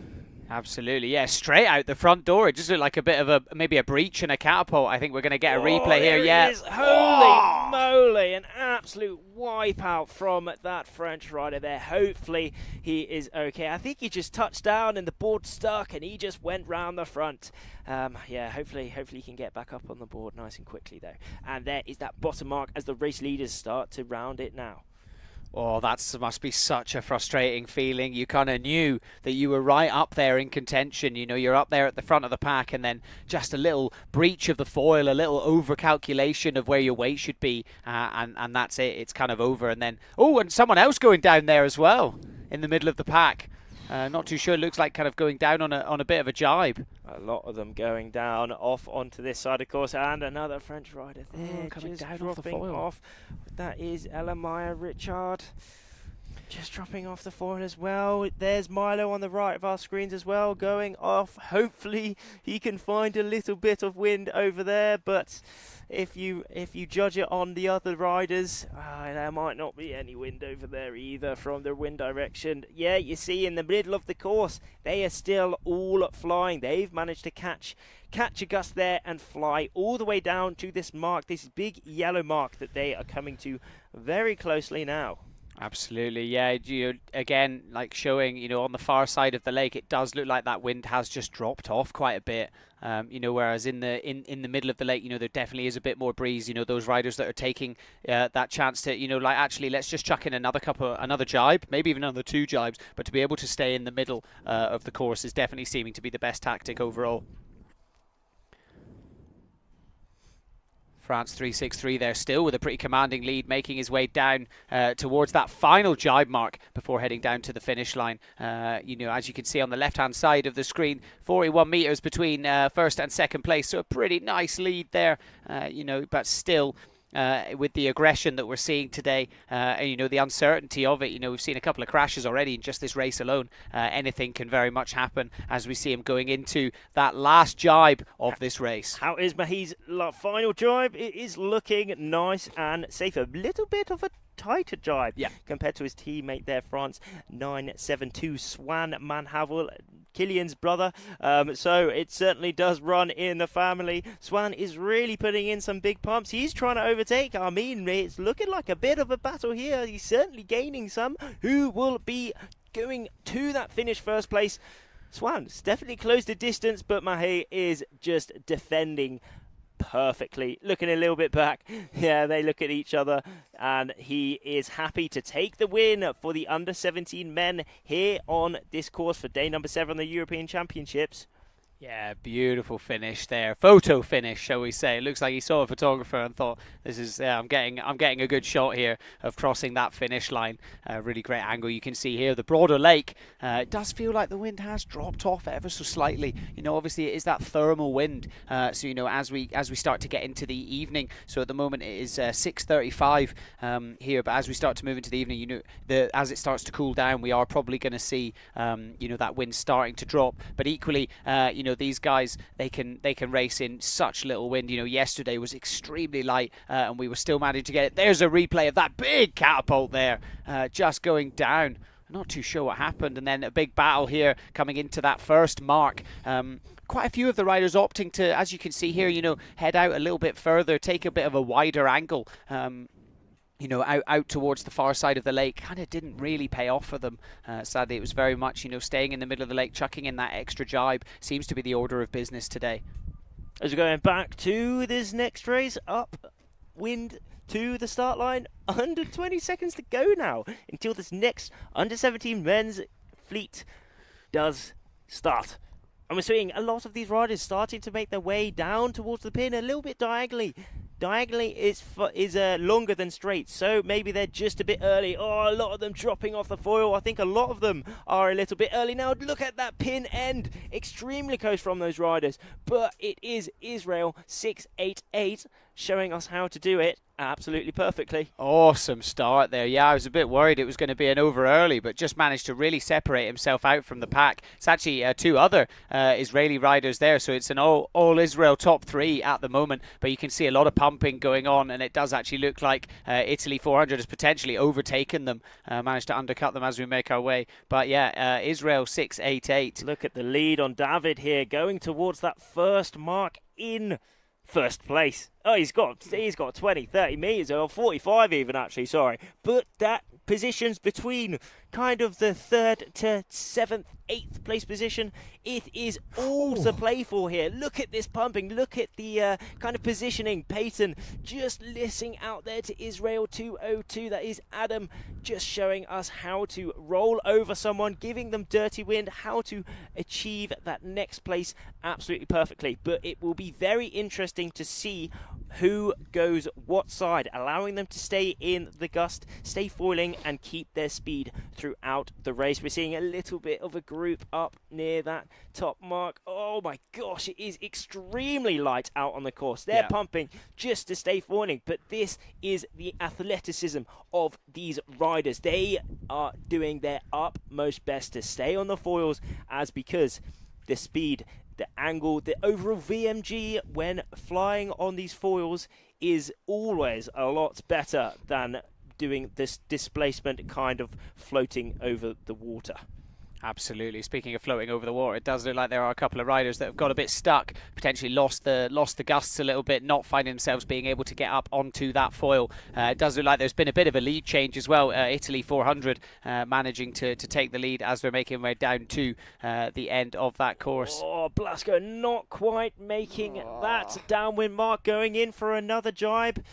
Absolutely, yeah, straight out the front door. It just looked like a bit of maybe a breach and a catapult. I think we're going to get a replay here. Yeah, is. Holy moly, an absolute wipeout from that French rider there. Hopefully he is okay. I think he just touched down and the board stuck and he just went round the front. Yeah, hopefully he can get back up on the board nice and quickly though. And there is that bottom mark as the race leaders start to round it now. Oh, that must be such a frustrating feeling. You kind of knew that you were right up there in contention. You know, you're up there at the front of the pack and then just a little breach of the foil, a little over-calculation of where your weight should be, and that's it. It's kind of over. And then, oh, and someone else going down there as well in the middle of the pack. Not too sure. It looks like kind of going down on a bit of a jibe. A lot of them going down off onto this side, of course, and another French rider there coming just down dropping off the foil. off. That is Elamaya Richard. Just dropping off the foil as well. There's Milo on the right of our screens as well, going off. Hopefully he can find a little bit of wind over there, but if you judge it on the other riders, there might not be any wind over there either from the wind direction. Yeah, you see in the middle of the course, they are still all flying. They've managed to catch a gust there and fly all the way down to this mark, this big yellow mark that they are coming to very closely now. Absolutely, yeah. Again, like showing, you know, on the far side of the lake, it does look like that wind has just dropped off quite a bit. You know, whereas in the middle of the lake, you know, there definitely is a bit more breeze. You know, those riders that are taking that chance to, you know, like actually let's just chuck in another jibe, maybe even another 2 jibes, but to be able to stay in the middle of the course is definitely seeming to be the best tactic overall. France 363 there still with a pretty commanding lead, making his way down towards that final jibe mark before heading down to the finish line. You know, as you can see on the left-hand side of the screen, 41 metres between first and second place, so a pretty nice lead there, you know, but still with the aggression that we're seeing today, and you know, the uncertainty of it. You know, we've seen a couple of crashes already in just this race alone. Anything can very much happen as we see him going into that last jibe of this race. How is Mahis' final jibe? It is looking nice and safe. A little bit of a tighter jibe compared to his teammate there, France 972 Swan Manhavel, Killian's brother. So it certainly does run in the family. Swan is really putting in some big pumps. He's trying to overtake Armin. It's looking like a bit of a battle here. He's certainly gaining some. Who will be going to that finish first place? Swan's definitely closed the distance, but Mahé is just defending perfectly. Looking a little bit back. Yeah, they look at each other, and he is happy to take the win for the under-17 men here on this course for day number 7 of the European Championships. Yeah, beautiful finish there. Photo finish, shall we say. It looks like he saw a photographer and thought, this is, I'm getting a good shot here of crossing that finish line. Really great angle you can see here. The broader lake, it does feel like the wind has dropped off ever so slightly. You know, obviously it is that thermal wind. So, you know, as we start to get into the evening, so at the moment it is 6:35 here, but as we start to move into the evening, you know, as it starts to cool down, we are probably going to see, you know, that wind starting to drop. But equally, you know, these guys, they can race in such little wind. You know, yesterday was extremely light, and we were still managing to get it. There's a replay of that big catapult there, just going down. I'm not too sure what happened. And then a big battle here coming into that first mark. Quite a few of the riders opting to, as you can see here, you know, head out a little bit further, take a bit of a wider angle. You know, out towards the far side of the lake. Kind of didn't really pay off for them. Sadly, it was very much, you know, staying in the middle of the lake, chucking in that extra jibe. Seems to be the order of business today. As we're going back to this next race, upwind to the start line. Under 20 seconds to go now until this next under-17 men's fleet does start. And we're seeing a lot of these riders starting to make their way down towards the pin a little bit diagonally. Diagonally is longer than straight, so maybe they're just a bit early. Oh, a lot of them dropping off the foil. I think a lot of them are a little bit early. Now, look at that pin end. Extremely close from those riders. But it is Israel 688 showing us how to do it absolutely perfectly. Awesome start there. Yeah, I was a bit worried it was going to be an over early, but just managed to really separate himself out from the pack. It's actually 2 other Israeli riders there, so it's an all Israel top 3 at the moment, but you can see a lot of pumping going on, and it does actually look like Italy 400 has potentially overtaken them, managed to undercut them as we make our way. But yeah, Israel 688. Look at the lead on David here, going towards that first mark in first place. Oh, he's got 20, 30 meters, or 45 even, actually, sorry. But that positions between kind of the 3rd to 7th, 8th place position. It is all to play for here. Look at this pumping. Look at the kind of positioning. Peyton just listening out there to Israel 202. That is Adam just showing us how to roll over someone, giving them dirty wind, how to achieve that next place absolutely perfectly. But it will be very interesting to see who goes what side, allowing them to stay in the gust, stay foiling, and keep their speed throughout the race. We're seeing a little bit of a group up near that top mark. Oh my gosh, it is extremely light out on the course. They're pumping just to stay foiling, but this is the athleticism of these riders. They are doing their utmost best to stay on the foils, because the speed, the angle, the overall VMG when flying on these foils is always a lot better than doing this displacement kind of floating over the water. Absolutely. Speaking of floating over the water, it does look like there are a couple of riders that have got a bit stuck, potentially lost the gusts a little bit, not finding themselves being able to get up onto that foil. It does look like there's been a bit of a lead change as well. Italy 400 managing to take the lead as we're making our way down to the end of that course. Oh, Blasco not quite making that downwind mark, going in for another jibe.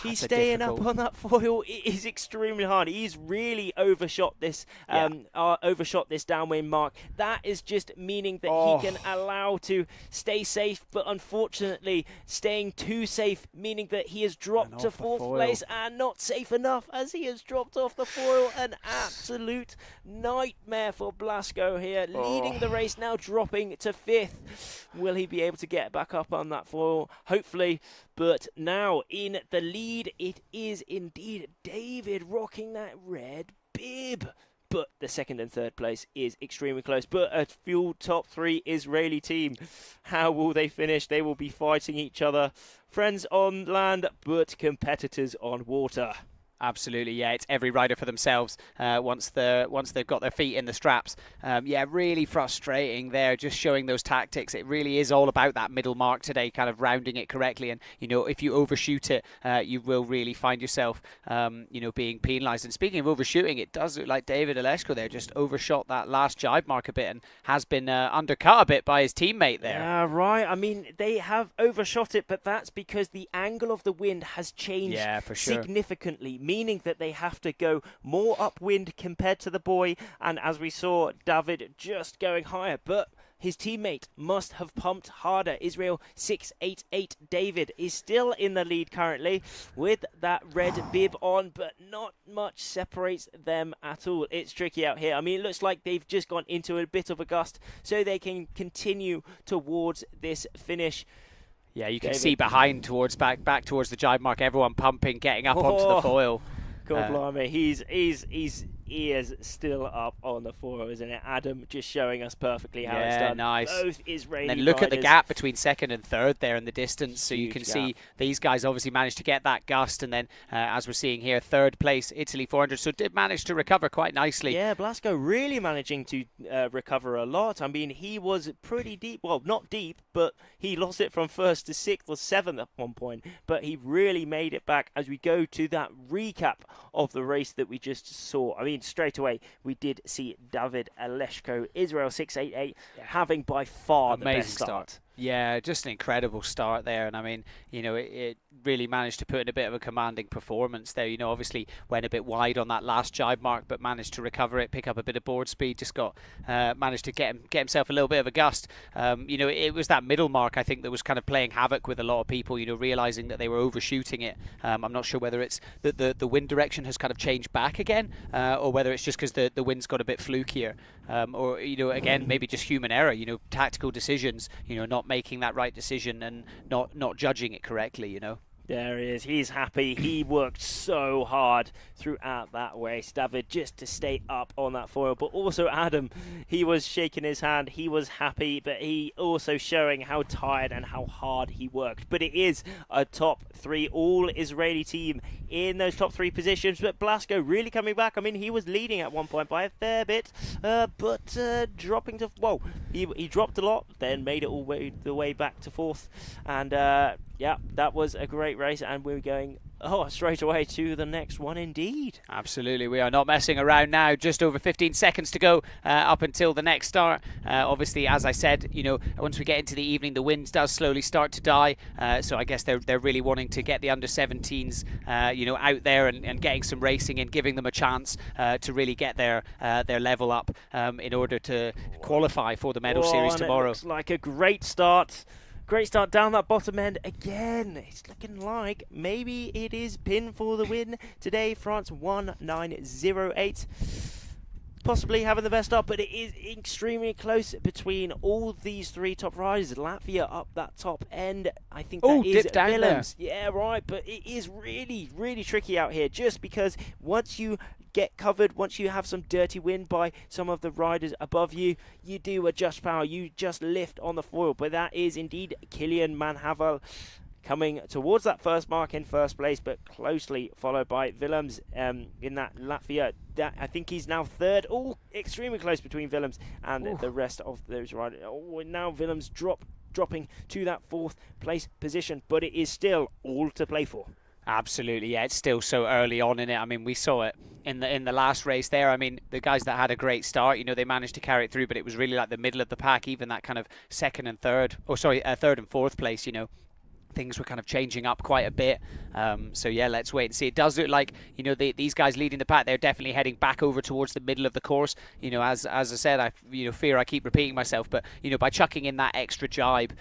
He's staying up on that foil. It is extremely hard. He's really overshot this downwind downwind mark. That is just meaning that he can allow to stay safe, but unfortunately staying too safe, meaning that he has dropped to 4th place and not safe enough as he has dropped off the foil. An absolute nightmare for Blasco here, leading the race, now dropping to 5th. Will he be able to get back up on that foil? Hopefully. But now in the lead, it is indeed David rocking that red bib. But the 2nd and 3rd place is extremely close. But a fuel top 3 Israeli team. How will they finish? They will be fighting each other. Friends on land, but competitors on water. Absolutely, yeah. It's every rider for themselves once they've got their feet in the straps. Yeah, really frustrating there, just showing those tactics. It really is all about that middle mark today, kind of rounding it correctly. And, you know, if you overshoot it, you will really find yourself, you know, being penalised. And speaking of overshooting, it does look like David Oleszko there just overshot that last jibe mark a bit and has been undercut a bit by his teammate there. Yeah, right. I mean, they have overshot it, but that's because the angle of the wind has changed significantly, meaning that they have to go more upwind compared to the boy. And as we saw, David just going higher, but his teammate must have pumped harder. Israel 688 David is still in the lead currently with that red bib on, but not much separates them at all. It's tricky out here. I mean, it looks like they've just gone into a bit of a gust so they can continue towards this finish. Yeah, you can see behind towards back towards the jibe mark, everyone pumping, getting up onto the foil. God blimey, he's ears still up on the foil, isn't it? Adam just showing us perfectly how it's done. Nice. Both Israeli and then look riders. at the gap between 2nd and 3rd there in the distance, so you can see these guys obviously managed to get that gust, and then as we're seeing here, 3rd place Italy 400, so did manage to recover quite nicely. Yeah, Blasco really managing to recover a lot. I mean, he was pretty deep, well, not deep, but he lost it from 1st to 6th or 7th at one point, but he really made it back as we go to that recap of the race that we just saw. I mean, straight away, we did see David Oleszko, Israel 688, having by far the best start. Yeah, just an incredible start there. And I mean, you know, it really managed to put in a bit of a commanding performance there. You know, obviously went a bit wide on that last jibe mark, but managed to recover it, pick up a bit of board speed, just managed to get himself a little bit of a gust. You know, it was that middle mark, I think, that was kind of playing havoc with a lot of people, you know, realizing that they were overshooting it. I'm not sure whether it's that the wind direction has kind of changed back again, or whether it's just because the wind's got a bit flukier. Or, you know, again, maybe just human error, you know, tactical decisions, you know, not making that right decision and not judging it correctly, you know. There he is. He's happy. He worked so hard throughout that race, David, just to stay up on that foil. But also Adam, he was shaking his hand. He was happy, but he also showing how tired and how hard he worked. But it is a top 3 all-Israeli team in those top 3 positions. But Blasco really coming back. I mean, he was leading at one point by a fair bit, but dropping to... Whoa, he dropped a lot, then made it all the way back to 4th. And... yeah, that was a great race, and we're going straight away to the next one indeed. Absolutely, we are not messing around now. Just over 15 seconds to go up until the next start. Obviously, as I said, you know, once we get into the evening, the wind does slowly start to die. So I guess they're really wanting to get the under-17s, you know, out there and getting some racing and giving them a chance to really get their level up in order to qualify for the medal series tomorrow. It looks like a great start. Great start down that bottom end again. It's looking like maybe it is pin for the win today. France 1908. Possibly having the best start, but it is extremely close between all these 3 top riders. Latvia up that top end. I think that is dipped down Willems. Yeah, right. But it is really, really tricky out here, just because once you get covered, once you have some dirty wind by some of the riders above you, you do adjust power, you just lift on the foil. But that is indeed Kilian Manhavel coming towards that first mark in first place, but closely followed by Willems in that Latvia. I think he's now 3rd. Oh, extremely close between Willems and the rest of those riders. Oh, now Willems dropping to that 4th place position, but it is still all to play for. Absolutely, yeah. It's still so early on in it. I mean, we saw it in the last race there. I mean, the guys that had a great start, you know, they managed to carry it through, but it was really like the middle of the pack, even that kind of 2nd and 3rd, third and 4th place, you know. things were kind of changing up quite a bit. So yeah, let's wait and see. It does look like, you know, these guys leading the pack, they're definitely heading back over towards the middle of the course. You know, as I said, I fear I keep repeating myself, but you know, by chucking in that extra jibe,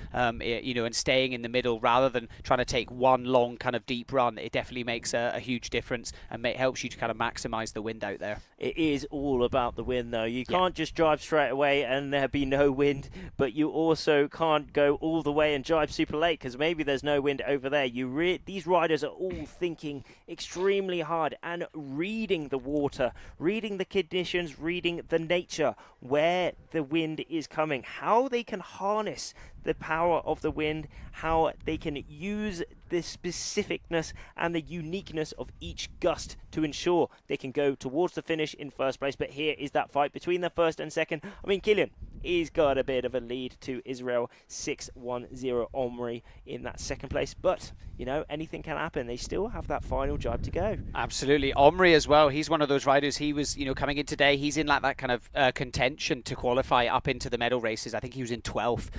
you know, and staying in the middle rather than trying to take one long kind of deep run, it definitely makes a huge difference and helps you to kind of maximise the wind out there. It is all about the wind, though. You can't just drive straight away and there be no wind, but you also can't go all the way and drive super late because maybe there's no wind over there. These riders are all thinking extremely hard and reading the water, reading the conditions, reading the nature, where the wind is coming, how they can harness the power of the wind, how they can use the specificness and the uniqueness of each gust to ensure they can go towards the finish in first place. But here is that fight between the first and second. I mean, Kilian, he's got a bit of a lead to Israel, 6-1-0 Omri in that second place. But, you know, anything can happen. They still have that final job to go. Absolutely. Omri as well. He's one of those riders. He was, you know, coming in today. He's in like that kind of contention to qualify up into the medal races. I think he was in 12th.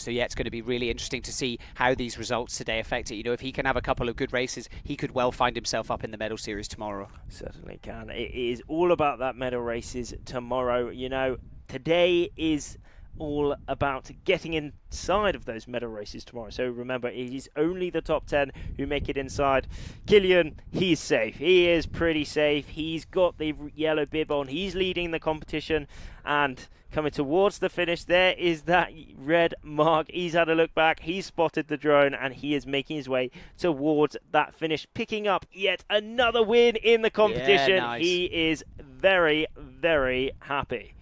So yeah, it's going to be really interesting to see how these results today affect it. You know, if he can have a couple of good races, he could well find himself up in the medal series tomorrow. Certainly can. It is all about that medal races tomorrow. You know, today is all about getting inside of those medal races tomorrow. So remember, it is only the top 10 who make it inside. Kilian, he's safe. He is pretty safe. He's got the yellow bib on. He's leading the competition, and coming towards the finish, there is that red mark. He's had a look back. He's spotted the drone, and he is making his way towards that finish, picking up yet another win in the competition. Yeah, nice. He is very, very happy.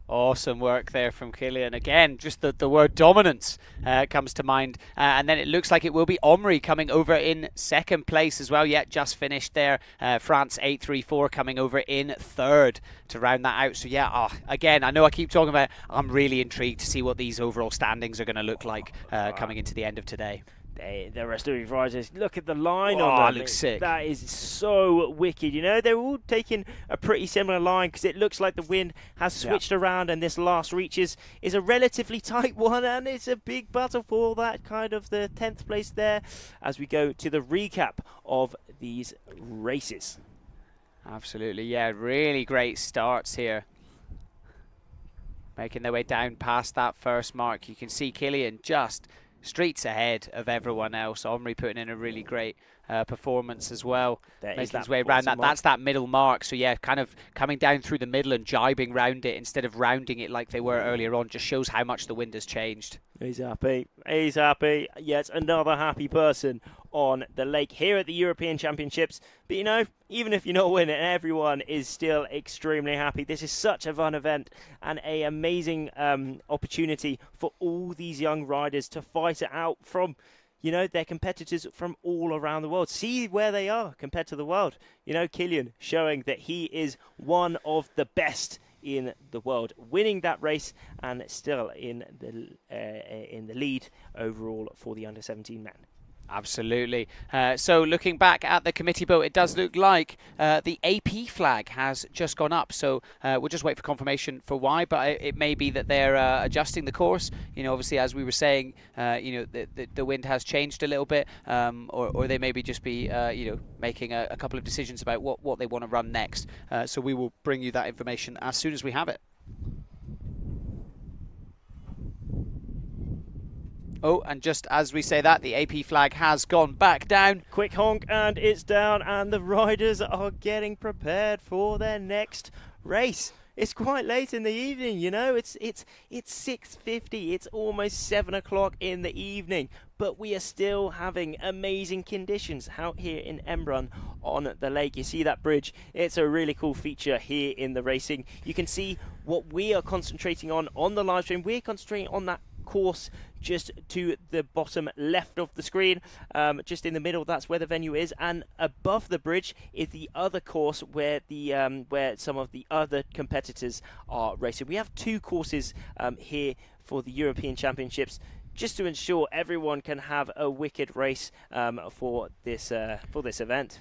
Awesome work there from Kilian. Again, just the word dominance comes to mind. And then it looks like it will be Omri coming over in second place as well. Yeah, just finished there. France 834 coming over in third to round that out. So yeah, again, I know I keep talking about it. I'm really intrigued to see what these overall standings are going to look like coming into the end of today. The rest of these riders, look at the line on them. Looks sick. That is so wicked. You know, they're all taking a pretty similar line because it looks like the wind has switched around, and this last reach is a relatively tight one, and it's a big battle for that kind of the 10th place there as we go to the recap of these races. Absolutely, yeah, really great starts here. Making their way down past that first mark. You can see Kilian just streets ahead of everyone else. Omri putting in a really great performance as well. Making his way around that. That's that middle mark. So yeah, kind of coming down through the middle and jibing round it instead of rounding it like they were earlier on just shows how much the wind has changed. He's happy. He's happy. Yet another happy person on the lake here at the European Championships. But you know, even if you're not winning, everyone is still extremely happy. This is such a fun event and an amazing opportunity for all these young riders to fight it out from, you know, their competitors from all around the world. See where they are compared to the world. You know, Kilian showing that he is one of the best in the world, winning that race and still in the lead overall for the under-17 men. Absolutely. So looking back at the committee vote, it does look like the AP flag has just gone up. So we'll just wait for confirmation for why, but it may be that they're adjusting the course. You know, obviously, as we were saying, you know, the wind has changed a little bit, or they maybe just be, you know, making a couple of decisions about what they want to run next. So we will bring you that information as soon as we have it. Oh, and just as we say that, the AP flag has gone back down. Quick honk, and it's down, and the riders are getting prepared for their next race. It's quite late in the evening, you know. It's 6:50. It's almost 7 o'clock in the evening, but we are still having amazing conditions out here in Embrun on the lake. You see that bridge? It's a really cool feature here in the racing. You can see what we are concentrating on the live stream. We're concentrating on that course just to the bottom left of the screen, just in the middle. That's where the venue is, and above the bridge is the other course where the where some of the other competitors are racing. We have two courses here for the European Championships, just to ensure everyone can have a wicked race for this event.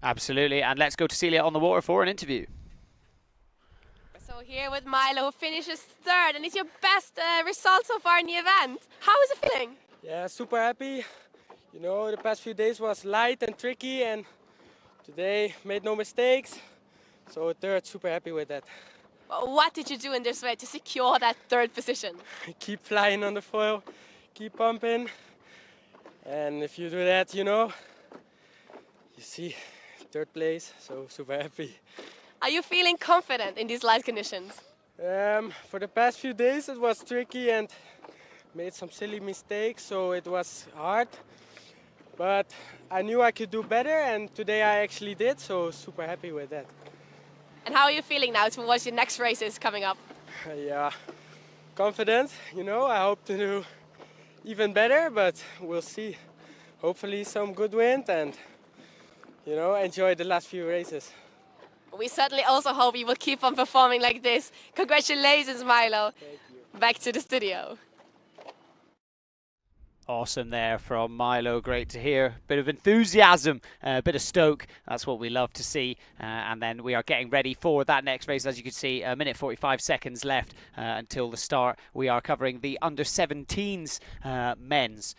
Absolutely, and let's go to Celia on the water for an interview. So here with Milo, who finishes third, and it's your best result so far in the event. How is it feeling? Yeah, super happy. You know, the past few days was light and tricky, and today made no mistakes. So third, super happy with that. What did you do in this race to secure that third position? Keep flying on the foil, keep pumping. And if you do that, you know, you see third place, so super happy. Are you feeling confident in these light conditions? For the past few days it was tricky and made some silly mistakes, so it was hard. But I knew I could do better, and today I actually did, so super happy with that. And how are you feeling now towards your next races coming up? Yeah, confident, you know, I hope to do even better, but we'll see. Hopefully some good wind and, you know, enjoy the last few races. We certainly also hope you will keep on performing like this. Congratulations, Milo. Thank you. Back to the studio. Awesome there from Milo, great to hear. Bit of enthusiasm, a bit of stoke, that's what we love to see. And then we are getting ready for that next race. As you can see, a minute 45 seconds left until the start. We are covering the under-17s men's.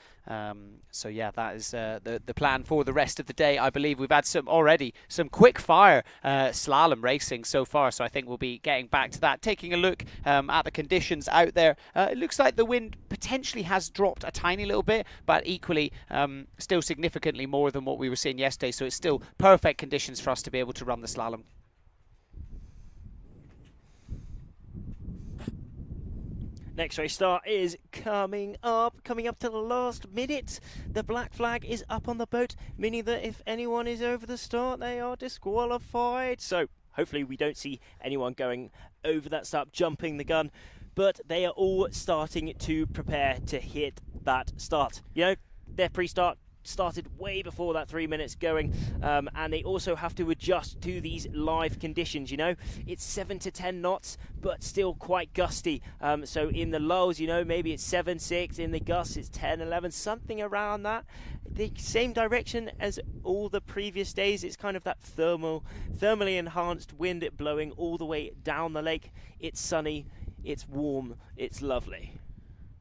So yeah, that is the plan for the rest of the day. I believe we've had some quick fire slalom racing so far, so I think we'll be getting back to that. Taking a look at the conditions out there, it looks like the wind potentially has dropped a tiny little bit, but equally still significantly more than what we were seeing yesterday, so it's still perfect conditions for us to be able to run the slalom. Next race start is coming up to the last minute. The black flag is up on the boat, meaning that if anyone is over the start, they are disqualified. So hopefully we don't see anyone going over that start, jumping the gun. But they are all starting to prepare to hit that start. You know, their pre-start started way before that 3 minutes going, and they also have to adjust to these live conditions. You know, it's 7 to 10 knots, but still quite gusty. So in the lulls, you know, maybe it's 7, 6. In the gusts, it's 10, 11, something around that. The same direction as all the previous days. It's kind of that thermally enhanced wind blowing all the way down the lake. It's sunny, it's warm, it's lovely.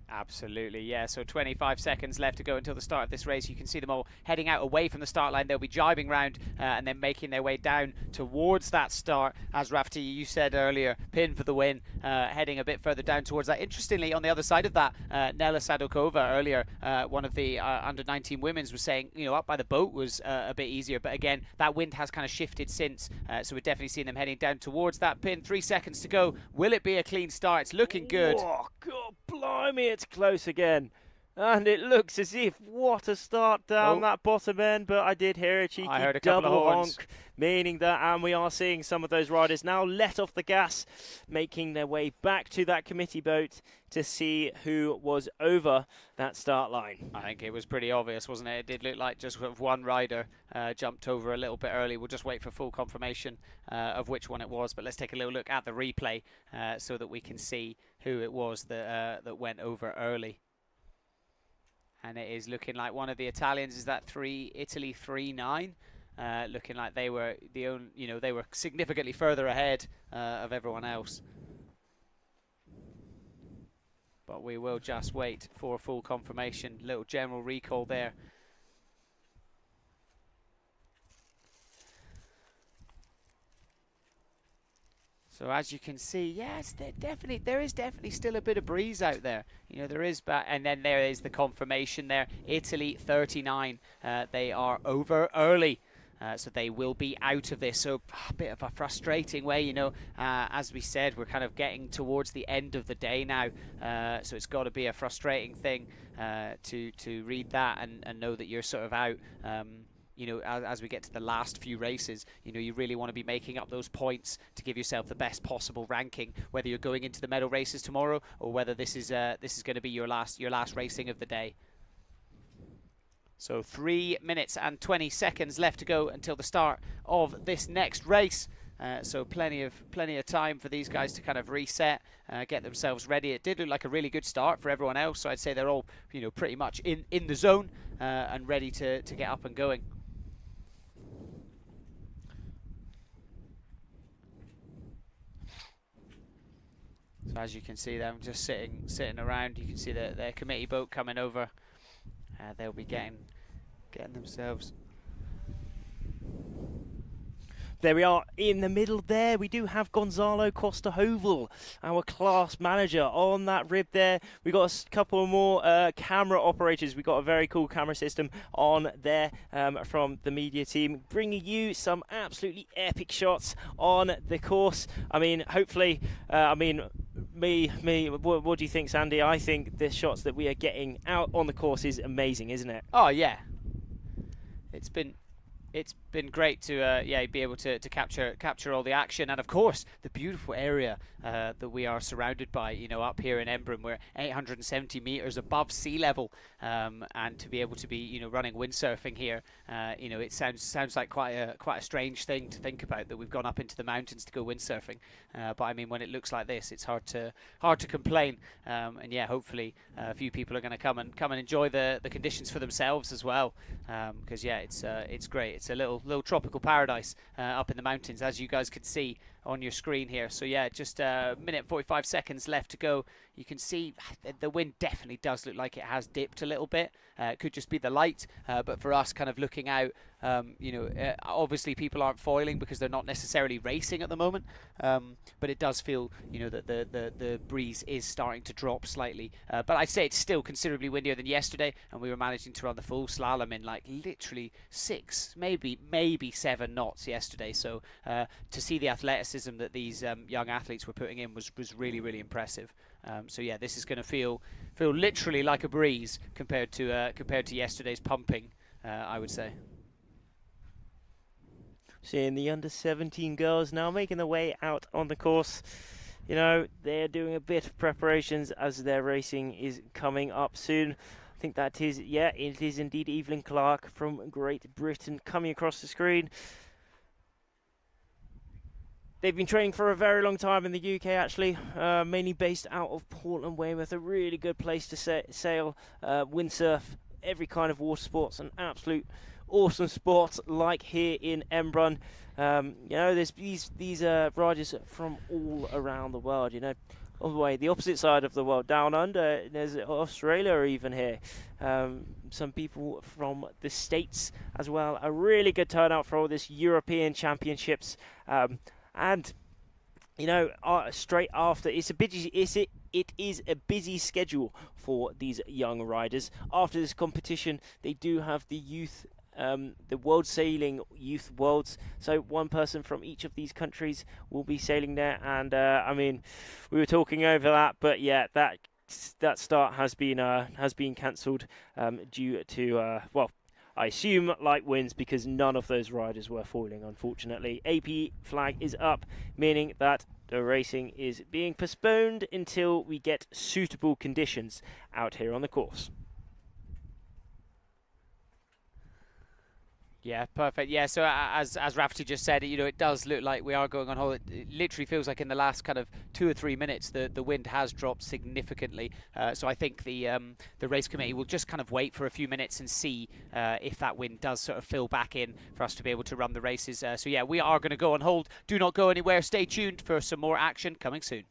Absolutely, yeah. So 25 seconds left to go until the start of this race. You can see them all heading out away from the start line. They'll be jibing round and then making their way down towards that start. As Rafti, you said earlier, pin for the win, heading a bit further down towards that. Interestingly, on the other side of that, Nela Sadokova earlier, one of the under-19 women's, was saying, you know, up by the boat was a bit easier. But again, that wind has kind of shifted since. So we're definitely seeing them heading down towards that pin. 3 seconds to go. Will it be a clean start? It's looking good. Oh, God, blimey, it's close again. And it looks as if, what a start down that bottom end, but I did hear a cheeky double honk, meaning that, and we are seeing some of those riders now let off the gas, making their way back to that committee boat to see who was over that start line. I think it was pretty obvious, wasn't it? It did look like just one rider jumped over a little bit early. We'll just wait for full confirmation of which one it was, but let's take a little look at the replay so that we can see who it was that went over early. And it is looking like one of the Italians. Is that Italy 3-9? Looking like they were the only, you know, they were significantly further ahead of everyone else. But we will just wait for full confirmation. Little general recall there. So as you can see, yes, there is definitely still a bit of breeze out there. You know, there is, and then there is the confirmation there. Italy 39, they are over early. So they will be out of this. So a bit of a frustrating way, you know. As we said, we're kind of getting towards the end of the day now. So it's got to be a frustrating thing to read that and know that you're sort of out. You know, as we get to the last few races, you know, you really want to be making up those points to give yourself the best possible ranking, whether you're going into the medal races tomorrow or whether this is going to be your last racing of the day. So 3 minutes and 20 seconds left to go until the start of this next race. So plenty of time for these guys to kind of reset, get themselves ready. It did look like a really good start for everyone else. So I'd say they're all, you know, pretty much in the zone and ready to get up and going. So as you can see them just sitting around, you can see their committee boat coming over. They'll be getting getting themselves. There we are in the middle there. We do have Gonzalo Costa-Hovel, our class manager, on that rib there. We got a couple more camera operators. We got a very cool camera system on there from the media team, bringing you some absolutely epic shots on the course. I mean, hopefully, what do you think, Sandy? I think the shots that we are getting out on the course is amazing, isn't it? Oh yeah, it's been great to be able to capture all the action, and of course the beautiful area that we are surrounded by, up here in Embrun. We're 870 meters above sea level, and to be able to be running windsurfing here, it sounds like quite a strange thing to think about, that we've gone up into the mountains to go windsurfing, but I mean, when it looks like this, it's hard to complain, and yeah, hopefully a few people are going to come and enjoy the conditions for themselves as well, because yeah, it's great. It's a little tropical paradise up in the mountains, as you guys could see on your screen here. So yeah, just a minute 45 seconds left to go. You can see the wind definitely does look like it has dipped a little bit. It could just be the light, but for us kind of looking out, obviously people aren't foiling because they're not necessarily racing at the moment, but it does feel that the breeze is starting to drop slightly, but I'd say it's still considerably windier than yesterday, and we were managing to run the full slalom in like literally 6, maybe 7 knots yesterday. So to see the athleticism that these young athletes were putting in was really, really impressive. So yeah, this is going to feel literally like a breeze compared to yesterday's pumping, I would say. Seeing the under-17 girls now making their way out on the course. They're doing a bit of preparations as their racing is coming up soon. I think that is, yeah, it is indeed Evelyn Clark from Great Britain coming across the screen. They've been training for a very long time in the UK, actually, mainly based out of Portland, Weymouth, a really good place to sail, windsurf, every kind of water sports, an absolute awesome sport like here in Embrun. There's these riders from all around the world, all the way the opposite side of the world, down under. There's Australia even here. Some people from the States as well. A really good turnout for all this European Championships. And straight after, it is a busy schedule for these young riders. After this competition, they do have the World Sailing Youth Worlds. So one person from each of these countries will be sailing there. And we were talking over that, but yeah, that start has been cancelled due to I assume light winds, because none of those riders were foiling, unfortunately. AP flag is up, meaning that the racing is being postponed until we get suitable conditions out here on the course. Yeah, perfect. Yeah, so as Rafferty just said, it does look like we are going on hold. It literally feels like in the last kind of 2 or 3 minutes, the wind has dropped significantly. So I think the race committee will just kind of wait for a few minutes and see if that wind does sort of fill back in for us to be able to run the races. So yeah, we are going to go on hold. Do not go anywhere. Stay tuned for some more action coming soon.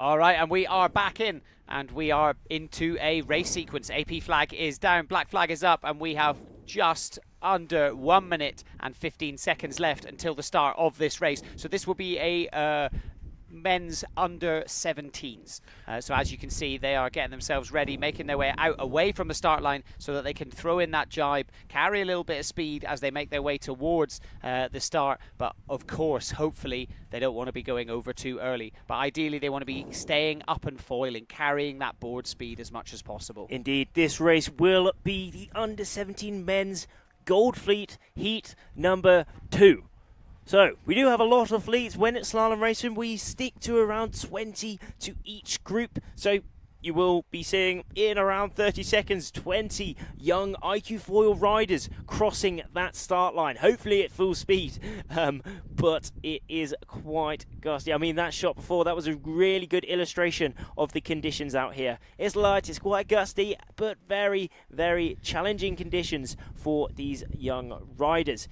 All right, and we are back in, and we are into a race sequence. AP flag is down, black flag is up, and we have just under 1 minute and 15 seconds left until the start of this race. So this will be a men's under 17s. So as you can see, they are getting themselves ready, making their way out away from the start line so that they can throw in that jibe, carry a little bit of speed as they make their way towards the start. But of course, hopefully, they don't want to be going over too early. But ideally, they want to be staying up and foiling, carrying that board speed as much as possible. Indeed, this race will be the under 17 men's Gold Fleet Heat number 2. So, we do have a lot of fleets. When it's slalom racing, we stick to around 20 to each group. So, you will be seeing in around 30 seconds 20 young iQFoil riders crossing that start line. Hopefully at full speed, but it is quite gusty. I mean, that shot before, that was a really good illustration of the conditions out here. It's light, it's quite gusty, but very, very challenging conditions for these young riders.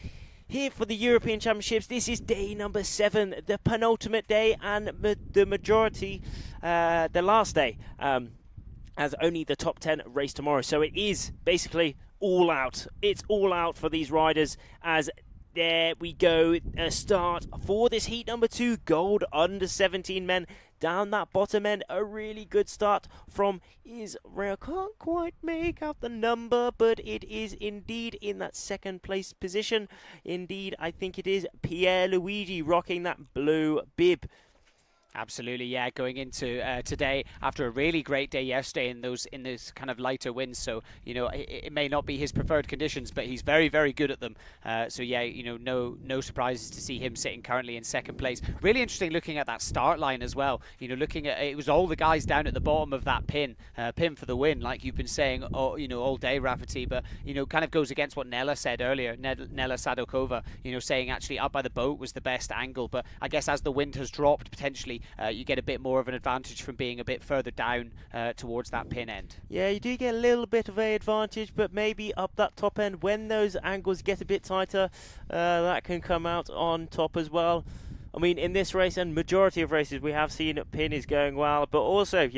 Here for the European Championships, this is day number 7, the penultimate day, and the majority, the last day, as only the top 10 race tomorrow. So it is basically all out. It's all out for these riders as there we go, a start for this heat number 2, gold under 17 men. Down that bottom end, a really good start from Israel. Can't quite make out the number, but it is indeed in that second place position. Indeed, I think it is Pierluigi rocking that blue bib. Absolutely, yeah. Going into today after a really great day yesterday in those kind of lighter winds. So it may not be his preferred conditions, but he's very, very good at them. So yeah, no surprises to see him sitting currently in second place. Really interesting looking at that start line as well. Looking at it was all the guys down at the bottom of that pin for the win, like you've been saying, all day, Rafferty. But kind of goes against what Nella said earlier. Nella Sadokova, saying actually up by the boat was the best angle. But I guess as the wind has dropped, potentially. You get a bit more of an advantage from being a bit further down towards that pin end. Yeah, you do get a little bit of an advantage, but maybe up that top end when those angles get a bit tighter, that can come out on top as well. I mean, in this race and majority of races, we have seen pin is going well, but also,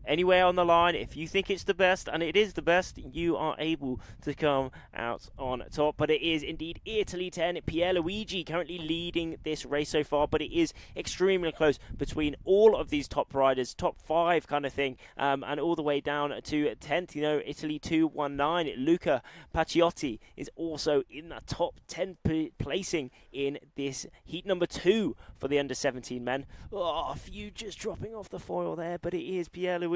anywhere on the line, if you think it's the best, and it is the best, you are able to come out on top. But it is indeed Italy 10. Pierluigi currently leading this race so far, but it is extremely close between all of these top riders, top 5 kind of thing, and all the way down to 10th. Italy 219. Luca Pacciotti is also in the top 10 placing in this heat number 2 for the under 17 men. A few just dropping off the foil there, but it is Pierluigi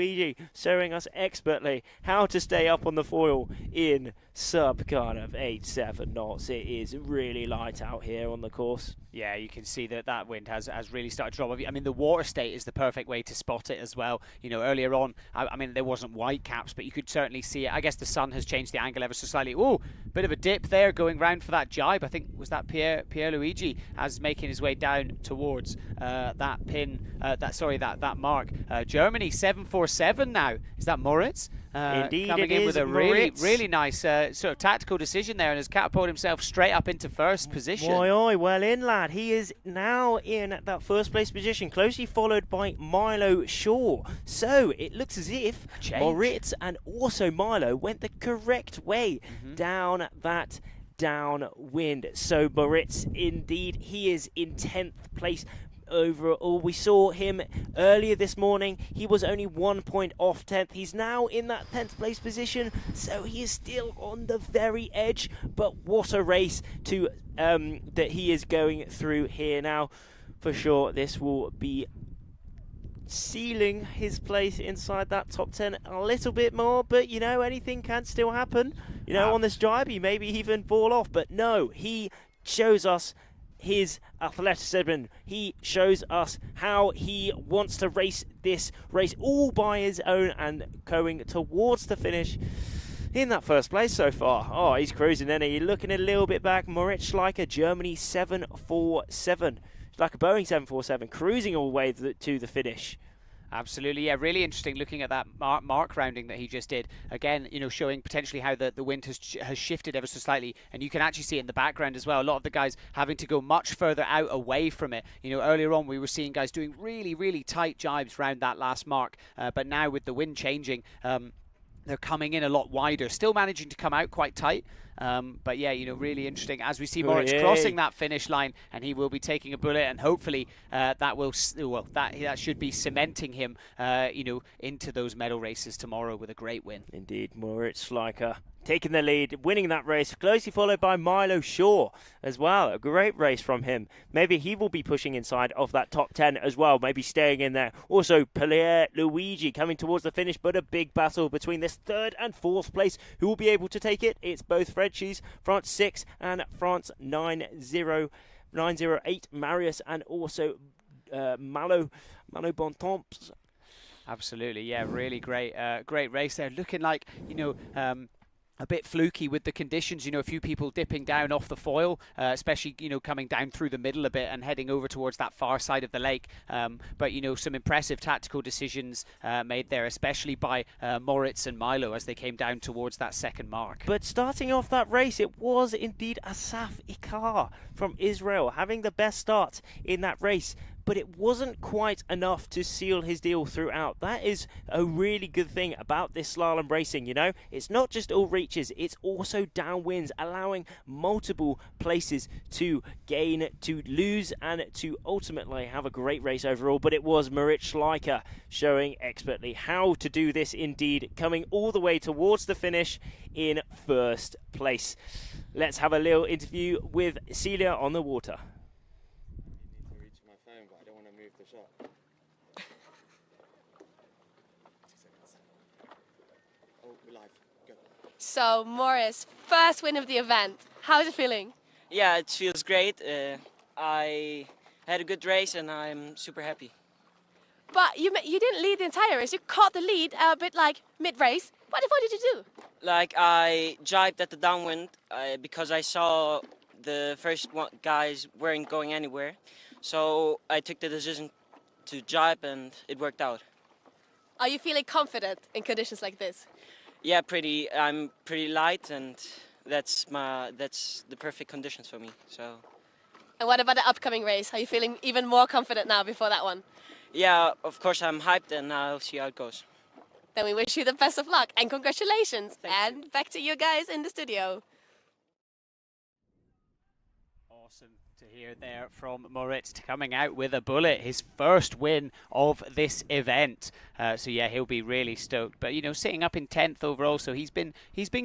showing us expertly how to stay up on the foil in sub kind of 8-7 knots. It is really light out here on the course. Yeah, you can see that wind has really started to drop. I mean, the water state is the perfect way to spot it as well. Earlier on, I mean, there wasn't white caps, but you could certainly see it. I guess the sun has changed the angle ever so slightly. Ooh, bit of a dip there going round for that jibe. I think was that Pierluigi as making his way down towards that pin. That mark. Germany 747 now. Is that Moritz? Indeed, coming it in is with a Moritz. really nice sort of tactical decision there, and has catapulted himself straight up into first position. Oi, well in, lad. He is now in that first place position, closely followed by Milo Shaw. So it looks as if Moritz and also Milo went the correct way down that downwind. So Moritz, indeed, he is in 10th place. Overall, we saw him earlier this morning. He was only 1 point off 10th. He's now in that 10th place position, so he is still on the very edge. But what a race to that he is going through here now. For sure, this will be sealing his place inside that top 10 a little bit more, but anything can still happen. On this jibe, he maybe even fall off, but no, he shows us his athleticism. He shows us how he wants to race this race all by his own and going towards the finish in that first place so far. Oh, he's cruising, isn't he? Looking a little bit back. Moritz Schleicher, Germany 747. Like a Boeing 747, cruising all the way to the finish. Absolutely, yeah, really interesting looking at that mark rounding that he just did. Again, showing potentially how the wind has shifted ever so slightly, and you can actually see it in the background as well. A lot of the guys having to go much further out away from it. Earlier on we were seeing guys doing really, really tight jibes round that last mark, but now with the wind changing, they're coming in a lot wider, still managing to come out quite tight. But yeah, really interesting as we see Moritz crossing that finish line, and he will be taking a bullet, and hopefully that should be cementing him, into those medal races tomorrow with a great win. Indeed, Moritz Schleicher taking the lead, winning that race, closely followed by Milo Shaw as well. A great race from him. Maybe he will be pushing inside of that top 10 as well, maybe staying in there. Also, Pierre Luigi coming towards the finish, but a big battle between this third and fourth place. Who will be able to take it? It's both Frenchies, France 6 and France 908, Marius, and also Malo Bontemps. Absolutely, yeah, really great race there. Looking like, a bit fluky with the conditions, a few people dipping down off the foil, especially, coming down through the middle a bit and heading over towards that far side of the lake. But, some impressive tactical decisions made there, especially by Moritz and Milo as they came down towards that second mark. But starting off that race, it was indeed Asaf Ikar from Israel having the best start in that race. But it wasn't quite enough to seal his deal throughout. That is a really good thing about this slalom racing, It's not just all reaches, it's also downwinds, allowing multiple places to gain, to lose, and to ultimately have a great race overall. But it was Moritz Schleicher showing expertly how to do this indeed, coming all the way towards the finish in first place. Let's have a little interview with Celia on the water. So, Morris, first win of the event. How's it feeling? Yeah, it feels great. I had a good race and I'm super happy. But you didn't lead the entire race. You caught the lead a bit like mid-race. What did you do? Like, I jibed at the downwind because I saw the first guys weren't going anywhere. So I took the decision to jibe and it worked out. Are you feeling confident in conditions like this? Yeah, I'm pretty light, and that's the perfect conditions for me. So. And what about the upcoming race? Are you feeling even more confident now before that one? Yeah, of course I'm hyped, and I'll see how it goes. Then we wish you the best of luck and congratulations. And back to you guys in the studio. Awesome to hear there from Moritz coming out with a bullet, his first win of this event. So yeah, he'll be really stoked. But sitting up in 10th overall, so he's been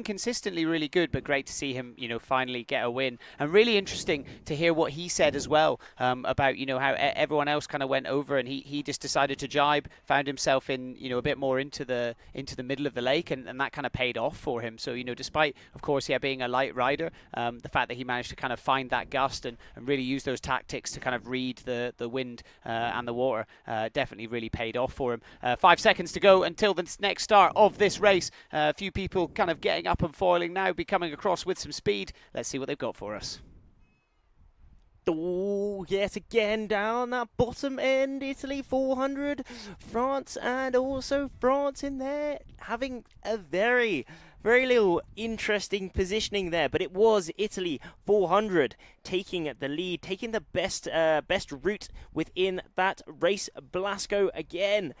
consistently really good. But great to see him, finally get a win. And really interesting to hear what he said as well about how everyone else kind of went over and he just decided to jibe, found himself in a bit more into the middle of the lake, and that kind of paid off for him. So despite of course being a light rider, the fact that he managed to kind of find that gust and really use those tactics to kind of read the wind and the water definitely really paid off for him. 5 seconds to go until the next start of this race. A few people kind of getting up and foiling now, be coming across with some speed. Let's see what they've got for us. Oh, yet again down that bottom end, Italy 400, France, and also France in there having a very little interesting positioning there, but it was Italy 400 taking the lead, taking the best route within that race. Blasco again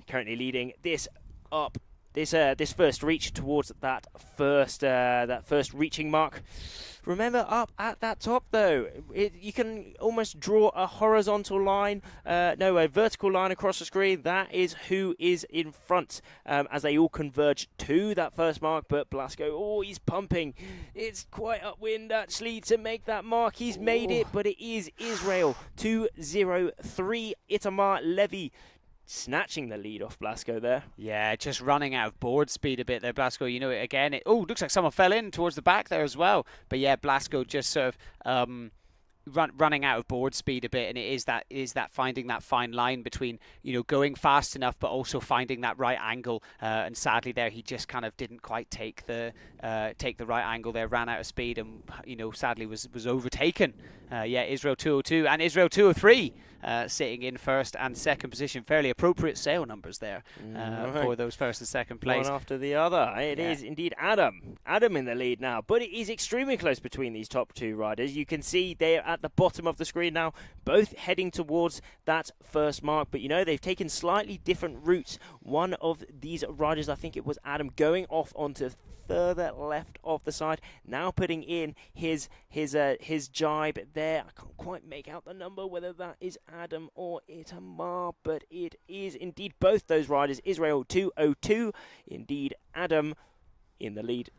currently leading this up. This first reach towards that first reaching mark. Remember, up at that top though, you can almost draw a horizontal line, a vertical line across the screen. That is who is in front as they all converge to that first mark. But Blasco, he's pumping. It's quite upwind actually to make that mark. He's made it, but it is Israel 2:03. Itamar Levy snatching the lead off Blasco there. Yeah, just running out of board speed a bit there, Blasco. Again, looks like someone fell in towards the back there as well. But yeah, Blasco just sort of running out of board speed a bit, and it is that finding that fine line between going fast enough but also finding that right angle. And sadly there, he just kind of didn't quite take the right angle there, ran out of speed, and sadly was overtaken. Israel 202 and Israel 203. sitting in first and second position. Fairly appropriate sail numbers there for those first and second place. One after the other. It is indeed Adam. Adam in the lead now, but it is extremely close between these top two riders. You can see they're at the bottom of the screen now, both heading towards that first mark, but you know, they've taken slightly different routes. One of these riders, I think it was Adam, going off onto further left of the side, now putting in his jibe there. I can't quite make out the number, whether that is Adam or Itamar, but it is indeed both those riders. Israel 2:02, indeed Adam in the lead.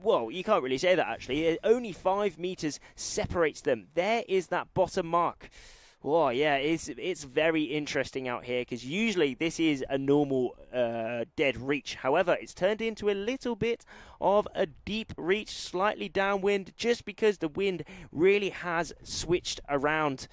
Well, you can't really say that actually. Only 5 meters separates them. There is that bottom mark. Oh yeah, it's very interesting out here, because usually this is a normal dead reach. However, it's turned into a little bit of a deep reach, slightly downwind, just because the wind really has switched around.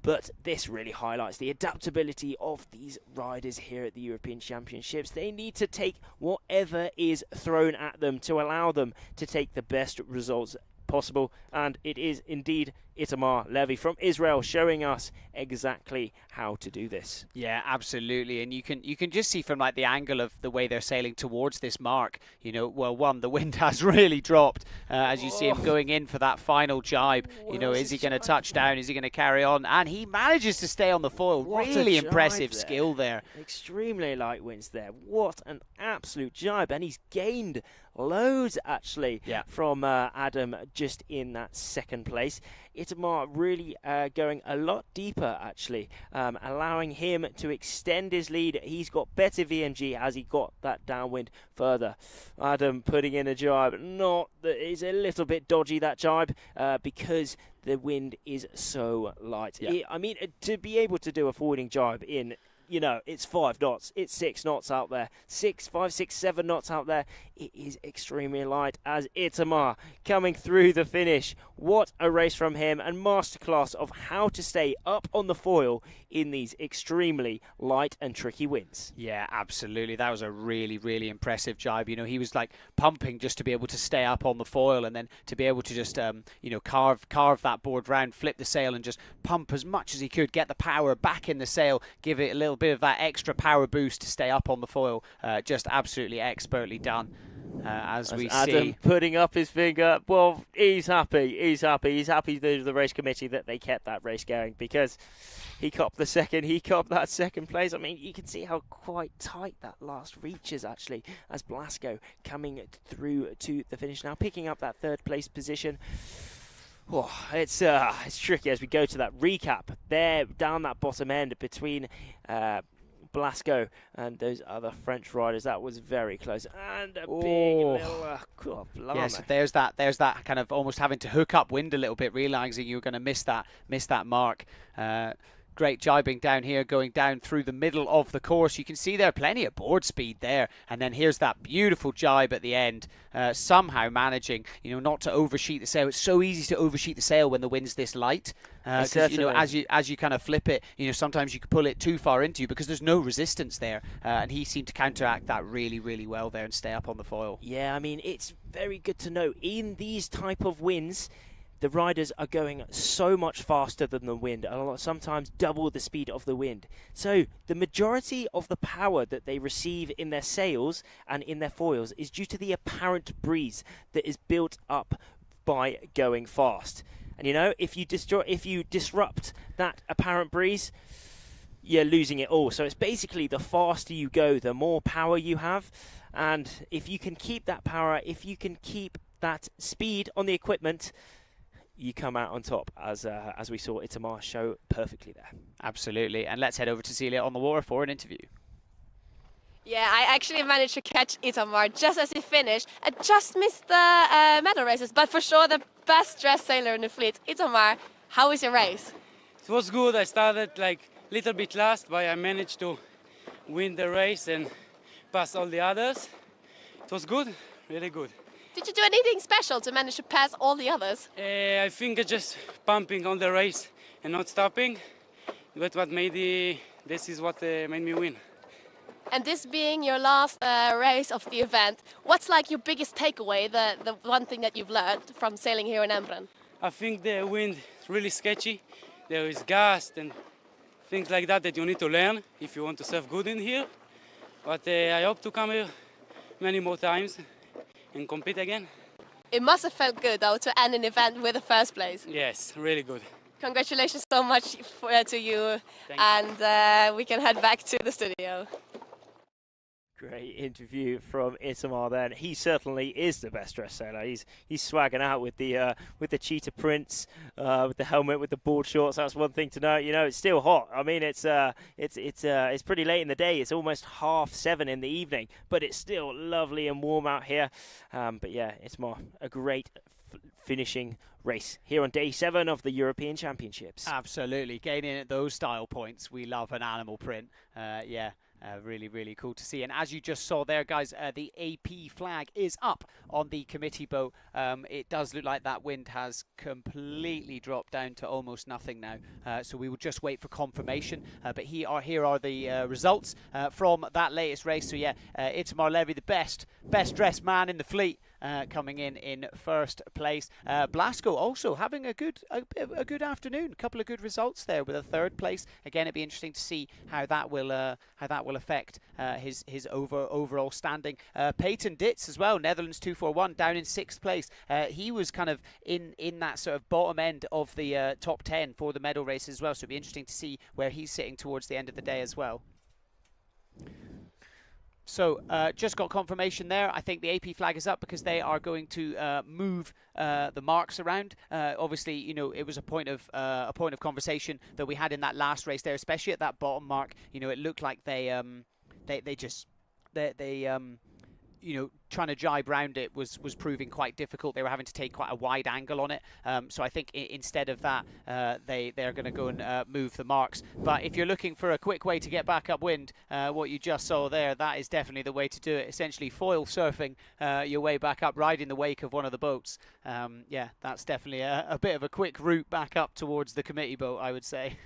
But this really highlights the adaptability of these riders here at the European Championships. They need to take whatever is thrown at them to allow them to take the best results possible, and it is indeed Itamar Levy from Israel showing us exactly how to do this. Yeah, absolutely, and you can just see from like the angle of the way they're sailing towards this mark. You know, well, one, the wind has really dropped as you see him going in for that final jibe. You know, is he going to touch down? Is he going to carry on? And he manages to stay on the foil. Really impressive skill there. Extremely light winds there. What an absolute jibe, and he's gained loads actually from Adam just in that second place. Itamar really going a lot deeper actually, allowing him to extend his lead. He's got better VMG as he got that downwind further. Adam putting in a jibe. It's a little bit dodgy, that jibe, because the wind is so light. I mean, to be able to do a forwarding jibe in, you know, it's 5 knots, it's 6 knots out there, 5, 6, 7 knots out there. It is extremely light as Itamar coming through the finish. What a race from him, and masterclass of how to stay up on the foil in these extremely light and tricky winds. Yeah, absolutely. That was a really, really impressive jibe. You know, he was like pumping just to be able to stay up on the foil, and then to be able to just, you know, carve that board round, flip the sail, and just pump as much as he could, get the power back in the sail, give it a little bit of that extra power boost to stay up on the foil. Just absolutely expertly done. As we Adam see, putting up his finger. Well, he's happy. He's happy to the race committee that they kept that race going, because he copped the second. He copped that second place. I mean, you can see how quite tight that last reach is actually, as Blasco coming through to the finish now, picking up that third place position. Oh, it's tricky as we go to that recap there down that bottom end between Blasco and those other French riders. That was very close, and a big little yes, there's that kind of almost having to hook up wind a little bit, realizing you're going to miss that mark. Great jibing down here, going down through the middle of the course. You can see there plenty of board speed there, and then here's that beautiful jibe at the end, somehow managing, you know, not to oversheet the sail. It's so easy to oversheet the sail when the wind's this light, because you know, as you kind of flip it, you know, sometimes you can pull it too far into you because there's no resistance there, and he seemed to counteract that really, really well there and stay up on the foil. Yeah, I mean, it's very good to know in these type of winds, the riders are going so much faster than the wind, sometimes double the speed of the wind. So the majority of the power that they receive in their sails and in their foils is due to the apparent breeze that is built up by going fast. And you know, if you disrupt that apparent breeze, you're losing it all. So it's basically the faster you go, the more power you have. And if you can keep that power, if you can keep that speed on the equipment, you come out on top, as we saw Itamar show perfectly there. Absolutely. And let's head over to Celia on the water for an interview. Yeah, I actually managed to catch Itamar just as he finished. I just missed the medal races, but for sure the best dressed sailor in the fleet. Itamar, how was your race? It was good. I started like a little bit last, but I managed to win the race and pass all the others. It was good, really good. Did you do anything special to manage to pass all the others? I think just pumping on the race and not stopping. But what this is what made me win. And this being your last race of the event, what's like your biggest takeaway, the one thing that you've learned from sailing here in Embren? I think the wind is really sketchy. there is gas and things like that that you need to learn if you want to surf good in here. But I hope to come here many more times and compete again. It must have felt good though to end an event with a first place. Yes, really good. Congratulations so much to you, Thank and we can head back to the studio. Great interview from Itamar then. He certainly is the best dressed sailor. He's swagging out with the cheetah prints, with the helmet, with the board shorts. That's one thing to know. You know, it's still hot. I mean, it's pretty late in the day. It's almost 7:30 in the evening, but it's still lovely and warm out here. But yeah, Itamar, a great finishing race here on day 7 of the European Championships. Absolutely, gaining those style points. We love an animal print. Yeah. Really, really cool to see. And as you just saw there, guys, the AP flag is up on the committee boat. It does look like that wind has completely dropped down to almost nothing now. So we will just wait for confirmation. But here are the results from that latest race. So yeah, Itamar Levy, the best dressed man in the fleet, coming in first place. Blasco also having a good afternoon. A couple of good results there with a third place. Again, it'd be interesting to see how that will affect his overall standing. Peyton Ditz as well, Netherlands 241, down in 6th place. He was kind of in that sort of bottom end of the top 10 for the medal race as well. So it'd be interesting to see where he's sitting towards the end of the day as well. So just got confirmation there. I think the AP flag is up because they are going to move the marks around. Obviously, you know, it was a point of conversation that we had in that last race there, especially at that bottom mark. You know, it looked like they you know, trying to jibe round it was proving quite difficult. They were having to take quite a wide angle on it. So I think instead of that, they're going to go and move the marks. But if you're looking for a quick way to get back upwind, what you just saw there, that is definitely the way to do it. Essentially foil surfing your way back up, riding the wake of one of the boats. Yeah, that's definitely a bit of a quick route back up towards the committee boat, I would say.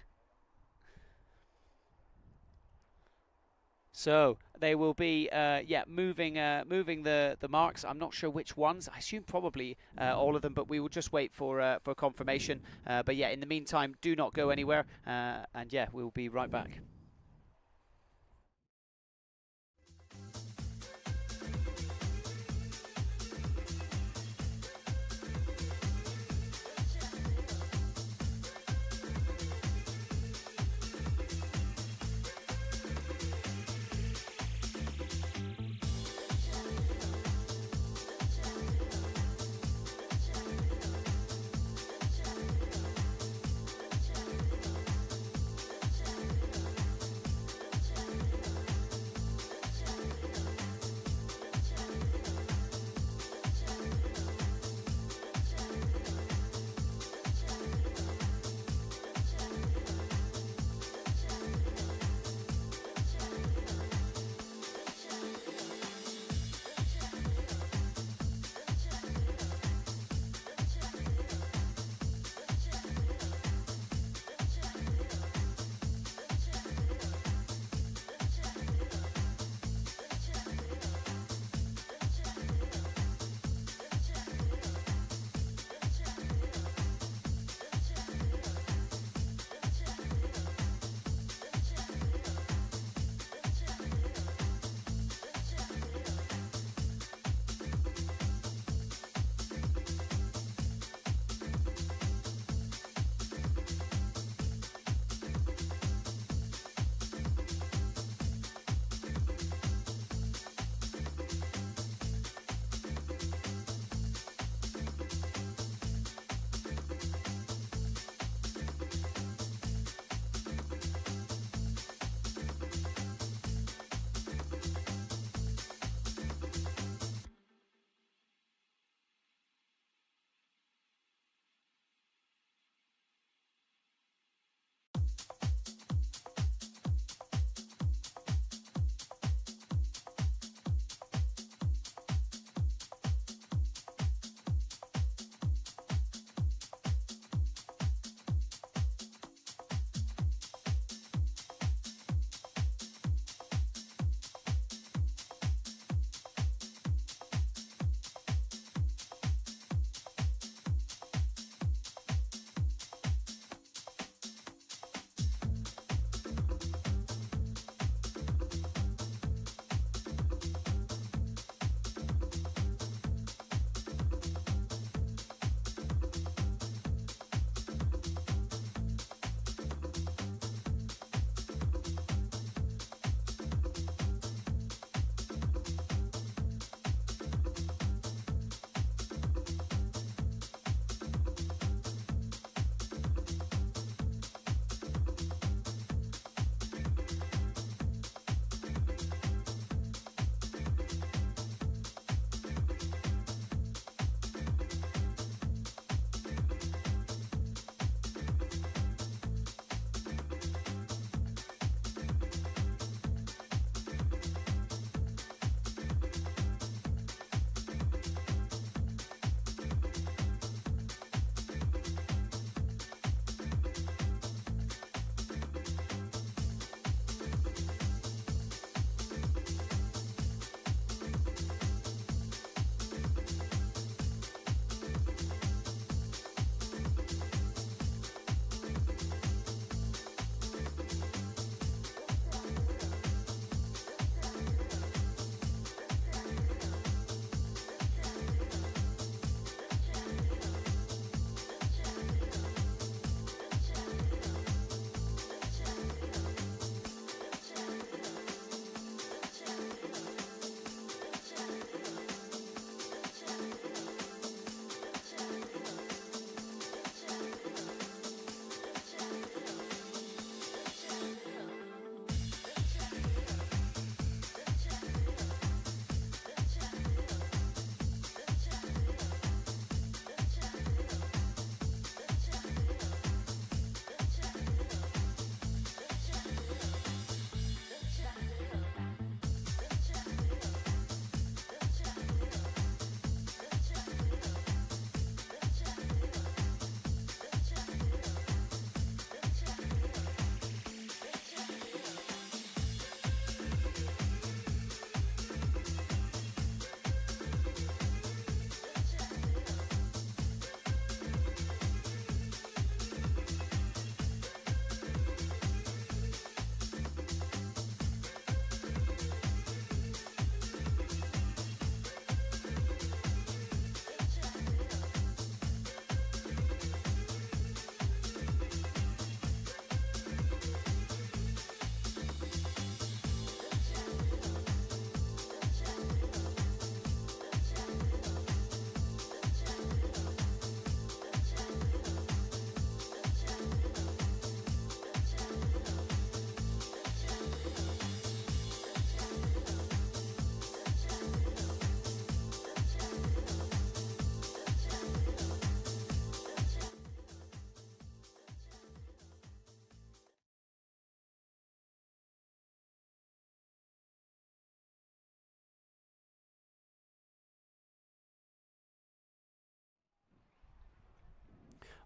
So they will be, moving the marks. I'm not sure which ones. I assume probably all of them, but we will just wait for confirmation. But yeah, in the meantime, do not go anywhere. And yeah, we'll be right back.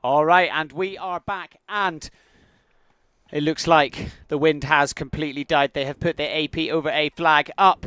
All right, and we are back, and it looks like the wind has completely died. They have put the AP over A flag up,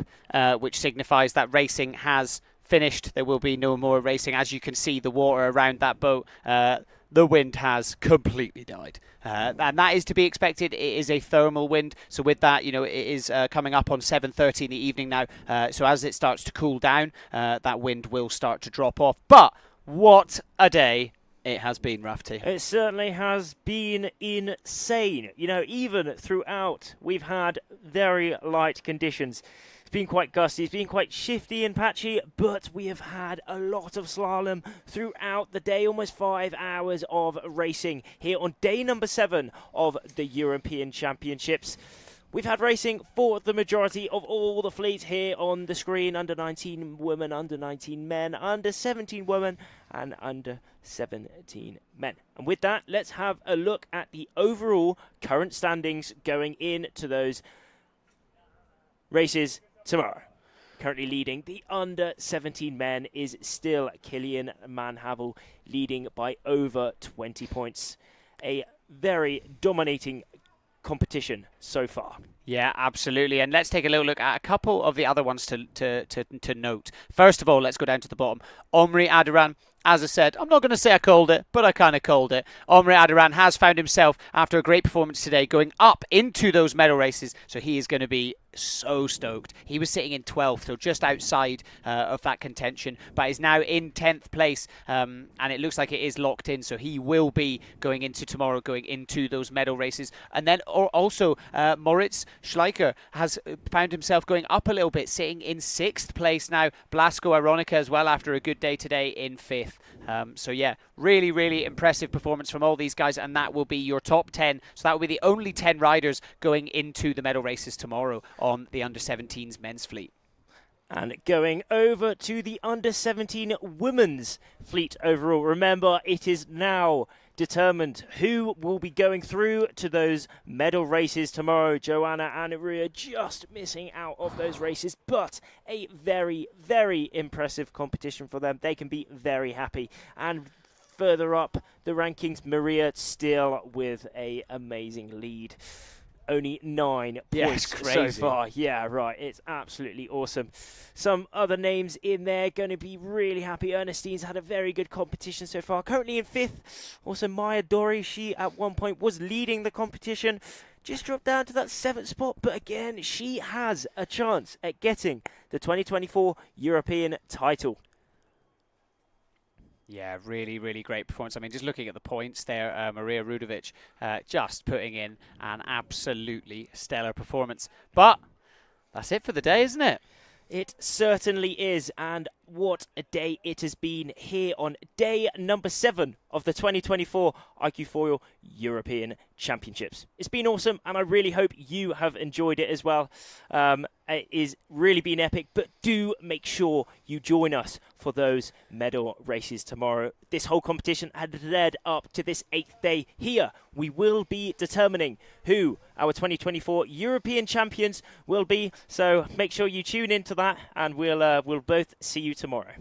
which signifies that racing has finished. There will be no more racing. As you can see, the water around that boat, the wind has completely died. And that is to be expected. It is a thermal wind. So with that, you know, it is coming up on 7:30 in the evening now. So as it starts to cool down, that wind will start to drop off. But what a day it has been, Rafty. It certainly has been insane. You know, even throughout, we've had very light conditions. It's been quite gusty, it's been quite shifty and patchy, but we have had a lot of slalom throughout the day, almost 5 hours of racing here on day number 7 of the European Championships. We've had racing for the majority of all the fleet here on the screen. Under 19 women, under 19 men, under 17 women, and under 17 men. And with that, let's have a look at the overall current standings going into those races tomorrow. Currently leading the under 17 men is still Kilian Manhavel, leading by over 20 points. A very dominating competition so far. Yeah, absolutely. And let's take a little look at a couple of the other ones to note. First of all, let's go down to the bottom. Omri Adiran, as I said, I'm not going to say I called it, but I kind of called it. Omri Adiran has found himself, after a great performance today, going up into those medal races. So he is going to be so stoked. He was sitting in 12th, so just outside of that contention, but is now in 10th place, and it looks like it is locked in, so he will be going into tomorrow, going into those medal races. And then also Moritz Schleicher has found himself going up a little bit, sitting in 6th place now. Blasco Aronica as well, after a good day today, in 5th. So yeah, really, really impressive performance from all these guys, and that will be your top 10. So that will be the only 10 riders going into the medal races tomorrow on the under-17s men's fleet. And going over to the under-17 women's fleet overall. Remember, it is now determined who will be going through to those medal races tomorrow. Joanna and Ria just missing out of those races, but a very, very impressive competition for them. They can be very happy. And further up the rankings, Maria still with an amazing lead. Only 9 points so far. Yeah, right. It's absolutely awesome. Some other names in there going to be really happy. Ernestine's had a very good competition so far. Currently in 5th. Also, Maya Dori, she at one point was leading the competition. Just dropped down to that 7th spot. But again, she has a chance at getting the 2024 European title. Yeah, really, really great performance. I mean, just looking at the points there, Maria Rudovic just putting in an absolutely stellar performance. But that's it for the day, isn't it? It certainly is, and what a day it has been here on day number 7 of the 2024 iQFoil European Championships. It's been awesome, and I really hope you have enjoyed it as well. It has really been epic, but do make sure you join us for those medal races tomorrow. This whole competition had led up to this 8th day here. We will be determining who our 2024 European champions will be, so make sure you tune into that, and we'll both see you tomorrow.